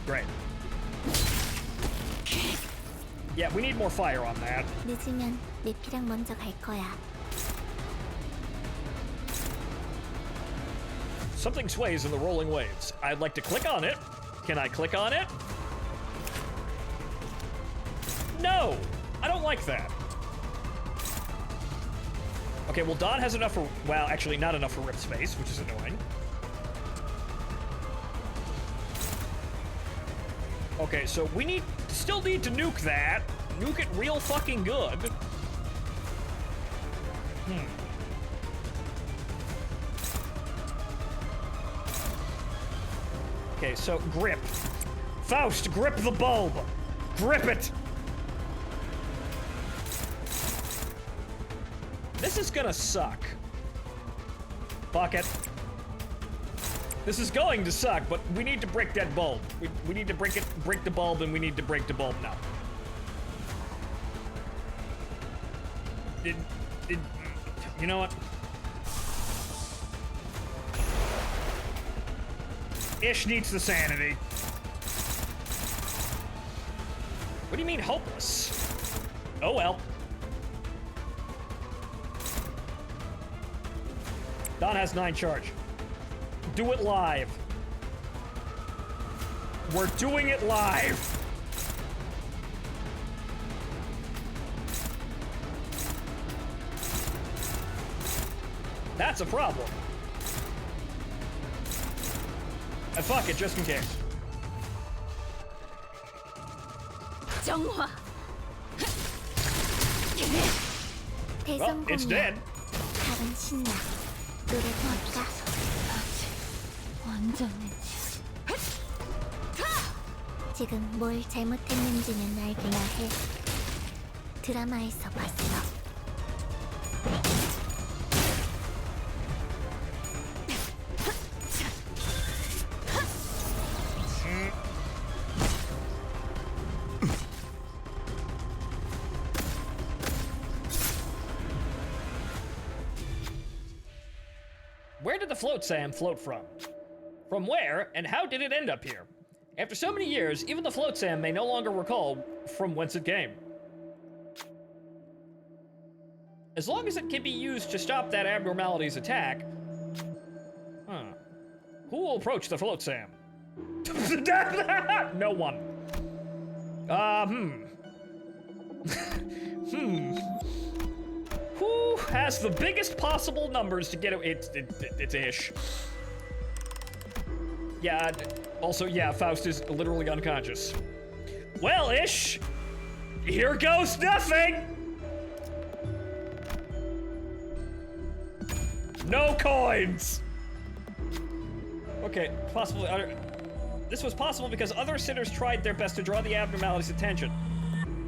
Great. Yeah, we need more fire on that. 늦으면 내피랑 먼저 갈 거야. Something sways in the rolling waves. I'd like to click on it. Can I click on it? No! I don't like that. Okay, well, Don has enough for... Well, actually, not enough for rip space, which is annoying. Okay, so we still need to nuke that. Nuke it real fucking good. Okay, so grip. Faust, grip the bulb. Grip it. This is gonna suck. Fuck it. This is going to suck, but we need to break that bulb. We need to break the bulb, and we need to break the bulb now. You know what? Ish needs the sanity. What do you mean hopeless? Oh well. Don has 9 charge. Do it live. We're doing it live. That's a problem. And fuck it, just in case. 정화. Well, it's dead. 다른 신나. 노래 부를까? 안전해. 지금 뭘 잘못했는지는 알기나 해. 드라마에서 봤어. Where did the Phontomen float from? From where, and how did it end up here? After so many years, even the Phontomen may no longer recall from whence it came. As long as it can be used to stop that abnormality's attack... Huh. Who will approach the Phontomen? No one. Who has the biggest possible numbers to get it? It's Ish. Yeah, also, yeah, Faust is literally unconscious. Well, Ish, here goes nothing! No coins! Okay, possibly, this was possible because other sinners tried their best to draw the abnormality's attention.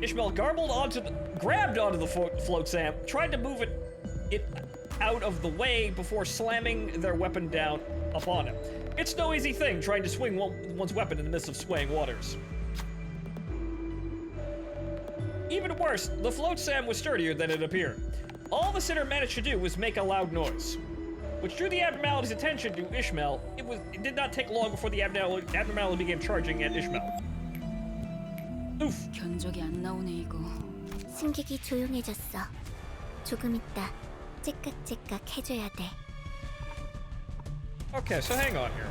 Ishmael grabbed onto the Phontomen, tried to move it out of the way before slamming their weapon down upon him. It's no easy thing trying to swing one's weapon in the midst of swaying waters. Even worse, the Phontomen was sturdier than it appeared. All the sinner managed to do was make a loud noise, which drew the abnormality's attention to Ishmael. It did not take long before the abnormality began charging at Ishmael. Oof. 견적이 안 나오네 이거. 승객이 조용해졌어. 조금 있다. 째깍째깍 해줘야 돼. Okay, so hang on here.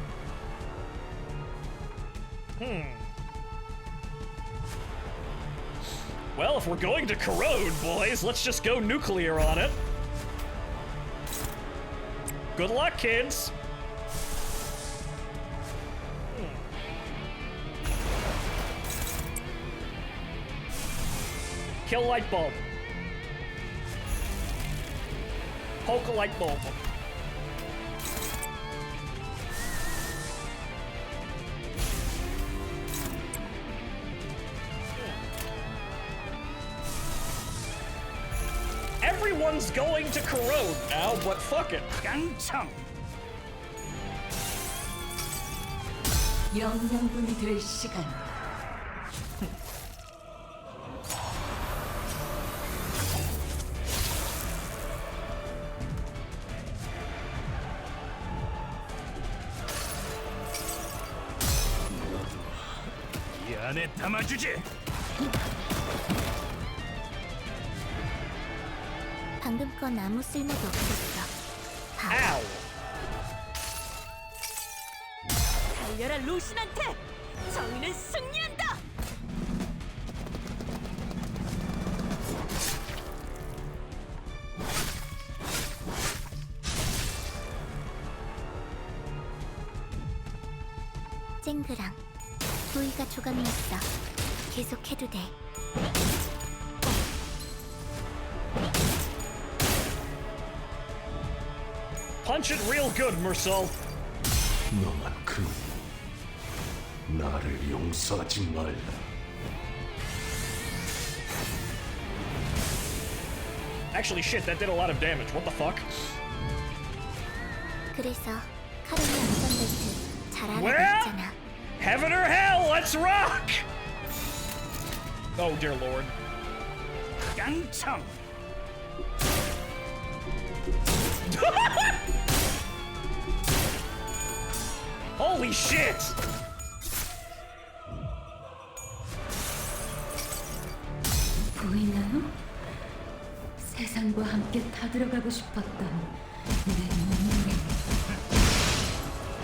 Well, if we're going to corrode, boys, let's just go nuclear on it. Good luck, kids. Kill light bulb. Poke a light bulb. Everyone's going to corrode now, but fuck it. 깡총. 영양분이 될 시간. 이 안에 담아주지. 방금 건 아무 쓸모도 없었어. 아우. 달려라 루신한테! 정의는 승리한다! 쨍그랑 부위가 조각났어. 계속해도 돼. Punch it real good, Mersul. 너만큼 나를 용서하지 말라. Actually, shit, that did a lot of damage. What the fuck? 그래서 카르니 안전벨트 잘 알아고 Well, 있잖아. heaven or hell, let's rock! Oh, dear lord. 깡총. Holy shit! 보이나요? 세상과 함께 타들어가고 싶었던 내 몸이.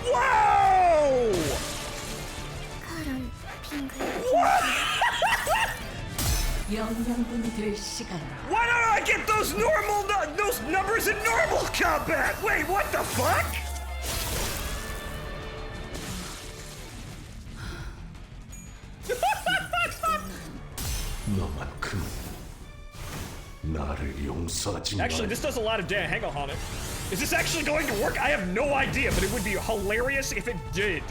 Whoa! 그런 빙글. 영양분이 될 시간. Why don't I get those those numbers in normal combat? Wait, what the fuck? 너만큼 나를 용서하지 Actually, this does a lot of damage. Hang on it. Is this actually going to work? I have no idea, but it would be hilarious if it did.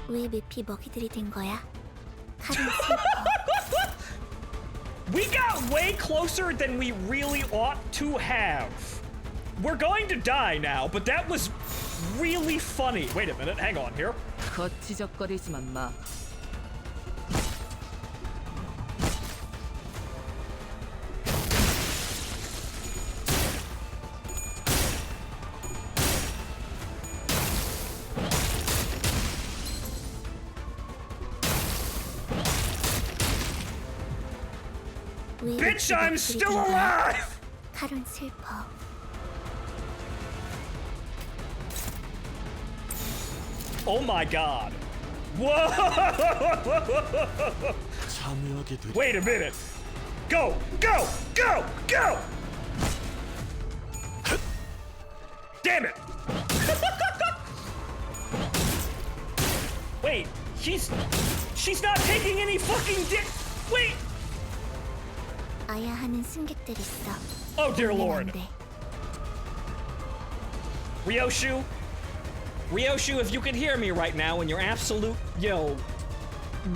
왜 맵이 먹이들이 된 거야? 칼은 We got way closer than we really ought to have. We're going to die now, but that was really funny. Wait a minute, hang on here. 거치적거리지만 마. Bitch, I'm still alive! 칼은 슬퍼. Oh my god. Whoa! Wait a minute. Go, go, go, go! Damn it! Wait, she's not taking any fucking Wait! 아야 하는 승객들 있어. Oh dear 오면 안 lord. 돼. Ryoshu, if you can hear me right now in your absolute,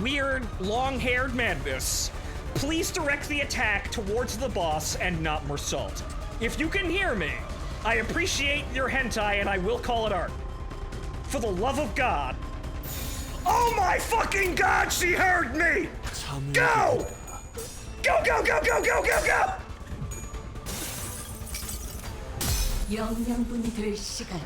weird, long-haired madness, please direct the attack towards the boss and not Mersault. If you can hear me, I appreciate your hentai and I will call it art. For the love of God. Oh my fucking God, she heard me! Go! Go, go, go, go, go, go, go! 영양분이 될 시간.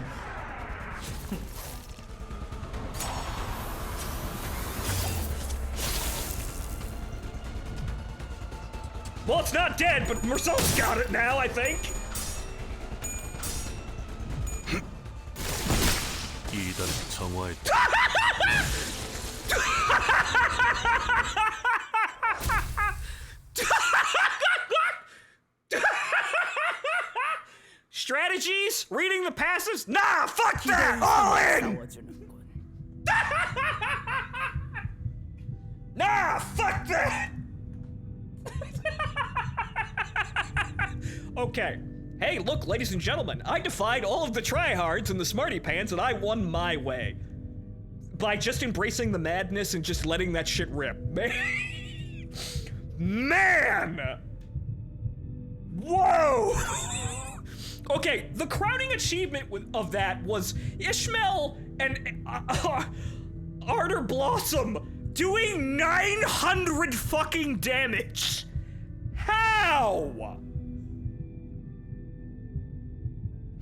Well, it's not dead, but Mersault's got it now, I think. 이단 정화의 Strategies? Reading the passives? Nah, fuck that! All in! Nah, fuck that! Okay. Hey, look, ladies and gentlemen, I defied all of the tryhards and the smarty pants and I won my way. By just embracing the madness and just letting that shit rip. Man! Whoa! Okay, the crowning achievement of that was Ishmael and Ardor Blossom doing 900 fucking damage. How?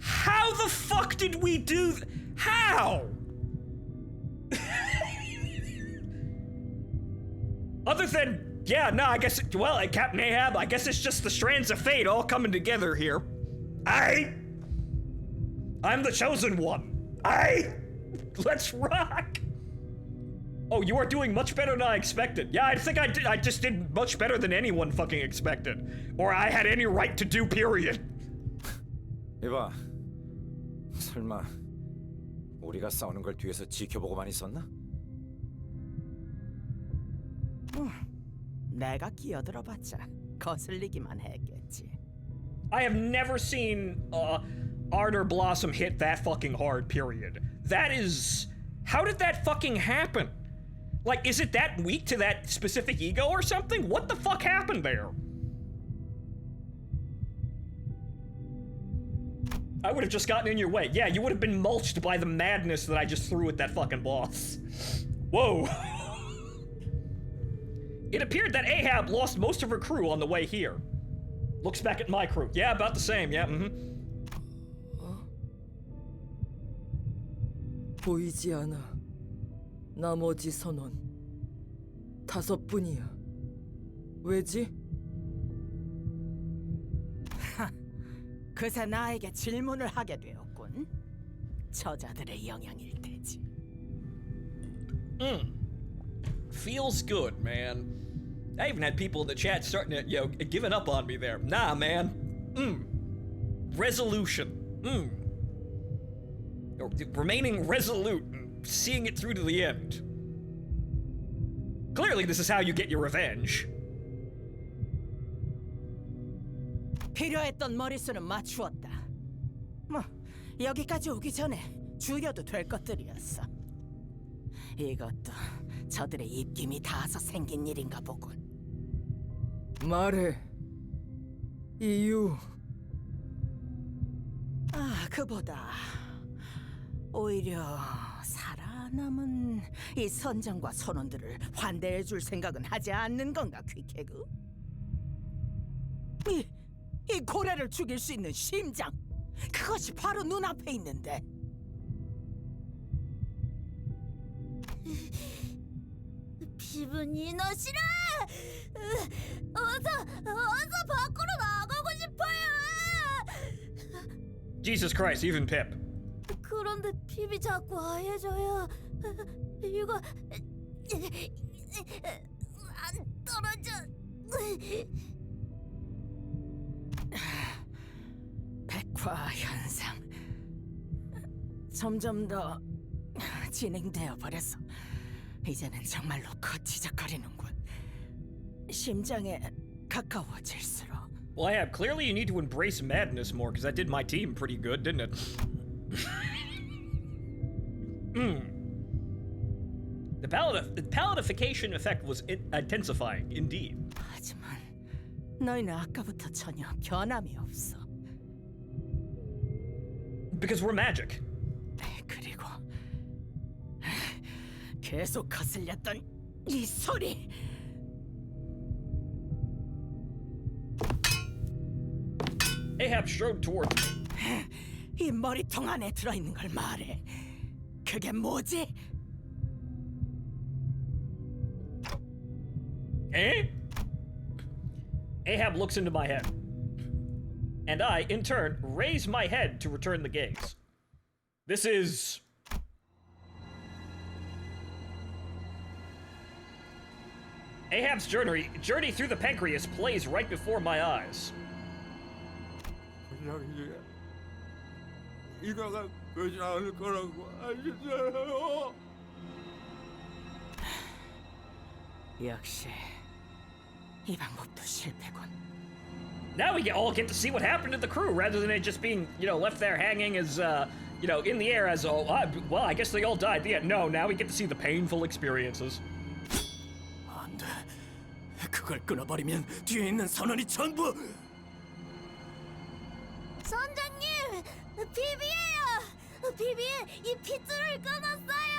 How the fuck did we do how? Other than, yeah, no, I guess, well, Captain Ahab, I guess it's just the strands of fate all coming together here. I'm the chosen one. Let's rock. Oh, you are doing much better than I expected. Yeah, I think I just did much better than anyone fucking expected. Or I had any right to do, period. 이봐, 설마 우리가 싸우는 걸 뒤에서 지켜보고만 있었나? 내가 끼어들어봤자 거슬리기만 했겠지. I have never seen Ardor Blossom hit that fucking hard, period. That is... How did that fucking happen? Like, is it that weak to that specific ego or something? What the fuck happened there? I would have just gotten in your way. Yeah, you would have been mulched by the madness that I just threw at that fucking boss. Whoa. It appeared that Ahab lost most of her crew on the way here. Looks back at my crew. Yeah, about the same, yeah, 보이지 않아. 나머지 선원 5분이야. 왜지? 그새 나에게 질문을 하게 되었군. 저자들의 영향일 테지. Feels good, man. I even had people in the chat starting to, giving up on me there. Nah, man. Resolution. Remaining resolute and seeing it through to the end. Clearly, this is how you get your revenge. 필요했던 머릿수는 맞추었다. 뭐 여기까지 오기 전에 죽여도 될 것들이었어. 이것도 저들의 입김이 닿아서 생긴 일인가 보군. 말해. 이유. 그보다 오히려 살아남은 이 선장과 선원들을 환대해줄 생각은 하지 않는 건가, 퀴케그? 이 고래를 죽일 수 있는 심장, 그것이 바로 눈앞에 있는데. 피부니 너시라! 어서 밖으로 나가고 싶어요! Jesus Christ, even Pip. 그런데 핍이 자꾸 하얘져요. 이거 안 떨어져. 백화 현상 점점 더 진행되어 버렸어. 이제는 정말로 거치적거리는군. 심장에 가까워질수록. Well, I have. Clearly, you need to embrace madness more, because that did my team pretty good, didn't it? The palladification effect was intensifying, indeed. 하지만 너희는 아까부터 전혀 변함이 없어. Because we're magic. 그리고 계속 거슬렸던 이 소리. Ahab strode towards me. 이 머리통 안에 들어있는 걸 말해. 그게 뭐지? Eh? Ahab looks into my head. And I, in turn, raise my head to return the gaze. This is... Ahab's journey through the pancreas plays right before my eyes. 이거가 되지 않을 거라고 아시잖아요. 역시 이 방법도 실패군. Now we all get to see what happened to the crew, rather than it just being, left there hanging as, in the air as, well, I guess they all died. Yeah, no, now we get to see the painful experiences. 안 돼. 그걸 끊어버리면 뒤에 있는 선원이 전부... 선장님, 비비예요. 비비에 이 핏줄을 끊었어요.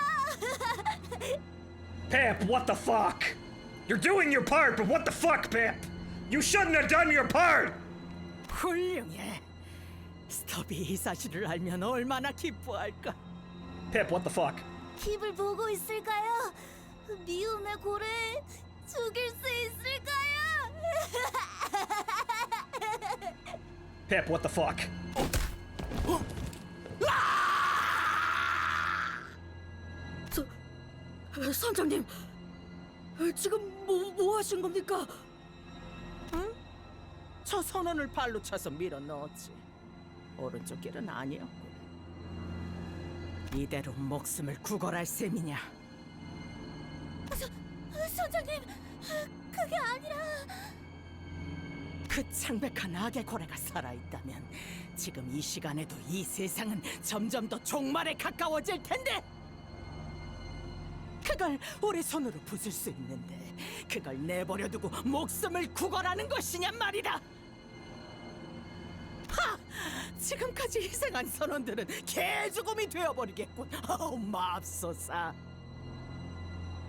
Pip, what the fuck? You're doing your part, but what the fuck, Pip? You shouldn't have done your part! 훌륭해. 스톱이 이 사실을 알면 얼마나 기뻐할까. Pip, what the fuck? 핍을 보고 있을까요? 미움의 고래 죽일 수 있을까요? Pip, what the fuck? 선장님, 지금 뭐 하신 겁니까? 응? 저 선원을 발로 차서 밀어 넣었지. 오른쪽 길은 아니었군. 이대로 목숨을 구걸할 셈이냐? 선장님, 그게 아니라... 그 창백한 악의 고래가 살아있다면 지금 이 시간에도 이 세상은 점점 더 종말에 가까워질 텐데, 그걸 우리 손으로 부술 수 있는데 그걸 내버려두고 목숨을 구걸하는 것이냐 말이다. 하! 지금까지 희생한 선원들은 개죽음이 되어버리겠군. 맙소사.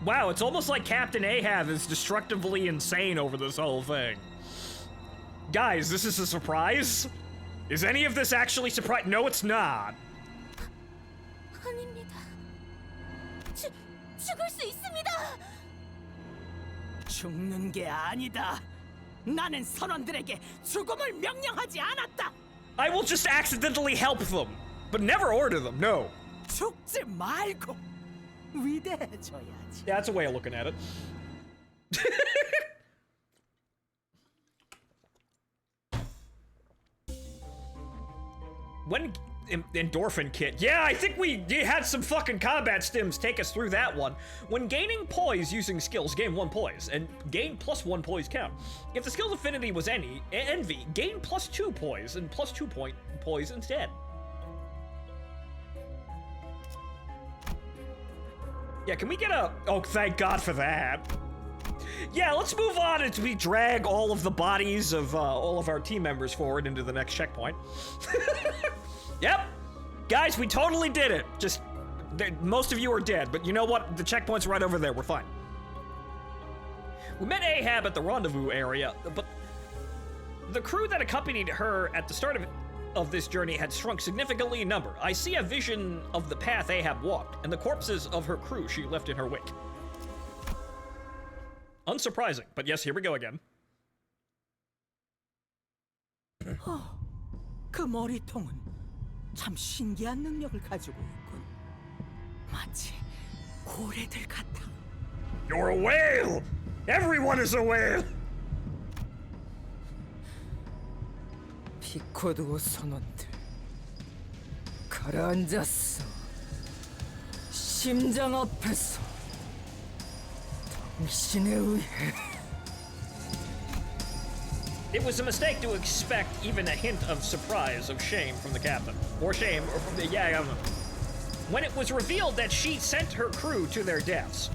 Wow, it's almost like Captain Ahab is destructively insane over this whole thing. Guys, this is a surprise? Is any of this actually surprise? No, it's not. 아닙니다. 죽을 수 있습니다. 죽는 게 아니다. 나는 선원들에게 죽음을 명령하지 않았다. I will just accidentally help them, but never order them, no. 죽지 말고 위대해져야지. Yeah, that's a way of looking at it. endorphin kit. Yeah, I think we had some fucking combat stims take us through that one. When gaining poise using skills, gain 1 poise, and gain +1 poise count. If the skill's affinity was envy, gain +2 poise and +2 poise instead. Yeah, can we get a... Oh, thank God for that. Yeah, let's move on as we drag all of the bodies of all of our team members forward into the next checkpoint. Yep. Guys, we totally did it. Just, most of you are dead, but you know what? The checkpoint's right over there. We're fine. We met Ahab at the rendezvous area, but the crew that accompanied her at the start of this journey had shrunk significantly in number. I see a vision of the path Ahab walked and the corpses of her crew she left in her wake. Unsurprising, but yes, here we go again. 그 머리통은 참 신기한 능력을 가지고 있군. 마치 고래들 같아. You're a whale! Everyone is a whale! 피코드고 선원들 가라앉았어. 심장 앞에서 당신에 의해. It was a mistake to expect even a hint of surprise, of shame from the captain. Or shame, or from the... Yeah, I don't know. When it was revealed that she sent her crew to their deaths.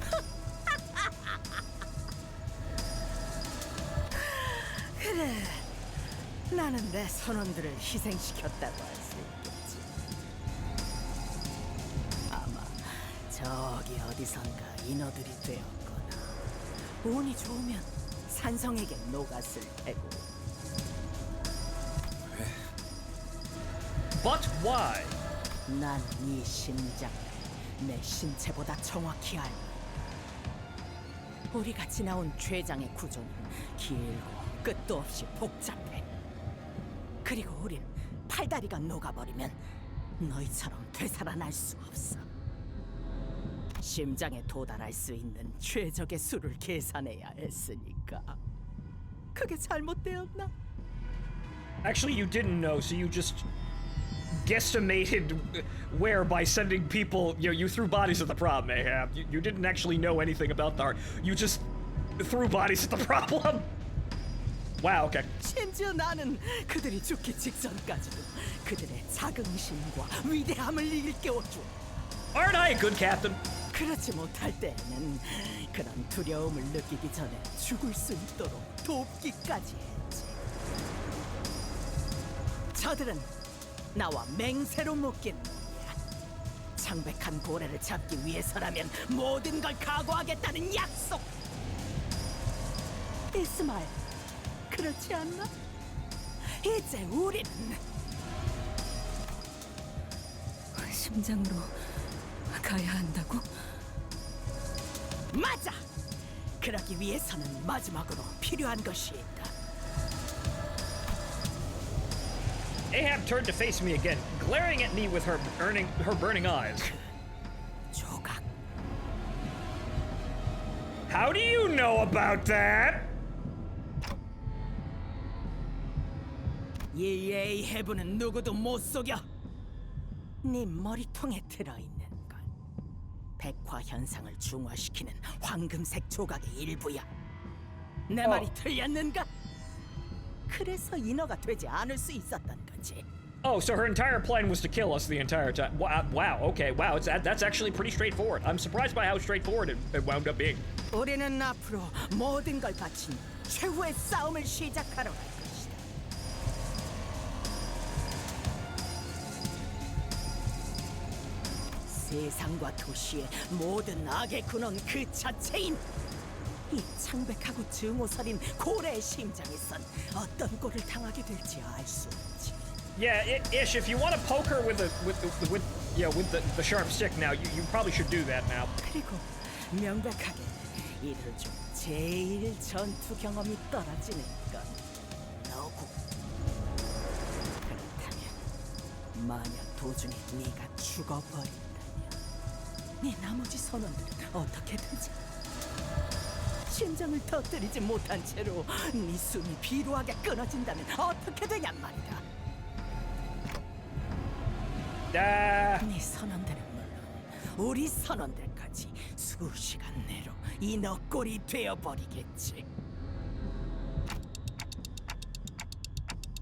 그래, 나는 내 선원들을 희생시켰다고 할 수 있겠지. 아마 저기 어디선가 인어들이 되었거나 운이 좋으면 산성에게 녹았을 테고. But why? 난 이 심장을 내 신체보다 정확히 알고. 우리가 지나온 췌장의 구조는 길고 끝도 없이 복잡해. 그리고 우린 팔다리가 녹아버리면 너희처럼 되살아날 수 없어. 심장에 도달할 수 있는 최적의 수를 계산해야 했으니까. 그게 잘못되었나? Actually, you didn't know, so you just guesstimated where by sending people, you threw bodies at the problem, Ahab. You didn't actually know anything about the heart. You just threw bodies at the problem. Wow, okay. 심지어 나는 그들이 죽기 직전까지도 그들의 자긍심과 위대함을 일깨워줘. Aren't I a good captain? 그렇지 못할 때는 그런 두려움을 느끼기 전에 죽을 수 있도록 돕기까지 했지. 저들은 나와 맹세로 묶인 놈이야. 창백한 고래를 잡기 위해서라면 모든 걸 각오하겠다는 약속. 이스마엘, 그렇지 않나? 이제 우리는 심장으로 가야 한다고? 맞아! 그러기 위해서는 마지막으로 필요한 것이 있다. Ahab turned to face me again, glaring at me with her burning eyes. 조각. How do you know about that? 이 에이헤브는 누구도 못 속여. 네 머리통에 들어있는 건 백화 현상을 중화시키는 황금색 조각의 일부야. 내 말이 틀렸는가? 그래서 인어가 되지 않을 수 있었던 거지. Oh, so her entire plan was to kill us the entire time. Wow, okay, wow, that's actually pretty straightforward. I'm surprised by how straightforward it wound up being. 우리는 앞으로 모든 걸 바친 최후의 싸움을 시작하러 갈 것이다. 세상과 도시의 모든 악의 근원 그 자체인 이 창백하고 증오서린 고래의 심장에선 어떤 꼴을 당하게 될지 알 수 없지. Yeah, Ish, if you want to poke her with the sharp stick now, you probably should do that now. 그리고 명백하게 이들 중 제일 전투 경험이 떨어지는 건 너고. 그렇다면 만약 도중에 네가 죽어버린다면 네 나머지 선원들은 어떻게 되지? 심장을 터뜨리지 못한 채로 네 숨이 비루하게 끊어진다면 어떻게 되냔 말이다. 네 선원들은 물론 우리 선원들까지 수시간 내로 이 너꼴이 되어버리겠지.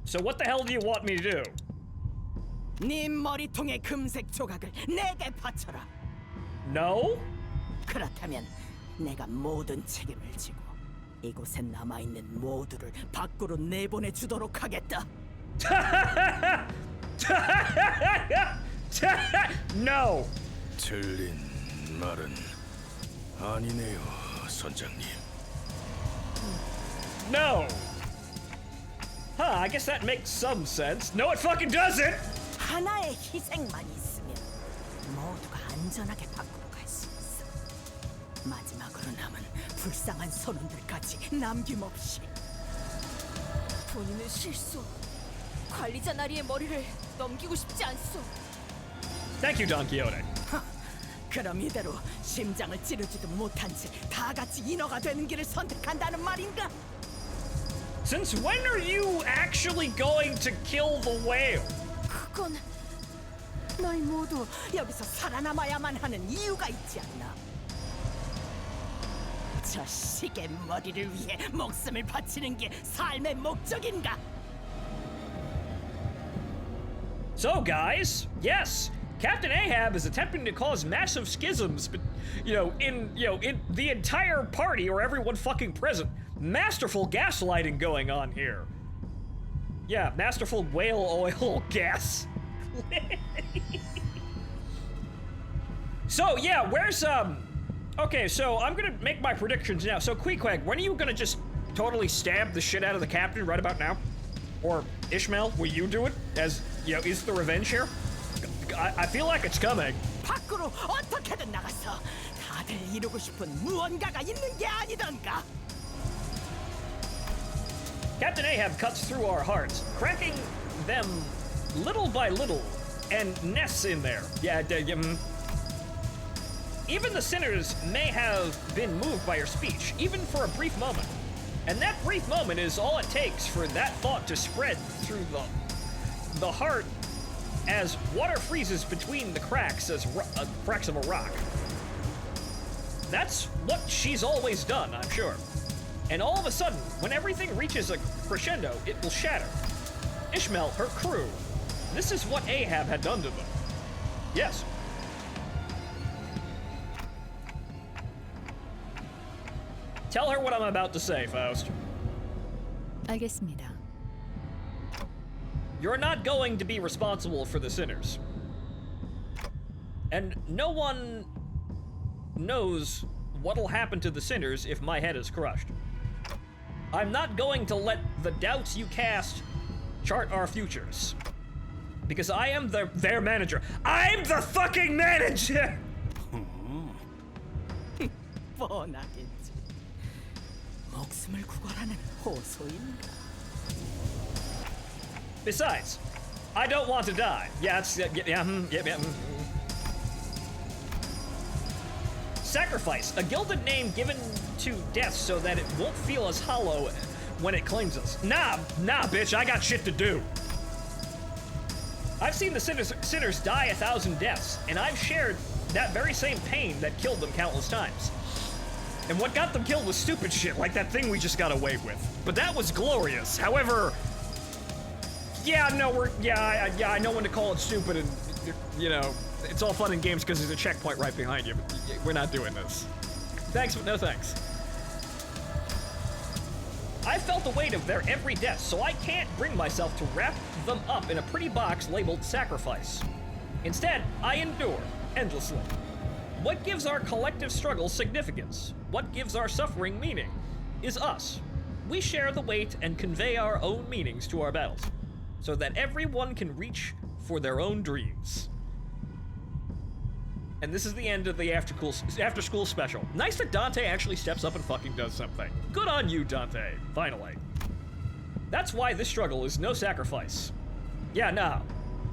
So what the hell do you want me to do? 네 머리통의 금색 조각을 내게 바쳐라. No? 그렇다면 내가 모든 책임을 지고 이곳에 남아있는 모두를 밖으로 내보내주도록 하겠다. No. 틀린 말은 아니네요, 선장님. No. Huh, I guess that makes some sense. No, it fucking doesn't. 하나의 희생만 있으면 모두가 안전하게 밖으로 갈 수 있어. 마지막으로 남은 불쌍한 선원들까지 남김없이. 본인은 실수. 관리자 나리의 머리를 넘기고 싶지 않소. Thank you, Don Quixote. 그럼 이대로 심장을 찌르지도 못한 채 다 같이 인어가 되는 길을 선택한다는 말인가? Since when are you actually going to kill the whale? 그건 너희 모두 여기서 살아남아야만 하는 이유가 있지 않나? 저 시계 머리를 위해 목숨을 바치는 게 삶의 목적인가? So, guys, yes, Captain Ahab is attempting to cause massive schisms, but in the entire party or everyone fucking present. Masterful gaslighting going on here. Yeah, masterful whale oil gas. So yeah, where's Okay, so I'm gonna make my predictions now. So Queequeg, when are you gonna just totally stab the shit out of the captain right about now? Or Ishmael, will you do it? As is the revenge here? I feel like it's coming. 밖으로 어떻게든 나가서 다들 이루고 싶은 무언가가 있는 게 아니던가. Captain Ahab cuts through our hearts, cracking them little by little, and nests in there. Yeah, even the sinners may have been moved by your speech, even for a brief moment. And that brief moment is all it takes for that thought to spread through the heart as water freezes between the cracks as cracks of a rock. That's what she's always done, I'm sure. And all of a sudden, when everything reaches a crescendo, it will shatter. Ishmael, her crew. This is what Ahab had done to them. Yes. Tell her what I'm about to say, Faust. 알겠습니다. You're not going to be responsible for the sinners. And no one knows what'll happen to the sinners if my head is crushed. I'm not going to let the doubts you cast chart our futures. Because I am their manager. I'm the fucking manager! 뻔하겠지. 목숨을 구걸하는 호소인가? Besides, I don't want to die. Yeah, it's Sacrifice, a gilded name given to death so that it won't feel as hollow when it claims us. Nah, bitch, I got shit to do. I've seen the sinners die 1,000 deaths, and I've shared that very same pain that killed them countless times. And what got them killed was stupid shit, like that thing we just got away with. But that was glorious. However, I know when to call it stupid, and it's all fun and games because there's a checkpoint right behind you, but we're not doing this. Thanks, but no thanks. I felt the weight of their every death, so I can't bring myself to wrap them up in a pretty box labeled sacrifice. Instead, I endure endlessly. What gives our collective struggle significance? What gives our suffering meaning? Is us. We share the weight and convey our own meanings to our battles, so that everyone can reach for their own dreams. And this is the end of the after school special. Nice that Dante actually steps up and fucking does something. Good on you, Dante, finally. That's why this struggle is no sacrifice. Yeah, no.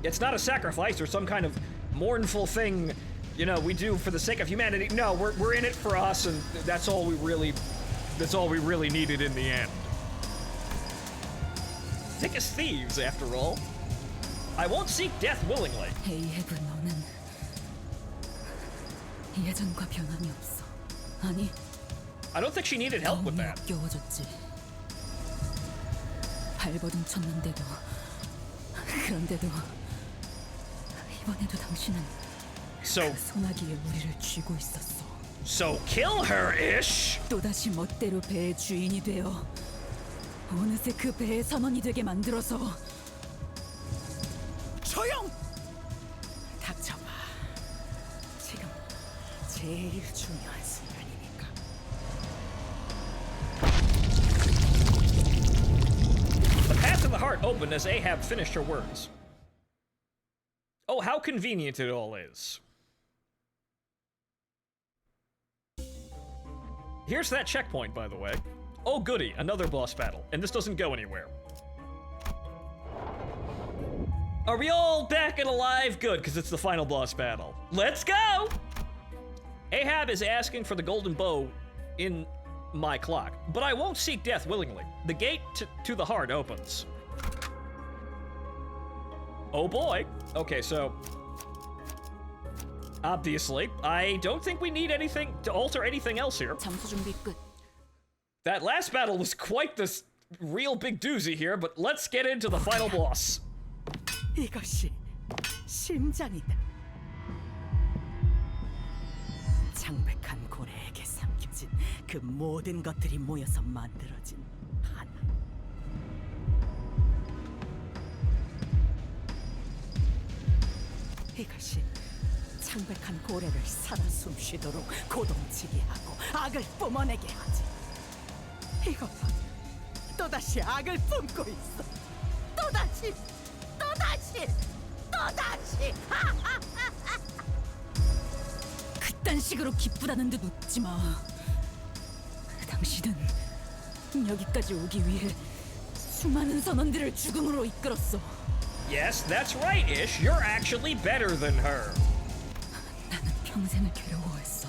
It's not a sacrifice or some kind of mournful thing, we do for the sake of humanity. No, we're in it for us, and that's all we really needed in the end. Thick as thieves, after all. I won't seek death willingly. 에이헤브, 너는 예전과 변함이 없어. 아니, I don't think she needed help with that. 역겨워졌지. 발버둥 쳤는데도, 그런데도 이번에도 당신은 So, 그 소나기에 우리를 쥐고 있었어. So kill her, Ish. 또다시 멋대로 배의 주인이 되어 어느새 그 배의 선원이 되게 만들어서. 조용! 닥쳐봐. 지금 제일 중요한 순간이니까. The path to the heart opened as Ahab finished her words. Oh, how convenient it all is. Here's that checkpoint, by the way. Oh goody, another boss battle, and this doesn't go anywhere. Are we all back and alive? Good, because it's the final boss battle. Let's go! Ahab is asking for the golden bow in my clock, but I won't seek death willingly. The gate to the heart opens. Oh boy. Okay, so obviously, I don't think we need anything to alter anything else here. 잠수 준비 끝. That last battle was quite this real big doozy here, but let's get into the final boss. 이것이 심장이다. 창백한 고래에게 삼켜진 그 모든 것들이 모여서 만들어진 하나. 이것이 창백한 고래를 살아 숨쉬도록 고동치게 하고 악을 뿜어내게 하지. 이것 봐, 또다시 악을 뿜고 있어. 또다시, 또다시, 또다시. 그딴 식으로 기쁘다는 듯 웃지 마. 당신은 여기까지 오기 위해 수많은 선원들을 죽음으로 이끌었어. Yes, that's right, Ish. You're actually better than her. 나는 평생을 괴로워했어.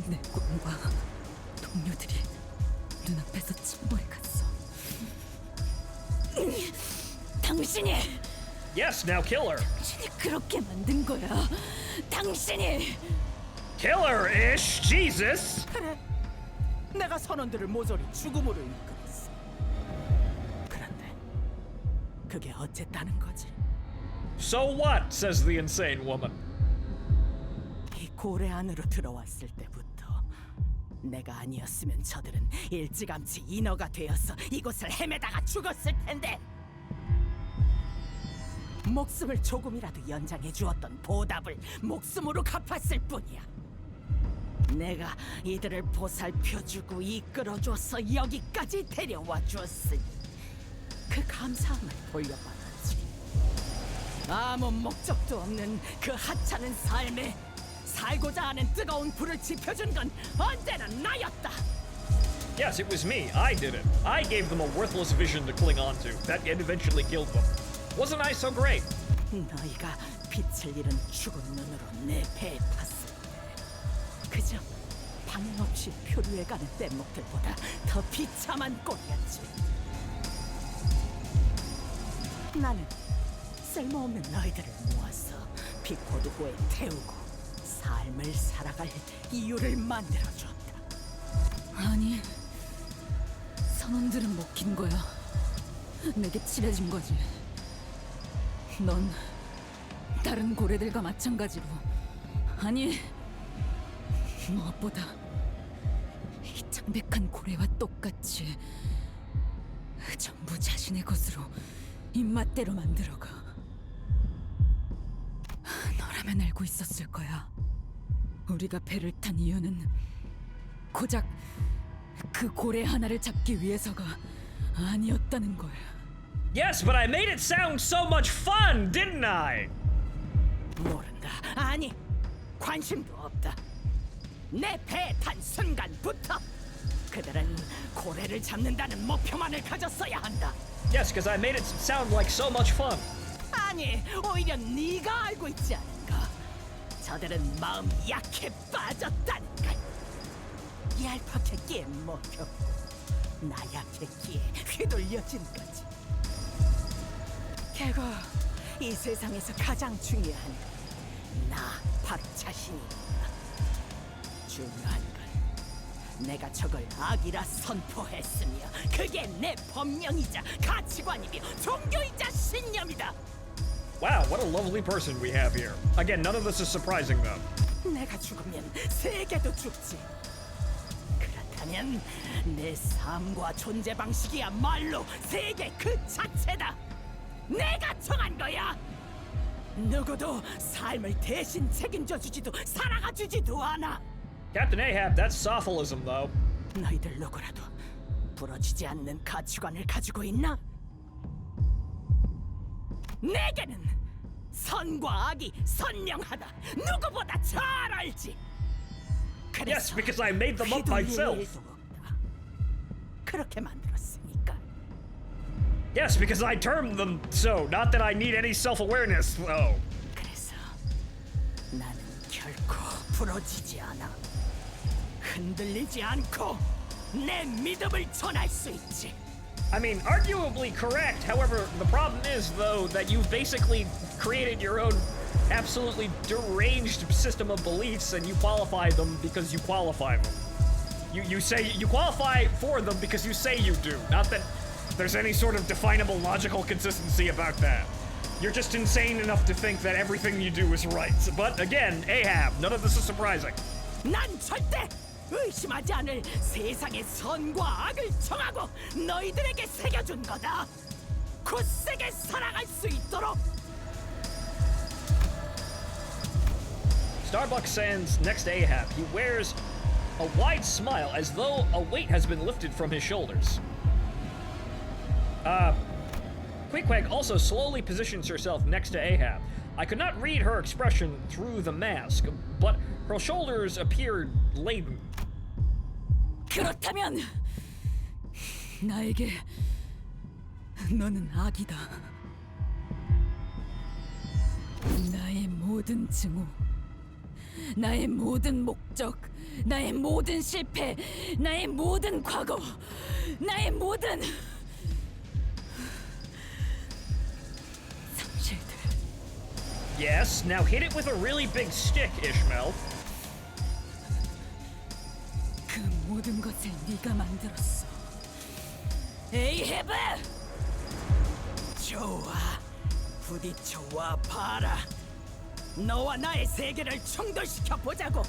내 꿈과 동료들이 눈앞에서 침몰해 갔어. 당신이! Yes, now kill her. 당신이 그렇게 만든 거야. 당신이! Kill her, Ish. Jesus. 그래, 내가 선원들을 모조리 죽음으로 이끌었어. 그런데 그게 어쨌다는 거지? So what? Says the insane woman. 이 고래 안으로 들어왔을 때부터 내가 아니었으면 저들은 일찌감치 인어가 되어서 이곳을 헤매다가 죽었을 텐데. 목숨을 조금이라도 연장해 주었던 보답을 목숨으로 갚았을 뿐이야. 내가 이들을 보살펴주고 이끌어줘서 여기까지 데려와 주었으니 그 감사함을 돌려받았지. 아무 목적도 없는 그 하찮은 삶에 살고자 하는 뜨거운 불을 지펴준 건 언제나 나였다. Yes, it was me. I did it. I gave them a worthless vision to cling on to. That eventually killed them. Wasn't I so great? 너희가 빛을 잃은 죽은 눈으로 내 배에 팠을 때 그저 방향 없이 표류해가는 뗏목들보다 더 비참한 꼴이었지. 나는 쓸모없는 너희들을 모아서 비코드호에 태우고 삶을 살아갈 이유를 만들어줬다. 아니, 선원들은 먹힌 거야. 내게 칠해진 거지. 넌 다른 고래들과 마찬가지로, 아니, 무엇보다 이 창백한 고래와 똑같이 전부 자신의 것으로 입맛대로 만들어가. 너라면 알고 있었을 거야. 우리가 배를 탄 이유는 고작 그 고래 하나를 잡기 위해서가 아니었다는 걸. Yes, but I made it sound so much fun, didn't I? 모른다. 아니, 관심도 없다. 내 배에 탄 순간부터 그들은 고래를 잡는다는 목표만을 가졌어야 한다. Yes, because I made it sound like so much fun. 아니, 오히려 네가 알고 있지 않은가? 저들은 마음 약해 빠졌다니까. 얄팍했기에 먹혔고 나약했기에 휘둘려진 거지. 개고 이 세상에서 가장 중요한 건 나 바로 자신이다. 중요한 건 내가 저걸 악이라 선포했으며 그게 내 법령이자 가치관이며 종교이자 신념이다. Wow, what a lovely person we have here. Again, none of this is surprising though. 내가 죽으면 세계도 죽지. 그렇다면 내 삶과 존재 방식이야말로 세계 그 자체다. 내가 정한 거야. 누구도 삶을 대신 책임져 주지도 살아가 주지도 않아. Captain Ahab, that's sophilism though. 너희들 누구라도 부러지지 않는 가치관을 가지고 있나? 내게는 선과 악이 선명하다. 누구보다 잘 알지. Yes, because I made them up myself. 그렇게 만들었으니까. Yes, because I termed them so. Not that I need any self-awareness, though. 그래서 나는 결코 부러지지 않아. 흔들리지 않고 내 믿음을 전할 수 있지. I mean, arguably correct. However, the problem is, though, that you've basically created your own absolutely deranged system of beliefs, and you qualify them because you qualify them. You say you qualify for them because you say you do. Not that there's any sort of definable logical consistency about that. You're just insane enough to think that everything you do is right. But again, Ahab, none of this is surprising. 난 절대 의심하지 않을 세상의 선과 악을 정하고 너희들에게 새겨준 거다. 굳세게 살아갈 수 있도록. Starbuck stands next to Ahab. He wears a wide smile as though a weight has been lifted from his shoulders. Queequeg also slowly positions herself next to Ahab. I could not read her expression through the mask, but her shoulders appeared laden. 그렇다면 나에게 너는 악이다. 나의 모든 증오, 나의 모든 목적, 나의 모든 실패, 나의 모든 과거, 나의 모든 상실들. Yes, now hit it with a really big stick, Ishmael. 그 모든 것을 네가 만들었어. 에이헤브! 좋아, 부딪혀와 봐라. 너와 나의 세계를 충돌시켜 보자고.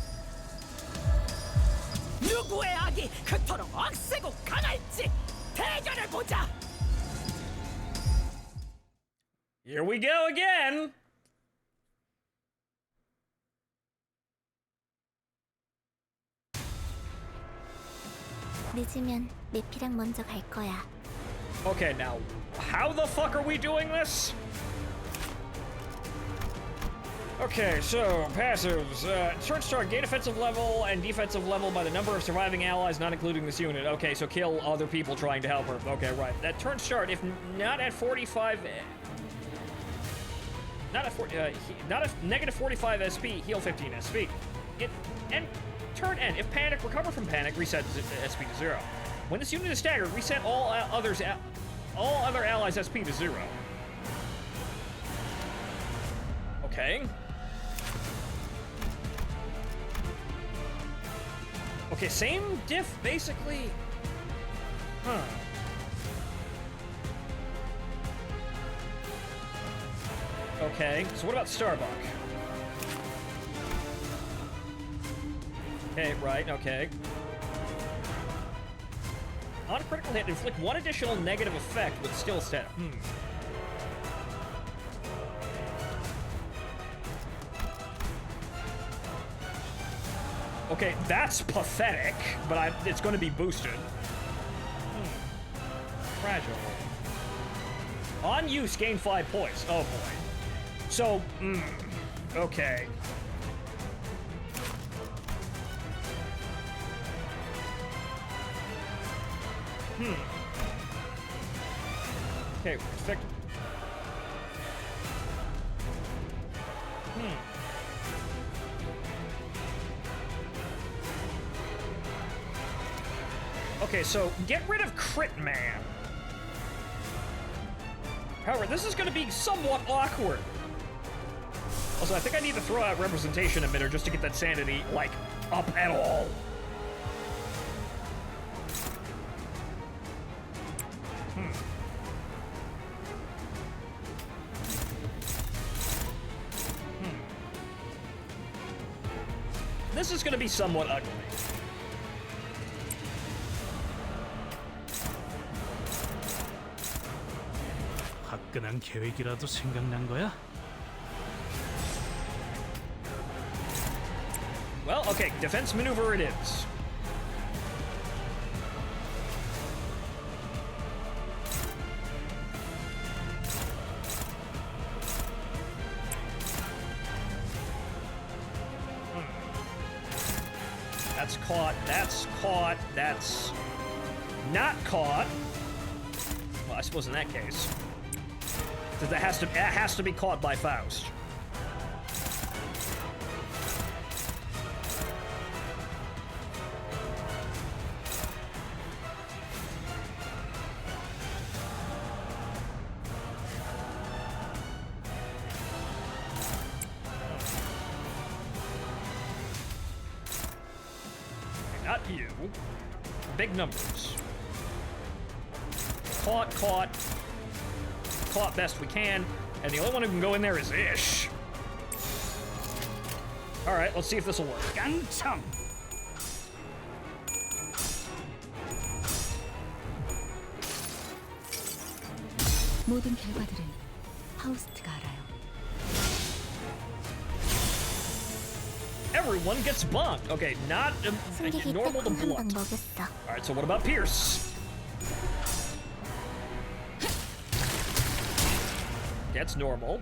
누구의 악이 그토록 억세고 강할지 대결을 보자. Here we go again. 늦으면 메피랑 먼저 갈 거야. Okay, now, how the fuck are we doing this? Okay, so, passives. Turn start, gain offensive level and defensive level by the number of surviving allies, not including this unit. Okay, so kill other people trying to help her. Okay, right. That turn start, if not at 45... Not at negative 45 SP, heal 15 SP. And turn end. If panic, recover from panic, reset SP to 0. When this unit is staggered, reset all other allies SP to 0. Okay. Okay, same diff, basically. Huh. Okay, so what about Starbuck? Okay, right, okay. On a critical hit, inflict one additional negative effect with still stat. Okay, that's pathetic, but it's going to be boosted. Fragile. On use, gain 5 points. Oh boy. So, okay. Okay, effect. Okay, so get rid of Crit Man. However, this is going to be somewhat awkward. Also, I think I need to throw out representation emitter just to get that sanity, like, up at all. This is going to be somewhat ugly. 화끈한 계획이라도 생각난 거야? Well, okay, defense maneuver it is. That's caught, that's not caught. Well, I suppose in that case. That has to be caught by Faust. Not you. Big numbers. Caught best we can, and the only one who can go in there is Ish. All right, let's see if this will work. 깡총! 모든 결과들은 파우스트가 알아요. Everyone gets bumped. Okay, not normal to blunt. All right, so what about Pierce? Gets normal.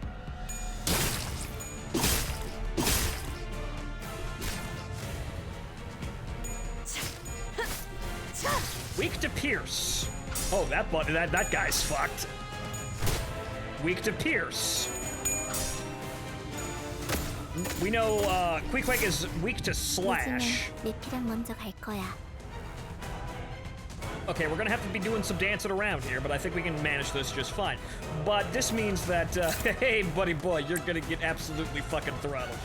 Weak to Pierce. Oh, that guy's fucked. Weak to Pierce. We know Queequeg is weak to Slash. Okay, we're gonna have to be doing some dancing around here, but I think we can manage this just fine. But this means that, hey, buddy boy, you're gonna get absolutely fucking throttled.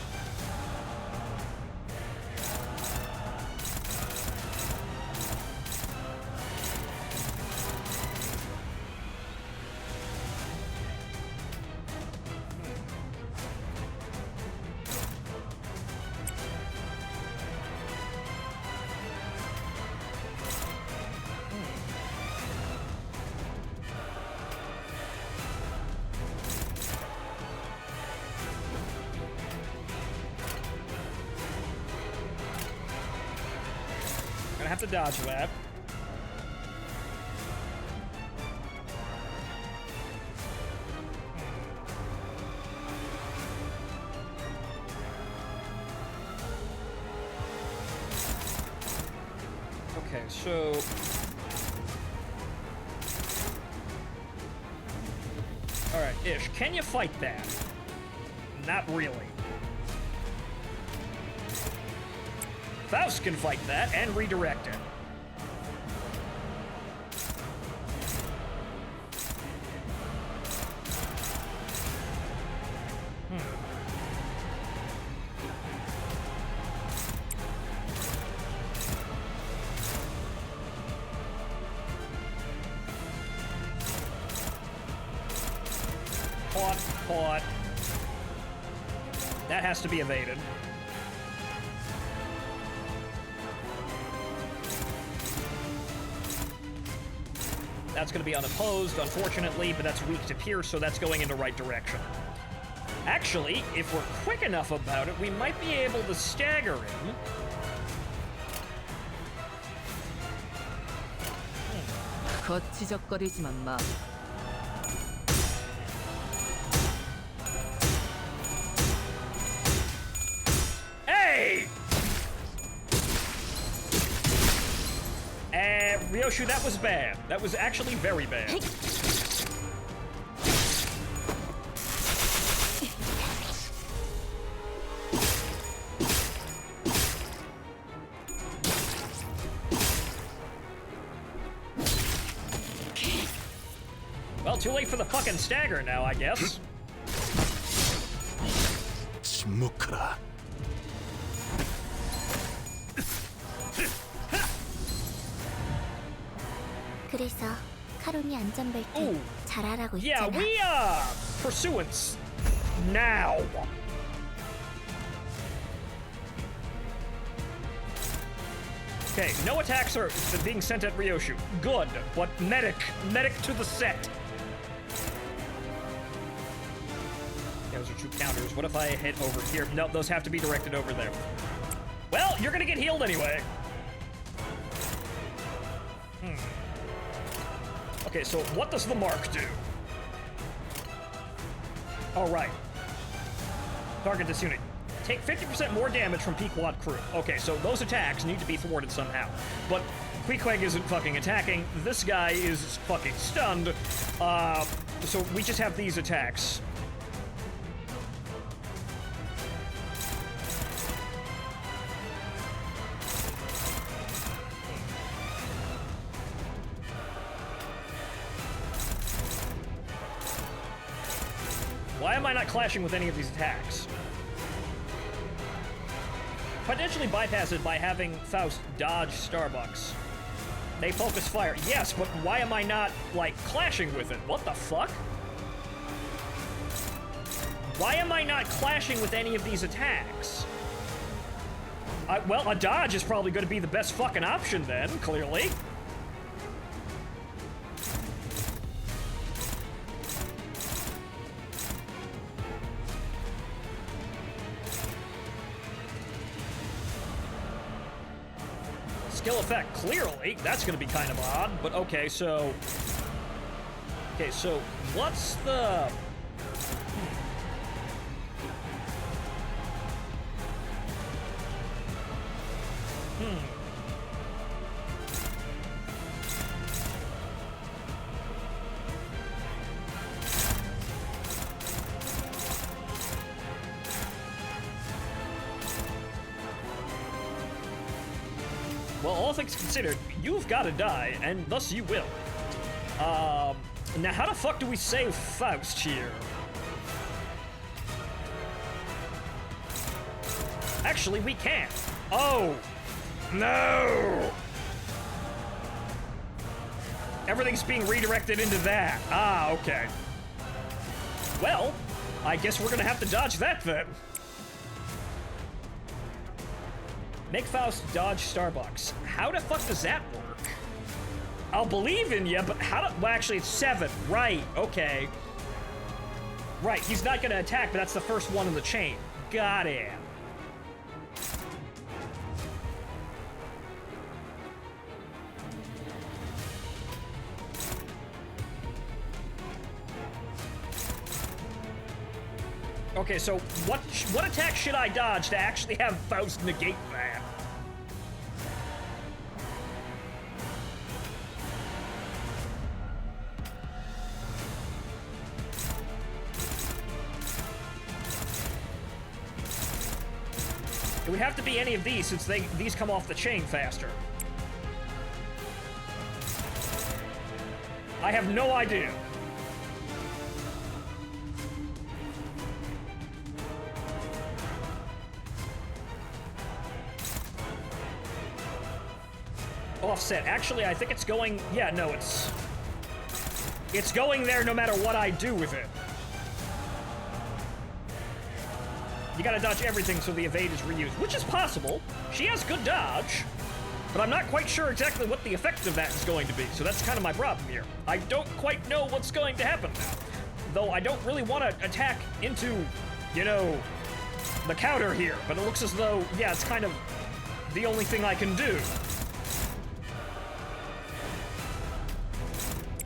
Gonna have to dodge that. Okay, so all right, Ish, can you fight that? Not really. Faust can fight that and redirect it. Caught. That has to be evaded. That's going to be unopposed, unfortunately, but that's weak to Pierce, so that's going in the right direction. Actually, if we're quick enough about it, we might be able to stagger him. 거치적거리지만 마. Hey! Ryoshu, that was bad. That was actually very bad. Well, too late for the fucking stagger now, I guess. 침묵하라. 그래서 카론이 안전벨트 Ooh. 잘하라고 Yeah, 했잖아. we, pursuance. Now. Okay, no attacks are being sent at Ryoshu. Good, but medic to the set. Those are two counters. What if I hit over here? No, those have to be directed over there. Well, you're gonna get healed anyway. Okay, so what does the mark do? All right. Target this unit. Take 50% more damage from Pequod crew. Okay, so those attacks need to be thwarted somehow. But Queequeg isn't fucking attacking. This guy is fucking stunned. So we just have these attacks. Why am I not clashing with any of these attacks? Potentially bypass it by having Faust dodge Starbucks. They focus fire. Yes, but why am I not, like, clashing with it? What the fuck? Why am I not clashing with any of these attacks? Well, a dodge is probably going to be the best fucking option then, clearly. Skill effect, clearly. That's gonna be kind of odd, but okay, so... Okay, so what's the... Well, all things considered, you've got to die, and thus you will. Now how the fuck do we save Faust here? Actually, we can't. Oh! No! Everything's being redirected into that. Ah, okay. Well, I guess we're gonna have to dodge that then. Make Faust dodge Starbucks. How the fuck does that work? I'll believe in you, but how do... Well, actually, it's 7. Right, okay. Right, he's not gonna attack, but that's the first one in the chain. Got it. Okay, so what attack should I dodge to actually have Faust negate that? It would have to be any of these since these come off the chain faster. I have no idea. Offset. Actually, I think it's going... Yeah, no, it's going there no matter what I do with it. You gotta dodge everything so the evade is reused, which is possible. She has good dodge, but I'm not quite sure exactly what the effect of that is going to be, so that's kind of my problem here. I don't quite know what's going to happen now. Though I don't really want to attack into, you know, the counter here, but it looks as though, yeah, it's kind of the only thing I can do.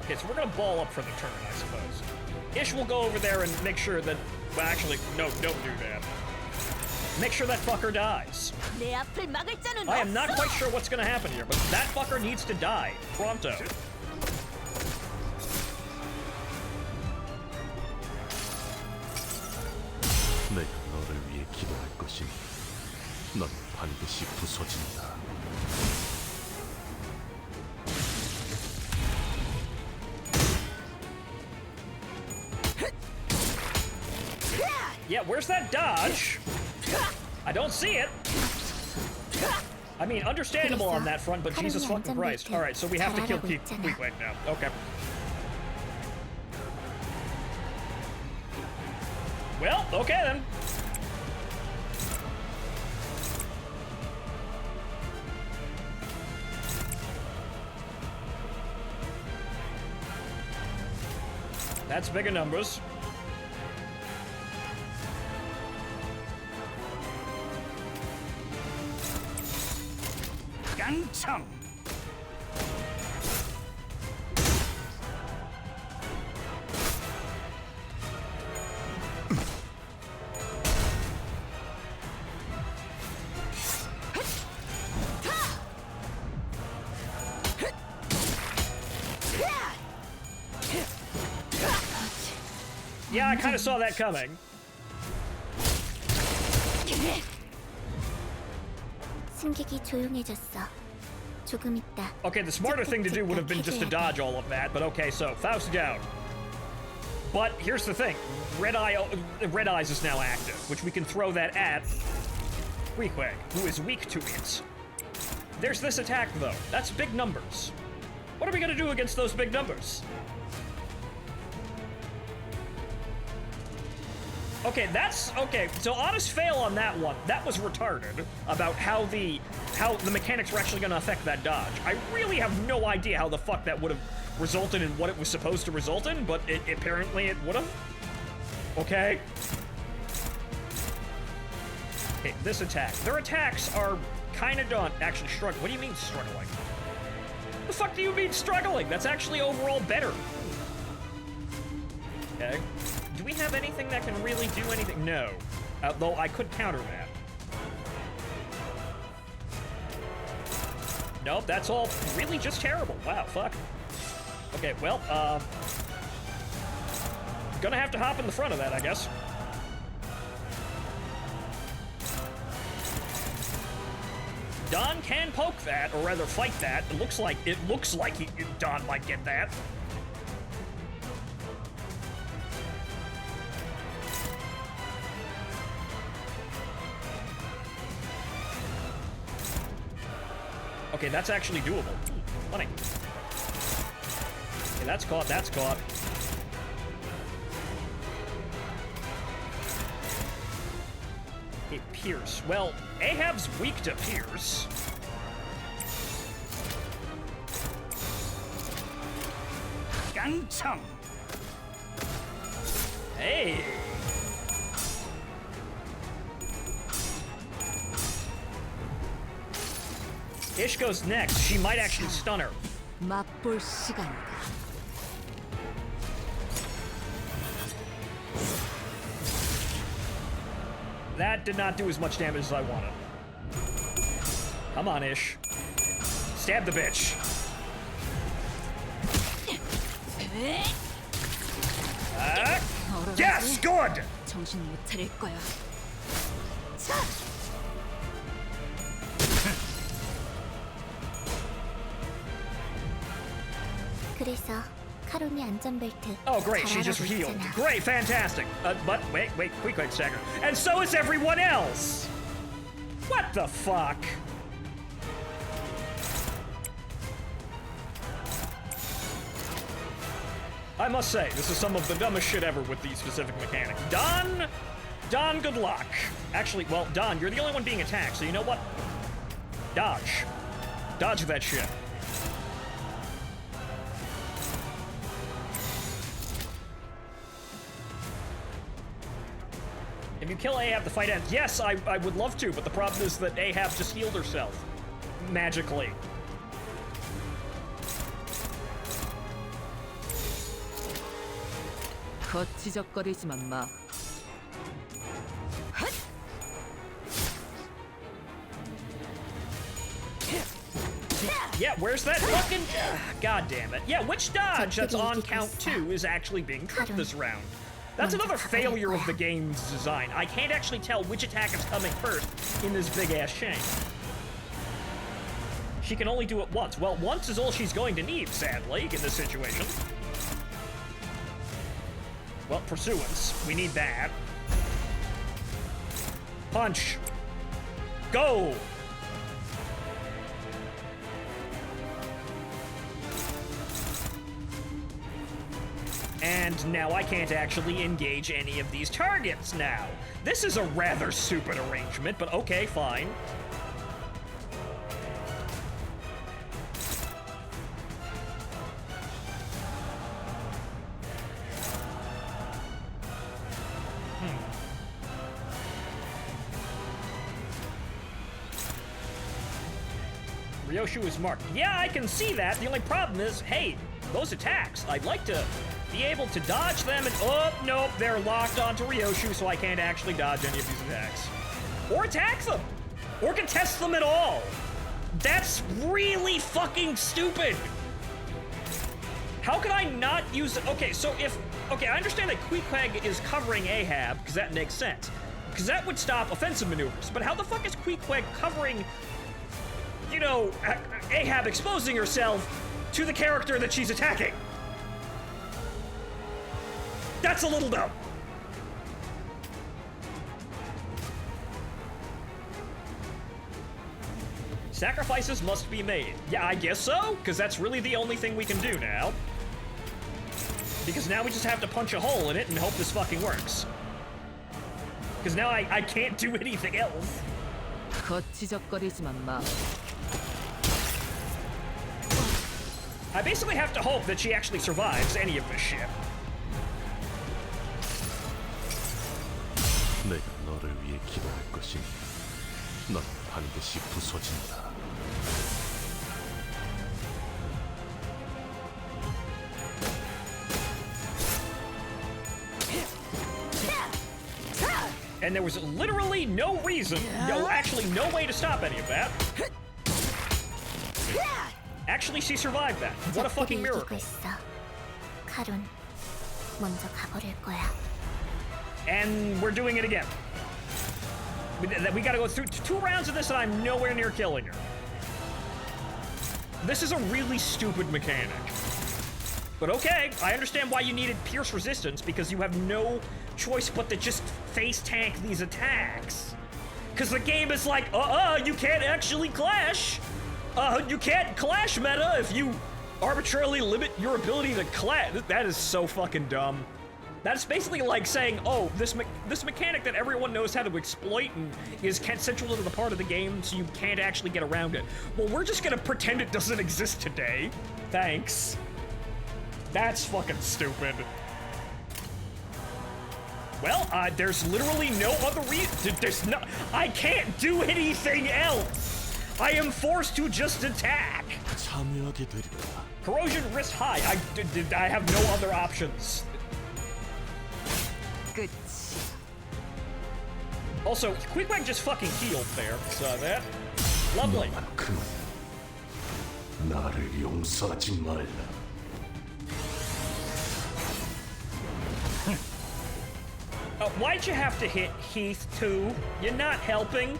Okay, so we're gonna ball up for the turn, I suppose. Ish will go over there and make sure that... Well, actually, no, don't do that. Make sure that fucker dies. I am not quite sure what's gonna happen here, but that fucker needs to die. Pronto. 내가 너를 위해 기도할 것이니 넌 반드시 부서진다. Yeah, where's that dodge? I don't see it. I mean, understandable on that front, but Jesus fucking Christ. All right, so we have to kill Queequeg now. Okay. Well, okay then. That's bigger numbers. Ganchang. Yeah, I kind of saw that coming. 승객이 조용해졌어. 조금 있다. Okay, the smarter thing to do would have been just to dodge all of that, but okay, so Faust down. But here's the thing, Red Eyes is now active, which we can throw that at Queequeg, who is weak to it. There's this attack though. That's big numbers. What are we gonna do against those big numbers? Okay, okay. So honest fail on that one. That was retarded about how the mechanics were actually going to affect that dodge. I really have no idea how the fuck that would have resulted in what it was supposed to result in, but apparently it would have. Okay. Okay, this attack. Their attacks are kind of done. Actually, struggling. What do you mean struggling? The fuck do you mean struggling? That's actually overall better. Okay. Do we have anything that can really do anything? No. Though I could counter that. Nope, that's all really just terrible. Wow, fuck. Okay, well, gonna have to hop in the front of that, I guess. Don can poke that, or rather fight that. It looks like Don might get that. Okay, that's actually doable. Funny. Okay, that's caught, that's caught. Okay, Pierce. Well, Ahab's weak to Pierce. Ganchang. Hey. Ish goes next. She might actually stun her. 맛볼 시간이다. That did not do as much damage as I wanted. Come on, Ish. Stab the bitch. Yes, good! 정신 못 차릴 거야. 그래서 카론이 안전벨트. Oh, great, she just healed. Great, fantastic. But wait, quick second. And so is everyone else! What the fuck? I must say, this is some of the dumbest shit ever with these specific mechanics. Don, good luck. Actually, well, Don, you're the only one being attacked, so you know what? Dodge. Dodge that shit. If you kill Ahab, the fight ends. Yes, I would love to, but the problem is that Ahab just healed herself. Magically. 거치적거리지만 마. Yeah, where's that fucking... God damn it. Yeah, which dodge that's on count 2 is actually being tripped this round? That's another failure of the game's design. I can't actually tell which attack is coming first in this big-ass chain. She can only do it once. Well, once is all she's going to need, sadly, in this situation. Well, pursuance. We need that. Punch. Go! And now I can't actually engage any of these targets now. This is a rather stupid arrangement, but okay, fine. Ryoshu is marked. Yeah, I can see that. The only problem is, hey, those attacks, I'd like to be able to dodge them and, oh, nope, they're locked onto Ryoshu, so I can't actually dodge any of these attacks. Or attack them! Or contest them at all! That's really fucking stupid! How can I not use it? Okay, so if, okay, I understand that Queequeg is covering Ahab, because that makes sense. Because that would stop offensive maneuvers, but how the fuck is Queequeg covering, you know, Ahab exposing herself to the character that she's attacking? That's a little dumb. Sacrifices must be made. Yeah, I guess so, because that's really the only thing we can do now. Because now we just have to punch a hole in it and hope this fucking works. Because now I can't do anything else. 거치적거리지만 마. I basically have to hope that she actually survives any of this shit. 내가 너를 위해 기도할 것이니 넌 반드시 부서진다. And there was literally no reason, actually no way to stop any of that. Actually, she survived that. What a fucking miracle. 카론, 먼저 가버릴 거야. And we're doing it again. We gotta go through 2 rounds of this and I'm nowhere near killing her. This is a really stupid mechanic. But okay, I understand why you needed Pierce Resistance, because you have no choice but to just face tank these attacks. Because the game is like, you can't actually clash. You can't clash meta if you arbitrarily limit your ability to clash. That is so fucking dumb. That's basically like saying, oh, this mechanic that everyone knows how to exploit and is central to the part of the game, so you can't actually get around it. Well, we're just gonna pretend it doesn't exist today. Thanks. That's fucking stupid. Well, there's literally no other reason. I can't do anything else. I am forced to just attack. Corrosion wrist high. I have no other options. Good. Also, Queequeg just fucking healed there. Saw that. Lovely. 나를 용서하지 말라. Why'd you have to hit Heath too? You're not helping.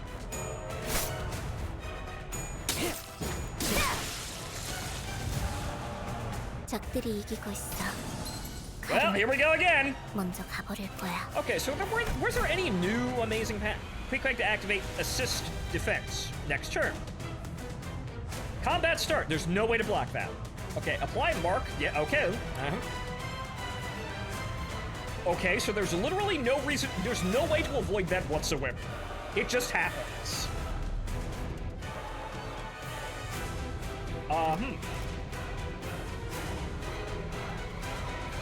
적들이 이기고 있어. Well, here we go again. 먼저 가버릴 거야. Okay, so was there any new amazing Queequeg to activate assist defense next turn? Combat start. There's no way to block that. Okay, apply mark. Yeah, okay. Okay, so there's literally no reason, there's no way to avoid that whatsoever. It just happens.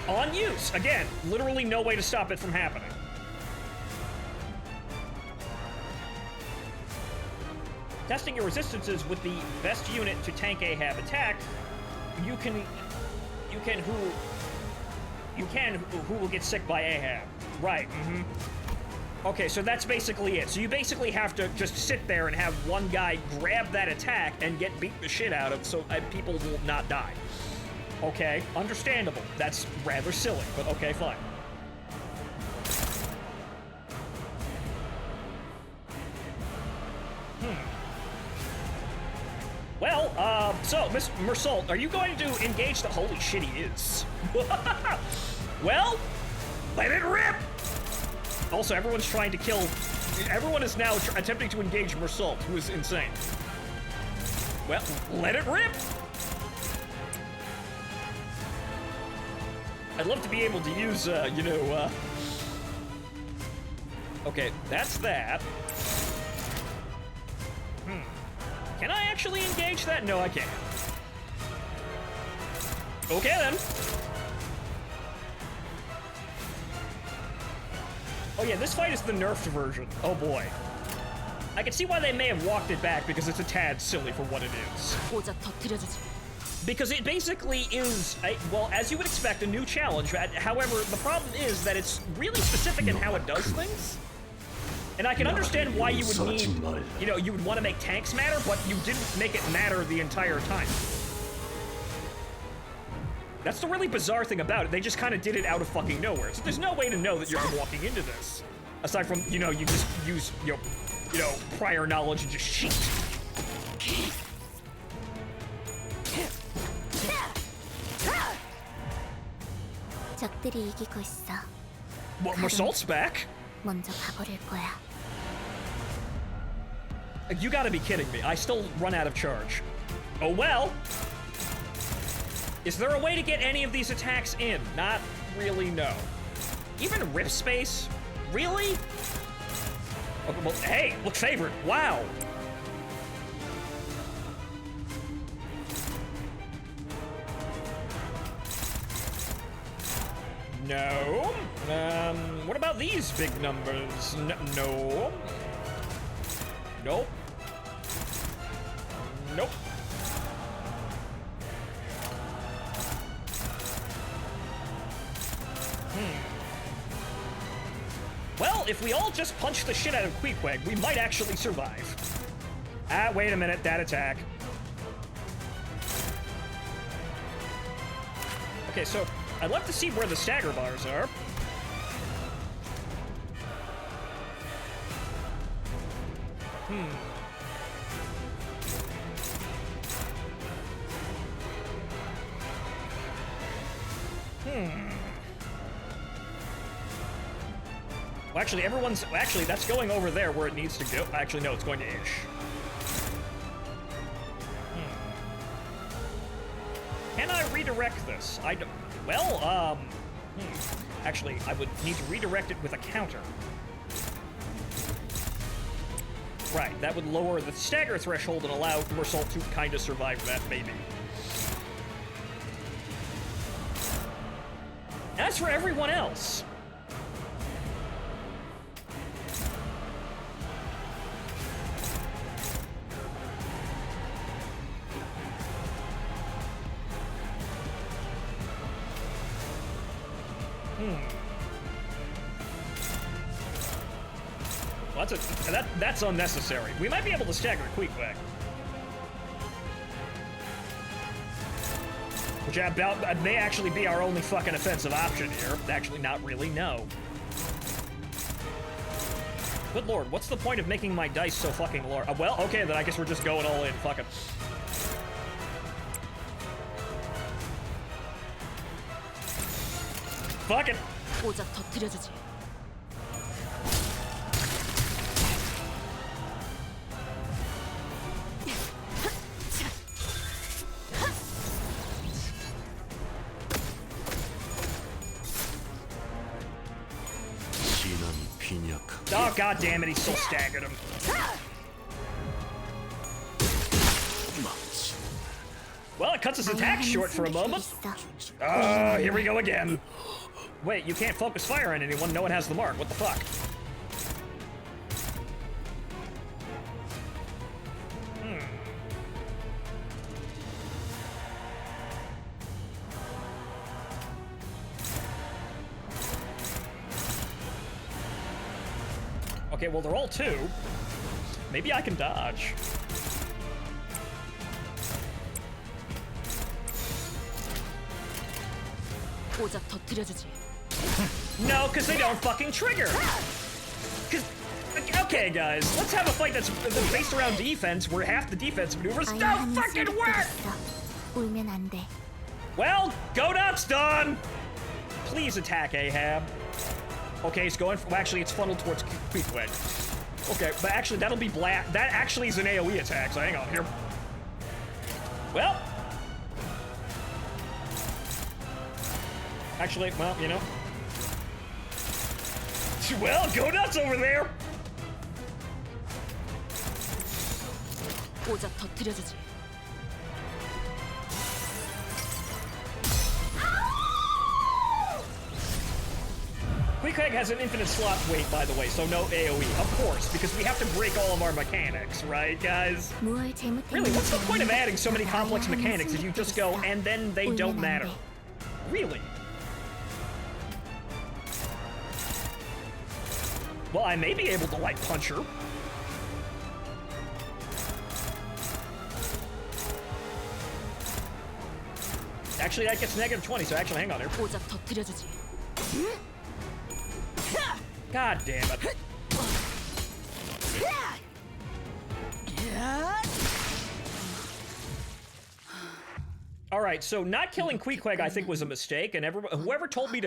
On use. Again, literally no way to stop it from happening. Testing your resistances with the best unit to tank Ahab attack, who will get sick by Ahab. Right, Okay, so that's basically it. So you basically have to just sit there and have one guy grab that attack and get beat the shit out of so people will not die. Okay, understandable. That's rather silly, but okay, fine. Well, so, Miss Mersault, are you going to engage the... Holy shit, he is. Well, let it rip! Also, everyone's trying to kill everyone is now attempting to engage Mersault, who is insane. Well, let it rip! I'd love to be able to use, Okay, that's that. Can I actually engage that? No, I can't. Okay, then. Oh yeah, this fight is the nerfed version. Oh boy. I can see why they may have walked it back, because it's a tad silly for what it is. Because it basically is, well, as you would expect, a new challenge. However, the problem is that it's really specific in how it does things. And I can understand why you would need, you would want to make tanks matter, but you didn't make it matter the entire time. That's the really bizarre thing about it. They just kind of did it out of fucking nowhere. So there's no way to know that you're walking into this. Aside from, you just use, prior knowledge and just cheat. 적들이 이기고 있어. What, Mersault's back? 먼저 가버릴 거야. You gotta be kidding me. I still run out of charge. Oh well. Is there a way to get any of these attacks in? Not really, no. Even rip space? Really? Oh, well, hey, look favored. Wow. No. What about these big numbers? No. Nope. Nope. Well, if we all just punch the shit out of Queequeg, we might actually survive. Ah, wait a minute, that attack. Okay, so I'd love to see where the stagger bars are. Well, actually, that's going over there where it needs to go. Actually, no, it's going to Ish. Can I redirect this? I don't. Well, actually, I would need to redirect it with a counter. Right, that would lower the stagger threshold and allow Mersault to kind of survive that, maybe. As for everyone else... Well, that's unnecessary. We might be able to stagger Queequeg. Which may actually be our only fucking offensive option here. Actually, not really, no. Good lord, what's the point of making my dice so fucking large? Well, okay, then I guess we're just going all in. Fuck it. Fuck it. Oh, god damn it, he still staggered him. Well, it cuts his attack short for a moment. Here we go again. Wait, you can't focus fire on anyone. No one has the mark. What the fuck? Okay, well, they're all two. Maybe I can dodge. No, because they don't fucking trigger. Okay, guys, let's have a fight that's based around defense, where half the defense maneuvers don't fucking work. Well, go nuts, Dawn. Please attack Ahab. Okay, it's going. Well, actually, it's funneled towards Queequeg. Okay, but actually that'll be black. That actually is an AoE attack, so hang on here. Well. Actually, well, you know. Well, go nuts over there! 오작 터뜨려주지. Queequeg has an infinite slot weight, by the way, so no AoE, of course, because we have to break all of our mechanics, right, guys? Really, what's the point of adding so many complex mechanics if you just go, and then they don't matter? Really? Well, I may be able to light punch her. Actually, that gets negative 20, so actually, hang on here. 오작 터뜨려주지. God damn it. Alright, so not killing Queequeg I think was a mistake, and whoever told me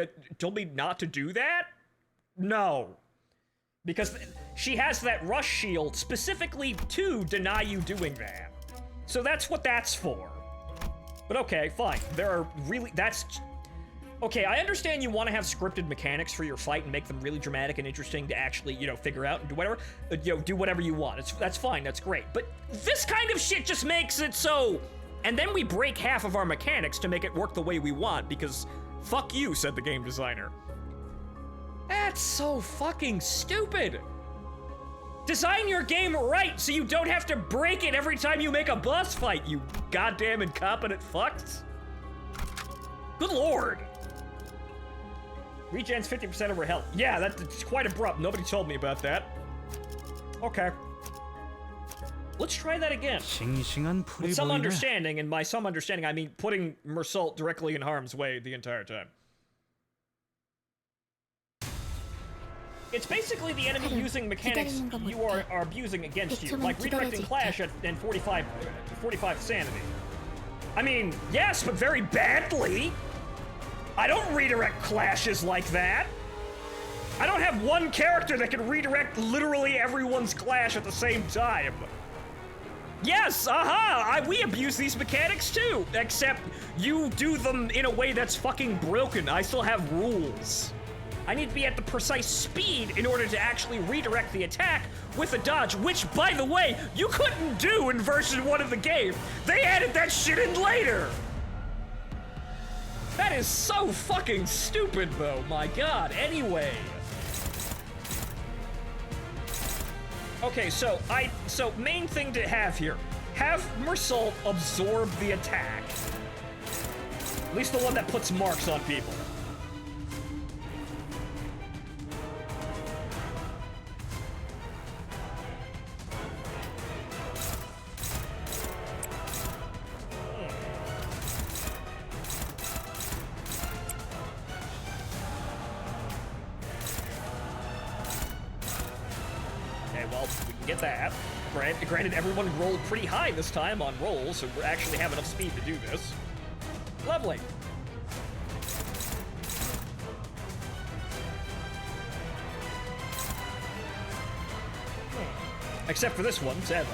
not to do that? No. Because she has that rush shield specifically to deny you doing that. So that's what that's for. But okay, fine. There are really, okay, I understand you want to have scripted mechanics for your fight and make them really dramatic and interesting to actually, you know, figure out and do whatever, do whatever you want. That's fine, that's great. But this kind of shit just makes it so, and then we break half of our mechanics to make it work the way we want because fuck you, said the game designer. That's so fucking stupid. Design your game right so you don't have to break it every time you make a boss fight, you goddamn incompetent fucks. Good lord. Regen's 50% of her health. Yeah, that's quite abrupt. Nobody told me about that. Okay. Let's try that again. With some understanding, and by some understanding, I mean putting Mersault directly in harm's way the entire time. It's basically the enemy using mechanics you are abusing against you, like redirecting Clash at 45 sanity. I mean, yes, but very badly. I don't redirect clashes like that. I don't have one character that can redirect literally everyone's clash at the same time. Yes, we abuse these mechanics too, except you do them in a way that's fucking broken. I still have rules. I need to be at the precise speed in order to actually redirect the attack with a dodge, which, by the way, you couldn't do in version 1 of the game. They added that shit in later. That is so fucking stupid, though. My god. Anyway. Okay, so main thing to have here. Have Mersault absorb the attack. At least the one that puts marks on people. Get that. Granted, everyone rolled pretty high this time on rolls, so we actually have enough speed to do this. Lovely. Except for this one, sadly.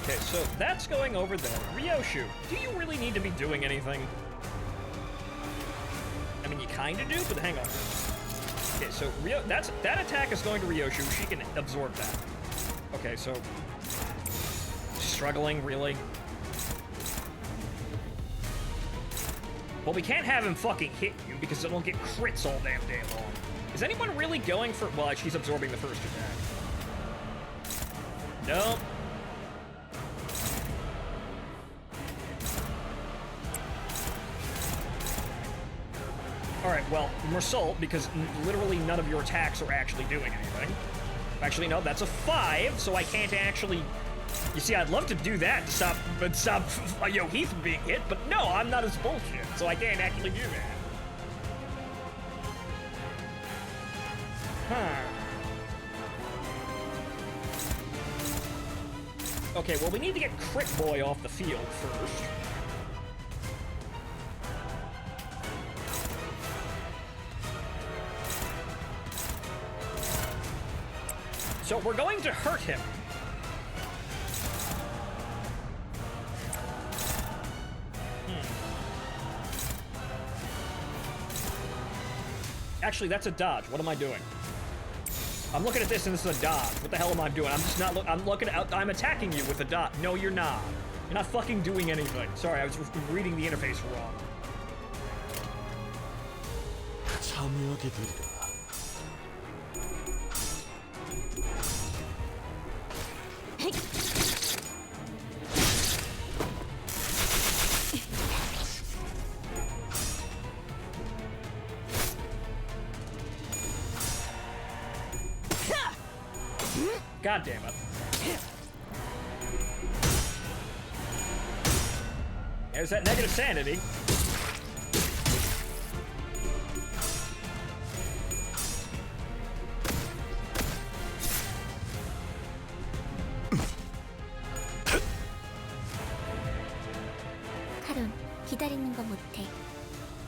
Okay, so that's going over there. Ryoshu, do you really need to be doing anything? I mean, you kinda do, but hang on. Okay, so that attack is going to Ryoshu. She can absorb that. Okay, so struggling, really? Well, we can't have him fucking hit you because it'll get crits all damn day long. Is anyone really going for? Well, she's absorbing the first attack. Nope. Alright, well, Mersault, because literally none of your attacks are actually doing anything. Actually, no, that's a 5, so I can't actually... You see, I'd love to do that to stop Heath from being hit, but no, I'm not as bullshit, so I can't actually do that. Huh. Okay, well, we need to get Crit Boy off the field first. So we're going to hurt him. Actually, that's a dodge. What am I doing? I'm looking at this and this is a dodge. What the hell am I doing? I'm just not I'm looking out. I'm attacking you with a dodge. No, you're not. You're not fucking doing anything. Sorry, I was reading the interface wrong. 참여하게 되리라. God damn it. There's that negative sanity. 카론, 기다리는 거 못해.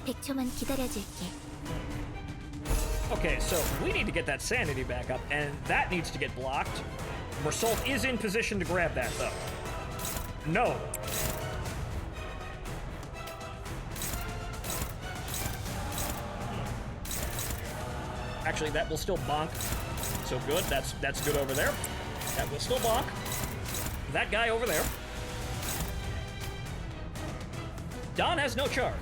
100초만 기다려줄게. Okay, so we need to get that sanity back up, and that needs to get blocked. Mersault is in position to grab that, though. No. Actually, that will still bonk. So good, that's good over there. That will still bonk. That guy over there. Don has no charge.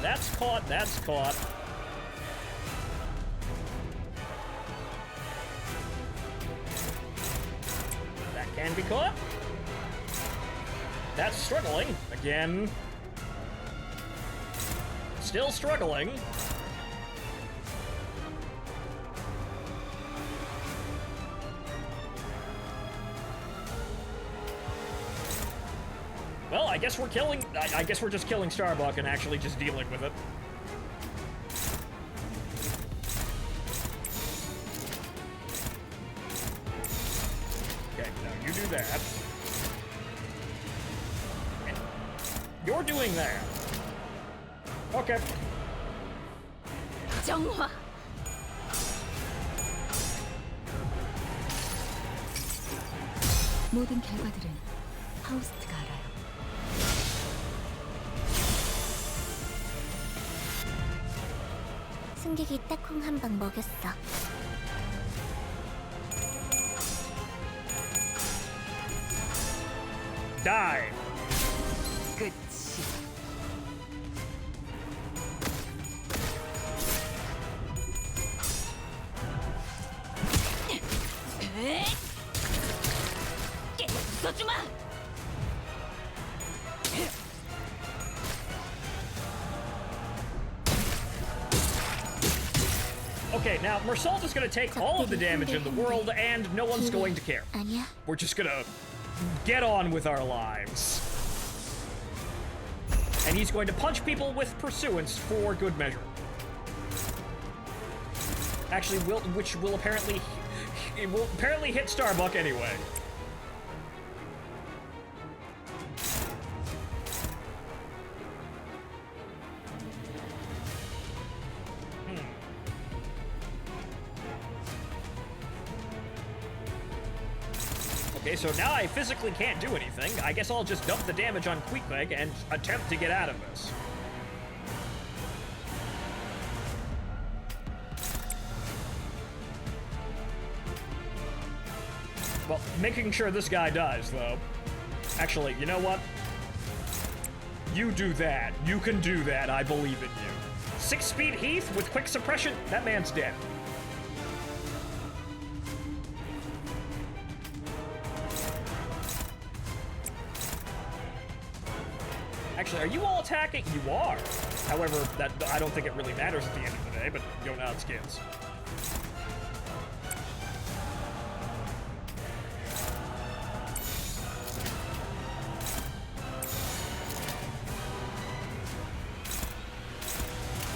That's caught, that's caught. That can be caught. That's struggling. Again. Still struggling. Well, I guess we're killing... I guess we're just killing Starbuck and actually just dealing with it. Okay, now you do that. And you're doing that. Okay. 정화. 모든 결과들은 파우스트가 알아요. 승객이 딱콩 한 방 먹였어. Die. 끝이. 써주마. Okay, now Mersault is going to take all of the damage in the world, and no one's going to care. 아니야. We're just going to get on with our lives. And he's going to punch people with pursuance for good measure. Actually, which will apparently... It will apparently hit Starbuck anyway. Okay, so now I physically can't do anything. I guess I'll just dump the damage on Queequeg and attempt to get out of this. Well, making sure this guy dies, though. Actually, you know what? You do that. You can do that. I believe in you. 6-speed Heath with quick suppression? That man's dead. Actually, are you all attacking? You are. However, that I don't think it really matters at the end of the day, but yo, now it's kids.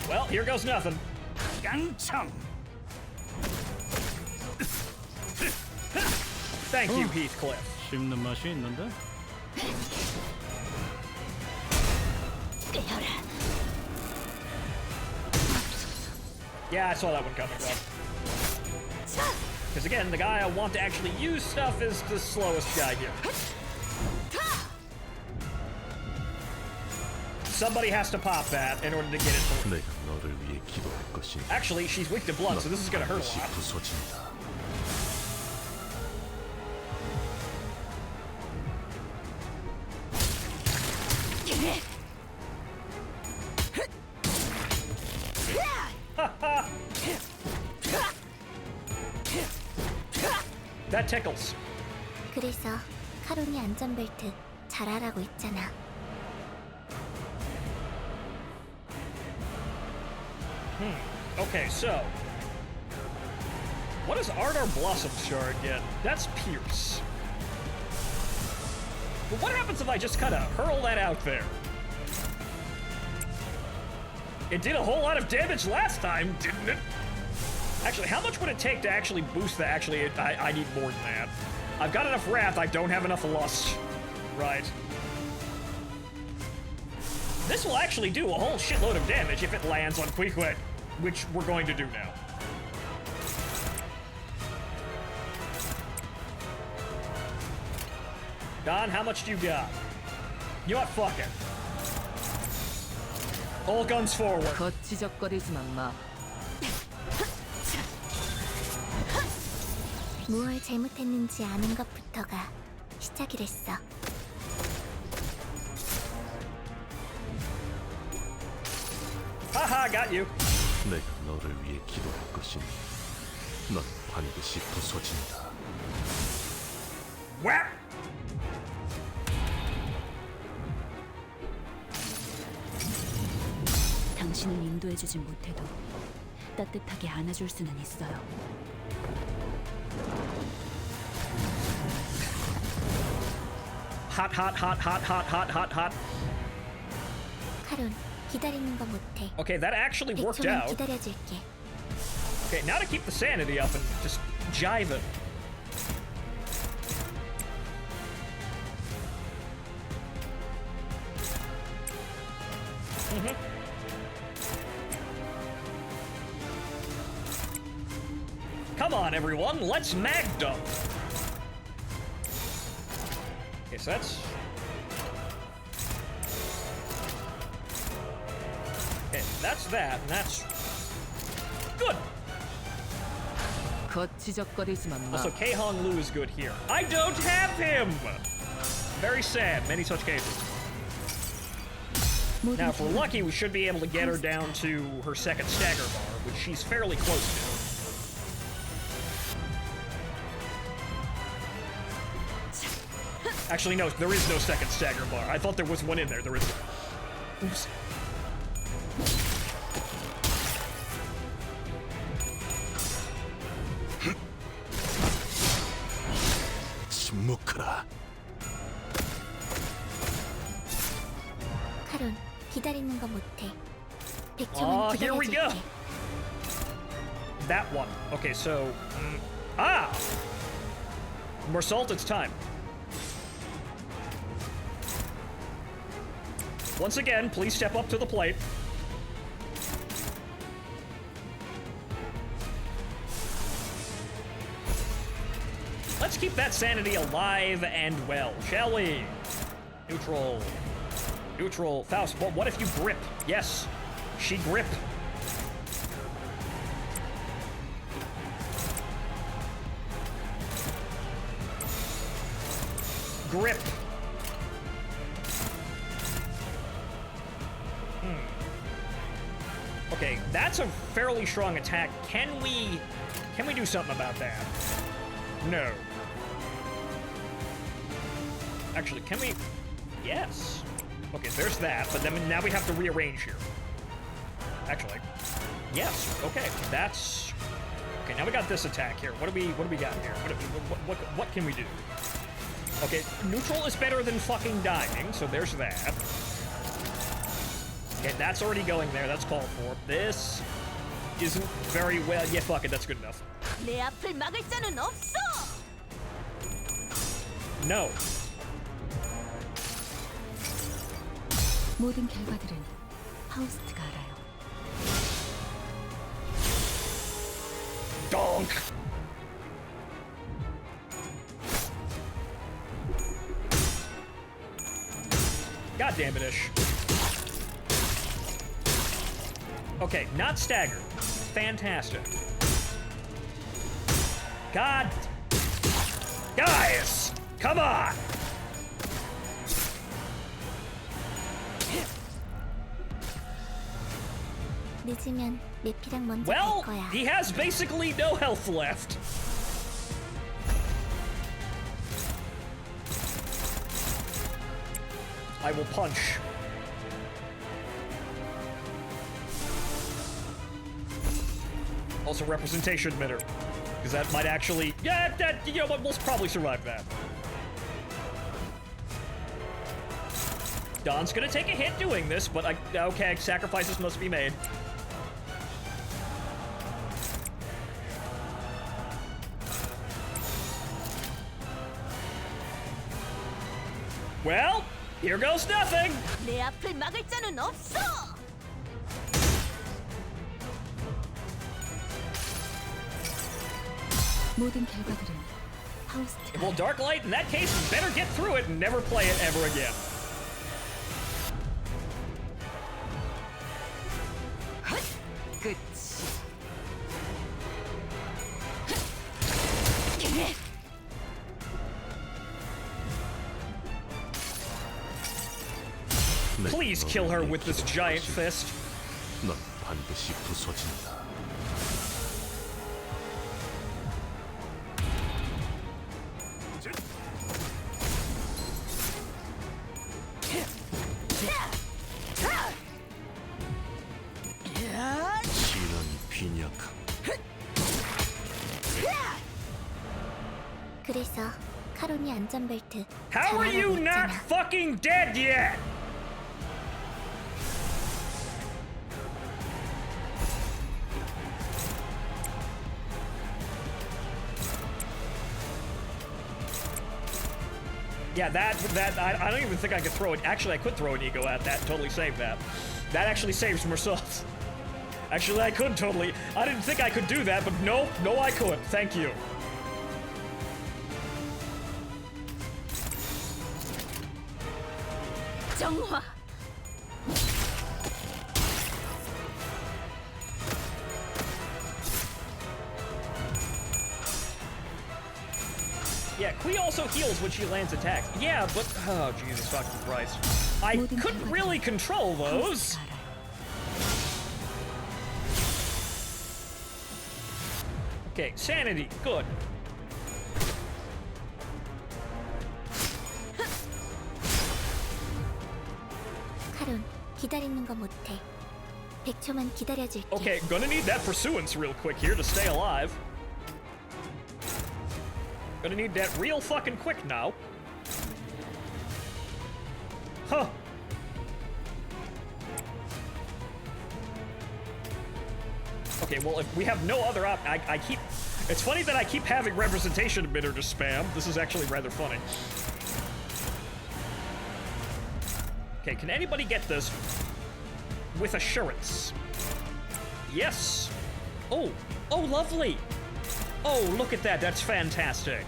Well, Well, here goes nothing. 깡총. Thank you, Heathcliff. 씹는 맛이 있는데? Yeah, I saw that one coming, though. Because again, the guy I want to actually use stuff is the slowest guy here. Somebody has to pop that in order to get it. 내가 너를 위해 기도할 것이니. Actually, she's weak to blood, so this is gonna hurt a lot. 부서진다. That tickles. 그래서 카론이 안전벨트 잘하라고 했잖아. Okay, so what does Ardor Blossom Shard get? That's Pierce. But what happens if I just kind of hurl that out there? It did a whole lot of damage last time, didn't it? Actually, how much would it take to actually boost that? Actually, I need more than that. I've got enough Wrath, I don't have enough Lust. Right. This will actually do a whole shitload of damage if it lands on Queequeg, which we're going to do now. Don, how much do you got? You know what? Fuck it. All guns forward. 거치적거리지만 마. 무얼 잘못했는지 아는 것부터가 시작이랬어. Haha, got you. 내가 너를 위해 기도할 것이니 넌 반드시 부서진다. Whap! 당신을 인도해주진 못해도 따뜻하게 안아줄 수는 있어요. Hot, hot, hot, hot, hot, hot, hot, hot. 카론, 기다리는 거 못해. Okay, that actually worked 100초만 out. 기다려줄게. Okay, now to keep the sanity up and just jive it. Come on, everyone, let's mag dump. Okay, so that's... Okay, that's that, and that's... Good! 거치적거리지만 마. Also, Kehong Lu is good here. I don't have him! Very sad, many such cases. Now, if we're lucky, we should be able to get her down to her second stagger bar, which she's fairly close to. Actually, no, there is no second stagger bar. I thought there was one in there. There isn't. Oops. 침묵하라. 카론, 기다리는 거 못해. 100초만 Oh, here we go. 기다려줄게. That one. Okay, so... ah! More salt, it's time. Once again, please step up to the plate. Let's keep that sanity alive and well, shall we? Neutral. Neutral. Faust, what if you grip? Yes, she grip. Grip. Okay, that's a fairly strong attack. Can we do something about that? No. Actually, can we? Yes. Okay, there's that, but then now we have to rearrange here. Actually, yes. Okay, that's okay. Now we got this attack here. What do we got here? What can we do? Okay, neutral is better than fucking dying, so there's that. Okay, that's already going there. That's called for. This isn't very well. Yeah, fuck it. That's good enough. 내 앞을 막을 자는 없어. No. 모든 결과들은 파우스트가 알아요. Donk. God damn it, Ish. Okay, not staggered. Fantastic. God. Guys! Come on! 늦으면 내피랑 먼저 Well, 갈 거야. he has basically no health left. I will punch. Also representation emitter. Because that might actually... Yeah, that, you know what, we'll probably survive that. Don's gonna take a hit doing this, but okay, sacrifices must be made. Well, here goes nothing. 내 앞을 막을 자는 없어. 모든 결과들은 파우스트가 Well, Dark Light, in that case, better get through it and never play it ever again. 끝이. Please kill her with this giant fist. 넌 반드시 부서진다. 신앙이 빈약함. 그래서 카론이 안전벨트 How are you not fucking dead yet? Yeah, I don't even think I could throw it. Actually, I could throw an ego at that. Totally save that. That actually saves Mercedes. Actually, I could totally. I didn't think I could do that, but no, I could. Thank you. 정화. Yeah, Kui also heals when she lands attacks. Yeah, but oh Jesus fucking Christ, I couldn't really control those. Okay, sanity, good. 카론, 기다리는 거 못해. 100초만 기다려줄게. Okay, gonna need that pursuance real quick here to stay alive. Gonna need that real fucking quick now. Huh. Okay, well, if we have no other I keep... It's funny that I keep having representation emitter to spam. This is actually rather funny. Okay, can anybody get this with assurance? Yes. Oh, lovely. Oh, look at that. That's fantastic.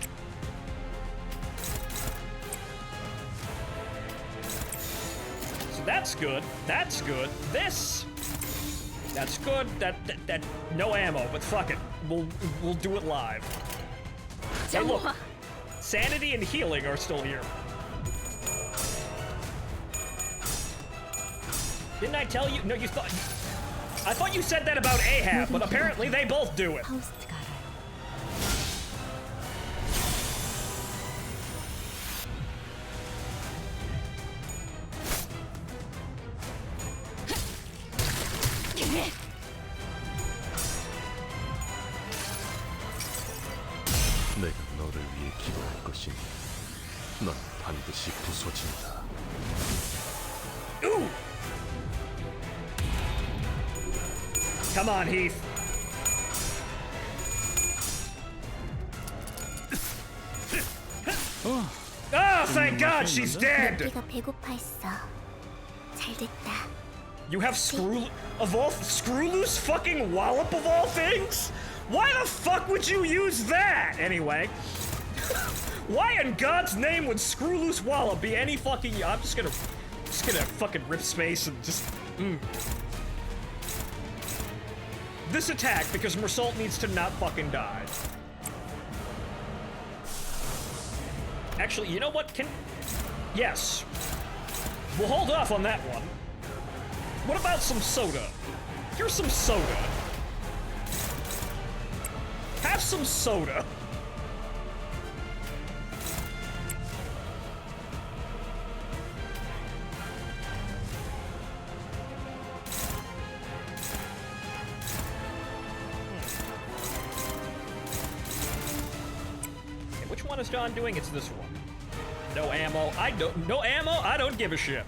So that's good. That's good. This. That's good. That no ammo, but fuck it. We'll do it live. Hey, look. Sanity and healing are still here. Didn't I tell you? No, you thought... I thought you said that about Ahab, but apparently they both do it. 내가 너를 위해 기도할 것이니 넌 반드시 부서진다. Come on, Heath. Oh, thank God she's dead! 내가 배고파했어. 잘 됐다. You have Screwloose fucking Wallop of all things? Why the fuck would you use that? Anyway. Why in God's name would Screwloose Wallop be any fucking... I'm just gonna fucking rip space and just... This attack, because Mersault needs to not fucking die. Actually, you know what? Yes. We'll hold off on that one. What about some soda? Here's some soda. Have some soda. Okay, which one is John doing? It's this one. No ammo. No ammo. I don't give a shit.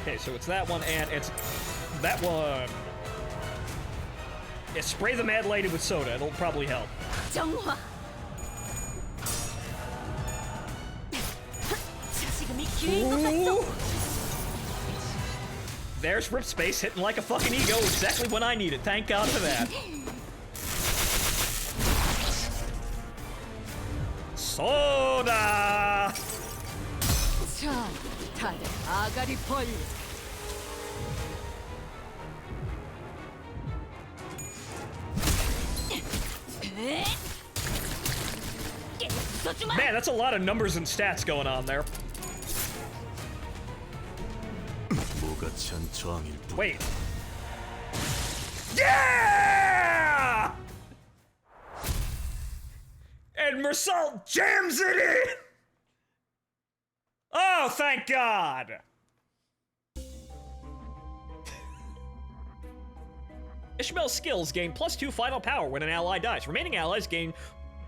Okay, so it's that one, and it's that one. Yeah, spray the Mad Lady with soda. It'll probably help. 정화. There's Rip Space hitting like a fucking ego exactly when I need it. Thank God for that. Soda! 자, 다들 아가리 벌리. Man, that's a lot of numbers and stats going on there. 무가치한 저항일 뿐. Wait. Yeah! And Mersault jams it in! Oh, thank God! Ishmael's skills gain +2 final power when an ally dies. Remaining allies gain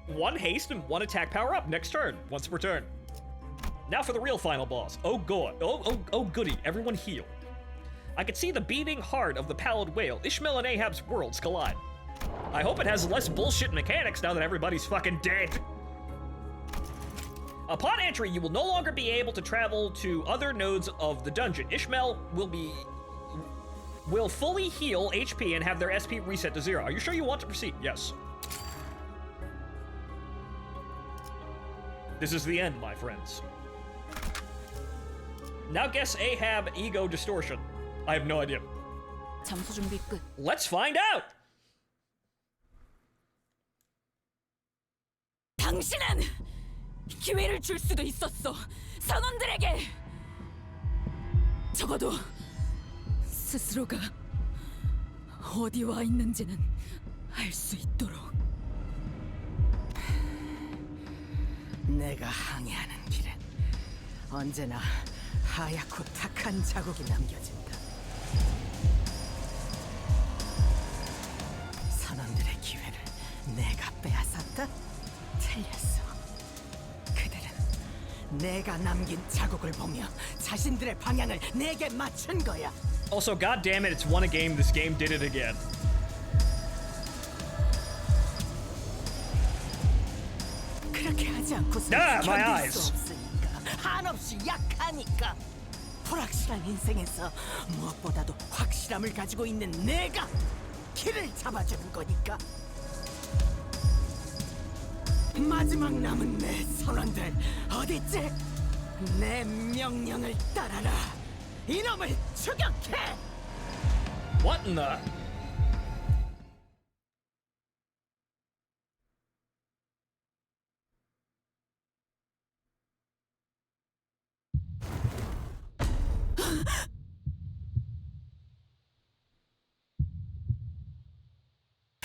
1 haste and 1 attack power up next turn, once per turn. Now for the real final boss. Oh god. Oh goody. Everyone heal. I could see the beating heart of the pallid whale. Ishmael and Ahab's worlds collide. I hope it has less bullshit mechanics now that everybody's fucking dead. Upon entry, you will no longer be able to travel to other nodes of the dungeon. Ishmael will fully heal HP and have their SP reset to 0. Are you sure you want to proceed? Yes. This is the end, my friends. Now guess Ahab ego distortion. I have no idea. 잠수 준비 끝. Let's find out! 당신은 기회를 줄 수도 있었어. 선원들에게. 적어도 스스로가 어디 와 있는지는 알 수 있도록. 내가 항해하는 길엔 언제나 하얗고 탁한 자국이 남겨진다. 선원들의 기회를 내가 빼앗았다? 틀렸어. 그들은 내가 남긴 자국을 보며 자신들의 방향을 내게 맞춘 거야. Also, goddammit, it's won a game. This game did it again. 그렇게 하지 않고서 견딜 수 없으니까, 한없이 약하니까. 불확실한 인생에서 무엇보다도 확실함을 가지고 있는 내가 길을 잡아주는 거니까. 마지막 남은 내 선원들 어딨지? 내 명령을 따라라. 이놈을 추격해! What in the...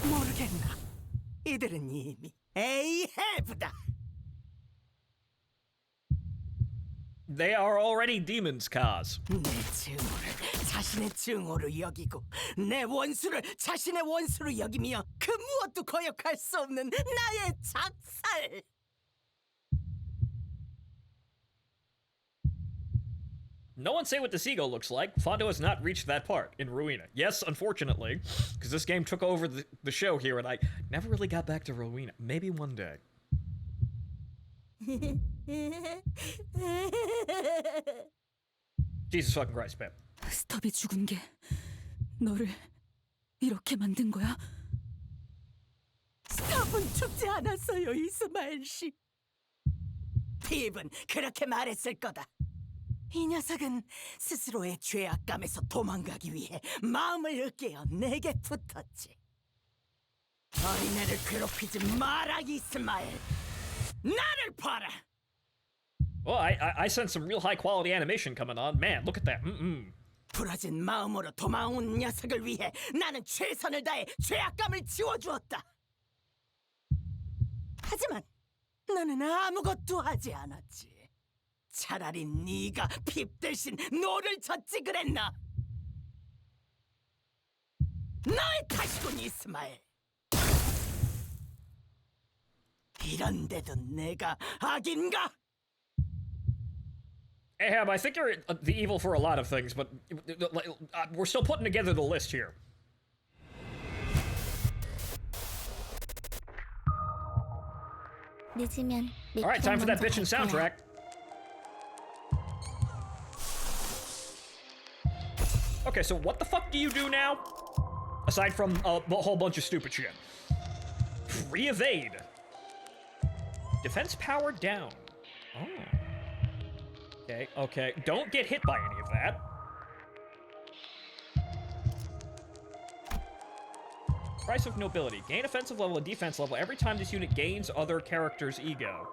모르겠나? 이들은 이미 에이헤브다. They are already demons, Kaz. 내 증오를 자신의 증오로 여기고 내 원수를 자신의 원수로 여기며 그 무엇도 거역할 수 없는 나의 작살. No one say what the seagull looks like. Phonto has not reached that part in Rowena. Yes, unfortunately, because this game took over the show here, and I never really got back to Rowena. Maybe one day. Jesus fucking Christ, man. 스탑이 죽은 게 너를 이렇게 만든 거야? 스탑은 죽지 않았어요, 이스마엘 씨. 핍은 그렇게 말했을 거다. 이 녀석은 스스로의 죄악감에서 도망가기 위해 마음을 으깨어 내게 붙었지. 어린애를 괴롭히지 마라, 이스마엘. 나를 봐라. Well, I sense some real high quality animation coming on. Man, look at that. 부러진 마음으로 도망온 녀석을 위해 나는 최선을 다해 죄악감을 지워주었다. 하지만 나는 아무것도 하지 않았지. 차라리 네가 핍 대신 노를 젓지 그랬나? 너의 탓이군, 이스마엘. 이런데도 내가 악인가? Ahab, I think you're the evil for a lot of things, but we're still putting together the list here. 늦으면 All right, time for that bitchin' soundtrack. Okay, so what the fuck do you do now? Aside from a whole bunch of stupid shit. Re-evade. Defense power down. Oh. Okay, okay. Don't get hit by any of that. Price of nobility. Gain offensive level and defense level every time this unit gains other character's ego.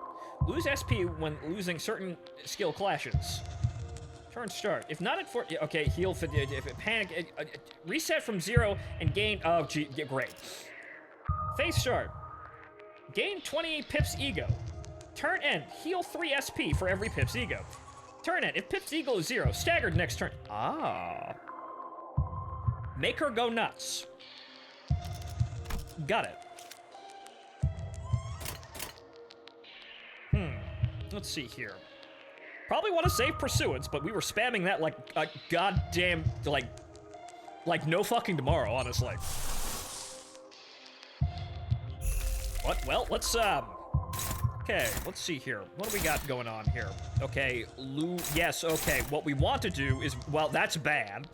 Lose SP when losing certain skill clashes. Turn start. If not at okay, heal for if it panic. Reset from 0 and gain. Oh, gee, yeah, great. Phase start. Gain 28 pips ego. Turn end. Heal 3 SP for every pips ego. Turn end. If pips ego is 0, staggered next turn. Ah. Make her go nuts. Got it. Let's see here. Probably want to save Pursuance, but we were spamming that like a goddamn, like no fucking tomorrow, honestly. What? Well, let's, okay, let's see here. What do we got going on here? Okay, yes, okay, what we want to do is, well, that's bad.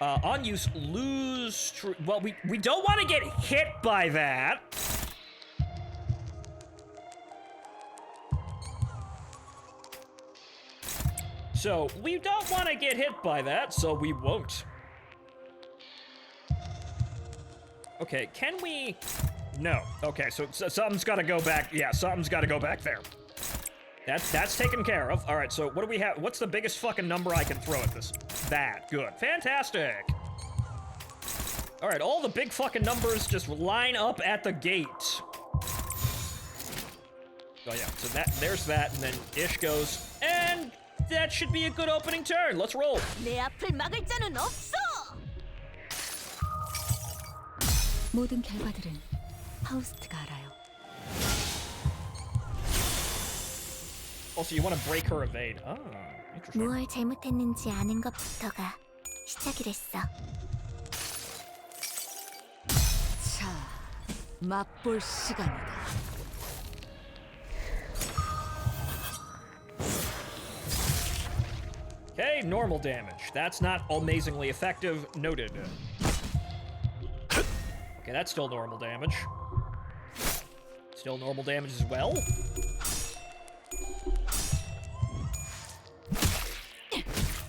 On use, lose, well, we don't want to get hit by that. So, we don't want to get hit by that, so we won't. Okay, can we... No. Okay, so something's got to go back. Yeah, something's got to go back there. That's taken care of. All right, so what do we have? What's the biggest fucking number I can throw at this? That. Good. Fantastic. All right, all the big fucking numbers just line up at the gate. Oh, yeah, so there's that, and then Ish goes, and that should be a good opening turn. Let's roll. 내 앞을 막을 자는 없어. 모든 결과들은 파우스트가 알아요. Also, you want to break her evade. Ah, interesting. 무얼 잘못했는지 아는 것부터가 시작이랬어. 자, 맛볼 시간이다. Okay, normal damage. That's not amazingly effective. Noted. Okay, that's still normal damage. Still normal damage as well.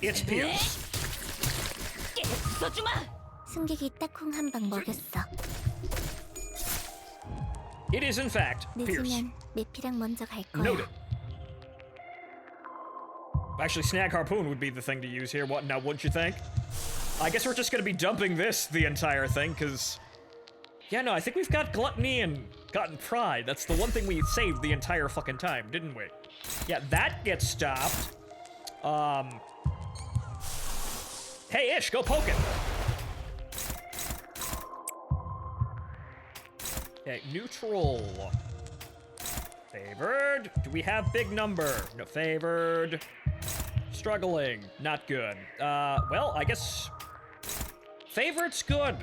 It's Pierce. 승객이 딱콩 한 방 먹였어. It is in fact Pierce. 늦으면 메피랑 먼저 갈 거야. Noted. Actually, Snag Harpoon would be the thing to use here. What now, wouldn't you think? I guess we're just gonna be dumping this the entire thing, because... Yeah, no, I think we've got Gluttony and gotten Pride. That's the one thing we saved the entire fucking time, didn't we? Yeah, that gets stopped. Hey, Ish, go poke it! Okay, neutral. Favored. Do we have big number? No, favored. struggling. Not good. Well, I guess... Favorite's good.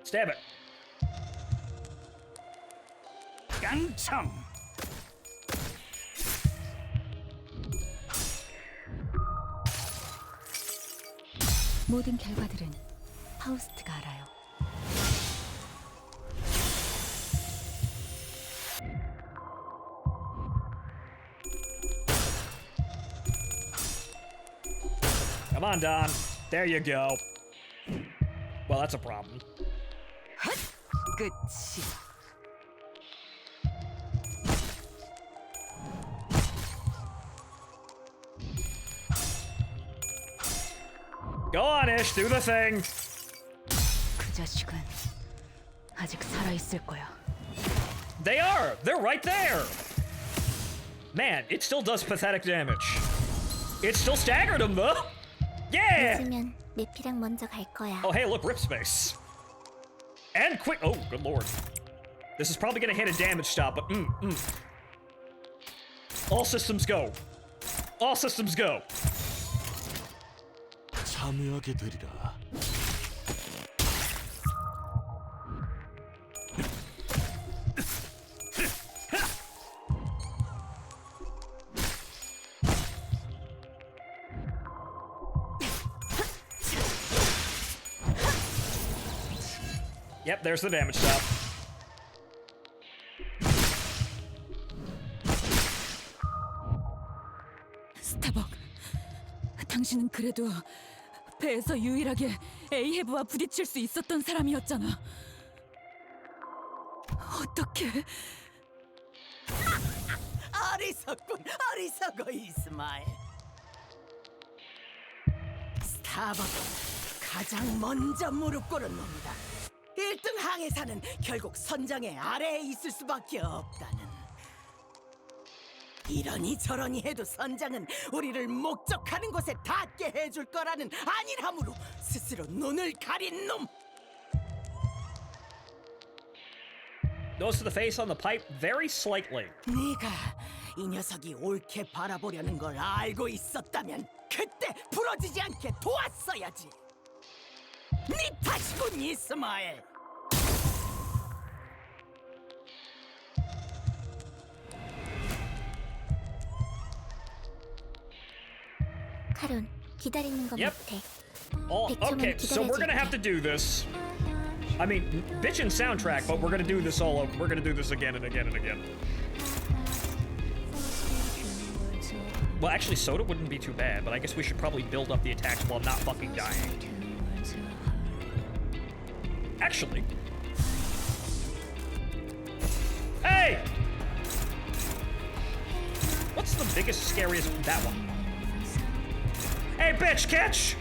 Stab it. 깡총. 모든 결과들은 파우스트가 알아요. Come on, Don. There you go. Well, that's a problem. 끝이. Go on, Ish. Do the thing. 그 자식은 아직 살아 있을 거야. They are. They're right there. Man, it still does pathetic damage. It still staggered him, though. Yeah. 늦으면 내피랑 먼저 갈 거야. Oh, hey, look, rip space. And quick. Oh, good lord. This is probably gonna hit a damage stop, but All systems go. All systems go. 참여하게 되리라. Yep, there's the damage stop. 스타벅, 당신은 그래도 배에서 유일하게 에이헤브와 부딪힐 수 있었던 사람이었잖아. 어떻게? 어리석군, 어리석어 이스마일. 스타벅은 가장 먼저 무릎 꿇은 놈이다. 1등 항해사는 결국 선장의 아래에 있을 수밖에 없다는. 이러니 저러니 해도 선장은 우리를 목적하는 곳에 닿게 해줄 거라는 안일함으로 스스로 눈을 가린 놈. Nose to the face on the pipe very slightly. 네가 이 녀석이 옳게 바라보려는 걸 알고 있었다면 그때 부러지지 않게 도왔어야지. 네 탓이군 이스마엘. 카론, 기다리는 거 Yep. 못해. Oh, okay, so we're gonna have to do this. I mean, bitchin' soundtrack, but we're gonna do this we're gonna do this again and again and again. Well, actually, soda wouldn't be too bad, but I guess we should probably build up the attacks while not fucking dying. Actually. Hey! What's the biggest, scariest? That one. Hey, bitch, catch!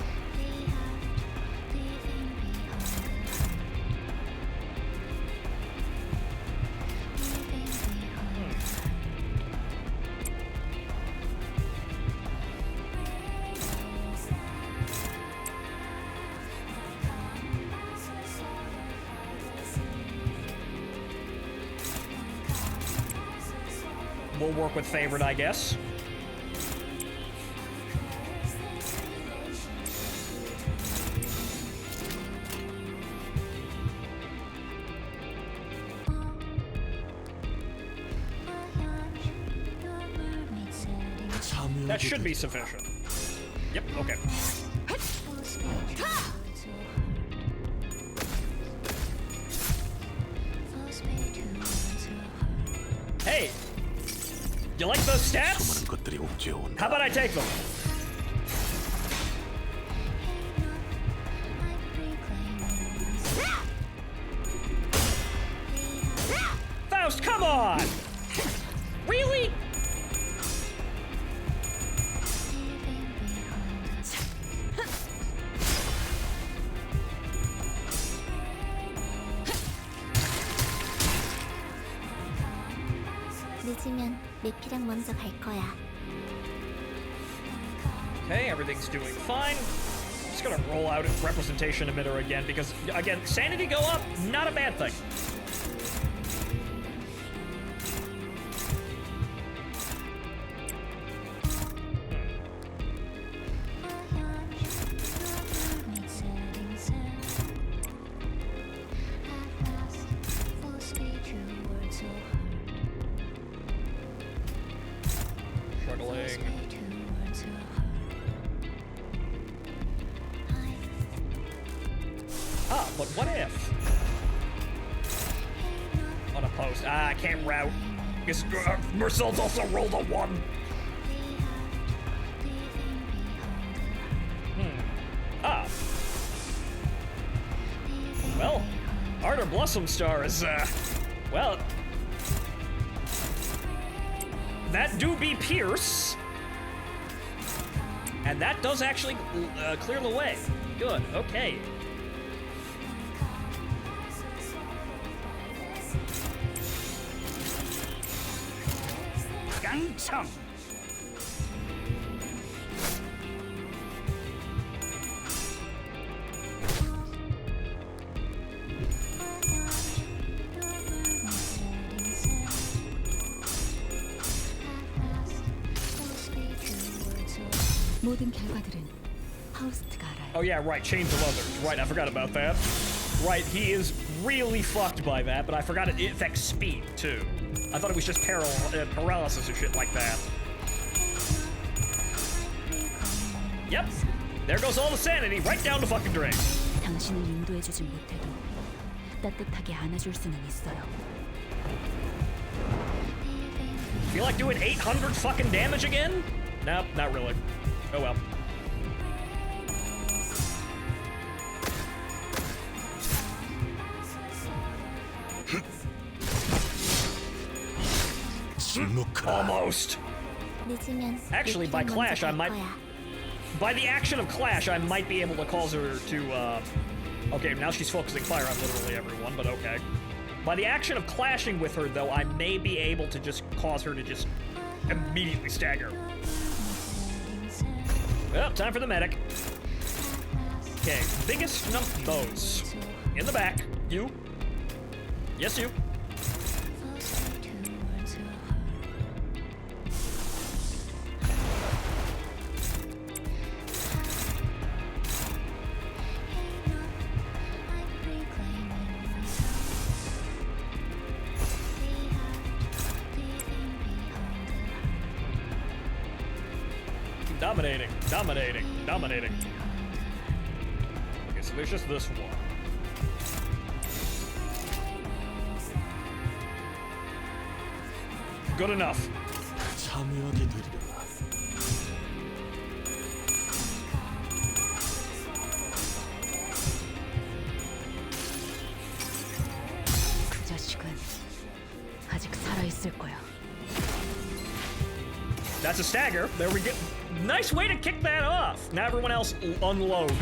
We'll work with favorite, I guess. That should be sufficient. Yep, okay. Hey! You like those stats? How about I take them? Faust, come on! Really? 늦으면 내피랑 먼저 갈 거야. Okay, everything's doing fine. Just gonna roll out representation emitter again, because, again, sanity go up, not a bad thing. Struggling. Ah, but what if? Unopposed. Ah, I can't route. Because Mercel's also rolled a 1. Ah. Well, Ardor Blossom Star is, well... That do be Pierce. And that does actually clear the way. Good, okay. 깡총. 모든 결과들은 파우스트가 알아요. Oh yeah, right, Chains of Others. Right, I forgot about that. Right, he is really fucked by that, but I forgot it affects speed, too. I thought it was just paralysis or shit like that. Yep, there goes all the sanity, right down the fucking drain. 당신을 인도해주지 못해도 따뜻하게 안아줄 수는 있어요. Feel like doing 800 fucking damage again? Nope, not really. Oh well. Almost. Actually, by Clash, I might... By the action of Clash, I might be able to cause her to, Okay, now she's focusing fire on literally everyone, but okay. By the action of clashing with her, though, I may be able to just cause her to just immediately stagger. Well, time for the medic. Okay, biggest those. In the back. You. Yes, you. Dominating, dominating, dominating. Okay, so there's just this one. Good enough. 참여하게 되리라. 그 자식은 아직 살아있을 거야. That's a stagger. There we go. Nice way to kick that off. Now everyone else unload.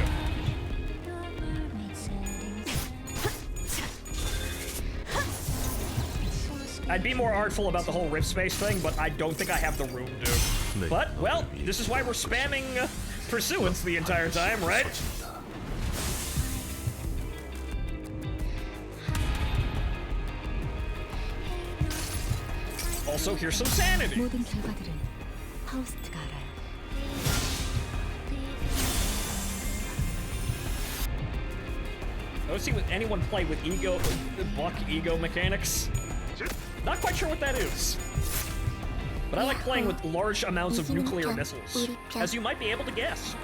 I'd be more artful about the whole rip space thing, but I don't think I have the room to. But, well, this is why we're spamming Pursuance the entire time, right? Also, here's some sanity. 모든 결과들은 파우스트가 알아요. Let's see if anyone play with buck ego mechanics. Not quite sure what that is. But I like playing with large amounts of nuclear missiles, as you might be able to guess.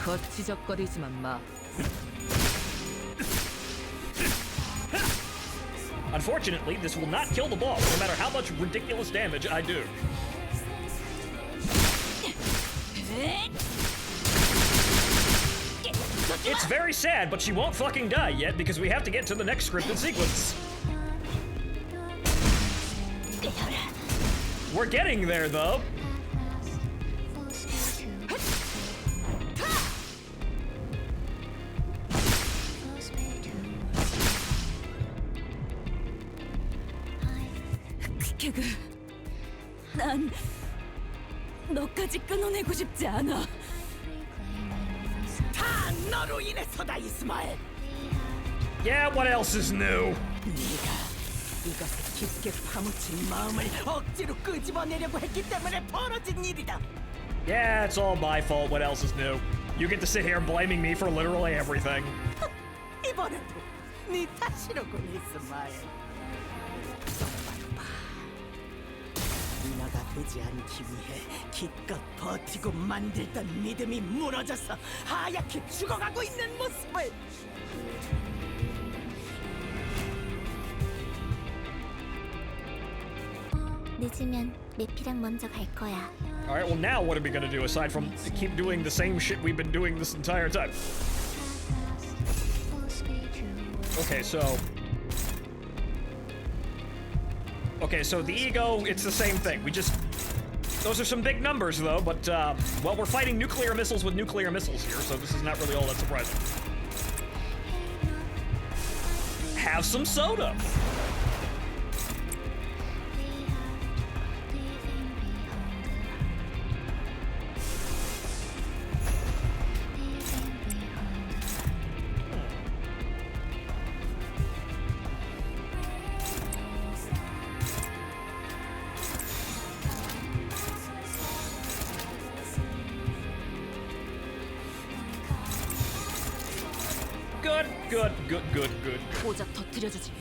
거치적거리지만 마. Unfortunately, this will not kill the boss, no matter how much ridiculous damage I do. It's very sad, but she won't fucking die yet because we have to get to the next scripted sequence. We're getting there, though. 퀵해그, 난 너까지 끊어내고 싶지 않아. 너로 인해서다, 이스마엘. Yeah, what else is new? 네가 이것을 깊게 파묻힌 마음을 억지로 끄집어내려고 했기 때문에 벌어진 일이다. Yeah, it's all my fault. What else is new? You get to sit here blaming me for literally everything. 이번에도 네 탓이로군, 이스마엘. 인어가 되지 않기 위해 기껏 버티고 만들던 믿음이 무너져서 하얗게 죽어가고 있는 모습을. 늦으면 메피랑 먼저 갈 거야. All right, well now what are we gonna do aside from keep doing the same shit we've been doing this entire time? Okay, so the ego, it's the same thing. Those are some big numbers though, but well, we're fighting nuclear missiles with nuclear missiles here, so this is not really all that surprising. Have some soda. Good. 고작 터뜨려주지.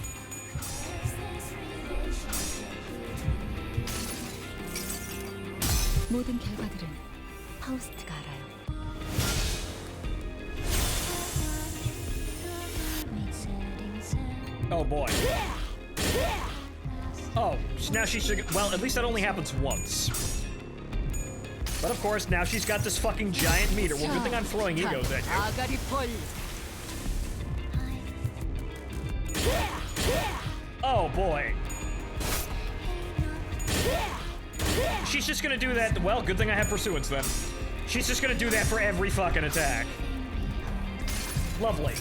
모든 결과들은 파우스트가 알아요. Oh boy. Oh, now she should. Well, at least that only happens once. But of course, now she's got this fucking giant meter. Well, good thing I'm throwing egos at you. 아가리 펄. Oh boy. She's just gonna do that. Well, good thing I have pursuance then. She's just gonna do that for every fucking attack. Lovely.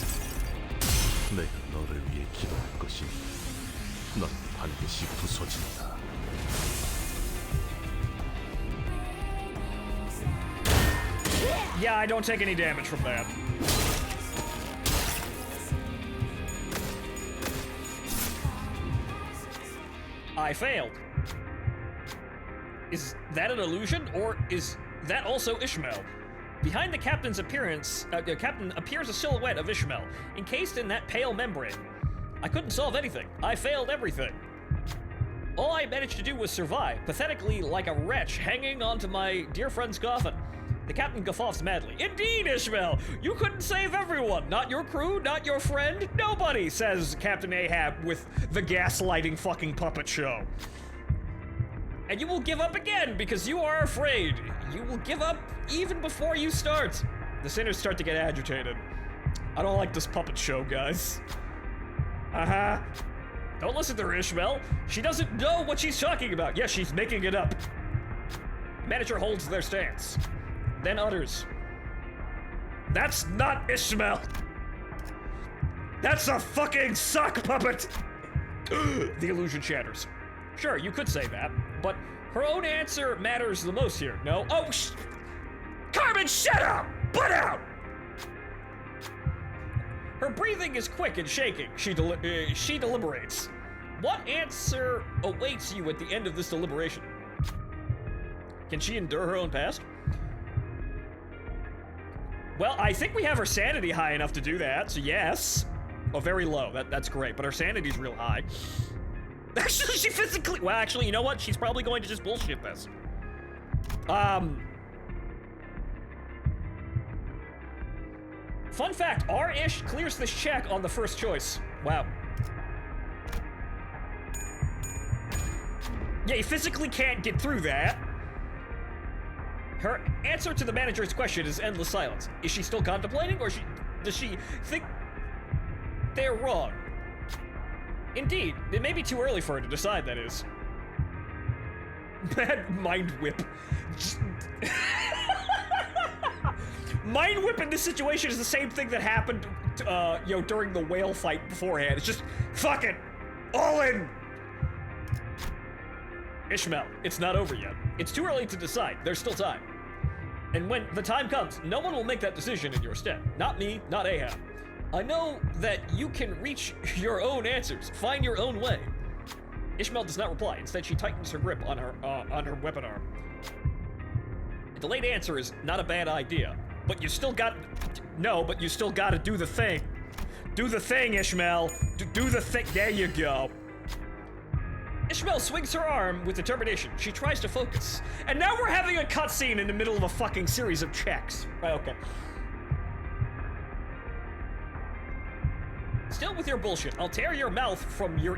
내가 너를 위해 기도할 것이니 넌 반드시 부서진다. Yeah, I don't take any damage from that. I failed. Is that an illusion, or is that also Ishmael? Behind the captain's appearance, captain appears a silhouette of Ishmael, encased in that pale membrane. I couldn't solve anything. I failed everything. All I managed to do was survive, pathetically like a wretch hanging onto my dear friend's coffin. The captain guffaws madly. Indeed, Ishmael! You couldn't save everyone! Not your crew, not your friend, nobody, says Captain Ahab with the gaslighting fucking puppet show. And you will give up again because you are afraid. You will give up even before you start. The sinners start to get agitated. I don't like this puppet show, guys. Uh-huh. Don't listen to her, Ishmael. She doesn't know what she's talking about. Yes, she's making it up. Manager holds their stance. Then utters, "That's not Ishmael. That's a fucking sock puppet." The illusion shatters. Sure, you could say that, but her own answer matters the most here. No? Oh, Carmen, shut up! Butt out! Her breathing is quick and shaking. She deliberates. What answer awaits you at the end of this deliberation? Can she endure her own past? Well, I think we have her sanity high enough to do that, so yes. Oh, very low. That's great, but her sanity's real high. Actually, she physically... Well, actually, you know what? She's probably going to just bullshit this. Fun fact, R-ish clears this check on the first choice. Wow. Yeah, you physically can't get through that. Her answer to the manager's question is endless silence. Is she still contemplating, or does she think they're wrong? Indeed, it may be too early for her to decide, that is. Bad mind whip. Mind whip in this situation is the same thing that happened, during the whale fight beforehand. It's just, fuck it, all in. Ishmael, it's not over yet. It's too early to decide. There's still time. And when the time comes, no one will make that decision in your stead. Not me, not Ahab. I know that you can reach your own answers, find your own way. Ishmael does not reply. Instead, she tightens her grip on her weapon arm. A delayed answer is not a bad idea, but you still got... No, but you still gotta do the thing. Do the thing, Ishmael. Do the thing. There you go. Ishmael swings her arm with determination. She tries to focus. And now we're having a cutscene in the middle of a fucking series of checks. Right, okay. Still with your bullshit. I'll tear your mouth from ear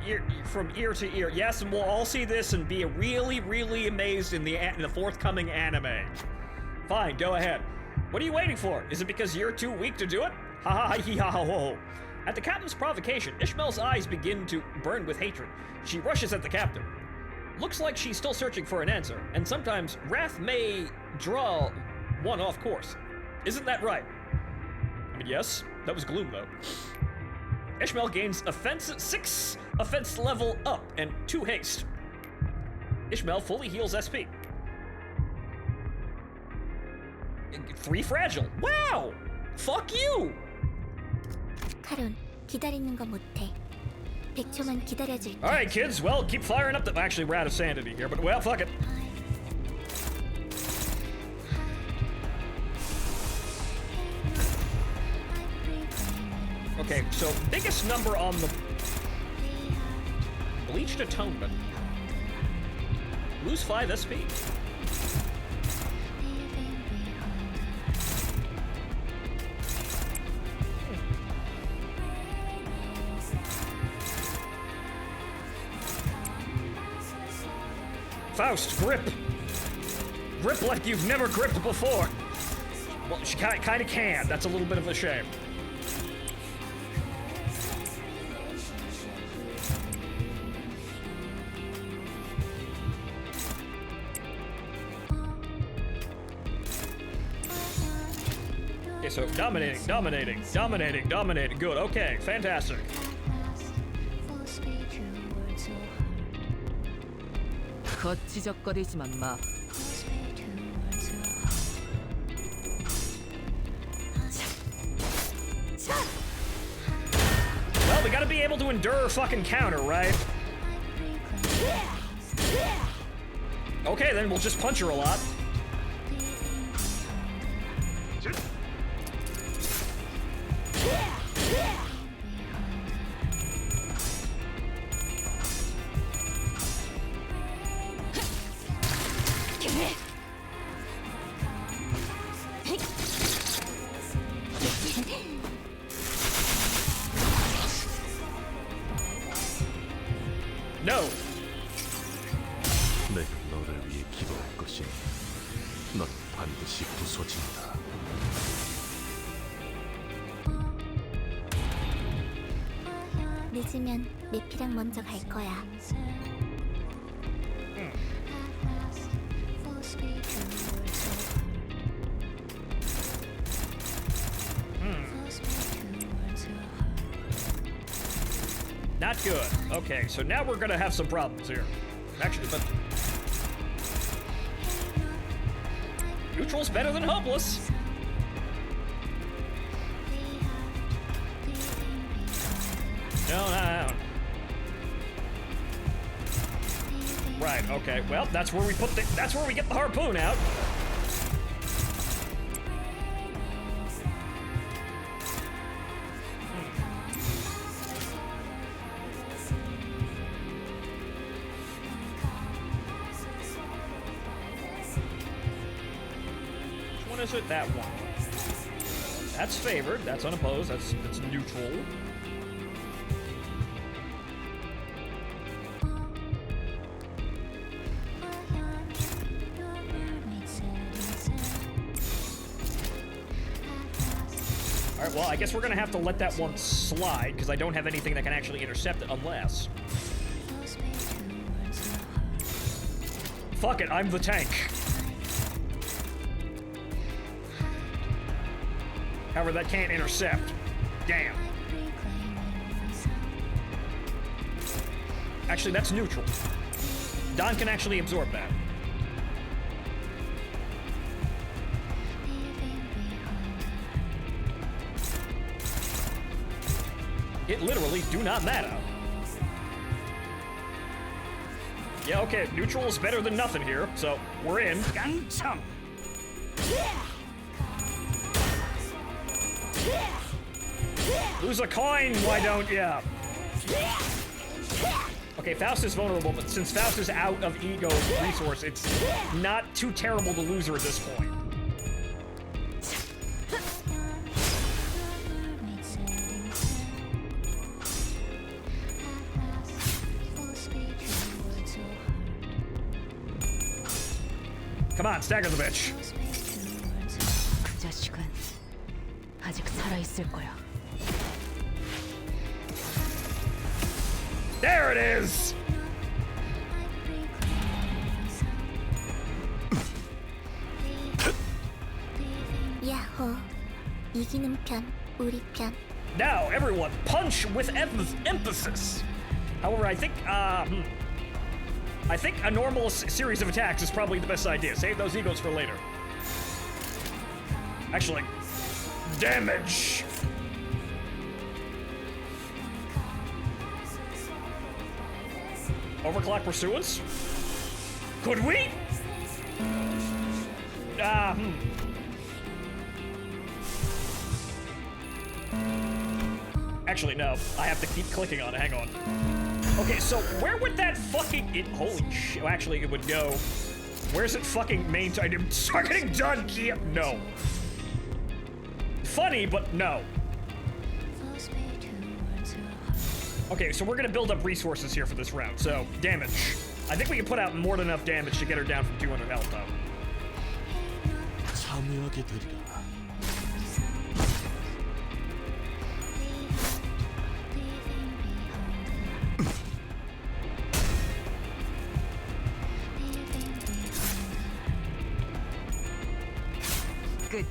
to ear. Yes, and we'll all see this and be really, really amazed in the forthcoming anime. Fine, go ahead. What are you waiting for? Is it because you're too weak to do it? Ha ha ha hee ha ha ho. At the captain's provocation, Ishmael's eyes begin to burn with hatred. She rushes at the captain. Looks like she's still searching for an answer, and sometimes wrath may draw one off course. Isn't that right? I mean, yes. That was gloom, though. Ishmael gains 6 offense level up and 2 haste. Ishmael fully heals SP. 3 fragile. Wow! Fuck you! 카론, 기다리는 거 못해. 100초만 기다려줄게. Alright, kids, well, keep firing up the... Actually, we're out of sanity here, but well, fuck it. Okay, so biggest number on the... Bleached Atonement. Lose 5 SP. Faust, grip! Grip like you've never gripped before! Well, she kind of can. That's a little bit of a shame. Okay, so dominating. Good, okay, fantastic. 거치적거리지만 마. Well, we gotta be able to endure a fucking counter, right? Okay, then we'll just punch her a lot. No. 내가 너를 위해 기도할 것이니 넌 반드시 부서진다. 늦으면 메피랑 먼저 갈 거야. Not good. Okay, so now we're gonna have some problems here. Actually, but... Neutral's better than hopeless. No. Right, okay. Well, that's where we get the harpoon out. Is it that one? That's favored. That's unopposed. That's neutral. All right. Well, I guess we're gonna have to let that one slide because I don't have anything that can actually intercept it unless. Fuck it. I'm the tank. However, that can't intercept. Damn. Actually, that's neutral. Don can actually absorb that. It literally do not matter. Yeah, okay, neutral is better than nothing here, so we're in. Lose a coin, why don't ya? Okay, Faust is vulnerable, but since Faust is out of ego resource, it's not too terrible to lose her at this point. Come on, stagger the bitch. 그 자식은 아직 살아 있을 거야. There it is! 야호. 이기는 편, 우리 편. Now, everyone, punch with emphasis. However, I think a normal series of attacks is probably the best idea. Save those egos for later. Actually, damage. Overclock pursuance? Could we? Actually, no. I have to keep clicking on it. Hang on. Okay, so where would that fucking... holy shit. Well, actually, it would go... Where's it fucking main item? Targeting done. Yeah, no. Funny, but no. Okay, so we're gonna build up resources here for this round. So, damage. I think we can put out more than enough damage to get her down from 200 health, though. 참여하게 되리라. 끝이.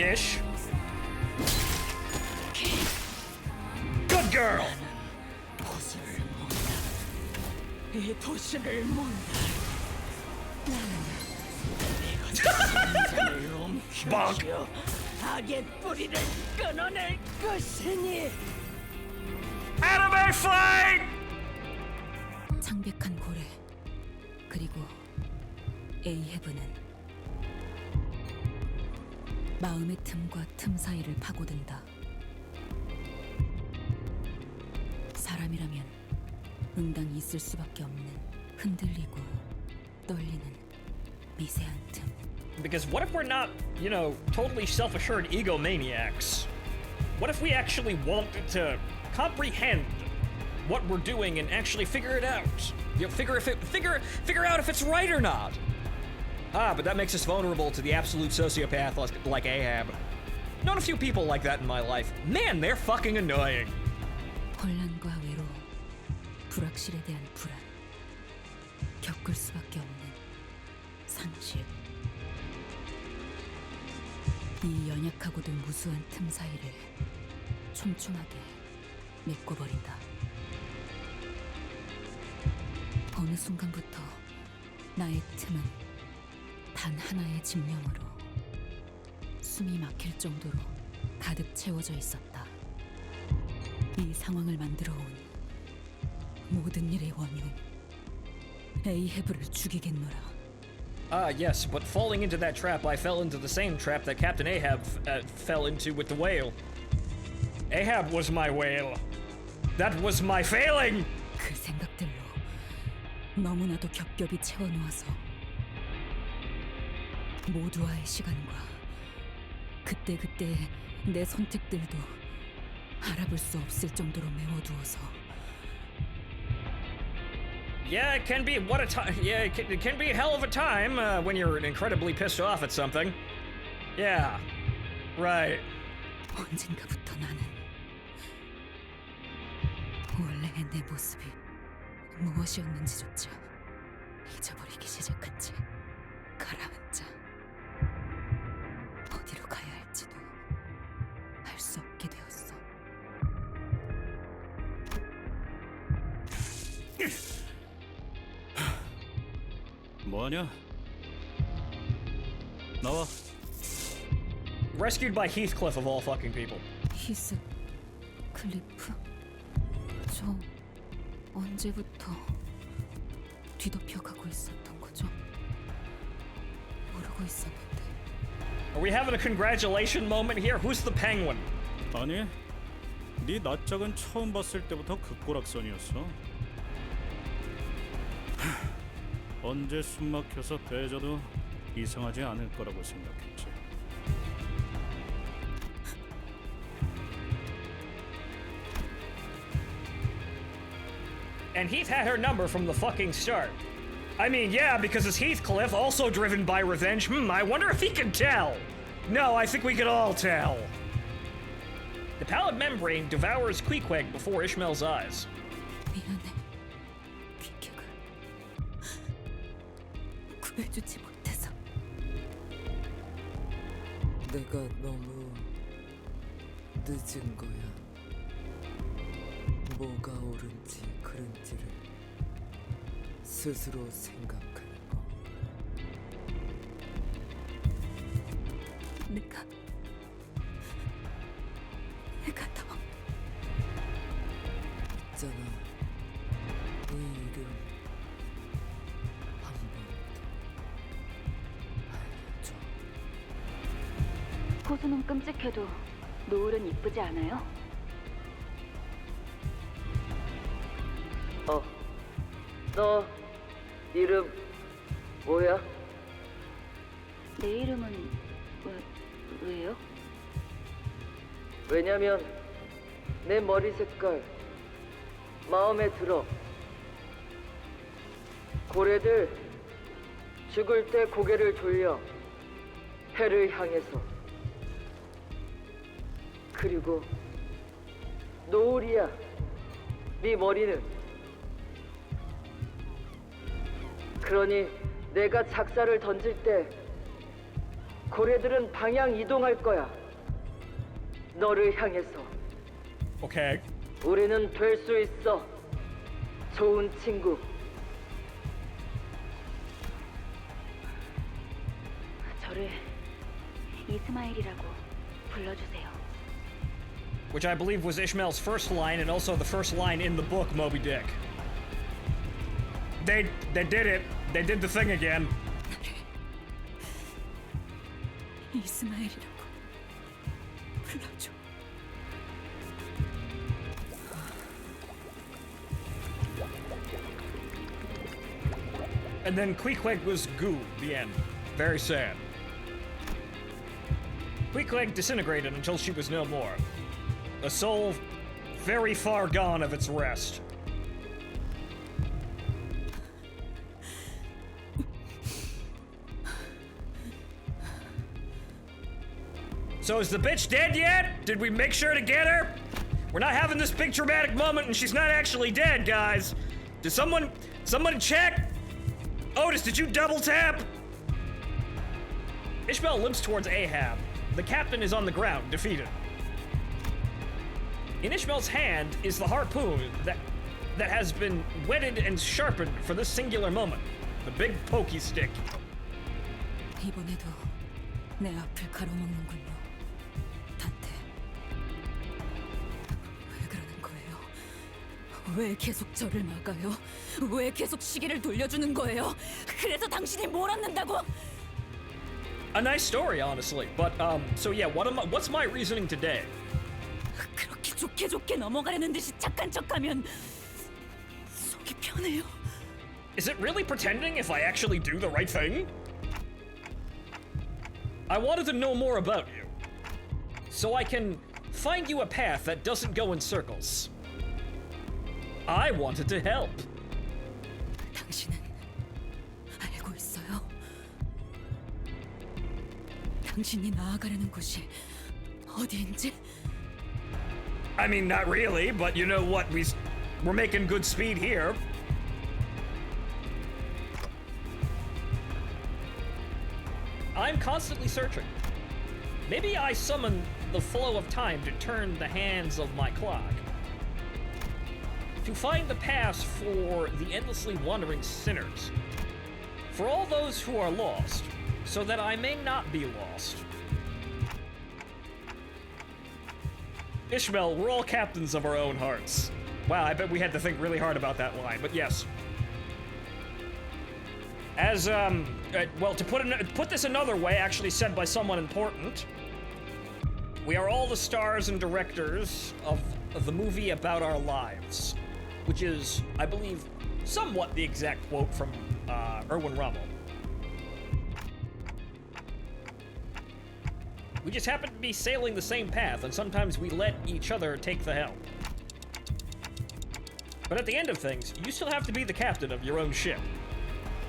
Ish. Good girl. 이 도시를 몬다. Bonk. 악의 뿌리를 끊어낼 것이니. Anime fight! 창백한 고래 그리고 에이헤브는 마음의 틈과 틈 사이를 파고든다. 사람이라면 응당 있을 수밖에 없는 흔들리고 떨리는 미세한 틈. Because what if we're not, you know, totally self-assured egomaniacs? What if we actually want to comprehend what we're doing and actually figure it out? You know, figure out if it's right or not. But that makes us vulnerable to the absolute sociopath like Ahab. Known a few people like that in my life. Man, they're fucking annoying. 혼란과 외로움, 불확실에 대한 불안, 겪을 수밖에 없는 상실. 이 연약하고도 무수한 틈 사이를 촘촘하게 메꿔버린다. 어느 순간부터 나의 틈은 단 하나의 집념으로 숨이 막힐 정도로 가득 채워져 있었다. 이 상황을 만들어온 모든 일의 원흉 에이헤브를 죽이겠노라. Yes, but falling into that trap, I fell into the same trap that Captain Ahab fell into with the whale. Ahab was my whale. That was my failing! 그 생각들로 너무나도 겹겹이 채워놓아서 모두와의 시간과 그때그때 내 선택들도 알아볼 수 없을 정도로 메워두어서 Yeah, it can be what a time. Yeah, it can be a hell of a time when you're incredibly pissed off at something. Yeah, right. 언젠가부터 나는 원래의 내 모습이 무엇이었는지조차 잊어버리기 시작한 채 가라앉아 어디로 가야 할지도 알 수 없게 되었어. 뭐하냐? 나와. Rescued by Heathcliff of all fucking people. 히스, 클리프, 저 언제부터 뒤덮여가고 있었던 거죠? 모르고 있었는데. Are we having a congratulation moment here? Who's the penguin? 아니, 네 낯짝은 처음 봤을 때부터 극고락선이었어. 언제 숨막혀서 빼져도 이상하지 않을 거라고 생각했지. And Heath had her number from the fucking start. I mean, yeah, because it's Heathcliff, also driven by revenge. I wonder if he can tell. No, I think we could all tell. The pallid membrane devours Queequeg before Ishmael's eyes. 미안해, 퀴케가 구해주지 못해서. 내가 너무 늦은 거야. 뭐가 옳은지 그른지를 스스로 생각하는 거. 내가 더 있잖아. 네 이름 한 번 더 알려줘. 호수는 끔찍해도 노을은 이쁘지 않아요? 너 이름 뭐야? 내 이름은 왜요? 왜냐면 내 머리 색깔 마음에 들어. 고래들 죽을 때 고개를 돌려 해를 향해서. 그리고 노을이야. 네 머리는. 그러니 내가 작사를 던질 때 고래들은 방향 이동할 거야. 너를 향해서. Okay. 우리는 될 수 있어. 좋은 친구. 저를 이스마일이라고 불러주세요. Which I believe was Ishmael's first line and also the first line in the book Moby Dick. They did it. They did the thing again. 이스마일이라고 불러줘. And then Queequeg was goo. The end. Very sad. Queequeg disintegrated until she was no more. A soul very far gone of its rest. So is the bitch dead yet? Did we make sure to get her? We're not having this big dramatic moment and she's not actually dead, guys. Did someone check? Otis, did you double tap? Ishmael limps towards Ahab. The captain is on the ground, defeated. In Ishmael's hand is the harpoon that has been whetted and sharpened for this singular moment. The big pokey stick. 이번에도 내 앞을 가로막는군요. 단테. 왜 그러는 거예요? 왜 계속 저를 막아요? 왜 계속 시계를 돌려주는 거예요? 그래서 당신이 몰았는다고? A nice story, honestly. But so yeah, what's my reasoning today? 그렇게 좋게 넘어가려는 듯이 착한 척하면 속이 편해요. Is it really pretending if I actually do the right thing? I wanted to know more about you, so I can find you a path that doesn't go in circles. I wanted to help. 당신은 알고 있어요? 당신이 나아가려는 곳이 어디인지? I mean, not really, but you know what? We're making good speed here. I'm constantly searching. Maybe I summon the flow of time to turn the hands of my clock. To find the paths for the endlessly wandering sinners. For all those who are lost, so that I may not be lost. Ishmael, we're all captains of our own hearts. Wow, I bet we had to think really hard about that line, but yes. As, well, to put this another way, actually said by someone important, we are all the stars and directors of the movie about our lives, which is, I believe, somewhat the exact quote from Erwin Rommel. We just happen to be sailing the same path, and sometimes we let each other take the helm. But at the end of things, you still have to be the captain of your own ship.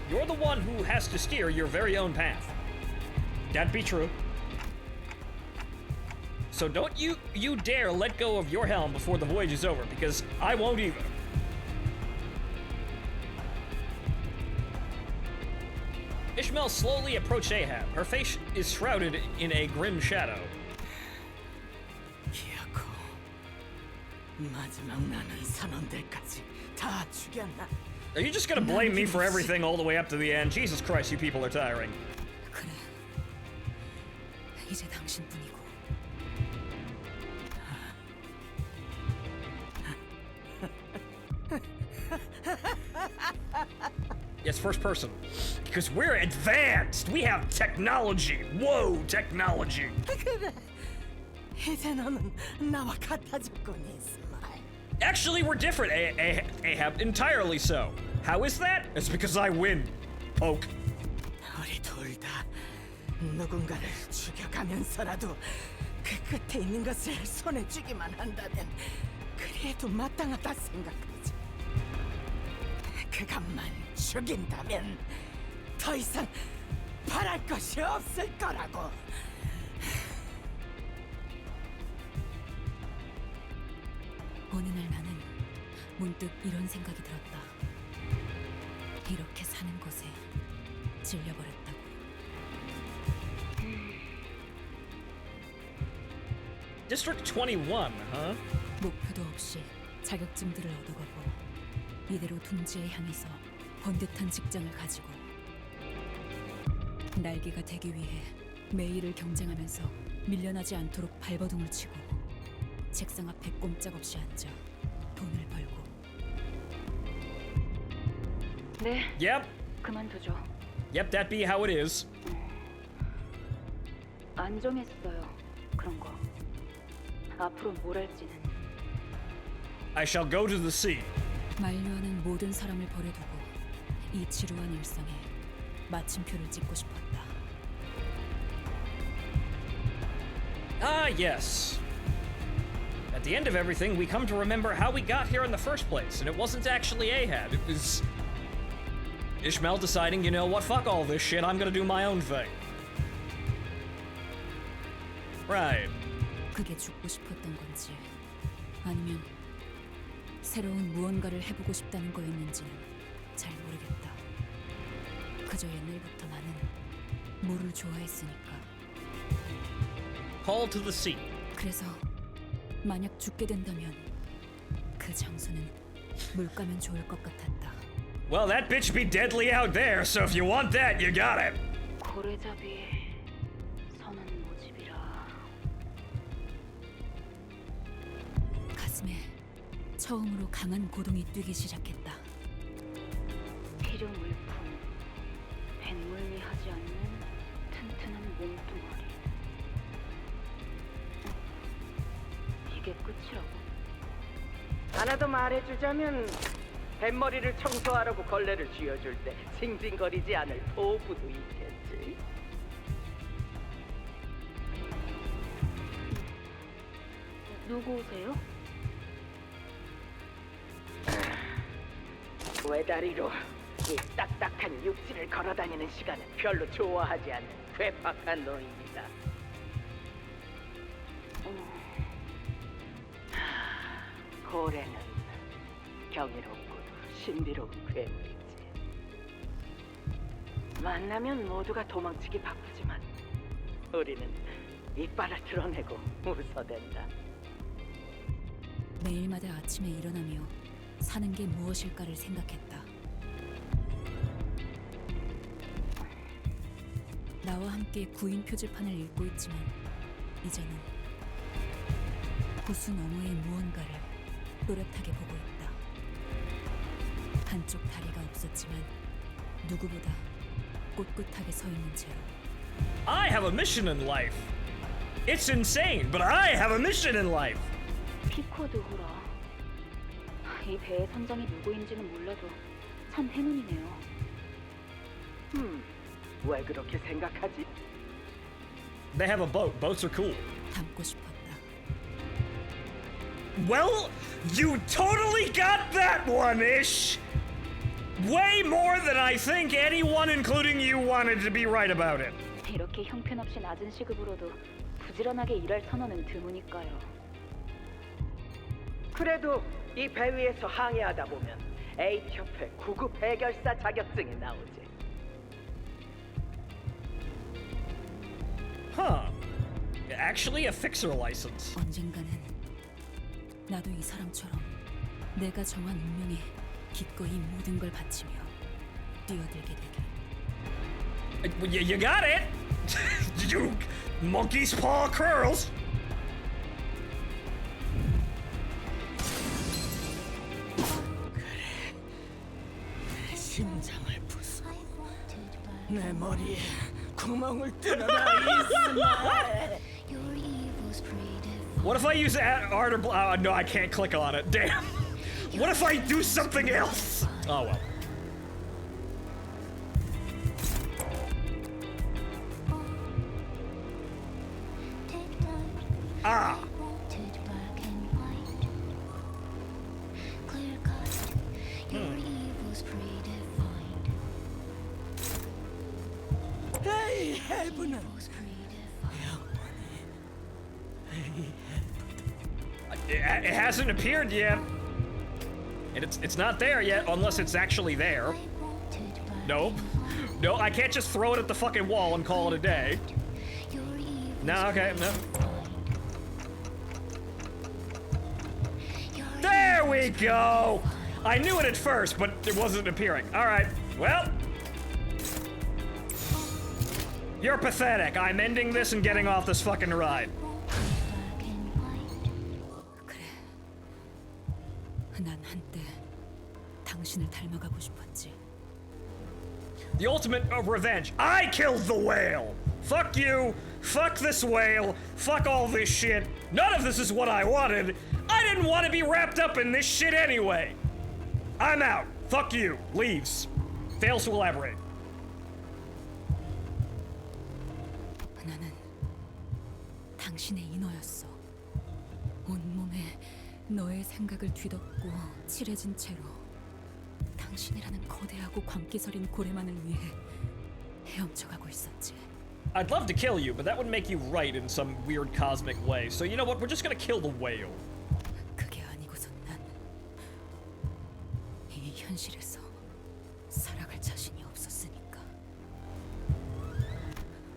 You're the one who has to steer your very own path. That be true. So don't you dare let go of your helm before the voyage is over, because I won't either. Ishmael slowly approached Ahab. Her face is shrouded in a grim shadow. 기어코 마지막 나는 선원들까지 다 죽였나? Are you just gonna blame me for everything all the way up to the end? Jesus Christ, you people are tiring. 그래. 이제 당신뿐이고. Yes, first person. Because we're advanced! We have technology! Whoa, technology! 그래. 이제 너는 나와 같아졌군, 이스마일. Actually, we're different, Ahab. Entirely so. How is that? It's because I win. Poke. 우리 둘 다 누군가를 죽여가면서라도 그 끝에 있는 것을 손에 쥐기만 한다면 그래도 마땅하다 생각하지. 그것만 죽인다면 더 이상 바랄 것이 없을 거라고. 어느 날 나는 문득 이런 생각이 들었다. 이렇게 사는 것에 질려버렸다고. District 21, huh? 목표도 없이 자격증들을 얻어가고 이대로 둥지에 향해서 번듯한 직장을 가지고 날개가 되기 위해 매일을 경쟁하면서 밀려나지 않도록 발버둥을 치고 책상 앞에 꼼짝없이 앉아 돈을 벌고. 네. Yep. 그만두죠. Yep, that be how it is. 안 정했어요. 그런 거. 앞으로 뭘 할지는. I shall go to the sea. 만류하는 모든 사람을 버려두고 이 지루한 일상에 마침표를 찍고 싶었다. Ah, yes. At the end of everything, we come to remember how we got here in the first place, and it wasn't actually Ahab. It was Ishmael deciding, you know what, fuck all this shit, I'm gonna do my own thing. Right. 그게 죽고 싶었던 건지 아니면 새로운 무언가를 해보고 싶다는 거였는지는 잘 모르겠다. 그저 옛날부터 나는 물을 좋아했으니까. Call to the sea. 그래서 만약 죽게 된다면 그 장소는 물가면 좋을 것 같았다. Well, that bitch be deadly out there, so if you want that, you got it. 고래잡이 선은 모집이라. 가슴에 처음으로 강한 고동이 뛰기 시작했다. 필요 물품. 뱃물리하지 않는 튼튼한 몸뚱아리. 이게 끝이라고? 하나 더 말해주자면 뱃머리를 청소하라고 걸레를 쥐어줄 때 징징거리지 않을 도구도 있겠지. 누구세요? 외다리로 이 딱딱한 육지를 걸어다니는 시간은 별로 좋아하지 않는 괴팍한 노인이다. 고래는 경이롭고도 신비로운 괴물이지. 만나면 모두가 도망치기 바쁘지만 우리는 이빨을 드러내고 웃어댄다. 매일마다 아침에 일어나며 사는 게 무엇일까를 생각했다. 나와 함께 구인 표지판을 읽고 있지만 이제는 호수 너머의 무언가를 또렷하게 보고 있다. 한쪽 다리가 없었지만 누구보다 꼿꼿하게 서 있는 채로. I have a mission in life. It's insane, but I have a mission in life. 피코드 호라. 이 배의 선장이 누구인지는 몰라도 참 행운이네요. 왜 그렇게 생각하지? They have a boat. Boats are cool. 닮고 싶었다. Well, you totally got that one, Ish. Way more than I think anyone, including you, wanted to be right about it. 이렇게 형편없이 낮은 시급으로도 부지런하게 일할 선원은 드무니까요. 그래도 이 배 위에서 항해하다 보면 H협회 구급 해결사 자격증이 나오지. Huh. Actually, a fixer license. 언젠가는 나도 이 사람처럼 내가 정한 운명에 기꺼이 모든 걸 바치며 뛰어들게 되길. You got it. You monkey's paw curls. 내 심장을 부숴. 내 머리에 구멍을 뚫어라 이스마엘. What if I use art or no, I can't click on it. Damn. What if I do something else? Oh well. Ah. Hey, heaven. It hasn't appeared yet. And it's not there yet, unless it's actually there. Nope. No, I can't just throw it at the fucking wall and call it a day. No, okay, no. There we go! I knew it at first, but it wasn't appearing. Alright, well. You're pathetic. I'm ending this and getting off this fucking ride. 난 한때 당신을 닮아가고 싶었지. The ultimate of revenge. I killed the whale! Fuck you! Fuck this whale! Fuck all this shit! None of this is what I wanted! I didn't want to be wrapped up in this shit anyway! I'm out! Fuck you! Leaves. Fails to elaborate. 나는 당신의 인어였어. 온몸에 너의 생각을 뒤덮고 칠해진 채로 당신이라는 거대하고 광기서린 고래만을 위해 헤엄쳐가고 있었지. I'd love to kill you, but that would make you right in some weird cosmic way. So you know what? We're just gonna kill the whale. 그게 아니고선 난 이 현실에서 살아갈 자신이 없었으니까.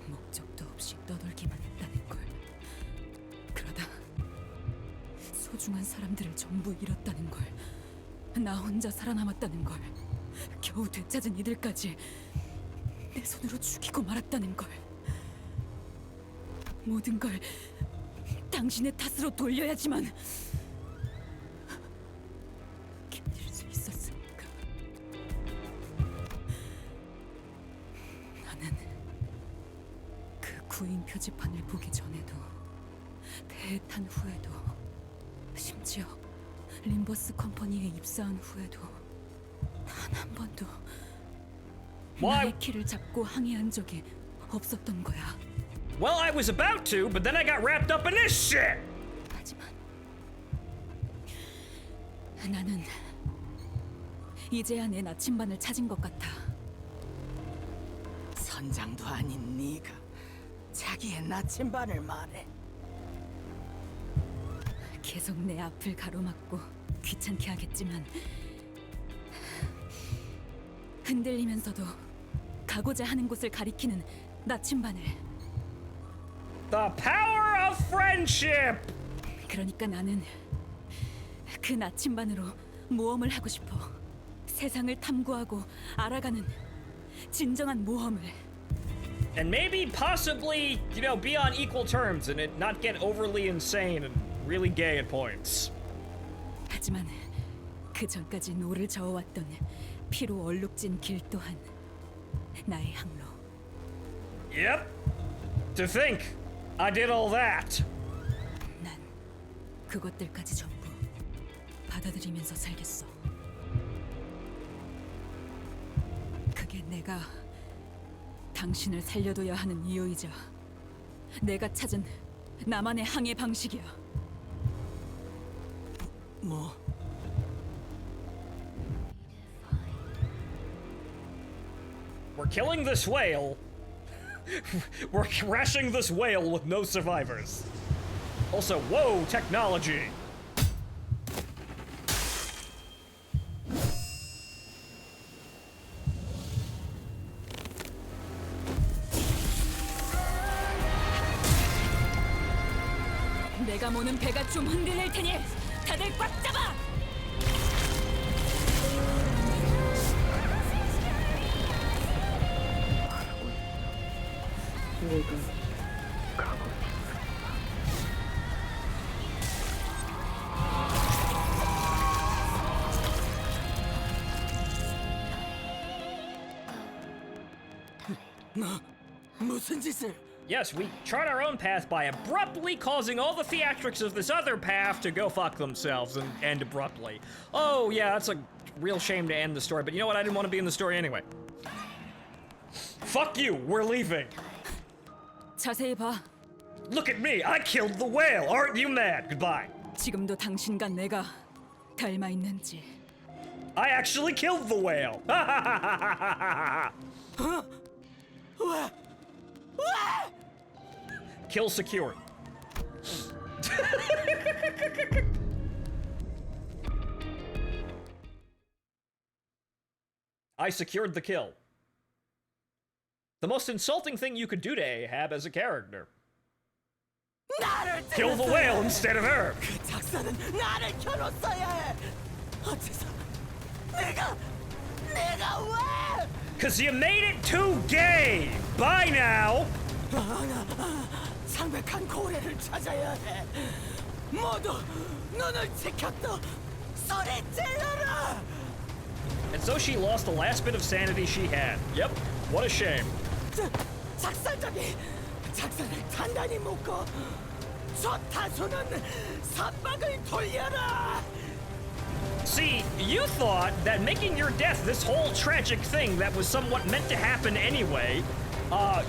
목적도 없이 떠돌기만 했다는 걸. 그러다 소중한 사람들을 전부 잃었다는 걸. 나 혼자 살아남았다는 걸. 겨우 되찾은 이들까지 내 손으로 죽이고 말았다는 걸. 모든 걸 당신의 탓으로 돌려야지만 견딜 수 있었으니까. 나는 그 구인 표지판을 보기 전에도, 배에 탄 후에도, 심지어 림버스 컴퍼니에 입사한 후에도 단 한 번도 나의 키를 잡고 항해한 적이 없었던 거야. Well, I was about to, but then I got wrapped up in this shit! 하지만 나는 이제야 내 나침반을 찾은 것 같아. 선장도 아닌 네가 자기의 나침반을 말해. 계속 내 앞을 가로막고 귀찮게 하겠지만 흔들리면서도 가고자 하는 곳을 가리키는 나침반을. The power of friendship! 그러니까 나는 그 나침반으로 모험을 하고 싶어. 세상을 탐구하고 알아가는 진정한 모험을. And maybe, possibly, you know, be on equal terms and it not get overly insane and really gay at points. 하지만 그 전까지 노를 저어왔던 피로 얼룩진 길 또한 나의 항로. Yep. To think I did all that. 난 그것들까지 전부 받아들이면서 살겠어. 그게 내가 당신을 살려둬야 하는 이유이자 내가 찾은 나만의 항해 방식이야. 뭐? We're killing this whale. We're crashing this whale with no survivors. Also, whoa, technology. 내가 모는 배가 좀 흔들릴 테니 다들 꽉 잡아! 내가 가고 너 무슨 짓을? Yes, we chart our own path by abruptly causing all the theatrics of this other path to go fuck themselves and end abruptly. Oh, yeah, that's a real shame to end the story, but you know what? I didn't want to be in the story anyway. Fuck you, we're leaving. 자세히 봐. Look at me, I killed the whale. Aren't you mad? Goodbye. 지금도 당신과 내가 닮아 있는지. I actually killed the whale. 왜? Kill secured. I secured the kill. The most insulting thing you could do to Ahab as a character. Kill the whale instead of her. 그 작사는 나를 켜놓았어야 해. 어째서 내가 왜? Cause you made it too gay. Bye now. 창백한 고래를 찾아야 해. 모두 눈을 지켰다. 소리 질러라. And so she lost the last bit of sanity she had. Yep, what a shame. 작살잡이 작살을 단단히 묶어 저 타수는 선박을 돌려라. See, you thought that making your death this whole tragic thing that was somewhat meant to happen anyway,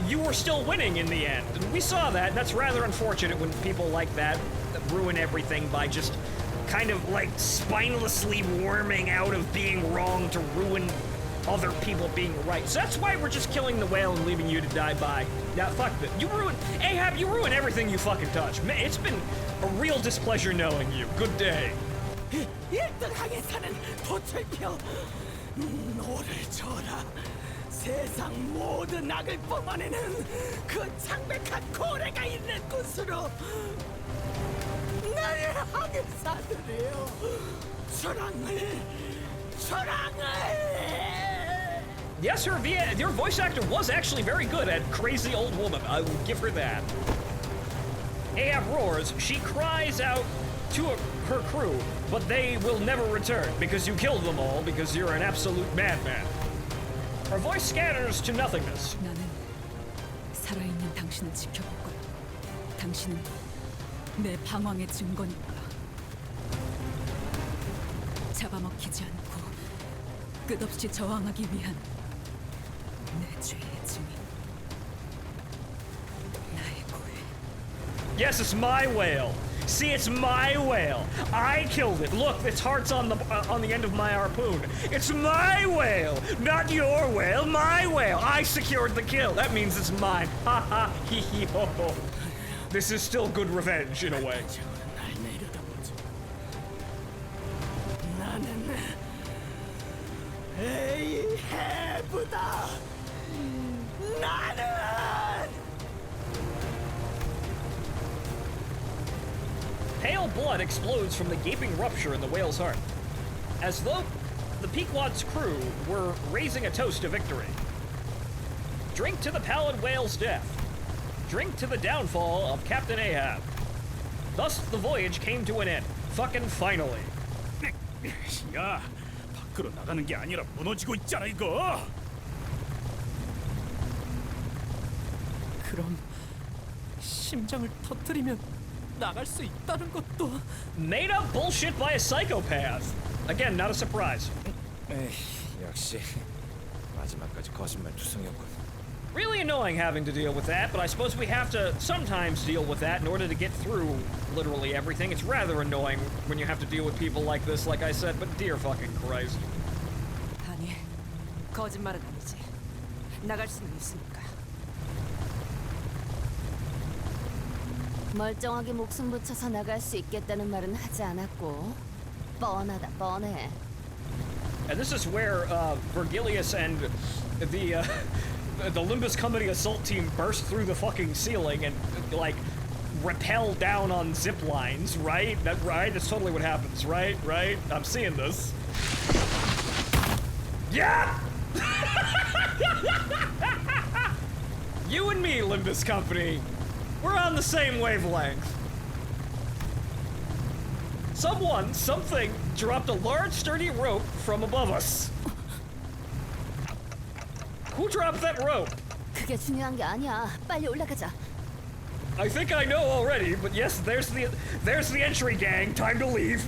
you were still winning in the end. And we saw that. That's rather unfortunate when people like that ruin everything by just kind of like spinelessly worming out of being wrong to ruin other people being right. So that's why we're just killing the whale and leaving you to die by. Now, fuck that. Ahab, you ruin everything you fucking touch. Man, it's been a real displeasure knowing you. Good day. 1등 항해사는 도철표 노를 줘라. 세상 모든 악을 뿜어내는 그 창백한 고래가 있는 곳으로 나의 항해사들이여 초랑을. Yes, your voice actor was actually very good at crazy old woman. I will give her that. Ahab roars. She cries out to her crew, but they will never return because you killed them all because you're an absolute madman. Her voice scatters to nothingness. 나는 살아있는 당신을 지켜볼 거야. 당신은 내 방황의 증거일 거야. 잡아먹히지 않고 끝없이 저항하기 위한 내 죄의 증인. 나의 고해. Yes, it's my whale. See, it's my whale. I killed it. Look, its heart's on the end of my harpoon. It's my whale, not your whale. My whale. I secured the kill. That means it's mine. Ha ha. Hee hee ho ho. This is still good revenge in a way. 나는 에이헤브다. 나는. Pale blood explodes from the gaping rupture in the whale's heart, as though the Pequod's crew were raising a toast to victory. Drink to the pallid whale's death. Drink to the downfall of Captain Ahab. Thus, the voyage came to an end. Fucking finally. 야, 밖으로 나가는 게 아니라 무너지고 있잖아 이거. 그럼 심장을 터뜨리면 나갈 수 있다는 것도 Made up bullshit by a psychopath. Again, not a surprise. 에이, 역시 마지막까지 거짓말 투성이었군. Really annoying having to deal with that, but I suppose we have to sometimes deal with that in order to get through literally everything. It's rather annoying when you have to deal with people like this, like I said, but dear fucking Christ. 아니, 거짓말은 아니지. 나갈 수는 있으니까. 멀쩡하게 목숨 붙여서 나갈 수 있겠다는 말은 하지 않았고 뻔하다 뻔해. And this is where Virgilius and the Limbus Company assault team burst through the fucking ceiling and like rappel down on zip lines, right? Right? That's totally what happens, right? Right? I'm seeing this. Yeah! You and me, Limbus Company. We're on the same wavelength. Something dropped a large sturdy rope from above us. Who dropped that rope? 그게 중요한 게 아니야. 빨리 올라가자. I think I know already, but yes, there's the entry gang. Time to leave.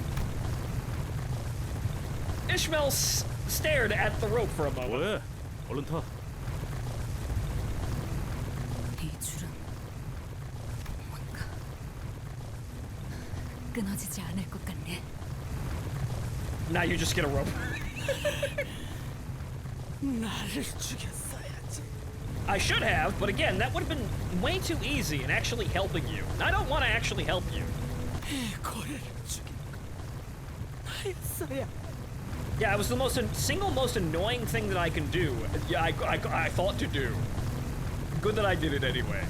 Ishmael stared at the rope for a moment. 왜? 얼른 타. 이 줄은 뭔가 끊어지지 않을 것 같네. Now you just get a rope. 나를 죽였어야지. I should have, but again, that would have been way too easy in actually helping you. And I don't want to actually help you. 이 고래를 죽인 건 나였어야. Yeah, it was the most annoying thing that I can do. Yeah, I thought to do. Good that I did it anyway.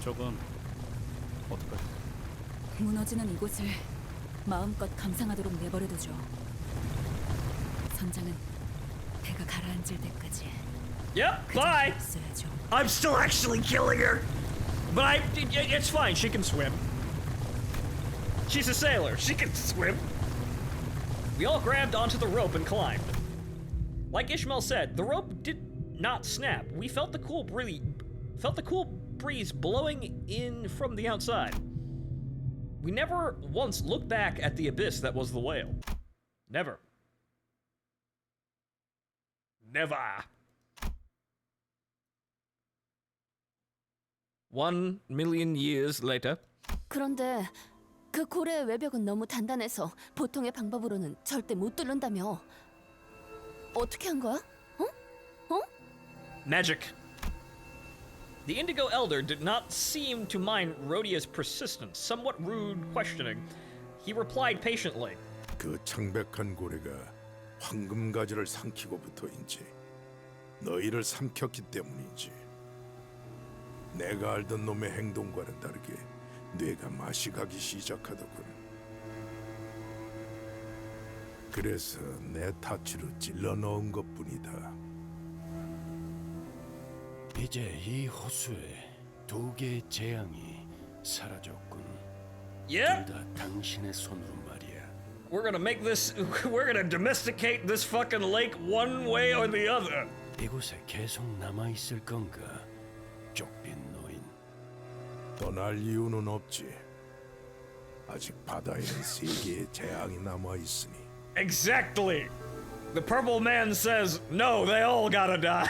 저건 어떡하지? 무너지는 이곳을 마음껏 감상하도록 내버려두죠. 선장은 배가 가라앉을 때까지. Yep, bye. 있어야죠. I'm still actually killing her, but it's fine. She can swim. She's a sailor. She can swim. We all grabbed onto the rope and climbed. Like Ishmael said, the rope did not snap. We felt the cool breeze blowing in from the outside. We never once looked back at the abyss that was the whale. Never. Never. 1 million years later. 그런데 그 고래의 외벽은 너무 단단해서 보통의 방법으로는 절대 못 뚫는다며. 어떻게 한 거야? 어? Magic. The Indigo Elder did not seem to mind Rhodia's persistence, somewhat rude questioning. He replied patiently. 그 창백한 고래가 황금가지를 삼키고부터인지 너희를 삼켰기 때문이지. 내가 알던 놈의 행동과는 다르게 뇌가 맛이 가기 시작하더군. 그래서 내 타치로 찔러 넣은 것뿐이다. 이제 이 호수에 두 개의 재앙이 사라졌군. Yep. 둘 다 당신의 손으로 말이야. We're gonna domesticate this fucking lake one way or the other. 이곳에 계속 남아 있을 건가? 쫓긴 노인. 떠날 이유는 없지. 아직 바다에는 세 개의 재앙이 남아 있으니. Exactly. The purple man says, no, they all gotta die.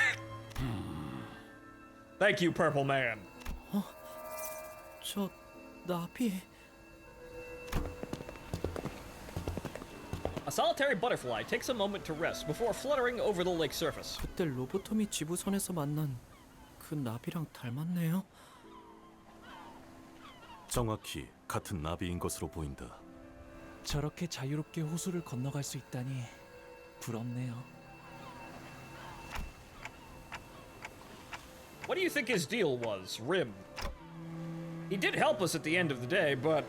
Thank you, purple man. 저 나비. A solitary butterfly takes a moment to rest before fluttering over the lake surface. 그때 로보토미 지부선에서 만난 그 나비랑 닮았네요. 정확히 같은 나비인 것으로 보인다. 저렇게 자유롭게 호수를 건너갈 수 있다니 부럽네요. What do you think his deal was, Rim? He did help us at the end of the day, but...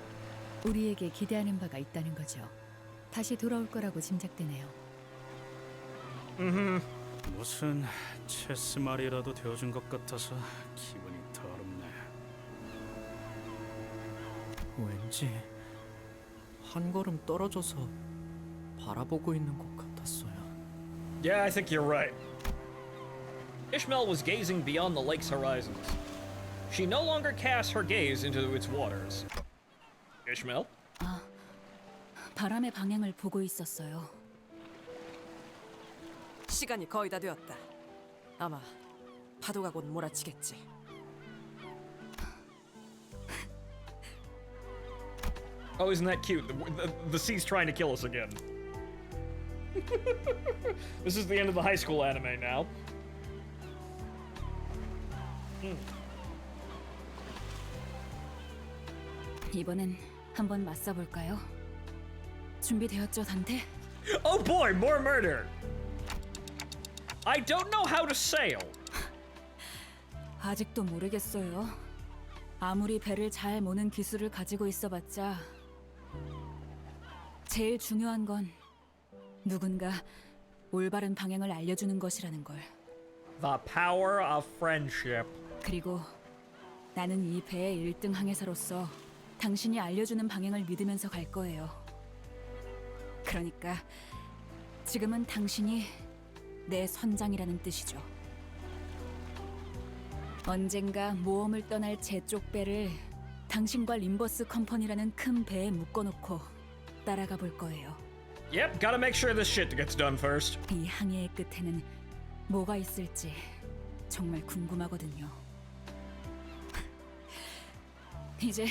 우리에게 기대하는 바가 있다는 거죠. 다시 돌아올 거라고 짐작되네요. 무슨 체스 말이라도 되어준 것 같아서 기분이 더럽네. 왠지 한 걸음 떨어져서 바라보고 있는 것 같았어요. Yeah, I think you're right. Ishmael was gazing beyond the lake's horizons. She no longer cast her gaze into its waters. Ishmael? 아, 바람의 방향을 보고 있었어요. 시간이 거의 다 되었다. 아마 파도가 곧 몰아치겠지. Oh, isn't that cute? The sea's trying to kill us again. This is the end of the high school anime now. 이번엔 한번 맞서볼까요? 준비되었죠, 단테? Oh boy, more murder! I don't know how to sail. 아직도 모르겠어요. 아무리 배를 잘 모는 기술을 가지고 있어봤자 제일 중요한 건 누군가 올바른 방향을 알려주는 것이라는 걸. The power of friendship. 그리고 나는 이 배의 1등 항해사로서 당신이 알려주는 방향을 믿으면서 갈 거예요. 그러니까 지금은 당신이 내 선장이라는 뜻이죠. 언젠가 모험을 떠날 제 쪽 배를 당신과 림버스 컴퍼니라는 큰 배에 묶어놓고 따라가 볼 거예요. Yep, gotta make sure this shit gets done first. 이 항해의 끝에는 뭐가 있을지 정말 궁금하거든요. 이제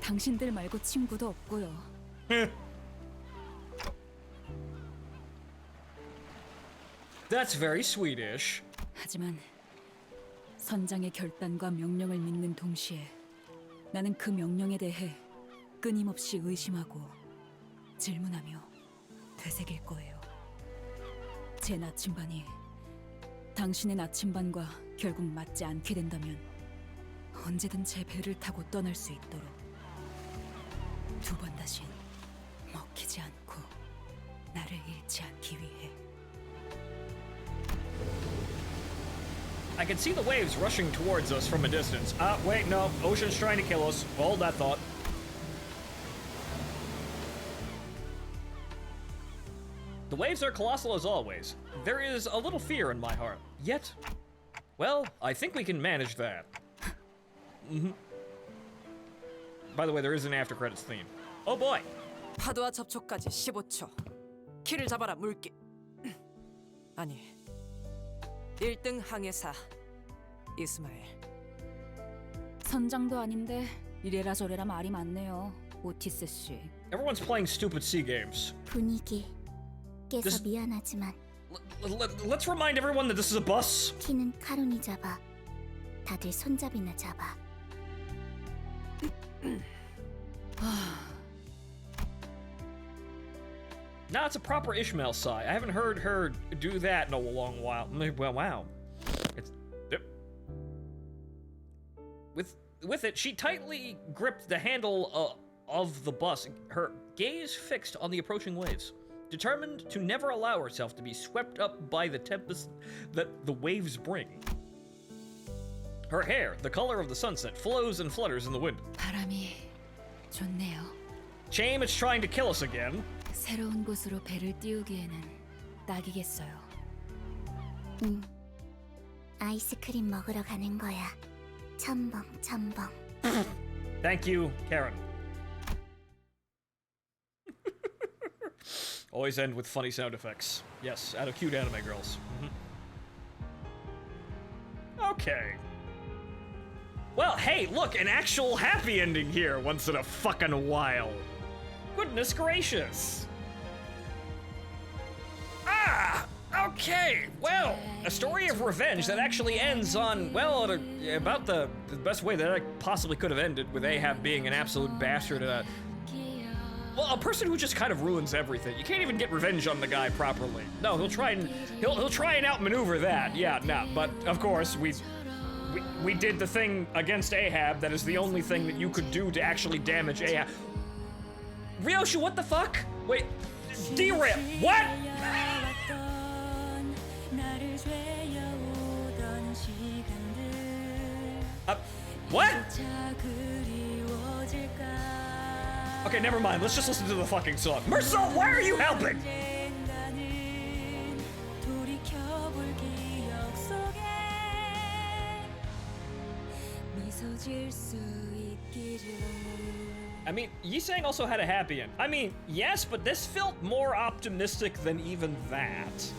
당신들 말고 친구도 없고요. That's very Swedish. 하지만 선장의 결단과 명령을 믿는 동시에 나는 그 명령에 대해 끊임없이 의심하고 질문하며 되새길 거예요. 제 나침반이 당신의 나침반과 결국 맞지 않게 된다면 언제든 제 배를 타고 떠날 수 있도록 두 번 다신 먹히지 않고 나를 잃지 않기 위해. I can see the waves rushing towards us from a distance. Wait, no. Ocean's trying to kill us. Hold that thought. The waves are colossal as always. There is a little fear in my heart. Yet, well, I think we can manage that. By the way, there is an after credits theme. Oh boy! 파도와 접촉까지 15초. 키를 잡아라, 물기. 아니, 1등 항해사 이스마엘. 선장도 아닌데 이래라 저래라 말이 많네요, 오티스 씨. Everyone's playing stupid sea games. 분위기 깨서 미안하지만 Let's remind everyone that this is a bus. 키는 카론이 잡아. 다들 손잡이나 잡아. Now it's a proper Ishmael sigh. I haven't heard her do that in a long while. Well, wow. It's with it, she tightly gripped the handle of the bus, her gaze fixed on the approaching waves, determined to never allow herself to be swept up by the tempest that the waves bring. Her hair, the color of the sunset, flows and flutters in the wind. 바람이 좋네요. Shame it's trying to kill us again. 새로운 곳으로 배를 띄우기에는 딱이겠어요. 아이스크림 먹으러 가는 거야. 첨벙 첨벙. Thank you, Karen. Always end with funny sound effects. Yes, out of cute anime girls. Okay. Well, hey, look, an actual happy ending here once in a fucking while. Goodness gracious. Okay, well, a story of revenge that actually ends on, well, about the best way that I possibly could have ended, with Ahab being an absolute bastard and a person who just kind of ruins everything. You can't even get revenge on the guy properly. No, he'll try and outmaneuver that. Yeah, no, but of course we did the thing against Ahab that is the only thing that you could do to actually damage Ahab. Ryoshu, what the fuck? Wait, derail. What? What? Okay, never mind. Let's just listen to the fucking song. Mersal, why are you helping? I mean, Yisang also had a happy end. I mean, yes, but this felt more optimistic than even that.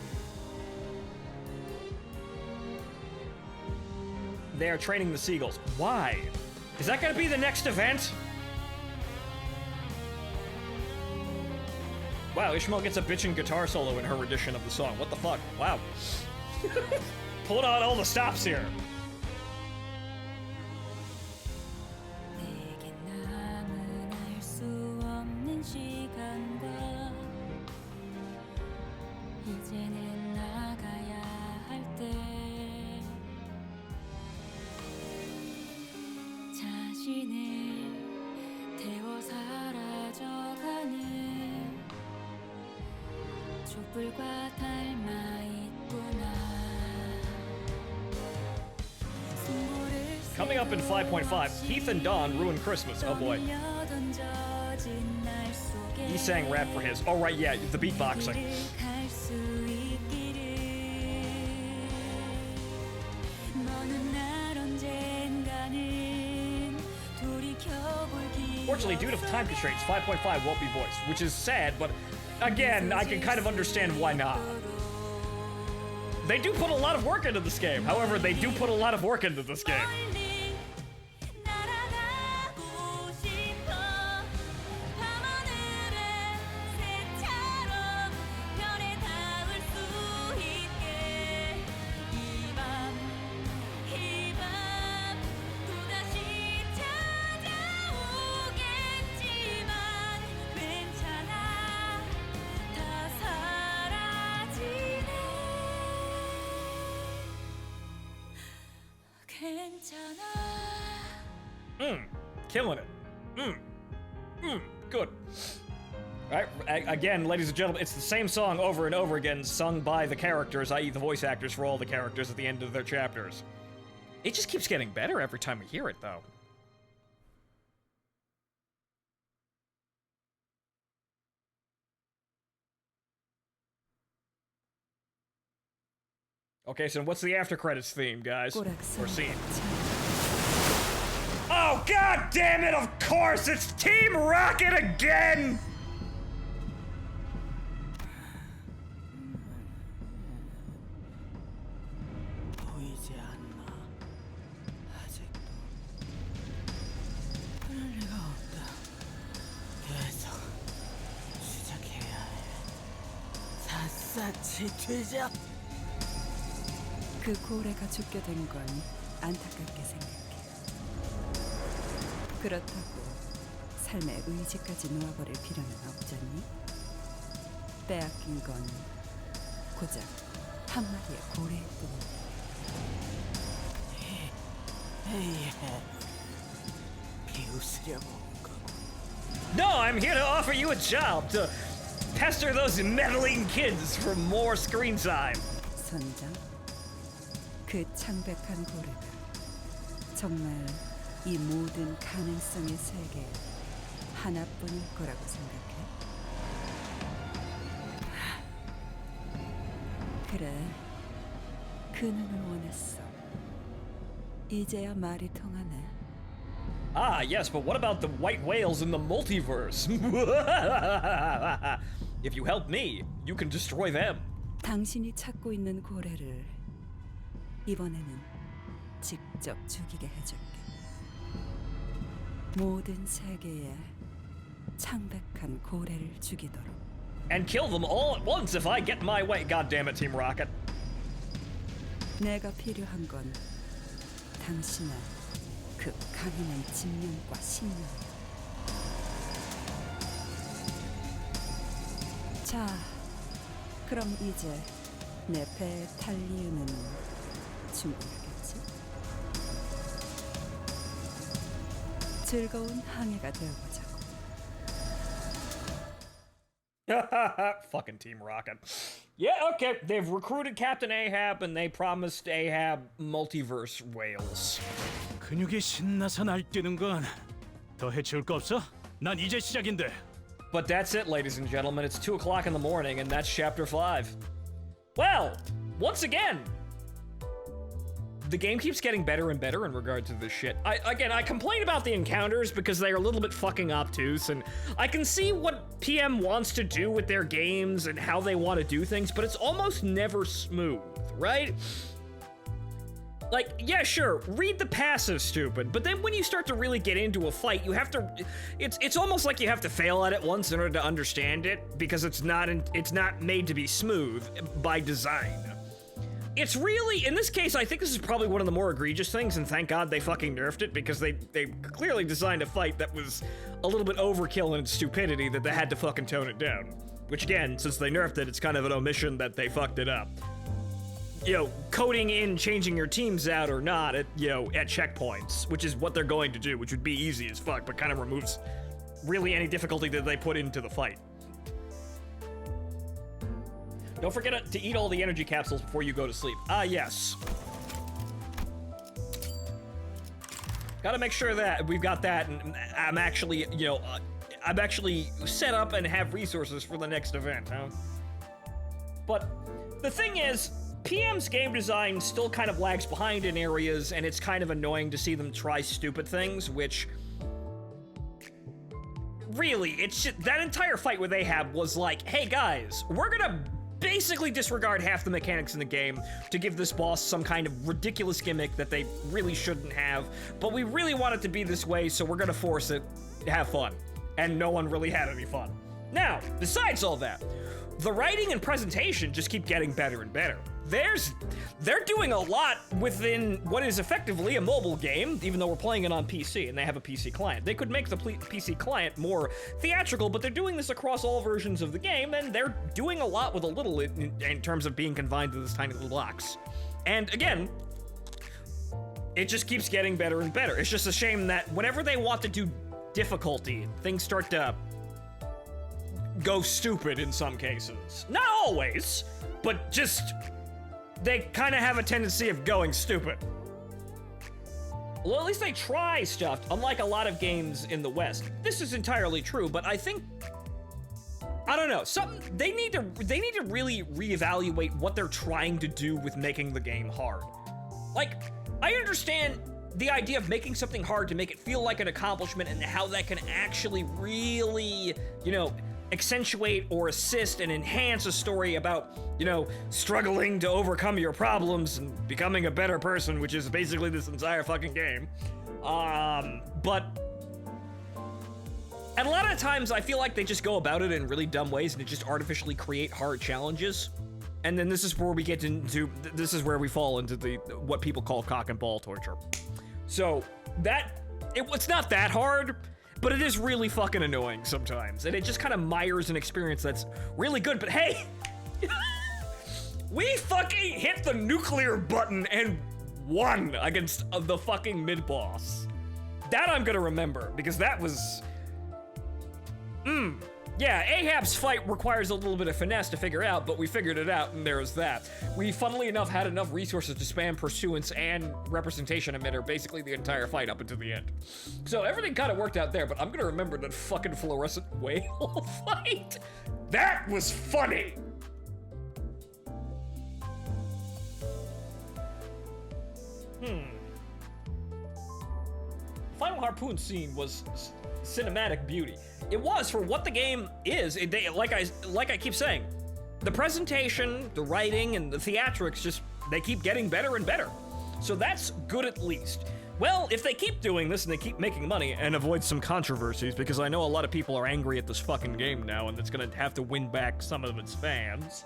They are training the seagulls. Why? Is that gonna be the next event? Wow, Ishmael gets a bitchin' guitar solo in her rendition of the song. What the fuck? Wow. Pulling out all the stops here. Coming up in 5.5, Heath and Dawn ruin Christmas. Oh boy. He sang rap for his. Oh right, yeah, the beatboxing. Fortunately, due to time constraints, 5.5 won't be voiced, which is sad, but again, I can kind of understand why not. They do put a lot of work into this game. However, they do put a lot of work into this game. Killing it. Good. Alright, again, ladies and gentlemen, it's the same song over and over again, sung by the characters, i.e. the voice actors for all the characters at the end of their chapters. It just keeps getting better every time we hear it, though. Okay, so what's the after credits theme, guys? Or scene? Oh, god damn it, of course! It's Team Rocket again! 보이지 않나? 아직도 그럴 리가 없다. 계속 시작해야 해. 샅샅이 뒤져. 그 고래가 죽게 된 건 안타깝게 생각해. 그렇다고 삶의 의지까지 놓아버릴 필요는 없잖니? 빼앗긴 건 고작 한 마리의 고래일 뿐이야. 비웃으려고 온 거고. No, I'm here to offer you a job to pester those meddling kids for more screen time. 선장, 그 창백한 고래가 정말 이 모든 가능성의 세계에 하나뿐일 거라고 생각해? 그래, 그 눈을 원했어. 이제야 말이 통하네. Ah, yes, but what about the white whales in the multiverse? If you help me, you can destroy them. 당신이 찾고 있는 고래를 이번에는 직접 죽이게 해줄게. 모든 세계에 창백한 고래를 죽이도록. And kill them all at once if I get my way. God damn it, Team Rocket. 내가 필요한 건 당신의 그 강인한 집념과 신념이야. 자, 그럼 이제 내 배에 탈 이유는 충분하겠지? 즐거운 항해가 되어보자고. Fucking Team Rocket. Yeah, okay. They've recruited Captain Ahab and they promised Ahab multiverse whales. 근육이 신나서 날뛰는 건 더 해치울 거 없어? 난 이제 시작인데. But that's it, ladies and gentlemen. It's 2 o'clock in the morning, and that's chapter 5. Well, once again, the game keeps getting better and better in regard to this shit. I complain about the encounters because they are a little bit fucking obtuse, and I can see what PM wants to do with their games and how they want to do things, but it's almost never smooth, right? Like, yeah, sure, read the passive, stupid, but then when you start to really get into a fight, you have to, it's almost like you have to fail at it once in order to understand it, because it's not made to be smooth by design. It's really, in this case, I think this is probably one of the more egregious things, and thank God they fucking nerfed it, because they clearly designed a fight that was a little bit overkill in its stupidity that they had to fucking tone it down. Which again, since they nerfed it, it's kind of an omission that they fucked it up. You know, coding in changing your teams out or not at, you know, at checkpoints, which is what they're going to do, which would be easy as fuck, but kind of removes really any difficulty that they put into the fight. Don't forget to eat all the energy capsules before you go to sleep. Ah, yes. Gotta make sure that we've got that, and I'm actually, you know, I'm actually set up and have resources for the next event, huh? But the thing is, PM's game design still kind of lags behind in areas, and it's kind of annoying to see them try stupid things, which really, it's just, that entire fight with Ahab was like, hey guys, we're gonna basically disregard half the mechanics in the game to give this boss some kind of ridiculous gimmick that they really shouldn't have, but we really want it to be this way, so we're gonna force it to have fun. And no one really had any fun. Now, besides all that, the writing and presentation just keep getting better and better. They're doing a lot within what is effectively a mobile game, even though we're playing it on PC and they have a PC client. They could make the PC client more theatrical, but they're doing this across all versions of the game, and they're doing a lot with a little in terms of being confined to this tiny little box. And again, it just keeps getting better and better. It's just a shame that whenever they want to do difficulty, things start to go stupid in some cases. Not always, but just they kind of have a tendency of going stupid. Well, at least they try stuff, unlike a lot of games in the West. This is entirely true, but I think, I don't know, they need to really reevaluate what they're trying to do with making the game hard. Like, I understand the idea of making something hard to make it feel like an accomplishment and how that can actually really, you know, accentuate or assist and enhance a story about, you know, struggling to overcome your problems and becoming a better person, which is basically this entire fucking game. But and a lot of times I feel like they just go about it in really dumb ways and they just artificially create hard challenges. And then this is where we get into, this is where we fall into the what people call cock and ball torture. So it's not that hard, but it is really fucking annoying sometimes, and it just kind of mires an experience that's really good, but hey, we fucking hit the nuclear button and won against the fucking mid-boss. That I'm gonna remember, because that was, yeah, Ahab's fight requires a little bit of finesse to figure out, but we figured it out, and there's that. We, funnily enough, had enough resources to spam pursuance and representation emitter basically the entire fight up until the end. So everything kind of worked out there, but I'm gonna remember that fucking fluorescent whale fight. That was funny! Final harpoon scene was cinematic beauty. It was for what the game is. Like I keep saying, the presentation, the writing, and the theatrics they keep getting better and better. So that's good at least. Well, if they keep doing this and they keep making money and avoid some controversies, because I know a lot of people are angry at this fucking game now and it's gonna have to win back some of its fans.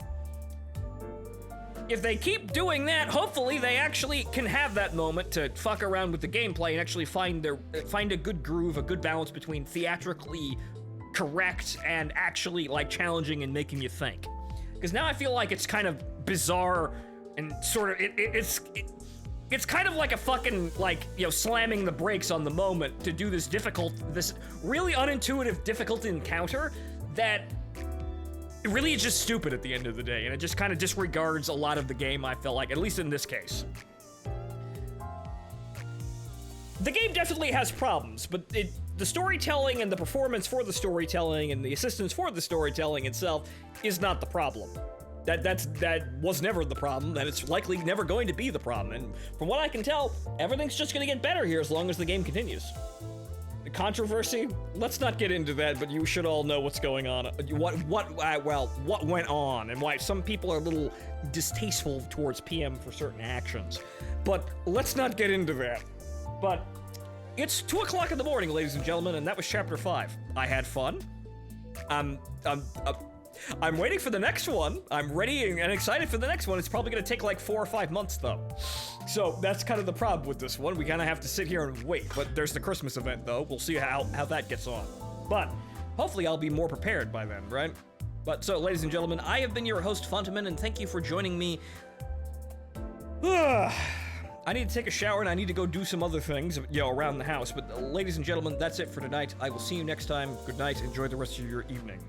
If they keep doing that, hopefully they actually can have that moment to fuck around with the gameplay and actually find a good groove, a good balance between theatrically correct and actually like challenging and making you think. Because now I feel like it's kind of bizarre and sort of it's kind of like a fucking, like, you know, slamming the brakes on the moment to do this really unintuitive difficult encounter that it really is just stupid at the end of the day, and it just kind of disregards a lot of the game, I feel like, at least in this case. The game definitely has problems, but the storytelling and the performance for the storytelling and the assistance for the storytelling itself is not the problem. That was never the problem, and it's likely never going to be the problem. And from what I can tell, everything's just going to get better here as long as the game continues. The controversy? Let's not get into that, but you should all know what's going on. What went on and why some people are a little distasteful towards PM for certain actions. But let's not get into that. But it's 2 o'clock in the morning, ladies and gentlemen, and that was Chapter 5. I had fun. I'm waiting for the next one. I'm ready and excited for the next one. It's probably going to take like 4 or 5 months, though. So that's kind of the problem with this one. We kind of have to sit here and wait. But there's the Christmas event, though. We'll see how that gets on. But hopefully I'll be more prepared by then, right? But so, ladies and gentlemen, I have been your host, Phontomen, and thank you for joining me. I need to take a shower and I need to go do some other things, around the house. But ladies and gentlemen, that's it for tonight. I will see you next time. Good night. Enjoy the rest of your evening.